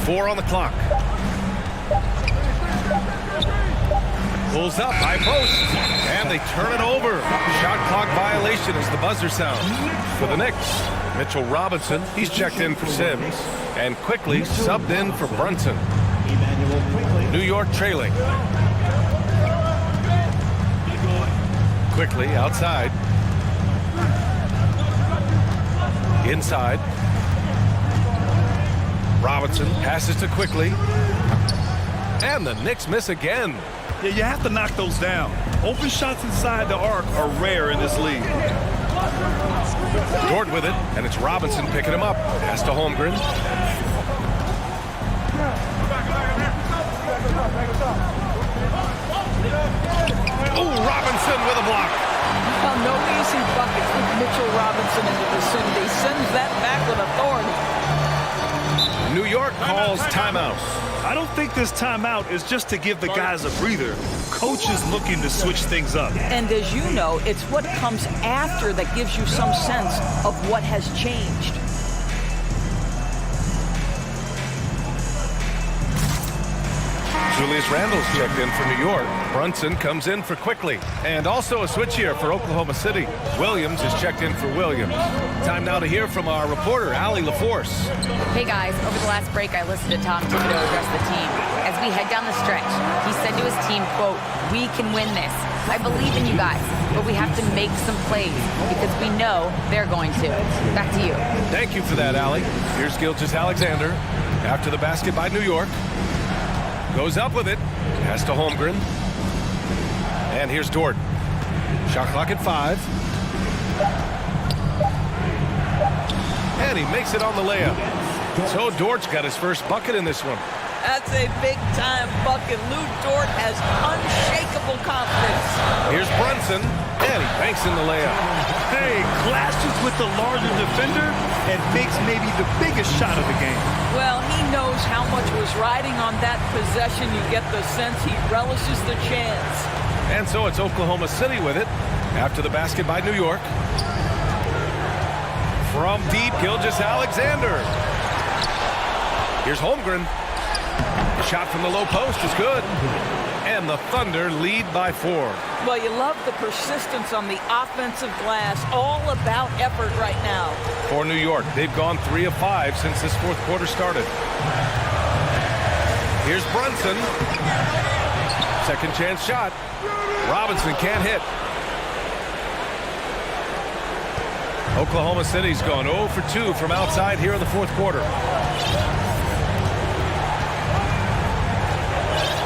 4 on the clock. Pulls up, high post, and they turn it over. Shot clock violation as the buzzer sounds. For the Knicks, Mitchell Robinson, he's checked in for Sims, and quickly subbed in for Brunson. New York trailing. Quickly outside. Inside. Robinson passes to Quickly. And the Knicks miss again. Yeah, you have to knock those down. Open shots inside the arc are rare in this league. Dort with it, and it's Robinson picking him up. Pass to Holmgren. Oh, Robinson with a block. Well, no easy buckets with Mitchell Robinson in the vicinity. Sends that back with authority. York calls timeout. I don't think this timeout is just to give the guys a breather. Coach is looking to switch things up. And as you know, it's what comes after that gives you some sense of what has changed. Julius Randle's checked in for New York. Brunson comes in for Quickly. And also a switch here for Oklahoma City. Williams is checked in for Williams. Time now to hear from our reporter, Allie LaForce. Hey guys, over the last break, I listened to Tom Thibodeau address the team. As we head down the stretch, he said to his team, quote, "We can win this. I believe in you guys, but we have to make some plays because we know they're going to." Back to you. Thank you for that, Allie. Here's Gilgeous-Alexander. After the basket by New York. Goes up with it. Has to Holmgren. And here's Dort. Shot clock at 5. And he makes it on the layup. So Dort's got his first bucket in this one. That's a big-time bucket. Lou Dort has unshakable confidence. Here's Brunson, and he banks in the layup. Hey, clashes with the larger defender and makes maybe the biggest shot of the game. Well, he knows how much was riding on that possession. You get the sense he relishes the chance. And so it's Oklahoma City with it after the basket by New York. From deep, Gilgeous-Alexander. Here's Holmgren. Shot from the low post is good. And the Thunder lead by 4. Well, you love the persistence on the offensive glass. All about effort right now. For New York, they've gone 3 of 5 since this fourth quarter started. Here's Brunson. Second chance shot. Robinson can't hit. Oklahoma City's gone 0 for 2 from outside here in the fourth quarter.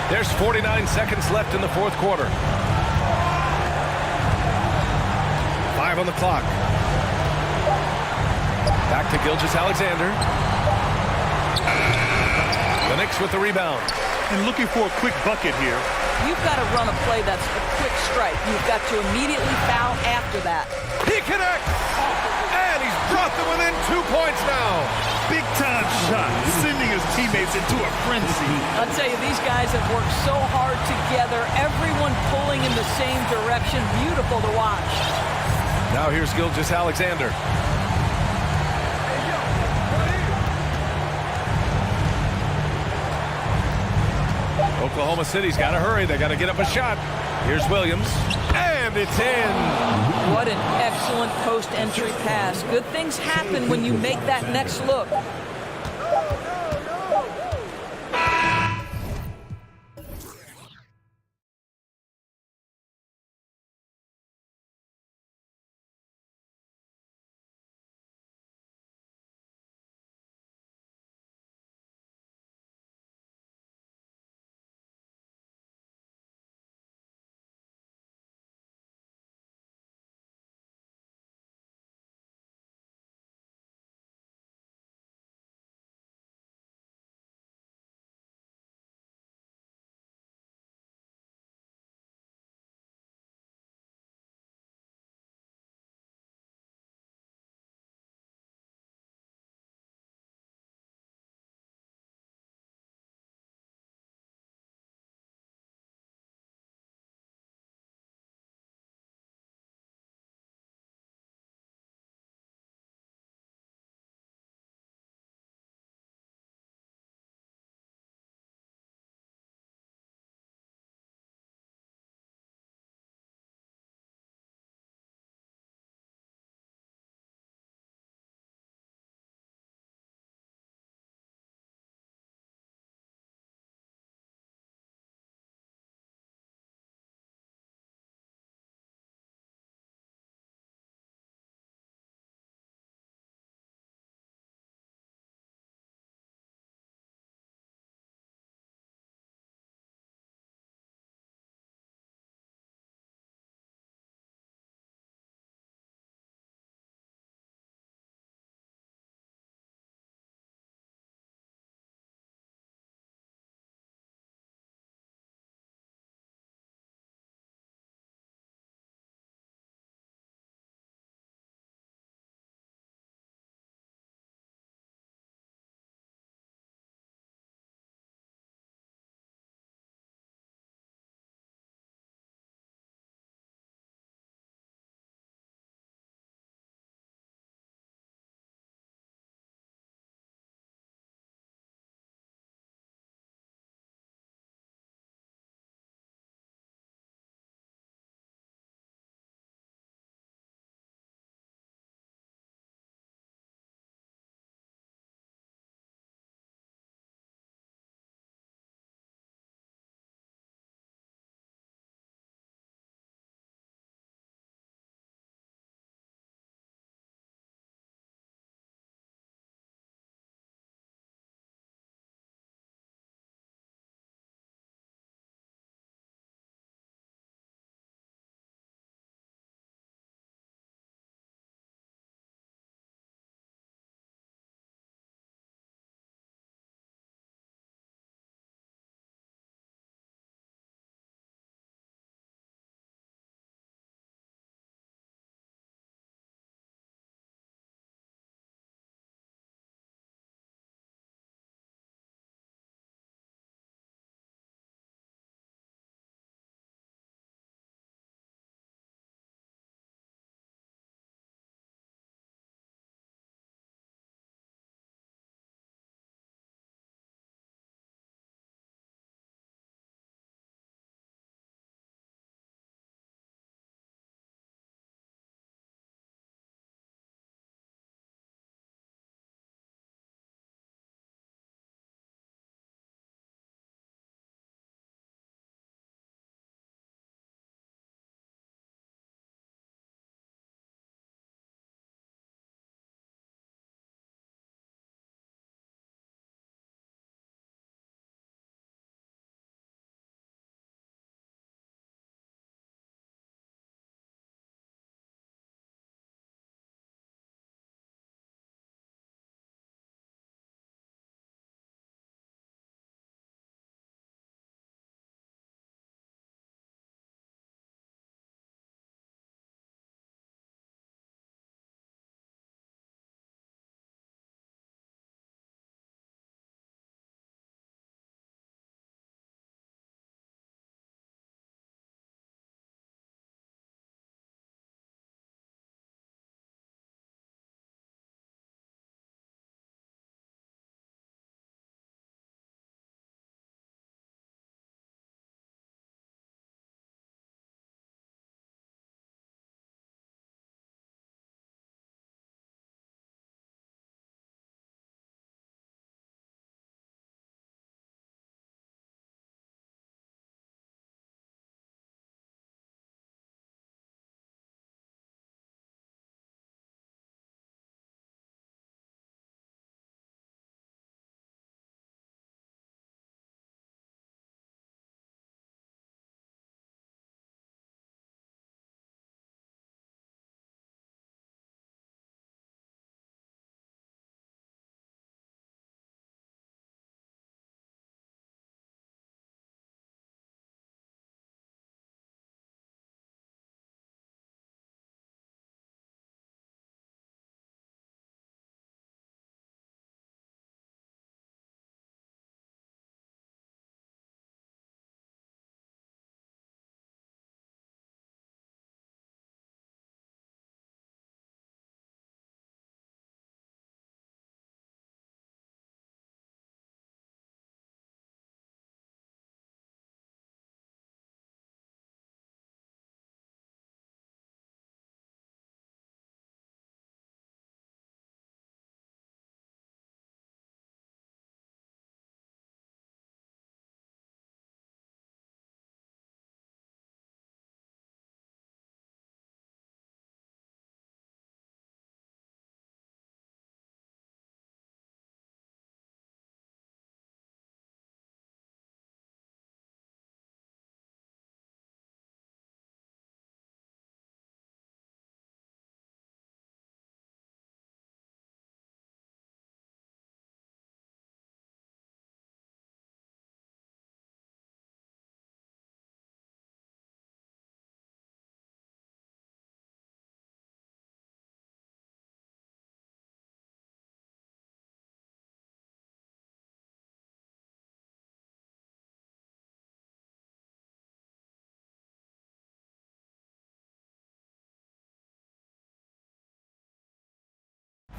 There's 49 seconds left in the fourth quarter. 5 on the clock. Back to Gilgeous-Alexander. The Knicks with the rebound. And looking for a quick bucket here. You've got to run a play that's a quick strike. You've got to immediately foul after that. He connects! And he's brought them within 2 points now. Big time shot, sending his teammates into a frenzy. I'll tell you, these guys have worked so hard together. Everyone pulling in the same direction. Beautiful to watch. Now here's Gilgeous-Alexander. Oklahoma City's got to hurry. They got to get up a shot. Here's Williams. And it's in. What an excellent post-entry pass. Good things happen when you make that next look.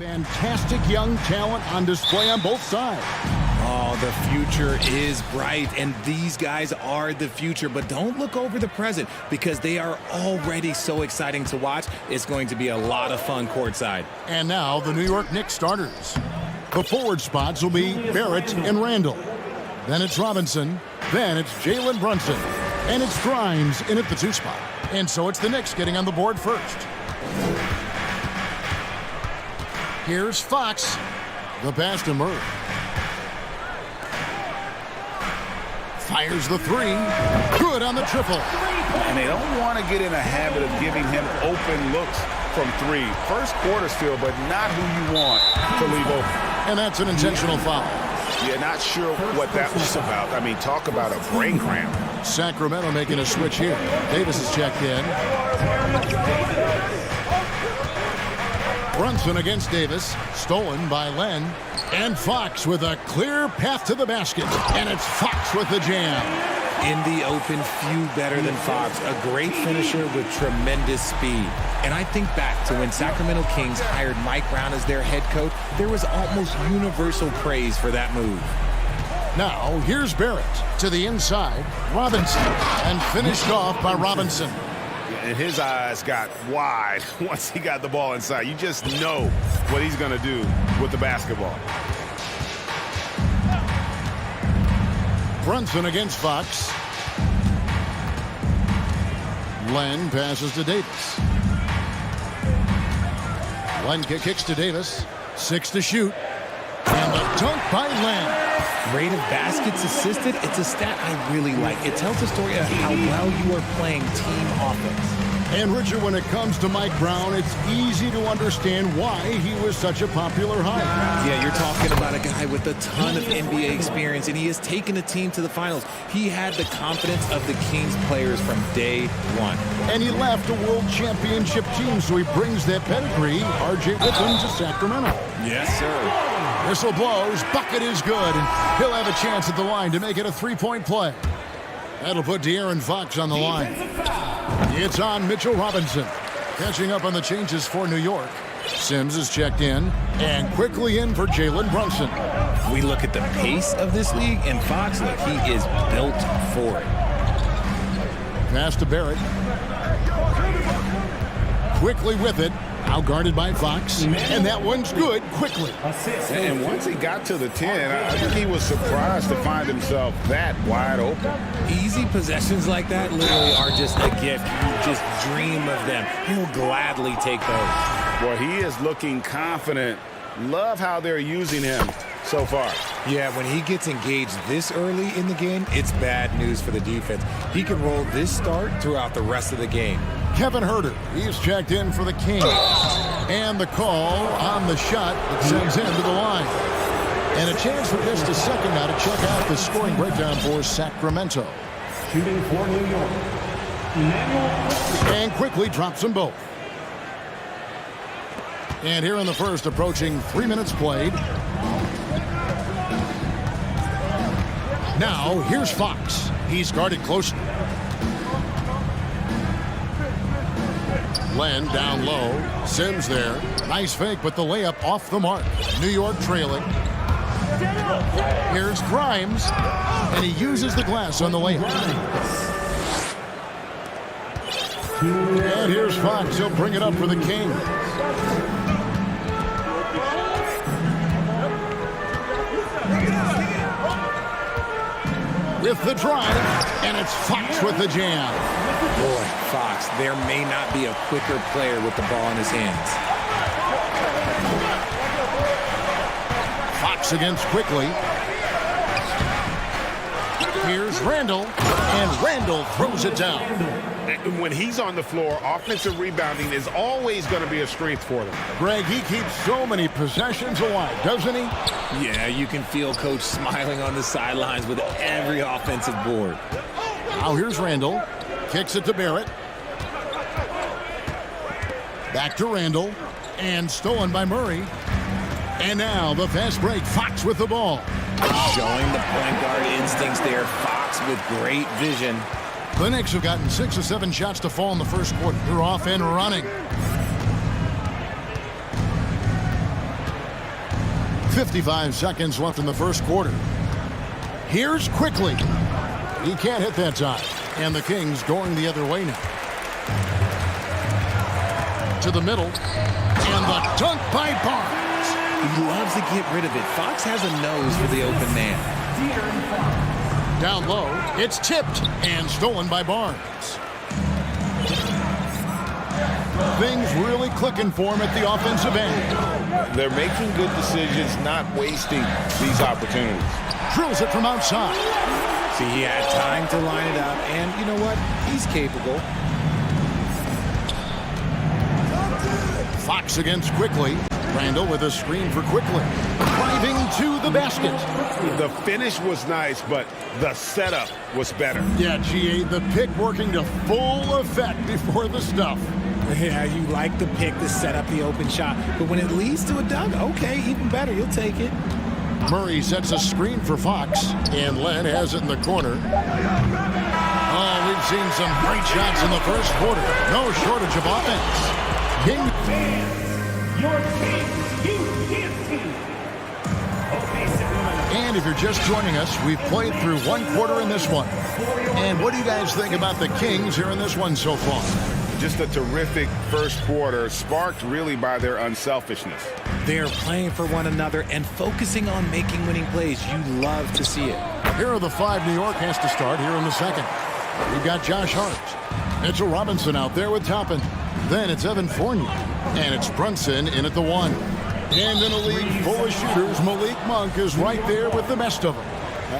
Fantastic young talent on display on both sides. Oh, the future is bright, and these guys are the future. But don't look over the present, because they are already so exciting to watch. It's going to be a lot of fun courtside. And now the New York Knicks starters. The forward spots will be Barrett and Randall. Then it's Robinson. Then it's Jalen Brunson. And it's Grimes in at the 2 spot. And so it's the Knicks getting on the board first. Here's Fox. The pass to Murray. Fires the 3. Good on the triple. And they don't want to get in a habit of giving him open looks from 3. First quarter still, but not who you want to leave open. And that's an intentional foul. Yeah, not sure what that was about. I mean, talk about a brain cramp. Sacramento making a switch here. Davis is checked in. Brunson against Davis. Stolen by Len. And Fox with a clear path to the basket. And it's Fox with the jam. In the open, few better than Fox. A great finisher with tremendous speed. And I think back to when Sacramento Kings hired Mike Brown as their head coach, there was almost universal praise for that move. Now, here's Barrett to the inside. Robinson. And finished off by Robinson. And his eyes got wide once he got the ball inside. You just know what he's going to do with the basketball. Brunson against Fox. Len passes to Davis. Len kicks to Davis. 6 to shoot. And the dunk by Len. Rate of baskets assisted, it's a stat I really like. It tells a story of how well you are playing team offense. And Richard, when it comes to Mike Brown, it's easy to understand why he was such a popular hire. Yeah, you're talking about a guy with a ton of NBA experience, and he has taken a team to the finals. He had the confidence of the Kings players from day one. And he left a world championship team, so he brings that pedigree, RJ with him, to Sacramento. Yes, sir. Whistle blows, bucket is good, and he'll have a chance at the line to make it a 3-point play. That'll put De'Aaron Fox on the line. It's on Mitchell Robinson. Catching up on the changes for New York. Sims is checked in, and quickly in for Jalen Brunson. We look at the pace of this league, and Fox, look, he is built for it. Pass to Barrett. Quickly with it. Now guarded by Fox. And that one's good quickly. And once he got to the 10, I think he was surprised to find himself that wide open. Easy possessions like that literally are just a gift. You just dream of them. He'll gladly take those. Well, he is looking confident. Love how they're using him so far. Yeah, when he gets engaged this early in the game, it's bad news for the defense. He can roll this start throughout the rest of the game. Kevin Herter, he's checked in for the Kings. And the call on the shot that sends him to the line. And a chance for just a second now to check out the scoring breakdown for Sacramento. Shooting for New York. And quickly drops them both. And here in the first, approaching 3 minutes played. Now, here's Fox. He's guarded closely. Len down low. Sims there. Nice fake, but the layup off the mark. New York trailing. Here's Grimes. And he uses the glass on the layup. And here's Fox. He'll bring it up for the Kings. With the drive, and it's Fox with the jam. Boy, Fox, there may not be a quicker player with the ball in his hands. Fox against quickly. Here's Randall, and Randall throws it down. When he's on the floor, offensive rebounding is always going to be a strength for them. Greg, he keeps so many possessions alive, doesn't he? Yeah, you can feel Coach smiling on the sidelines with every offensive board. Now here's Randall. Kicks it to Barrett. Back to Randall. And stolen by Murray. And now the fast break. Fox with the ball. Showing the point guard instincts there. Fox with great vision. The Knicks have gotten 6 or 7 shots to fall in the first quarter. They're off and running. 55 seconds left in the first quarter. Here's quickly. He can't hit that time. And the Kings going the other way now. To the middle. And the dunk by Barnes. He loves to get rid of it. Fox has a nose for the open man. Down low. It's tipped and stolen by Barnes. Things really clicking for him at the offensive end. They're making good decisions, not wasting these opportunities. Drills it from outside. See, he had time to line it up, and you know what? He's capable. Fox against Quickly. Randall with a screen for Quickly. Driving to the basket. The finish was nice, but the setup was better. Yeah, GA, the pick working to full effect before the stuff. Yeah, you like the pick to set up the open shot, but when it leads to a dunk, okay, even better, you'll take it. Murray sets a screen for Fox, and Len has it in the corner. Oh, we've seen some great shots in the first quarter. No shortage of offense. Your team. And if you're just joining us, we've played through one quarter in this one. And what do you guys think about the Kings here in this one so far? Just a terrific first quarter, sparked really by their unselfishness. They're playing for one another and focusing on making winning plays. You love to see it. Here are the five New York has to start here in the second. We've got Josh Hart. Mitchell Robinson out there with Toppin. Then it's Evan Fournier. And it's Brunson in at the one. And in a league full of shooters, Malik Monk is right there with the best of them.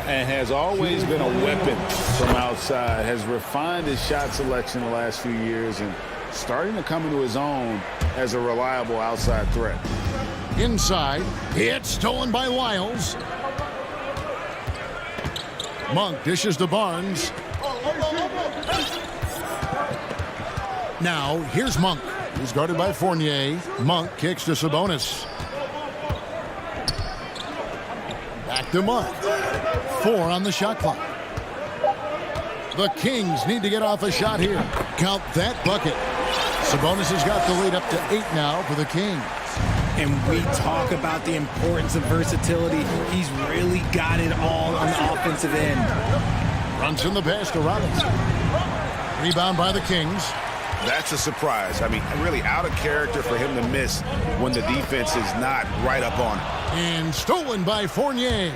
And has always been a weapon from outside, has refined his shot selection the last few years and starting to come into his own as a reliable outside threat. Inside, it's stolen by Lyles. Monk dishes to Barnes. Now, here's Monk. He's guarded by Fournier. Monk kicks to Sabonis. Back to Monk. 4 on the shot clock. The Kings need to get off a shot here. Count that bucket. Sabonis has got the lead up to 8 now for the Kings. And we talk about the importance of versatility. He's really got it all on the offensive end. Runs in the pass to Robinson. Rebound by the Kings. That's a surprise. I mean, really out of character for him to miss when the defense is not right up on him. And stolen by Fournier.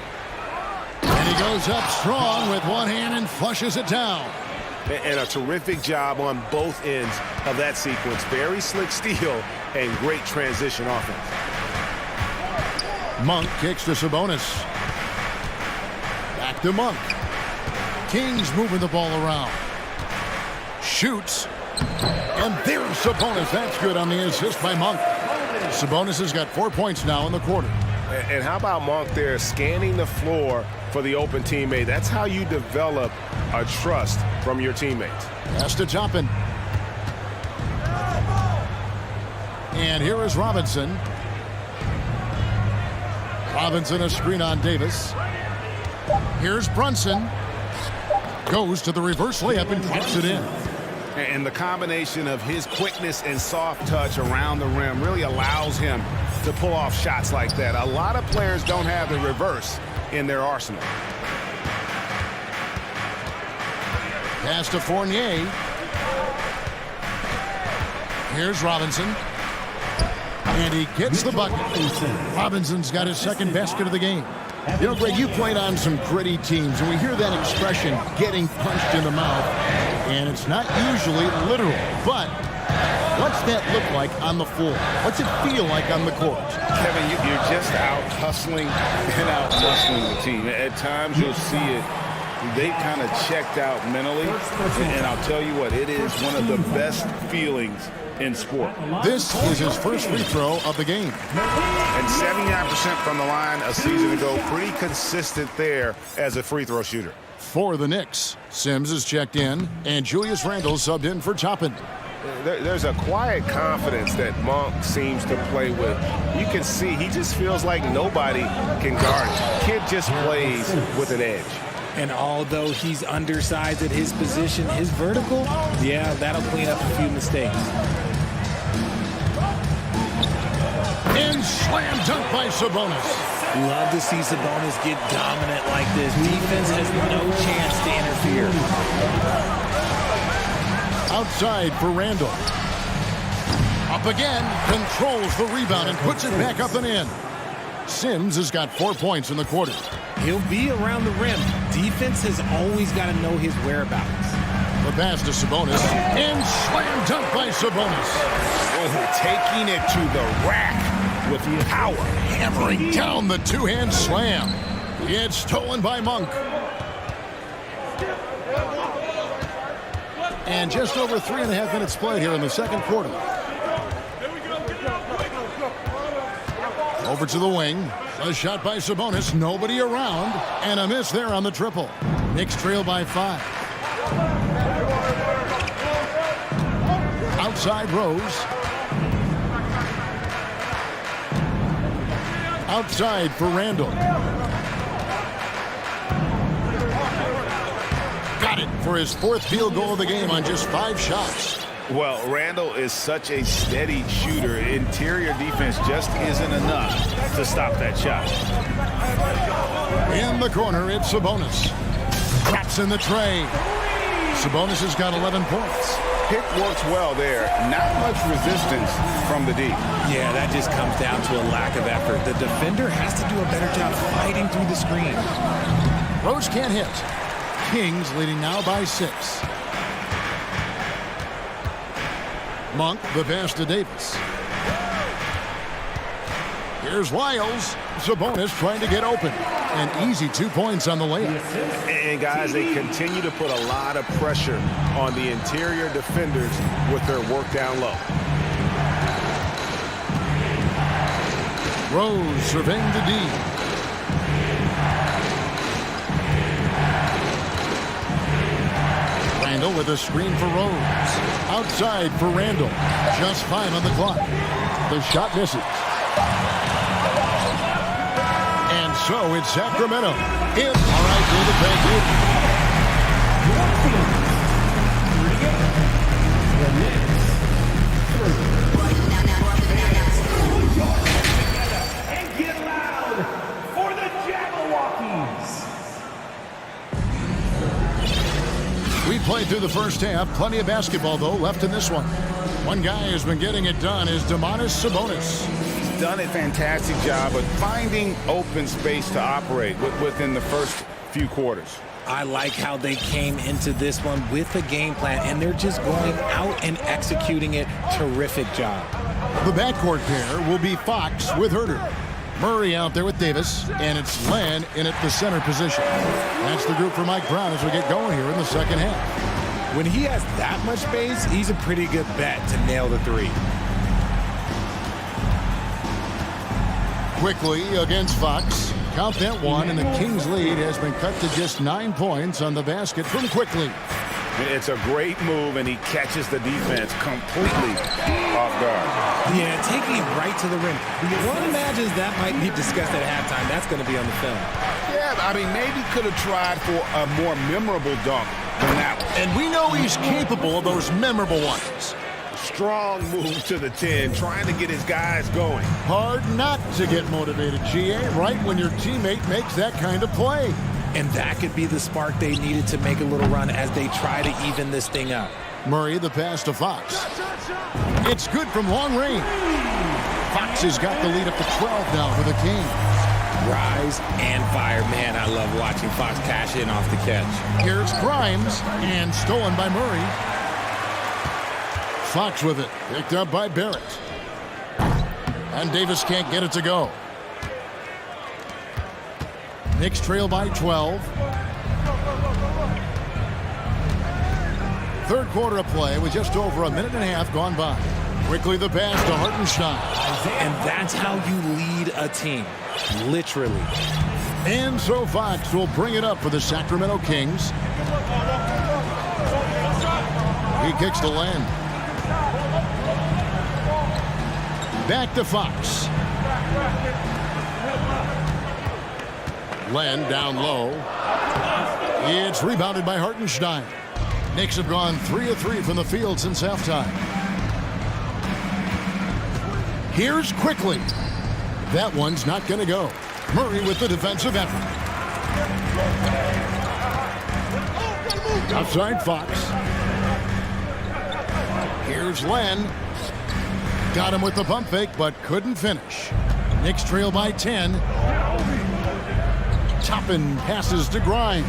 And he goes up strong with one hand and flushes it down. And a terrific job on both ends of that sequence. Very slick steal and great transition offense. Monk kicks to Sabonis. Back to Monk. Kings moving the ball around. Shoots. And there's Sabonis. That's good on the assist by Monk. Sabonis has got 4 points now in the quarter. And how about Monk there scanning the floor for the open teammate? That's how you develop a trust from your teammates. Pass to Toppin. And here is Robinson. Robinson a screen on Davis. Here's Brunson. Goes to the reverse layup and drops it in. And the combination of his quickness and soft touch around the rim really allows him to pull off shots like that. A lot of players don't have the reverse in their arsenal. Pass to Fournier. Here's Robinson. And he gets the bucket. Robinson's got his second basket of the game. You know, Greg, you played on some gritty teams, and we hear that expression, getting punched in the mouth, and it's not usually literal. But what's that look like on the floor? What's it feel like on the court? Kevin, you're just out hustling and out muscling the team. At times you'll see it. They kind of checked out mentally, and I'll tell you what, it is one of the best feelings in sport. This is his first free throw of the game. And 79% from the line a season ago. Pretty consistent there as a free throw shooter. For the Knicks, Sims is checked in, and Julius Randle subbed in for Toppin. There's a quiet confidence that Monk seems to play with. You can see he just feels like nobody can guard him. Kid just plays with an edge. And although he's undersized at his position, his vertical, yeah, that'll clean up a few mistakes. And slam dunk by Sabonis. Love to see Sabonis get dominant like this. Defense has no chance to interfere. Outside for Randall. Up again, controls the rebound and puts it back up and in. Sims has got 4 points in the quarter. He'll be around the rim. Defense has always got to know his whereabouts. The pass to Sabonis. And slam dunk by Sabonis. Oh, taking it to the rack with power. Hammering down the two-hand slam. It's stolen by Monk. And just over 3.5 minutes played here in the second quarter. Over to the wing. A shot by Sabonis. Nobody around. And a miss there on the triple. Knicks trail by 5. Outside Rose. Outside for Randall. Got it for his 4th field goal of the game on just 5 shots. Well, Randall is such a steady shooter. Interior defense just isn't enough to stop that shot. In the corner, it's Sabonis. Drops in the tray. Sabonis has got 11 points. Pick works well there. Not much resistance from the D. Yeah, that just comes down to a lack of effort. The defender has to do a better job fighting through the screen. Rose can't hit. Kings leading now by 6. Monk, the pass to Davis. Here's Lyles. Sabonis trying to get open. An easy 2 points on the layup. And guys, they continue to put a lot of pressure on the interior defenders with their work down low. Rose surveying the D. Randall with a screen for Rose. Outside for Randall. Just 5 on the clock. The shot misses. And so it's Sacramento. In. All right, David, thank you. And get loud for the Jabberwockies. We played through the first half. Plenty of basketball, though, left in this one. One guy who's been getting it done is Domantas Sabonis. He's done a fantastic job of finding open space to operate within the first few quarters. I like how they came into this one with a game plan, and they're just going out and executing it. Terrific job. The backcourt pair will be Fox with Herter. Murray out there with Davis, and it's Len in at the center position. That's the group for Mike Brown as we get going here in the second half. When he has that much space, he's a pretty good bet to nail the 3. Quickly against Fox. Count that 1, and the Kings lead has been cut to just 9 points on the basket from Quickly. It's a great move, and he catches the defense completely off guard. Yeah, taking it right to the rim. One imagines that might be discussed at halftime. That's going to be on the film. Yeah, I mean, maybe could have tried for a more memorable dunk than that one. And we know he's capable of those memorable ones. Strong move to the 10, trying to get his guys going. Hard not to get motivated, GA, right when your teammate makes that kind of play. And that could be the spark they needed to make a little run as they try to even this thing up. Murray, the pass to Fox. It's good from long range. Fox has got the lead up to 12 now for the Kings. Rise and fire. Man, I love watching Fox cash in off the catch. Here's Grimes, and stolen by Murray. Fox with it, picked up by Barrett. And Davis can't get it to go. Knicks trail by 12. Third quarter of play with just over a minute and a half gone by. Quickly the pass to Hartenstein. And that's how you lead a team, literally. And so Fox will bring it up for the Sacramento Kings. He kicks to Len. Back to Fox. Len down low. It's rebounded by Hartenstein. Knicks have gone 3 of 3 from the field since halftime. Here's quickly. That one's not going to go. Murray with the defensive effort. Outside Fox. Here's Len. Got him with the pump fake, but couldn't finish. Knicks trail by 10. Toppin passes to Grimes.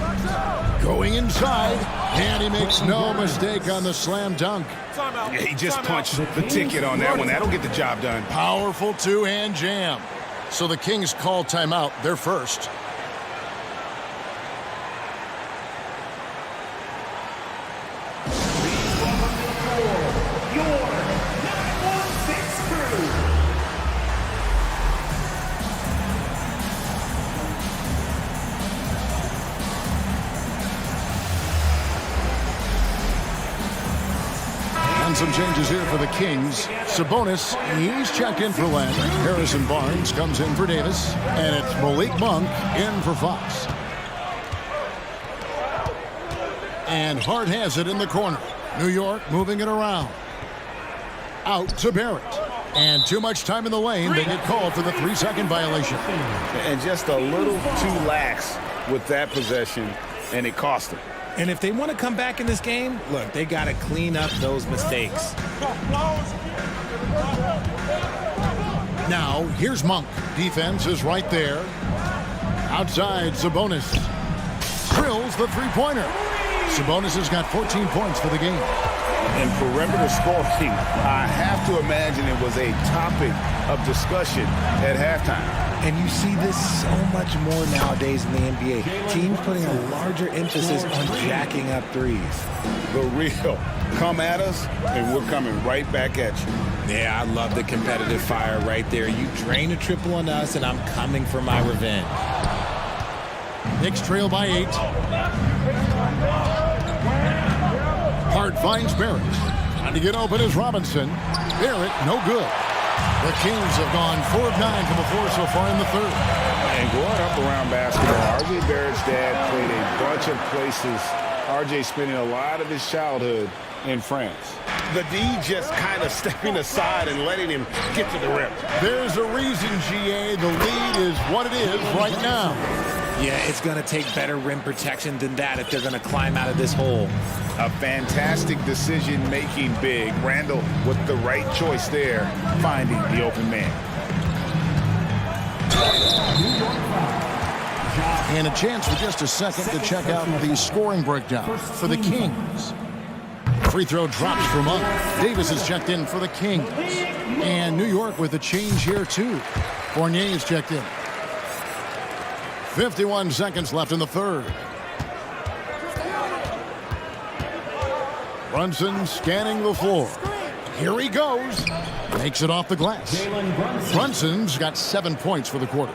Going inside, and he makes no mistake on the slam dunk. Yeah, he just punched the ticket on that one. That'll get the job done. Powerful two-hand jam. So the Kings call timeout. They're first. Some changes here for the Kings. Sabonis, he's checked in for Len. Harrison Barnes comes in for Davis. And it's Malik Monk in for Fox. And Hart has it in the corner. New York moving it around. Out to Barrett. And too much time in the lane. They get called for the 3-second violation. And just a little too lax with that possession, and it cost them. And if they want to come back in this game, look, they got to clean up those mistakes. Now, here's Monk. Defense is right there. Outside, Sabonis drills the three-pointer. Sabonis has got 14 points for the game. And perimeter scoring, I have to imagine it was a topic of discussion at halftime. And you see this so much more nowadays in the NBA. Teams putting a larger emphasis on jacking up threes. The real. Come at us, and we're coming right back at you. Yeah, I love the competitive fire right there. You drain a triple on us, and I'm coming for my revenge. Knicks trail by 8. Hart finds Barrett. Trying to get open is Robinson. Barrett, no good. The Kings have gone 4 of 9 from the floor so far in the third. And growing up around basketball, R.J. Barrett's dad played a bunch of places. R.J. spending a lot of his childhood in France. The D just kind of stepping aside and letting him get to the rim. There's a reason, GA. The lead is what it is right now. Yeah, it's going to take better rim protection than that if they're going to climb out of this hole. A fantastic decision-making big. Randall with the right choice there, finding the open man. And a chance for just a second to check out the scoring breakdown for the Kings. Free throw drops from Monk. Davis is checked in for the Kings. And New York with a change here, too. Fournier is checked in. 51 seconds left in the third. Brunson scanning the floor. Here he goes. Makes it off the glass. Brunson's got 7 points for the quarter.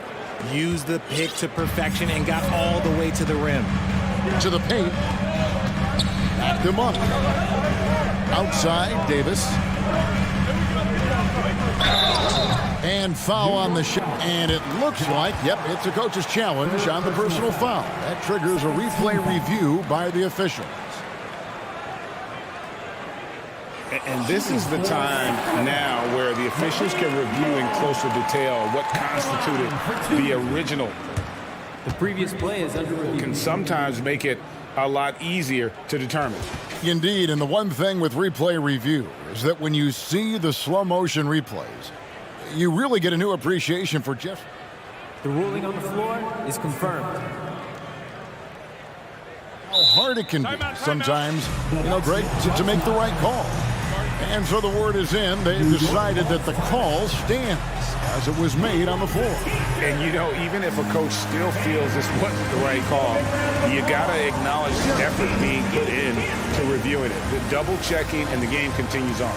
Used the pick to perfection and got all the way to the rim. To the paint. Back to Monk. Outside, Davis. And foul on the shot. And it looks like, yep, it's a coach's challenge on the personal foul. That triggers a replay review by the officials. And this is the time now where the officials can review in closer detail what constituted the original. The previous play is under review. Can sometimes make it a lot easier to determine. Indeed, and the one thing with replay review is that when you see the slow motion replays, you really get a new appreciation for Jeff. The ruling on the floor is confirmed. How hard it can be sometimes, Greg, to make the right call. And so the word is in. They've decided that the call stands as it was made on the floor. And, even if a coach still feels this wasn't the right call, you got to acknowledge the effort being put in to reviewing it. The double checking, and the game continues on.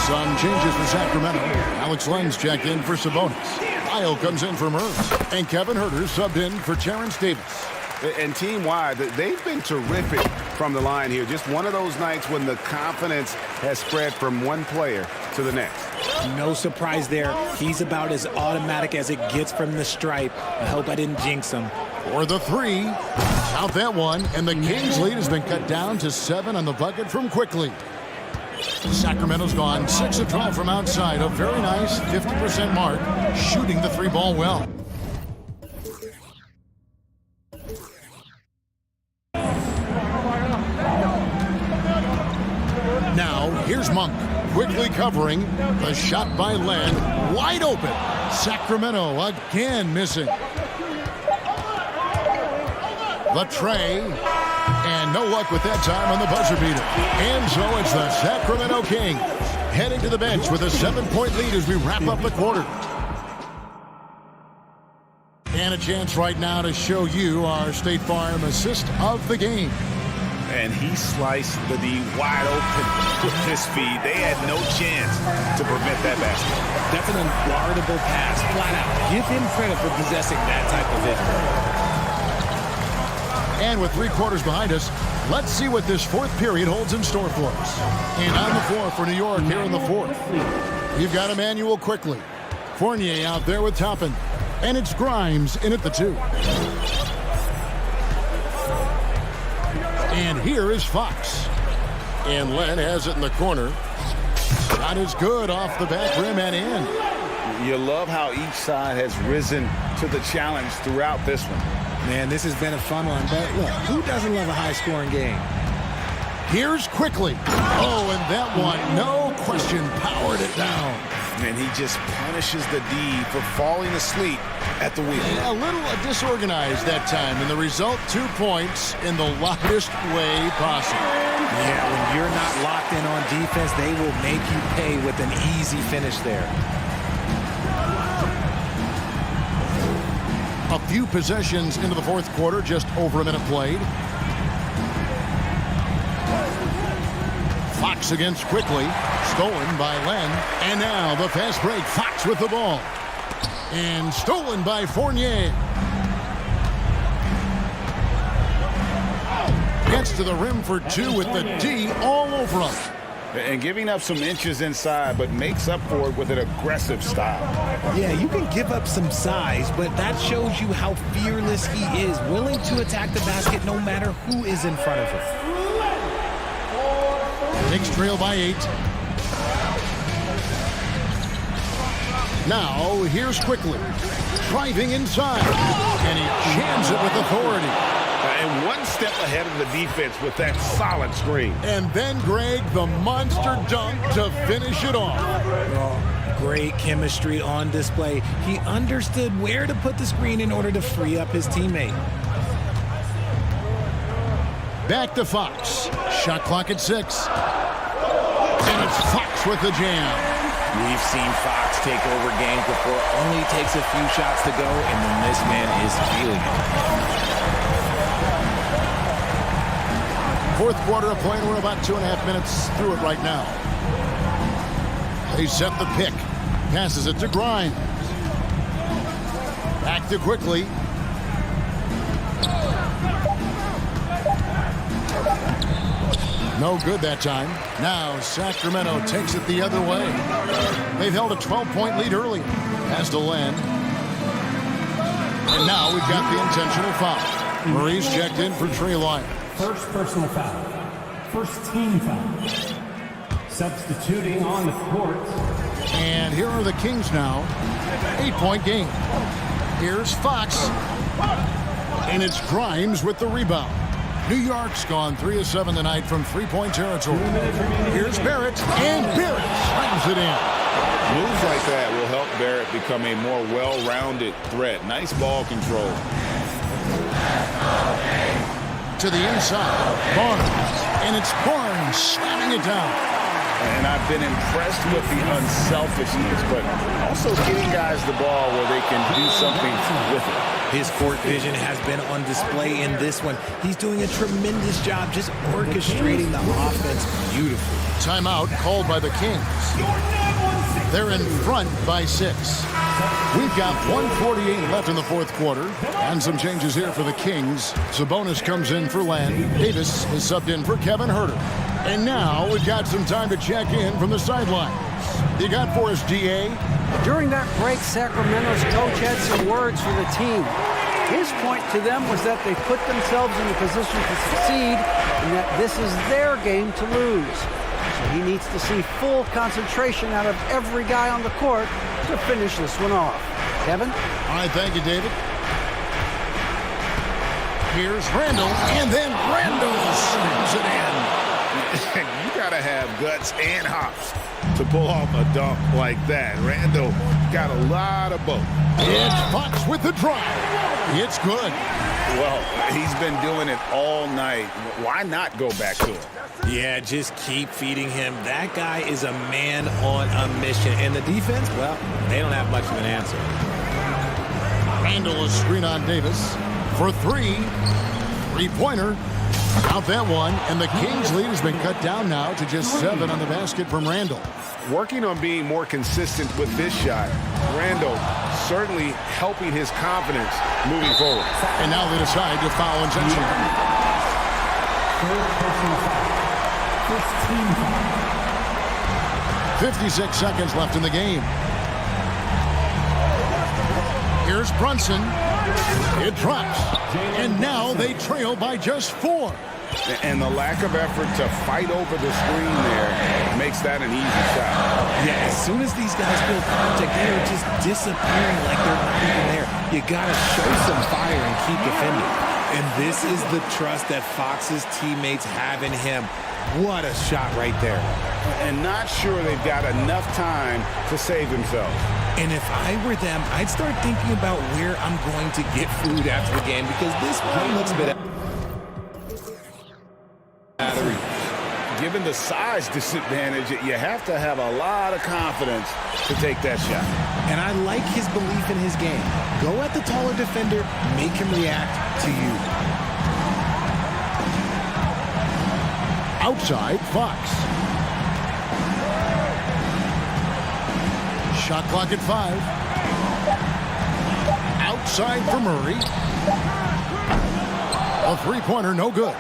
Some changes for Sacramento. Alex Len's checked in for Sabonis. Lyle comes in for Mertz. And Kevin Huerter subbed in for Terrence Davis. And team-wide, they've been terrific from the line here. Just one of those nights when the confidence has spread from one player to the next. No surprise there. He's about as automatic as it gets from the stripe. I hope I didn't jinx him. For the three, out that one, and the Kings' lead has been cut down to 7 on the bucket from Quickly. Sacramento's gone 6 of 12 from outside, a very nice 50% mark, shooting the three ball well. Now, here's Monk, quickly covering, the shot by Len, wide open. Sacramento again missing. The tray, and no luck with that time on the buzzer beater. And so it's the Sacramento Kings heading to the bench with a 7-point lead as we wrap up the quarter. And a chance right now to show you our State Farm assist of the game. And he sliced the D wide open with his feed. They had no chance to prevent that basket. That's an unguardable pass, flat out. Give him credit for possessing that type of vision. And with 3 quarters behind us, let's see what this fourth period holds in store for us. And on the floor for New York here in the fourth, you've got Emmanuel Quickly. Fournier out there with Toppin. And it's Grimes in at the 2. And here is Fox. And Len has it in the corner. Shot is good off the back rim and in. You love how each side has risen to the challenge throughout this one. Man, this has been a fun one, but look, who doesn't love a high-scoring game? Here's Quickly. Oh, and that one, no question, powered it down. And he just punishes the D for falling asleep at the wheel. A little disorganized that time, and the result, 2 points in the loudest way possible. Yeah, when you're not locked in on defense, they will make you pay with an easy finish there. A few possessions into the fourth quarter, just over a minute played. Fox against Quickly, stolen by Len. And now the fast break, Fox with the ball. And stolen by Fournier. Gets to the rim for 2 with the D all over him. And giving up some inches inside, but makes up for it with an aggressive style. Yeah, you can give up some size, but that shows you how fearless he is, willing to attack the basket no matter who is in front of him. Knicks trail by 8. Now, here's Quickly, driving inside, and he jams it with authority. And one step ahead of the defense with that solid screen. And then, Greg, the monster dunk to finish it off. Oh, great chemistry on display. He understood where to put the screen in order to free up his teammate. Back to Fox. Shot clock at 6. And it's Fox with the jam. We've seen Fox take over games before. Only takes a few shots to go, and then this man is feeling it. Fourth quarter of play, and we're about 2.5 minutes through it right now. They set the pick. Passes it to Grimes. Back to Quickly. No good that time. Now Sacramento takes it the other way. They've held a 12-point lead earlier. Pass to Len. And now we've got the intentional foul. Murray's checked in for Trey Lyon. First personal foul. First team foul. Substituting on the court. And here are the Kings now. 8-point game. Here's Fox. And it's Grimes with the rebound. New York's gone 3 of 7 tonight from 3-point territory. Here's Barrett, and Barrett slams it in. Moves like that will help Barrett become a more well-rounded threat. Nice ball control. To the inside, Barnes, and it's Barnes slamming it down. And I've been impressed with the unselfishness, but also getting guys the ball where they can do something with it. His court vision has been on display in this one. He's doing a tremendous job just orchestrating the offense beautifully. Timeout called by the Kings. Your 916 They're in front by 6. We've got 1:48 left in the fourth quarter. And some changes here for the Kings. Sabonis comes in for Len. Davis is subbed in for Kevin Huerter. And now we've got some time to check in from the sidelines. You got for us, DA? During that break, Sacramento's coach had some words for the team. His point to them was that they put themselves in a position to succeed and that this is their game to lose. So he needs to see full concentration out of every guy on the court to finish this one off. Kevin? All right, thank you, David. Here's Randall, and then Randall slams it in. You got to have guts and hops to pull off a dunk like that. Randall got a lot of both. It's Fox with the drive. It's good. Well, he's been doing it all night. Why not go back to it? Yeah, just keep feeding him. That guy is a man on a mission. And the defense, well, they don't have much of an answer. Randall is screen on Davis for 3. Three-pointer. Out that one, and the Kings' lead has been cut down now to just 7 on the basket from Randall. Working on being more consistent with this shot, Randall certainly helping his confidence moving forward. And now they decide to foul intentionally. 56 seconds left in the game. Here's Brunson. It drops. And now they trail by just 4. And the lack of effort to fight over the screen there makes that an easy shot. Yeah, as soon as these guys feel contact, they are just disappearing like they're not even there. You got to show some fire and keep defending. And this is the trust that Fox's teammates have in him. What a shot right there. And not sure they've got enough time to save themselves. And if I were them, I'd start thinking about where I'm going to get food after the game because this one looks a bit battery. Given the size disadvantage, you have to have a lot of confidence to take that shot. And I like his belief in his game. Go at the taller defender, make him react to you. Outside, Fox. Shot clock at 5. Outside for Murray. A three-pointer, no good.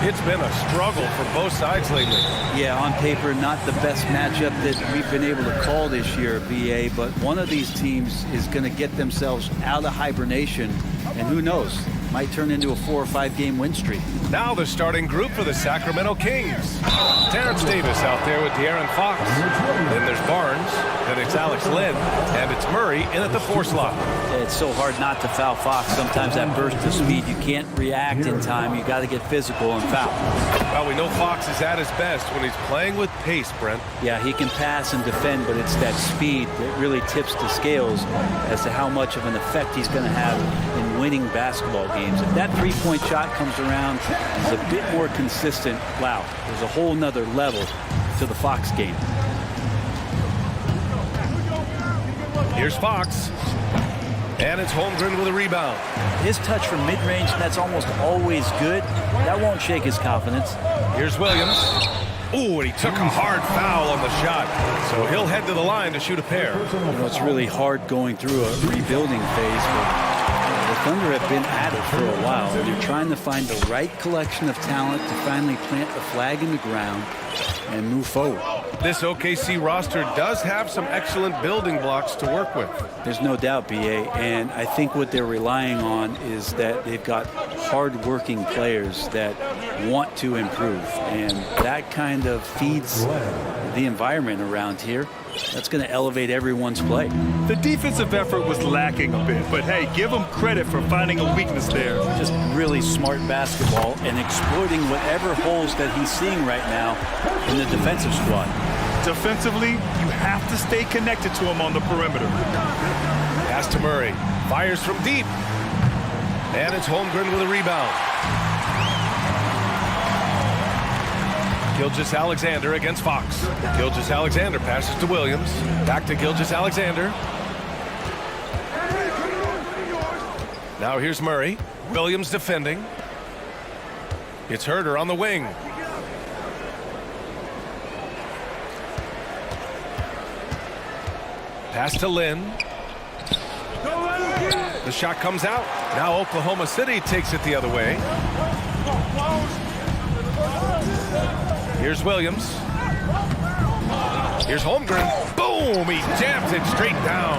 It's been a struggle for both sides lately. Yeah, on paper, not the best matchup that we've been able to call this year, BA, but one of these teams is going to get themselves out of hibernation, and who knows, might turn into a 4 or 5 game win streak. Now the starting group for the Sacramento Kings. Terrence Davis out there with De'Aaron Fox. Then there's Barnes, then it's Alex Len, and it's Murray in at the 4 slot. It's so hard not to foul Fox. Sometimes that burst of speed, you can't react in time. You got to get physical and foul. Well, we know Fox is at his best when he's playing with pace, Brent. Yeah, he can pass and defend, but it's that speed that really tips the scales as to how much of an effect he's going to have in winning basketball games. If that three-point shot comes around, is a bit more consistent. Wow, there's a whole nother level to the Fox game. Here's Fox. And it's Holmgren with a rebound. His touch from mid-range, that's almost always good. That won't shake his confidence. Here's Williams. Ooh, and he took a hard foul on the shot. So he'll head to the line to shoot a pair. You know, it's really hard going through a rebuilding phase, but the Thunder have been at it for a while. They're trying to find the right collection of talent to finally plant the flag in the ground and move forward. This OKC roster does have some excellent building blocks to work with. There's no doubt, BA, and I think what they're relying on is that they've got hard-working players that want to improve, and that kind of feeds the environment around here. That's going to elevate everyone's play. The defensive effort was lacking a bit, but hey, give him credit for finding a weakness there. Just really smart basketball and exploiting whatever holes that he's seeing right now in the defensive squad. Defensively, you have to stay connected to him on the perimeter. Pass to Murray. Fires from deep. And it's Holmgren with a rebound. Gilgeous-Alexander against Fox. Gilgeous-Alexander passes to Williams. Back to Gilgeous-Alexander. Now here's Murray. Williams defending. It's Herter on the wing. Pass to Lynn. The shot comes out. Now Oklahoma City takes it the other way. Here's Williams. Here's Holmgren. Boom! He jams it straight down.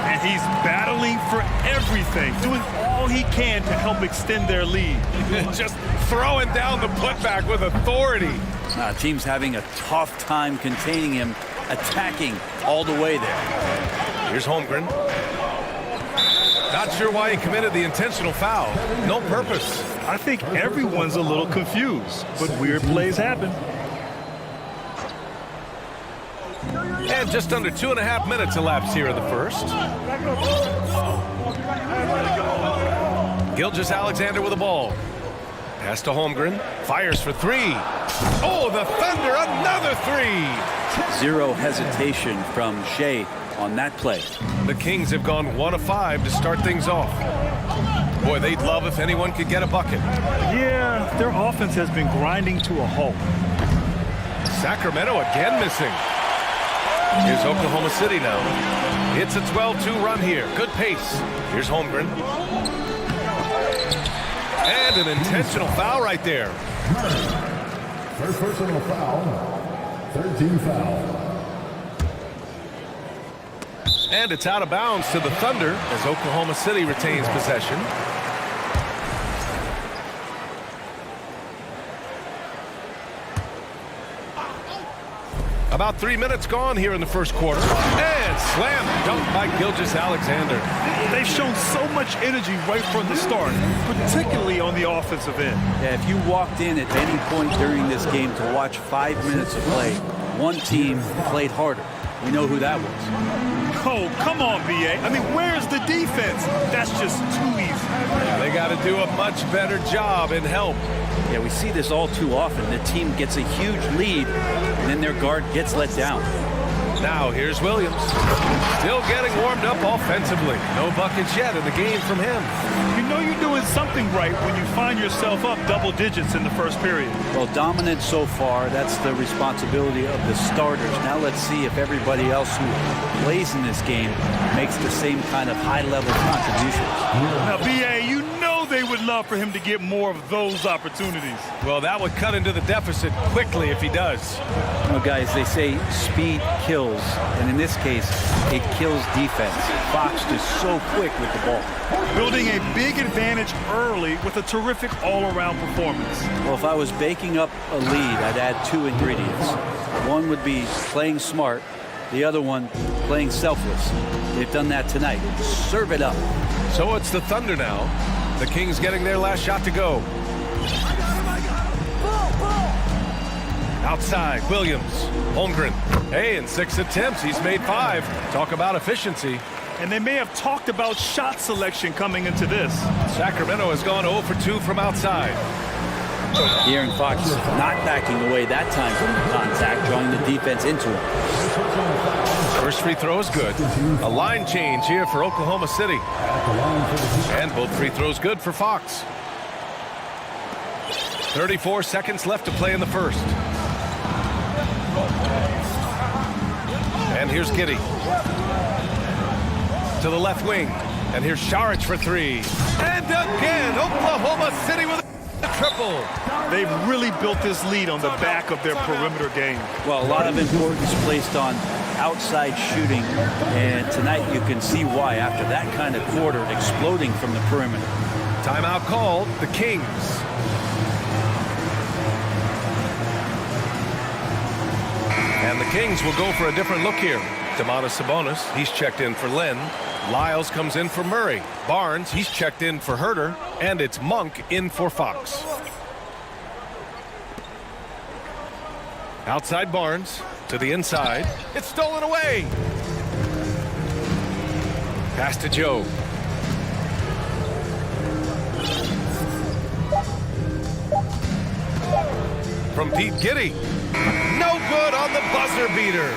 And he's battling for everything, doing all he can to help extend their lead. Just throwing down the putback with authority. Team's having a tough time containing him, attacking all the way there. Here's Holmgren. Not sure why he committed the intentional foul. No purpose. I think everyone's a little confused, but weird plays happen. And just under 2.5 minutes elapsed here in the first. Gilgeous-Alexander with the ball. Pass to Holmgren. Fires for 3. Oh, the Thunder, another 3. Zero hesitation from Shea on that play. The Kings have gone 1 of 5 to start things off. Boy, they'd love if anyone could get a bucket. Yeah, their offense has been grinding to a halt. Sacramento again missing. Here's Oklahoma City now. It's a 12-2 run here. Good pace. Here's Holmgren. And an intentional foul right there. First personal foul. 13 foul. And it's out of bounds to the Thunder as Oklahoma City retains possession. About 3 minutes gone here in the first quarter. And slam dunk by Gilgeous-Alexander. They've shown so much energy right from the start, particularly on the offensive end. Yeah, if you walked in at any point during this game to watch 5 minutes of play, one team played harder. We know who that was. Oh, come on, BA. I mean, where's the defense? That's just too easy. They got to do a much better job in help. Yeah, we see this all too often. The team gets a huge lead, and then their guard gets let down. Now here's Williams. Still getting warmed up offensively. No buckets yet in the game from him. You know you're doing something right when you find yourself up double digits in the first period. Well, dominant so far. That's the responsibility of the starters. Now let's see if everybody else who plays in this game makes the same kind of high-level contributions. Now, BA, you know they would love enough for him to get more of those opportunities. Well, that would cut into the deficit quickly if he does. Well, guys, they say speed kills, and in this case, it kills defense. Fox just so quick with the ball. Building a big advantage early with a terrific all-around performance. Well, if I was baking up a lead, I'd add two ingredients. One would be playing smart, the other one playing selfless. They've done that tonight. Serve it up. So it's the Thunder now. The Kings getting their last shot to go. Outside, Williams, Holmgren. Hey, in 6 attempts, he's made 5. Talk about efficiency. And they may have talked about shot selection coming into this. Sacramento has gone 0 for 2 from outside. De'Aaron Fox not backing away that time from the contact, drawing the defense into him. First free throw is good. A line change here for Oklahoma City. And both free throws good for Fox. 34 seconds left to play in the first. And here's Giddey. To the left wing. And here's Saric for 3. And again, Oklahoma City with a triple. They've really built this lead on the back of their perimeter game. Well, a lot of importance placed on outside shooting, and tonight you can see why after that kind of quarter exploding from the perimeter. Timeout called, the Kings. And the Kings will go for a different look here. Domantas Sabonis, he's checked in for Len. Lyles comes in for Murray. Barnes, he's checked in for Herter. And it's Monk in for Fox. Outside Barnes, to the inside. It's stolen away. Pass to Joe. From Pete Giddey. No good on the buzzer beater.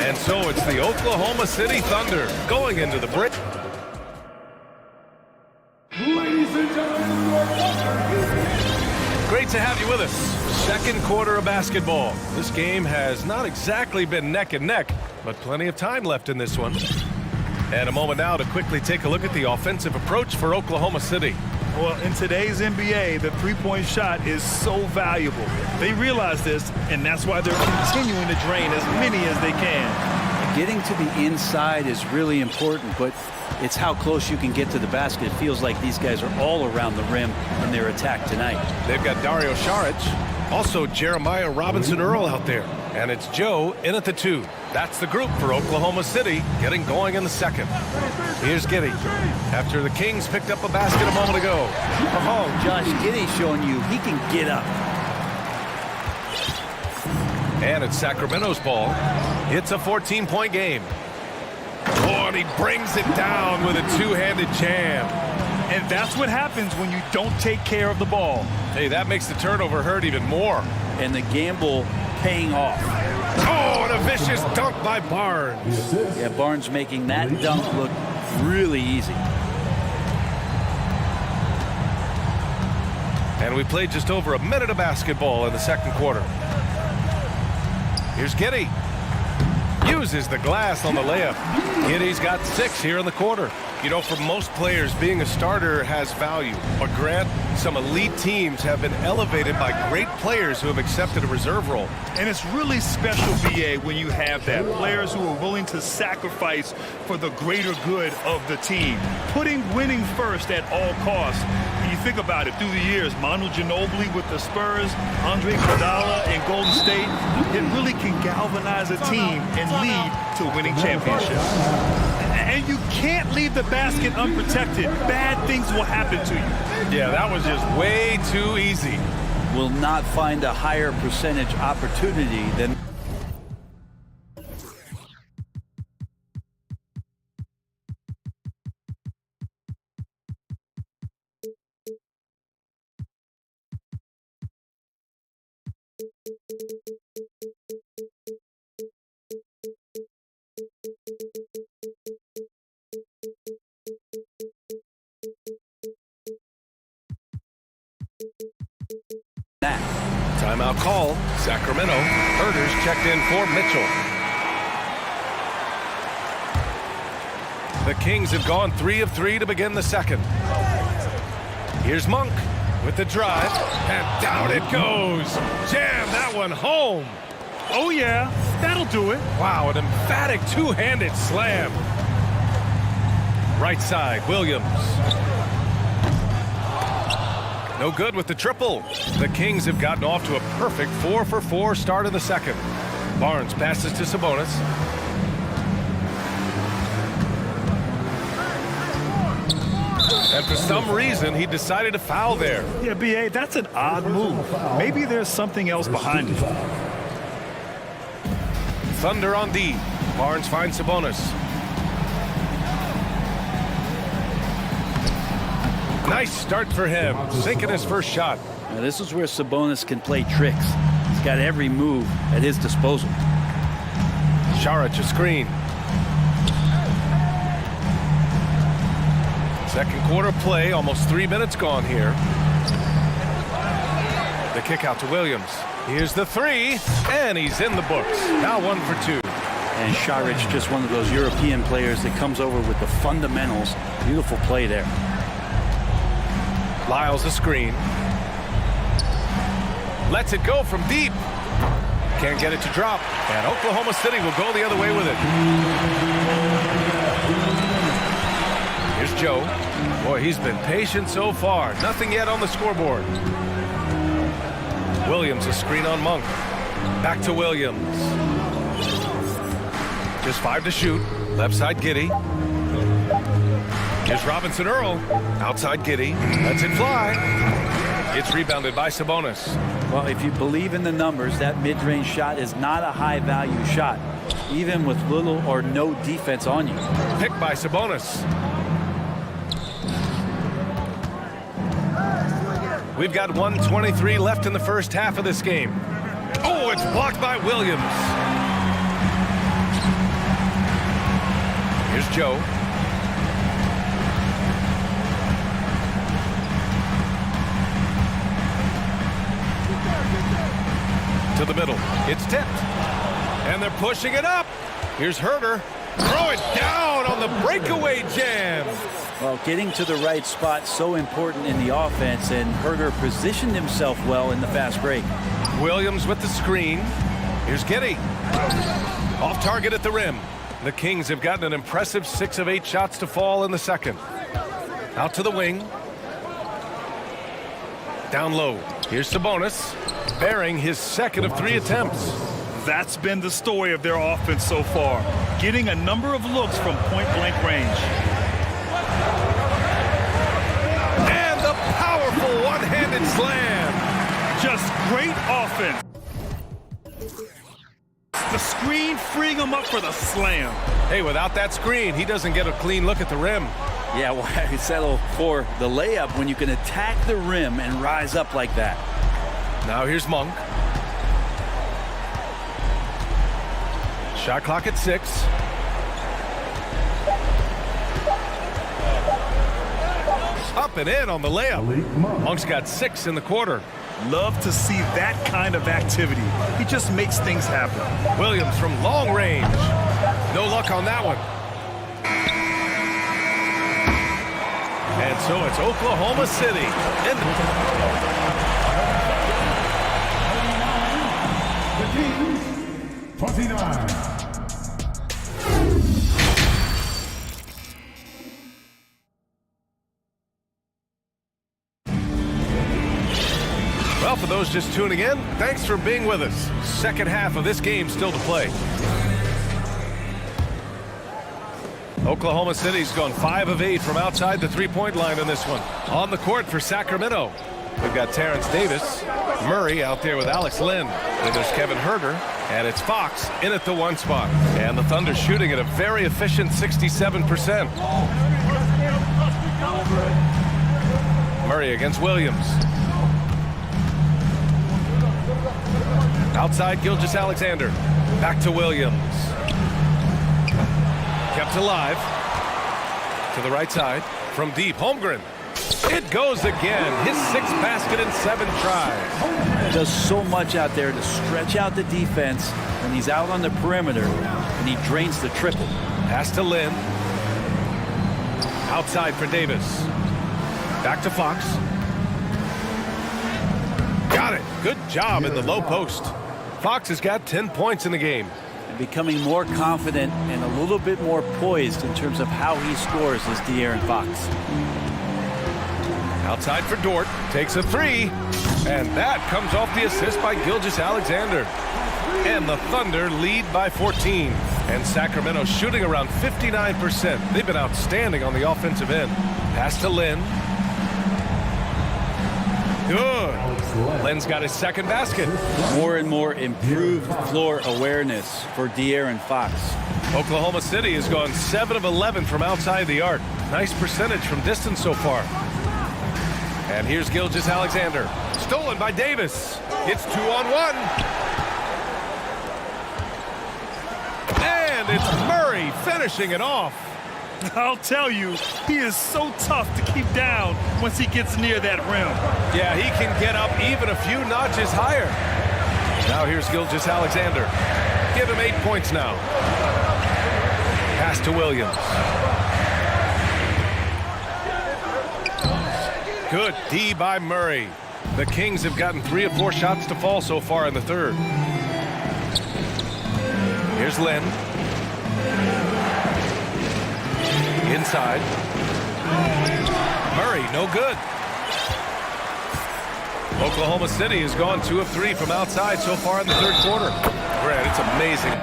And so it's the Oklahoma City Thunder going into the break. Ladies and gentlemen, Great to have you with us. Second quarter of basketball. This game has not exactly been neck and neck, but plenty of time left in this one. And a moment now to quickly take a look at the offensive approach for Oklahoma City. Well, in today's NBA, the three-point shot is so valuable. They realize this, and that's why they're continuing to drain as many as they can. Getting to the inside is really important, but it's how close you can get to the basket. It feels like these guys are all around the rim in their attack tonight. They've got Dario Saric, also Jeremiah Robinson-Earl out there. And it's Joe in at the 2. That's the group for Oklahoma City getting going in the second. Here's Giddey after the Kings picked up a basket a moment ago. Oh, Josh Giddey showing you he can get up. And it's Sacramento's ball. It's a 14-point game. Oh, and he brings it down with a two-handed jam. And that's what happens when you don't take care of the ball. Hey, that makes the turnover hurt even more. And the gamble paying off. Oh, and a vicious dunk by Barnes. Yeah, Barnes making that dunk look really easy. And we played just over a minute of basketball in the second quarter. Here's Giddey. Uses the glass on the layup. Giddey's got 6 here in the quarter. You know, for most players, being a starter has value. But Grant, some elite teams have been elevated by great players who have accepted a reserve role. And it's really special, BA, when you have that. Players who are willing to sacrifice for the greater good of the team. Putting winning first at all costs. When you think about it, through the years, Manu Ginobili with the Spurs, Andre Iguodala in Golden State, it really can galvanize a team and lead to winning championships. And you can't leave the basket unprotected. Bad things will happen to you. Yeah, that was just way too easy. Will not find a higher percentage opportunity than... Timeout call. Sacramento. Herter's checked in for Mitchell. The Kings have gone 3 of 3 to begin the second. Here's Monk with the drive, and down it goes. Jam that one home. Oh, yeah, that'll do it. Wow, an emphatic two-handed slam. Right side, Williams. No good with the triple. The Kings have gotten off to a perfect 4-for-4 start in the second. Barnes passes to Sabonis. And for some reason, he decided to foul there. Yeah, B.A., that's an odd move. Maybe there's something else behind it. Thunder on D. Barnes finds Sabonis. Nice start for him, sinking his first shot. Now this is where Sabonis can play tricks. He's got every move at his disposal. Saric a screen. Second quarter play, almost 3 minutes gone here. The kick out to Williams. Here's the three, and he's in the books. Now 1 for 2. And Saric, just one of those European players that comes over with the fundamentals. Beautiful play there. Lyles a screen. Lets it go from deep. Can't get it to drop. And Oklahoma City will go the other way with it. Here's Joe. Boy, he's been patient so far. Nothing yet on the scoreboard. Williams a screen on Monk. Back to Williams. Just 5 to shoot. Left side Giddey. Here's Robinson Earl. Outside Giddey. Lets it fly. It's rebounded by Sabonis. Well, if you believe in the numbers, that mid-range shot is not a high-value shot, even with little or no defense on you. Picked by Sabonis. We've got 1:23 left in the first half of this game. Oh, it's blocked by Williams. Here's Joe. To the middle. It's tipped. And they're pushing it up. Here's Herter. Throw it down on the breakaway jam. Well, getting to the right spot so important in the offense, and Herter positioned himself well in the fast break. Williams with the screen. Here's Giddey. Off target at the rim. The Kings have gotten an impressive 6 of 8 shots to fall in the second. Out to the wing. Down low. Here's Sabonis, bearing his second of 3 attempts. That's been the story of their offense so far, getting a number of looks from point-blank range. And the powerful one-handed slam. Just great offense. The screen freeing him up for the slam. Hey, without that screen, he doesn't get a clean look at the rim. Yeah, why settle for the layup when you can attack the rim and rise up like that? Now here's Monk. Shot clock at 6. Up and in on the layup. Monk's got 6 in the quarter. Love to see that kind of activity. He just makes things happen. Williams from long range. No luck on that one. And so it's Oklahoma City. The Kings, 29. Well, for those just tuning in, thanks for being with us. Second half of this game still to play. Oklahoma City's gone 5 of 8 from outside the three-point line in this one. On the court for Sacramento, we've got Terrence Davis, Murray out there with Alex Lynn. Then there's Kevin Herter, and it's Fox in at the 1 spot. And the Thunder shooting at a very efficient 67%. Murray against Williams. Outside Gilgeous-Alexander. Back to Williams. Kept alive. To the right side. From deep. Holmgren. It goes again. His 6th basket in 7 tries. Does so much out there to stretch out the defense when he's out on the perimeter, and he drains the triple. Pass to Lynn. Outside for Davis. Back to Fox. Got it. Good job in the low post. Fox has got 10 points in the game. And becoming more confident and a little bit more poised in terms of how he scores is De'Aaron Fox. Outside for Dort. Takes a three. And that comes off the assist by Gilgeous-Alexander. And the Thunder lead by 14. And Sacramento shooting around 59%. They've been outstanding on the offensive end. Pass to Lin. Good. Lin's got his second basket. More and more improved floor awareness for De'Aaron Fox. Oklahoma City has gone 7 of 11 from outside the arc. Nice percentage from distance so far. And here's Gilgeous-Alexander. Stolen by Davis. It's 2-on-1. And it's Murray finishing it off. I'll tell you, he is so tough to keep down once he gets near that rim. Yeah, he can get up even a few notches higher. Now here's Gilgeous-Alexander. Give him 8 points now. Pass to Williams. Good D by Murray. The Kings have gotten 3 of 4 shots to fall so far in the third. Here's Lin. Inside. Murray, no good. Oklahoma City has gone 2 of 3 from outside so far in the third quarter. Brad, it's amazing.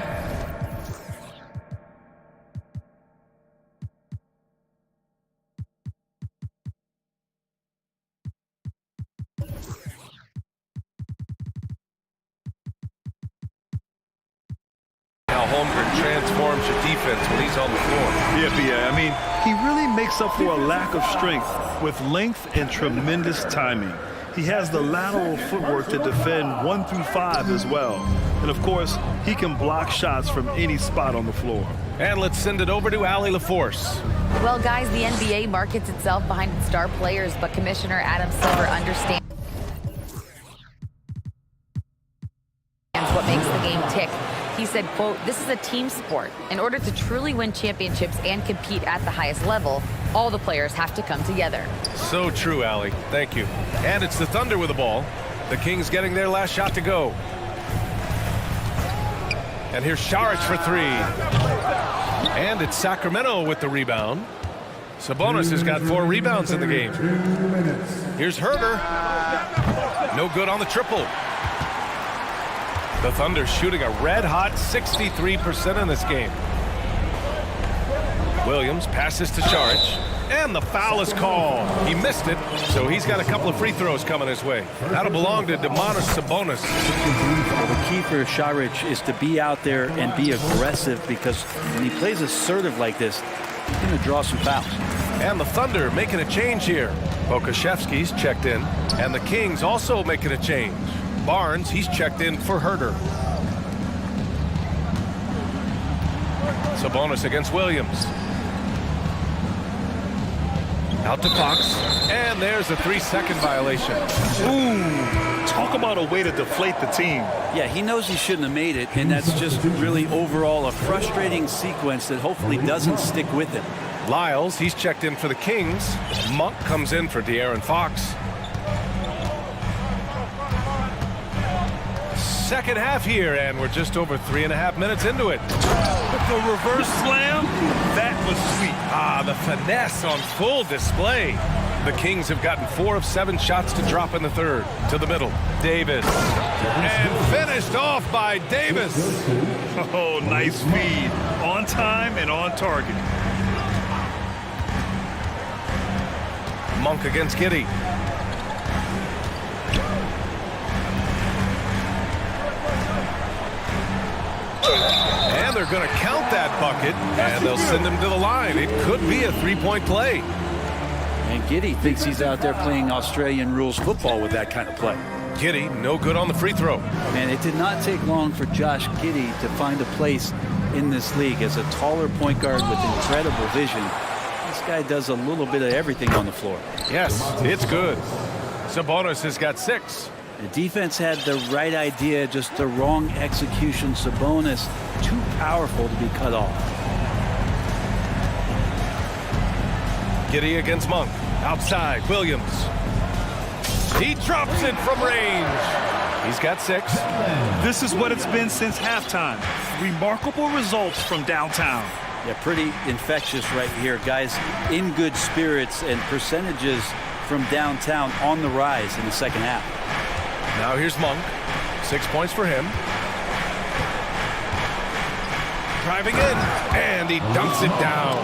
How Holmgren transforms your defense when he's on the floor. Yeah, I mean, he really makes up for a lack of strength with length and tremendous timing. He has the lateral footwork to defend 1 through 5 as well. And of course, he can block shots from any spot on the floor. And let's send it over to Allie LaForce. Well, guys, the NBA markets itself behind its star players, but Commissioner Adam Silver understands what makes the game tick. He said, quote, "This is a team sport. In order to truly win championships and compete at the highest level, all the players have to come together." So true, Allie. Thank you. And it's the Thunder with the ball. The Kings getting their last shot to go. And here's Saric for 3. And it's Sacramento with the rebound. Sabonis has got 4 rebounds in the game. Here's Herter. No good on the triple. The Thunder shooting a red-hot 63% in this game. Williams passes to Saric, and the foul is called. He missed it, so he's got a couple of free throws coming his way. That'll belong to Domantas Sabonis. Well, the key for Saric is to be out there and be aggressive, because when he plays assertive like this, he's going to draw some fouls. And the Thunder making a change here. Pokashevsky's checked in, and the Kings also making a change. Barnes, he's checked in for Herter. Sabonis against Williams. Out to Fox. And there's a 3-second violation. Ooh, talk about a way to deflate the team. Yeah, he knows he shouldn't have made it, and that's just really overall a frustrating sequence that hopefully doesn't stick with him. Lyles, he's checked in for the Kings. Monk comes in for De'Aaron Fox. Second half here, and we're just over 3.5 minutes into it. With the reverse slam, that was sweet. Ah, the finesse on full display. The Kings have gotten 4 of 7 shots to drop in the third. To the middle, Davis. And finished off by Davis. Oh, nice feed. On time and on target. Monk against Giddey. And they're going to count that bucket, and they'll send him to the line. It could be a 3-point play. And Giddey thinks he's out there playing Australian rules football with that kind of play. Giddey, no good on the free throw. Man, it did not take long for Josh Giddey to find a place in this league as a taller point guard with incredible vision. This guy does a little bit of everything on the floor. Yes, it's good. Sabonis has got 6. The defense had the right idea, just the wrong execution. Sabonis, too powerful to be cut off. Giddey against Monk. Outside, Williams. He drops it from range. He's got 6. This is what it's been since halftime. Remarkable results from downtown. Yeah, pretty infectious right here. Guys in good spirits and percentages from downtown on the rise in the second half. Now here's Monk. 6 points for him. Driving in, and he dunks it down.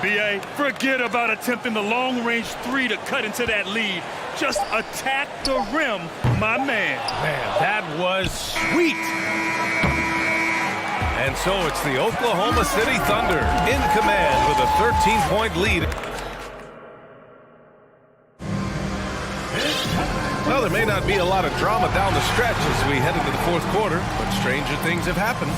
B.A., forget about attempting the long-range 3 to cut into that lead. Just attack the rim, my man. Man, that was sweet. And so it's the Oklahoma City Thunder in command with a 13-point lead. Well, there may not be a lot of drama down the stretch as we head into the fourth quarter, but stranger things have happened.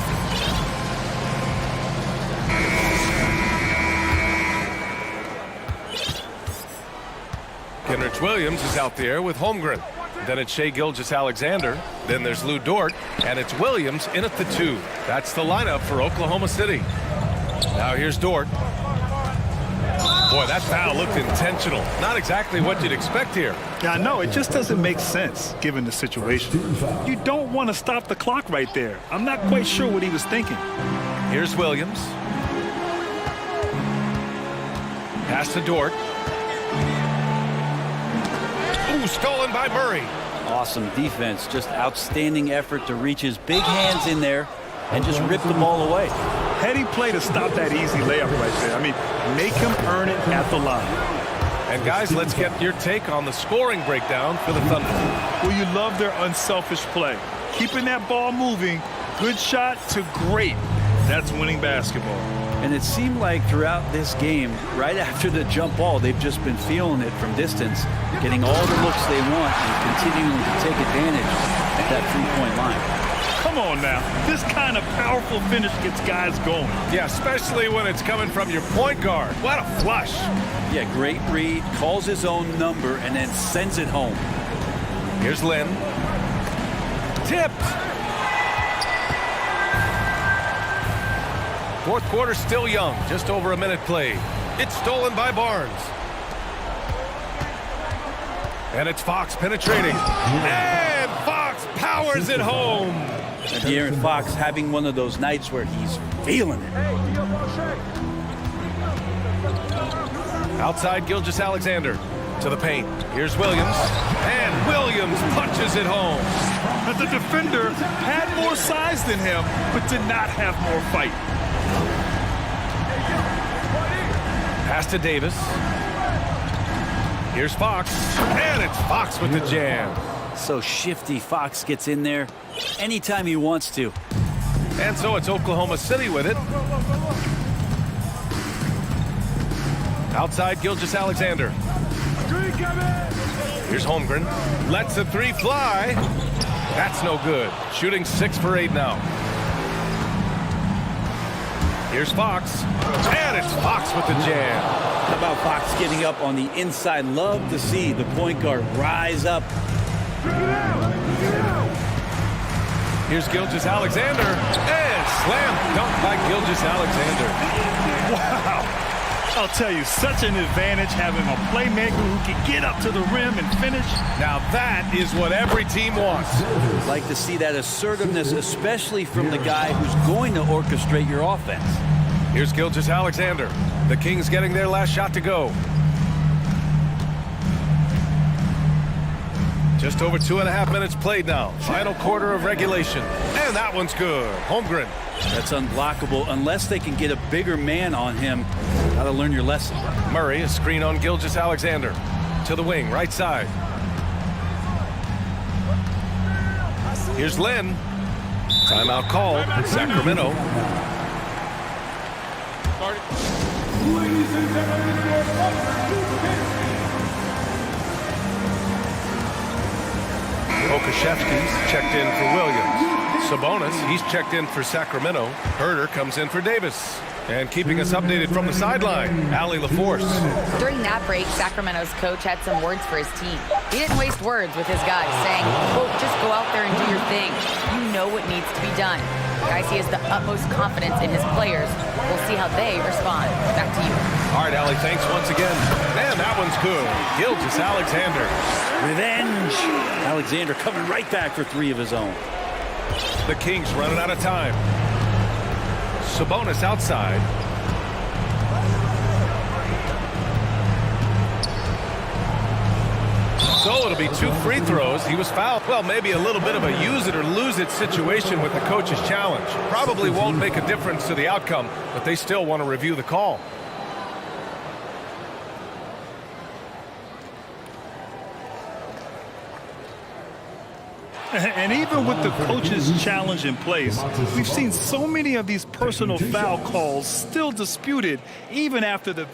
Kenrich Williams is out there with Holmgren. Then it's Shai Gilgeous-Alexander. Then there's Lou Dort. And it's Williams in at the 2. That's the lineup for Oklahoma City. Now here's Dort. Boy, that foul looked intentional. Not exactly what you'd expect here. Yeah, I know. It just doesn't make sense, given the situation. You don't want to stop the clock right there. I'm not quite sure what he was thinking. Here's Williams. Pass to Dort. Ooh, stolen by Murray. Awesome defense. Just outstanding effort to reach his big hands in there and just rip the ball away. Heady play to stop that easy layup right there. I mean, make him earn it at the line. And guys, let's get your take on the scoring breakdown for the Thunder. Well, you love their unselfish play. Keeping that ball moving, good shot to great. That's winning basketball. And it seemed like throughout this game, right after the jump ball, they've just been feeling it from distance, getting all the looks they want and continuing to take advantage at that three-point line. Come on now. This kind of powerful finish gets guys going. Yeah, especially when it's coming from your point guard. What a flush. Yeah, great read, calls his own number, and then sends it home. Here's Lynn. Tipped. Fourth quarter still young, just over a minute played. It's stolen by Barnes. And it's Fox penetrating. And Fox powers it home. And De'Aaron Fox having one of those nights where he's feeling it. Outside Gilgeous-Alexander to the paint. Here's Williams. And Williams punches it home. But the defender had more size than him, but did not have more fight. Pass to Davis. Here's Fox. And it's Fox with the jam. So shifty. Fox gets in there anytime he wants to. And so it's Oklahoma City with it. Outside Gilgeous-Alexander. Here's Holmgren. Lets the three fly. That's no good. Shooting 6 for 8 now. Here's Fox. And it's Fox with the jam. How about Fox getting up on the inside? Love to see the point guard rise up. Here's Gilgeous-Alexander. And slam dunk by Gilgeous-Alexander. Wow. I'll tell you, such an advantage having a playmaker who can get up to the rim and finish. Now that is what every team wants. Like to see that assertiveness, especially from the guy who's going to orchestrate your offense. Here's Gilgeous-Alexander. The Kings getting their last shot to go. Just over 2.5 minutes played now. Final quarter of regulation. And that one's good. Holmgren. That's unblockable unless they can get a bigger man on him. Gotta learn your lesson. Murray, a screen on Gilgeous-Alexander. To the wing, right side. Here's Lynn. Timeout called. Sacramento. Okashevsky's checked in for Williams. Sabonis, he's checked in for Sacramento. Herder comes in for Davis. And keeping us updated from the sideline, Allie LaForce. During that break, Sacramento's coach had some words for his team. He didn't waste words with his guys, saying, quote, just go out there and do your thing. You know what needs to be done. Guys, he has the utmost confidence in his players. We'll see how they respond. Back to you. All right, Allie, thanks once again. And that one's good. Gilgeous Alexander. Revenge. Alexander coming right back for 3 of his own. The Kings running out of time. Sabonis outside. So it'll be 2 free throws. He was fouled. Well, maybe a little bit of a use it or lose it situation with the coach's challenge. Probably won't make a difference to the outcome, but they still want to review the call. And even with the coach's challenge in place, we've seen so many of these personal foul calls still disputed even after the...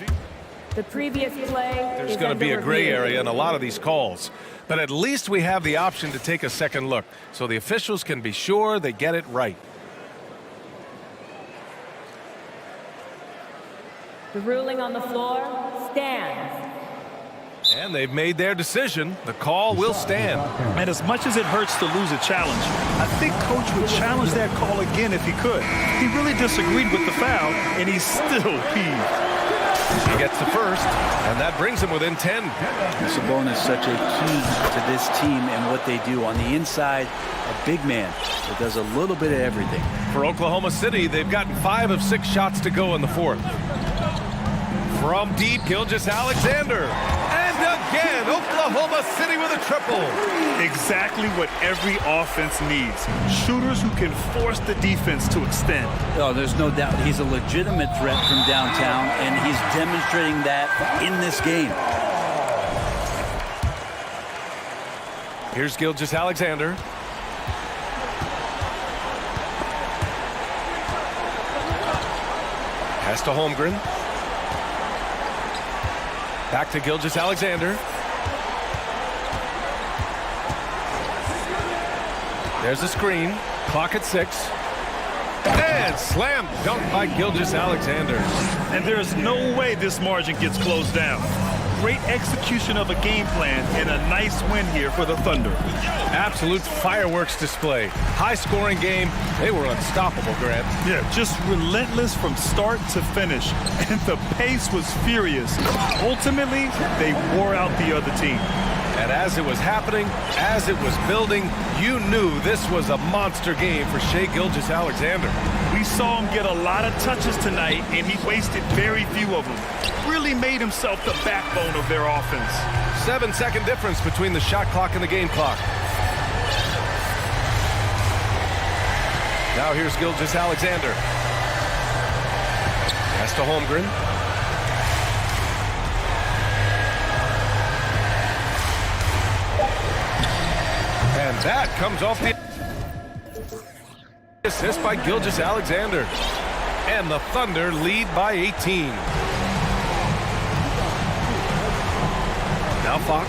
The previous play. There's going to be a gray area in a lot of these calls. But at least we have the option to take a second look, so the officials can be sure they get it right. The ruling on the floor stands. And they've made their decision. The call will stand. And as much as it hurts to lose a challenge, I think Coach would challenge that call again if he could. He really disagreed with the foul, and he's still peeved. He gets the first, and that brings him within 10. Sabonis is such a key to this team and what they do. On the inside, a big man that does a little bit of everything. For Oklahoma City, they've gotten 5 of 6 shots to go in the 4th. From deep, Gilgeous Alexander. And again, Oklahoma City with a triple. Exactly what every offense needs. Shooters who can force the defense to extend. Oh, there's no doubt he's a legitimate threat from downtown, and he's demonstrating that in this game. Here's Gilgeous Alexander. Pass to Holmgren. Back to Gilgeous Alexander. There's a screen. Clock at 6. And slam dunk by Gilgeous Alexander. And there's no way this margin gets closed down. Great execution of a game plan and a nice win here for the Thunder. Absolute fireworks display. High-scoring game. They were unstoppable, Grant. Yeah, just relentless from start to finish. And the pace was furious. Ultimately, they wore out the other team. And as it was happening, as it was building, you knew this was a monster game for Shai Gilgeous-Alexander. We saw him get a lot of touches tonight, and he wasted very few of them. Really made himself the backbone of their offense. 7-second difference between the shot clock and the game clock. Now here's Gilgeous-Alexander. Pass to Holmgren. And that comes off the assist by Gilgeous-Alexander. And the Thunder lead by 18. Now Fox.